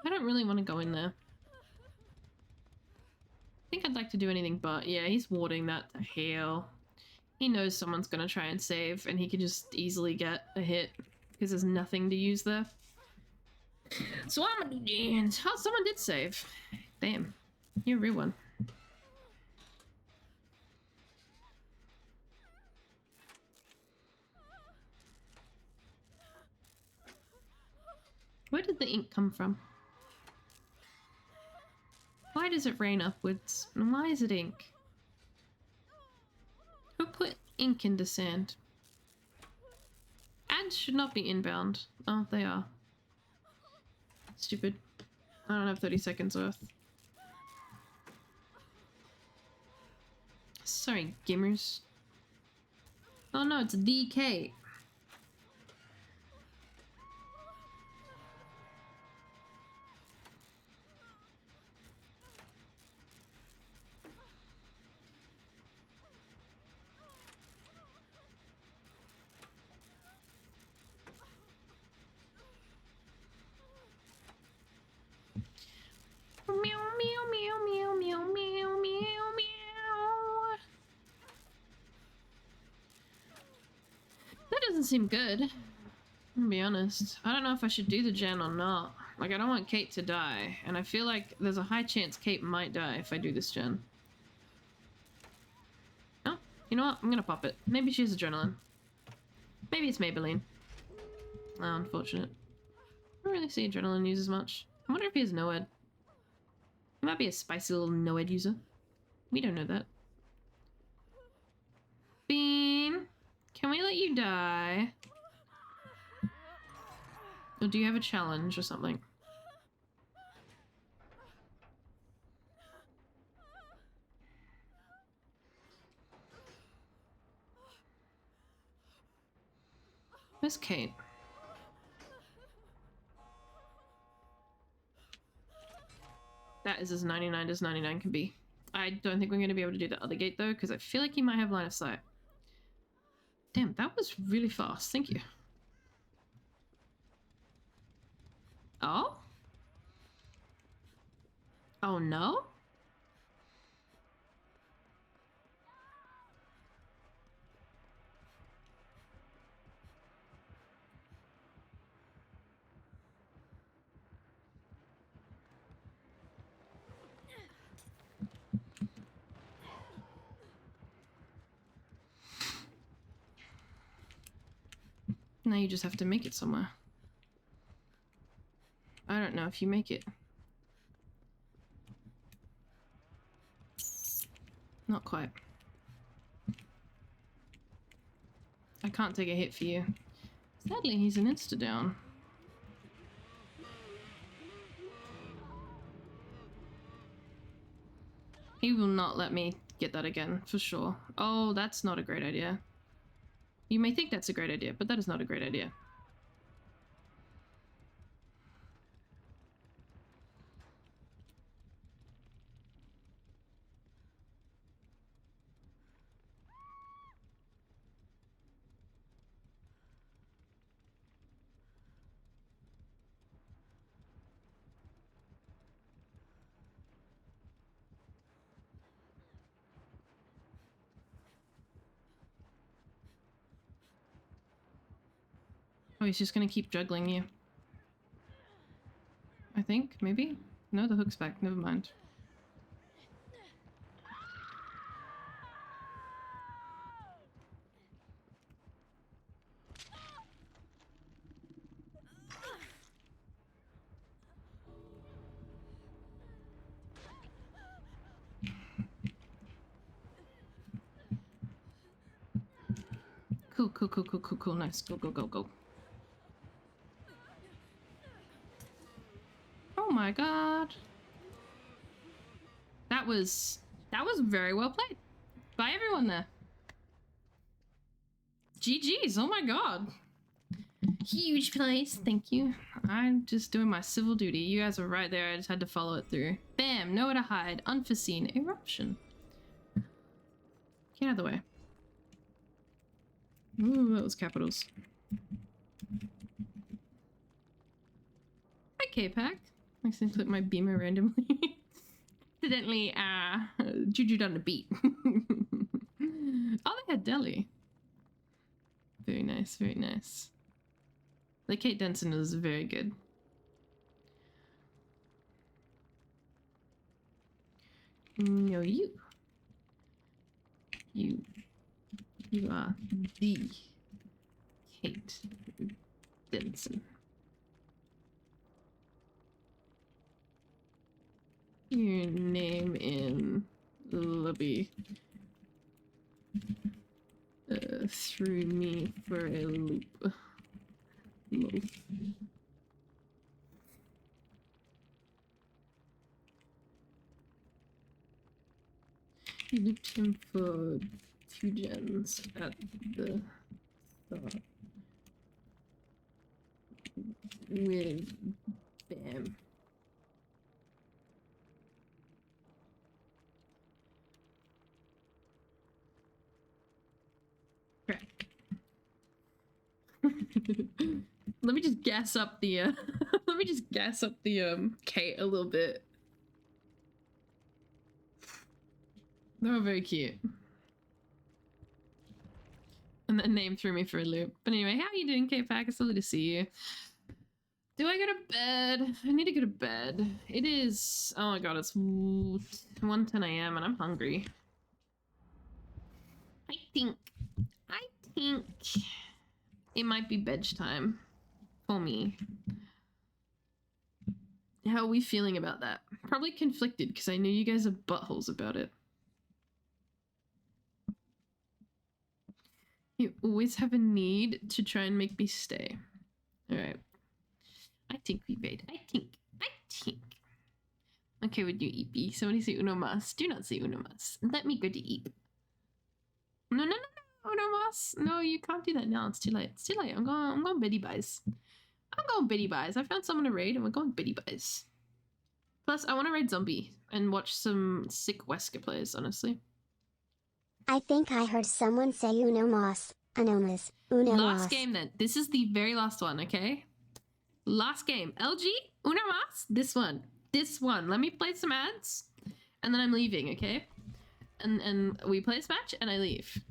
I don't really want to go in there. I think I'd like to do anything but, yeah, he's warding that to heal. He knows someone's gonna try and save, and he can just easily get a hit, because there's nothing to use there. So I'm gonna do dance. Oh, someone did save. Damn. You're a real one. Where did the ink come from? Why does it rain upwards? And why is it ink? Who put ink into sand? Ads should not be inbound. Oh, they are. Stupid. I don't have 30 seconds worth. Sorry, gamers. Oh no, it's DK. Meow, meow, meow, meow, meow, meow, meow, meow. That doesn't seem good. I'm gonna be honest. I don't know if I should do the gen or not. Like, I don't want Kate to die, and I feel like there's a high chance Kate might die if I do this gen. Oh, you know what? I'm gonna pop it. Maybe she's adrenaline. Maybe it's Maybelline. Oh, unfortunate. I don't really see adrenaline use as much. I wonder if he has NOED. He might be a spicy little NOED user. We don't know that. Bean, can we let you die? Or do you have a challenge or something? Where's Kate? That is as 99 as 99 can be. I don't think we're going to be able to do the other gate though, because I feel like he might have line of sight. Damn, that was really fast. Thank you. Oh? Oh no? Now you just have to make it somewhere. I don't know if you make it. Not quite. I can't take a hit for you. Sadly, he's an insta down. He will not let me get that again, for sure. Oh, that's not a great idea. You may think that's a great idea, but that is not a great idea. Oh, he's just gonna keep juggling you. I think, maybe? No, the hook's back. Never mind. Cool, cool, cool, cool, cool, cool. Nice. Go, go, go, go. Oh my god. That was very well played by everyone there. GG's, oh my god. Huge place, thank you. I'm just doing my civil duty. You guys were right there, I just had to follow it through. Bam, nowhere to hide, unforeseen eruption. Get out of the way. Ooh, that was capitals. Hi, K-Pack. I accidentally clicked my beamer randomly. Accidentally, juju'd on the beat. Oh, they had deli. Very nice, very nice. The Kate Denson is very good. No, you are the Kate Denson. Your name in lobby threw me for a loop. Loaf. You looped him for 2 gens at the start. With bam. Correct. Let me just gas up the let me just gas up the Kate a little bit. They were very cute. And that name threw me for a loop. But anyway, how are you doing, K-Pack? It's lovely to see you. Do I go to bed? I need to go to bed. It is... Oh my god, it's 1:10 a.m. and I'm hungry. I think it might be bedtime for me. How are we feeling about that? Probably conflicted because I know you guys are buttholes about it. You always have a need to try and make me stay. Alright. I think we made. I think. Okay, with you, EP. Somebody say uno mas. Do not say uno mas. Let me go to eat. No, uno mas. No, you can't do that now. It's too late. It's too late. I'm going Betty Buys. I'm going Betty Buys. I found someone to raid and we're going Betty Buys. Plus, I want to raid Zombie and watch some sick Wesker plays, honestly. I think I heard someone say uno mas. Anomas. Uno Last mas. game then. This is the very last one, okay? Last game. LG, uno mas. This one. Let me play some ads and then I'm leaving, okay? And we play this match and I leave.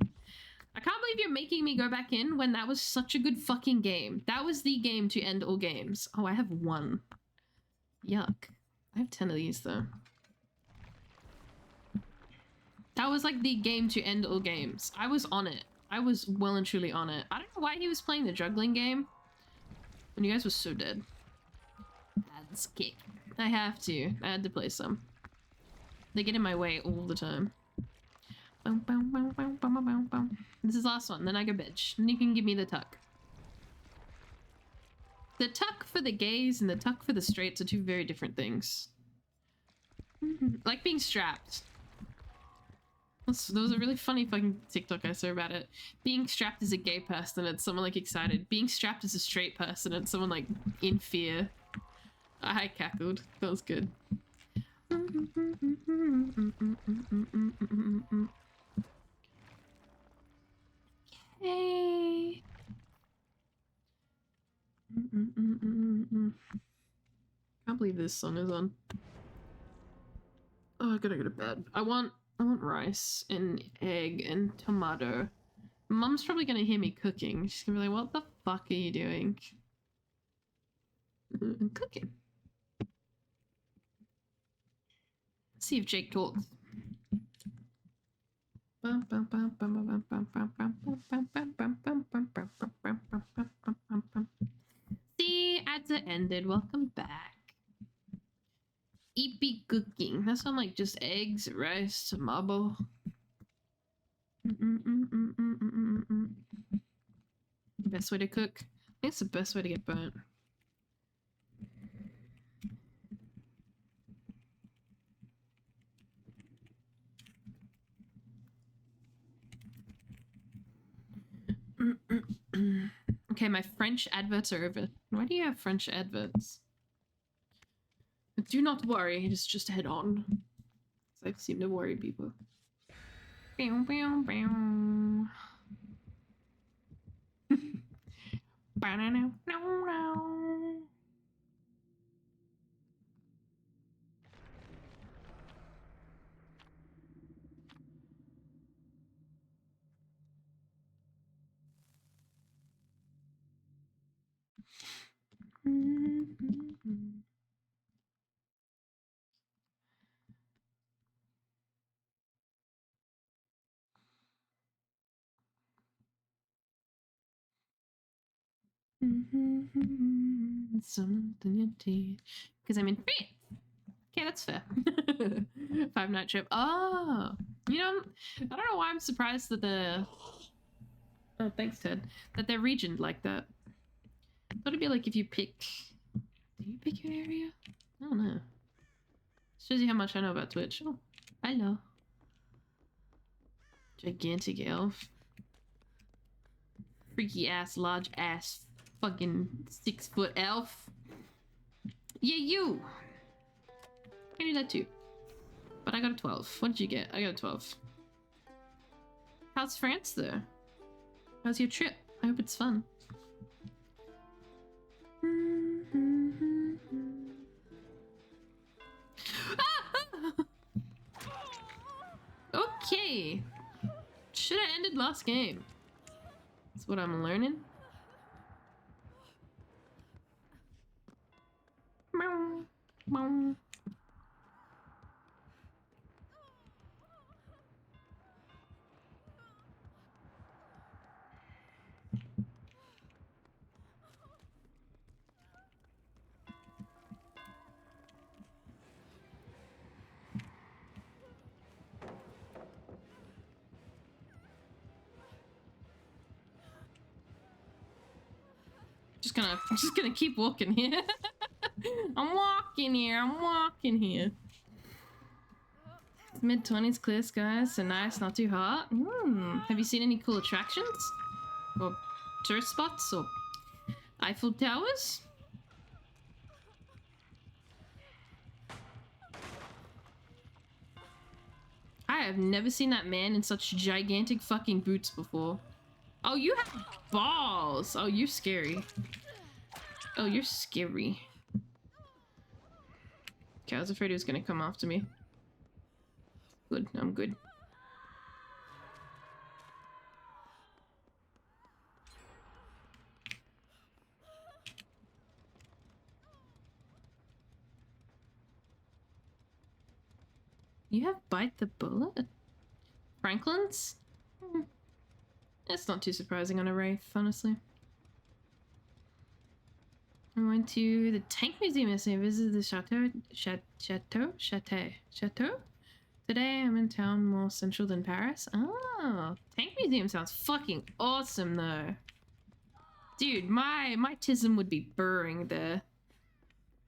I can't believe you're making me go back in when that was such a good fucking game. That was the game to end all games. Oh, I have one. Yuck. I have 10 of these though. That was like the game to end all games. I was on it. I was well and truly on it. I don't know why he was playing the juggling game when you guys were so dead. That's kick. I have to. I had to play some. They get in my way all the time. This is the last one, then I go bitch. Then you can give me the tuck. The tuck for the gays and the tuck for the straights are two very different things. Like being strapped. There was a really funny fucking TikTok I saw about it. Being strapped as a gay person and someone like excited. Being strapped as a straight person and someone like in fear. I cackled. That was good. Hey. Can't believe this song is on. Oh, I gotta go to bed. I want rice and egg and tomato. Mum's probably gonna hear me cooking. She's gonna be like, "What the fuck are you doing?" I'm cooking. Let's see if Jake talks. See, ads are ended. Welcome back. Eepy cooking. That sounds like just eggs, rice, tomato. Best way to cook? I think it's the best way to get burnt. Okay, my French adverts are over. Why do you have French adverts? Do not worry, just head on. I seem to worry people. Bow, bow, bow. Something in your teeth. Because I'm in France. Okay, that's fair. 5-night trip. Oh, you know, I don't know why I'm surprised that the. Oh, thanks, Ted. That they're regioned like that. I thought it'd be like if you pick. Do you pick your area? I don't know. Shows you how much I know about Twitch. Oh, hello. Gigantic elf. Freaky ass, large ass, fucking 6-foot elf. Yeah, you. I do that too. But I got a 12. What did you get? I got a 12. How's France though? How's your trip? I hope it's fun. Okay. Should have ended last game. That's what I'm learning. Meow, meow. Just gonna keep walking here. I'm walking here. Mid-20s, clear skies, so nice, not too hot. Have you seen any cool attractions? Or tourist spots? Or Eiffel Towers? I have never seen that man in such gigantic fucking boots before. Oh, you have balls! Oh, you're scary. Oh, you're scary. Okay, I was afraid he was gonna come after me. Good, I'm good. You have Bite the Bullet? Franklin's? That's not too surprising on a Wraith, honestly. I went to the Tank Museum yesterday and visited the Chateau? Today I'm in town more central than Paris. Oh, Tank Museum sounds fucking awesome though. Dude, my tism would be burring there.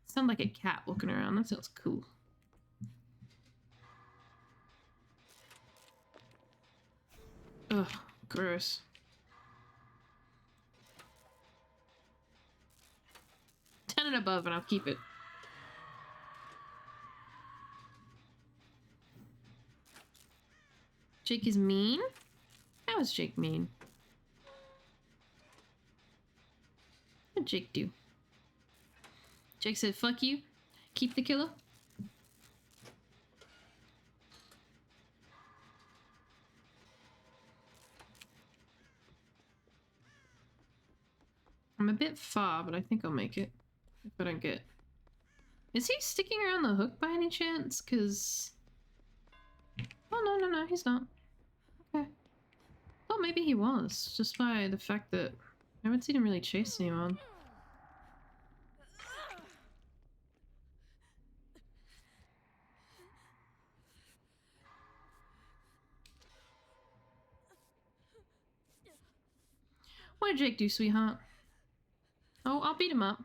Sound like a cat walking around, that sounds cool. Ugh, gross. Ten and above and I'll keep it. Jake is mean? How is Jake mean? What did Jake do? Jake said, fuck you. Keep the killer. I'm a bit far, but I think I'll make it. If I don't get... Is he sticking around the hook by any chance? Because... Oh, no, he's not. Okay. Thought maybe he was, just by the fact that I haven't seen him really chase anyone. What did Jake do, sweetheart? Oh, I'll beat him up.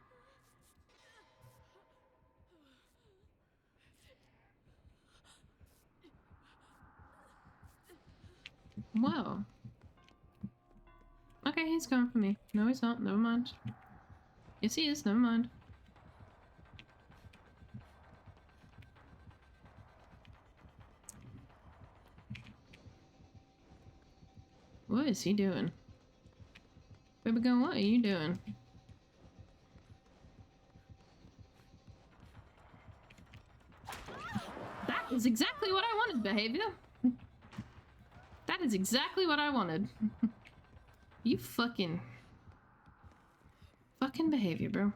Whoa. Okay, he's going for me. No, he's not. Never mind. Yes, he is. Never mind. What is he doing? Baby girl, what are you doing? That is exactly what I wanted, behavior. That is exactly what I wanted. You fucking behavior, bro.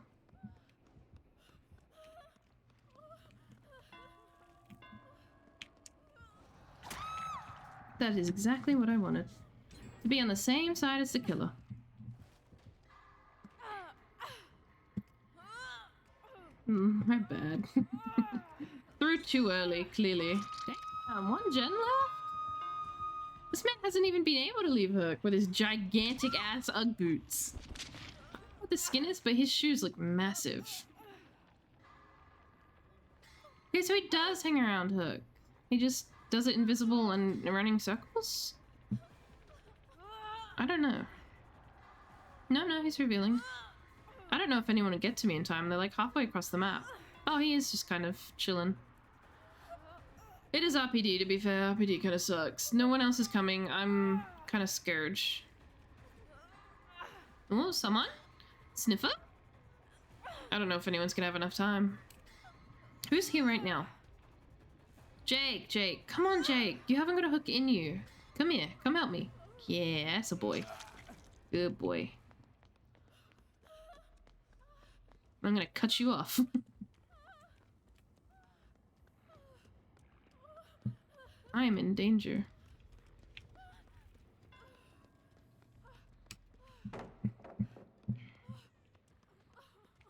That is exactly what I wanted. To be on the same side as the killer. My bad. Through too early, clearly. Damn, one gen left? This man hasn't even been able to leave Hook with his gigantic ass Ugg boots. I don't know what the skin is, but his shoes look massive. Okay, so he does hang around Hook. He just does it invisible and running circles? I don't know. No, he's revealing. I don't know if anyone will get to me in time. They're like halfway across the map. Oh, he is just kind of chilling. It is RPD, to be fair. RPD kind of sucks. No one else is coming. I'm kind of scared. Oh, someone? Sniffer? I don't know if anyone's gonna have enough time. Who's here right now? Jake. Come on, Jake. You haven't got a hook in you. Come here. Come help me. Yeah, that's a boy. Good boy. I'm gonna cut you off. I am in danger.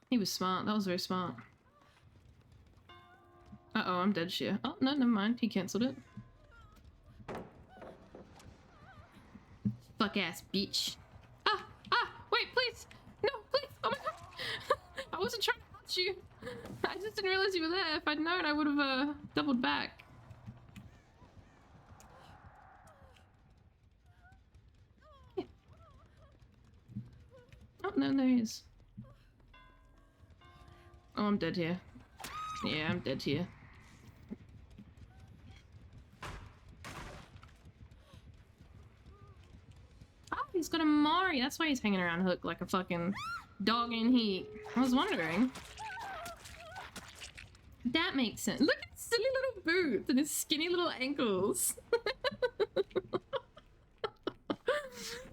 He was smart. That was very smart. Uh-oh, I'm dead sheer. Oh, no, never mind. He cancelled it. Fuck-ass bitch. Ah! Ah! Wait, please! No, please! Oh my god! I wasn't trying to hurt you! I just didn't realize you were there. If I'd known, I would have, doubled back. Yeah. Oh, no, there he is. Oh, I'm dead here. Yeah, I'm dead here. Oh, he's got a Mari. That's why he's hanging around Hook like a fucking dog in heat. I was wondering. That makes sense. Look at his silly little boots and his skinny little ankles.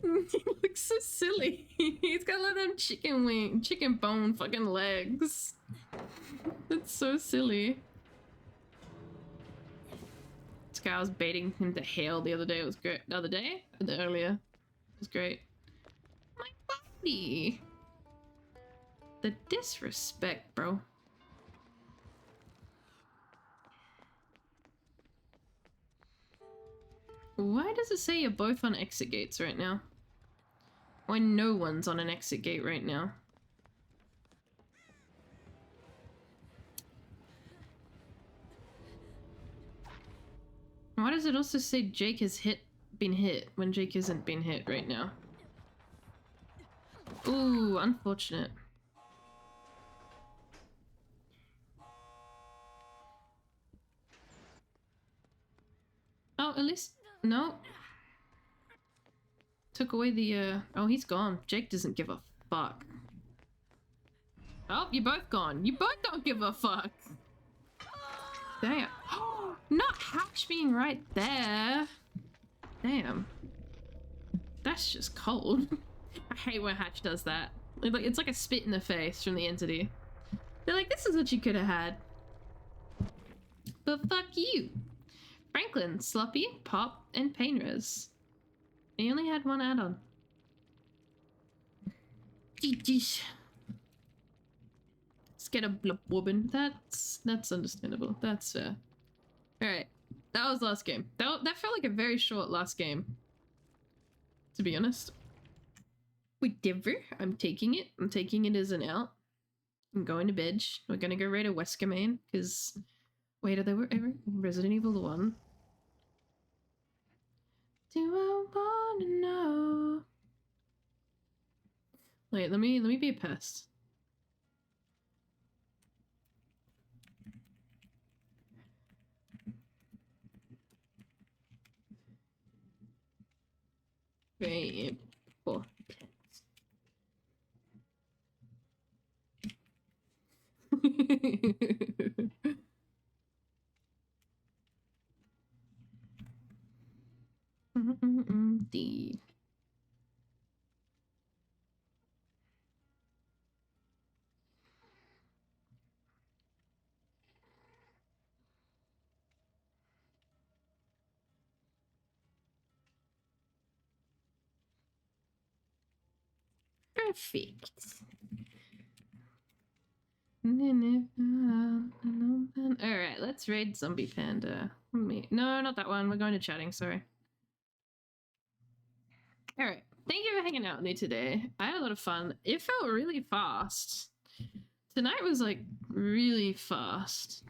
He looks so silly. He's got like them chicken bone fucking legs. That's so silly. This guy was baiting him to hail the other day. It was great. The other day? The earlier. It was great. My body. The disrespect, bro. Why does it say you're both on exit gates right now? Why no one's on an exit gate right now? Why does it also say Jake has been hit when Jake hasn't been hit right now? Ooh, unfortunate. Oh, at least no. Took away the oh, he's gone. Jake doesn't give a fuck. Oh, you're both gone. You both don't give a fuck. Damn. Not Hatch being right there. Damn. That's just cold. I hate when Hatch does that. It's like a spit in the face from the entity. They're like, this is what you could have had. But fuck you. Franklin, Sloppy, Pop, and Painrez. He only had one add-on. Let's get a blub woman. That's understandable. That's fair. Alright. That was last game. That felt like a very short last game. To be honest. Whatever. I'm taking it. I'm taking it as an out. I'm going to bed. We're gonna go raid a Wesker main, because... Wait, are they ever in Resident Evil 1? Do I wanna know? Wait, let me be a pest. Very important. D. Perfect. Alright, let's raid Zombie Panda. No, not that one. We're going to chatting, sorry. Alright, thank you for hanging out with me today. I had a lot of fun. It felt really fast. Tonight was like really fast.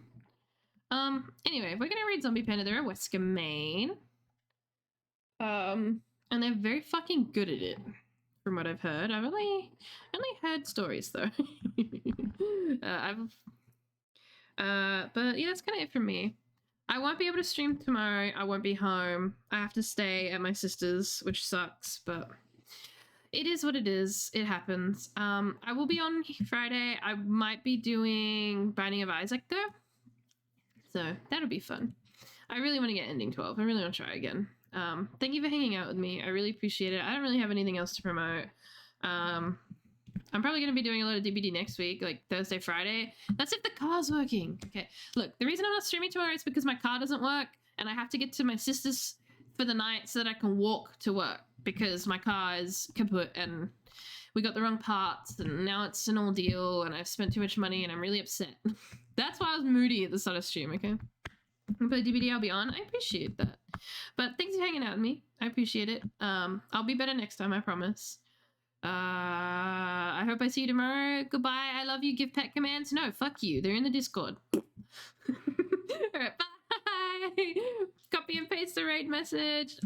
Anyway, we're gonna raid Zombie Panda. They're a Wesker main. And they're very fucking good at it. From what I've heard. I've only heard stories though. But yeah, that's kind of it for me. I won't be able to stream tomorrow. I won't be home. I have to stay at my sister's, which sucks, but it is what it is. It happens. I will be on Friday. I might be doing Binding of Isaac though. So that'll be fun. I really want to get ending 12. I really want to try again. Thank you for hanging out with me. I really appreciate it. I don't really have anything else to promote. I'm probably going to be doing a lot of DBD next week, like Thursday, Friday. That's if the car's working. Okay, look, the reason I'm not streaming tomorrow is because my car doesn't work and I have to get to my sister's for the night so that I can walk to work because my car is kaput and we got the wrong parts and now it's an ordeal and I've spent too much money and I'm really upset. That's why I was moody at the start of stream, okay? But DBD I'll be on. I appreciate that. But thanks for hanging out with me. I appreciate it. I'll be better next time, I promise. I hope I see you tomorrow. Goodbye. I love you. Give pet commands. No, fuck you. They're in the Discord. Alright, bye. Copy and paste the raid message.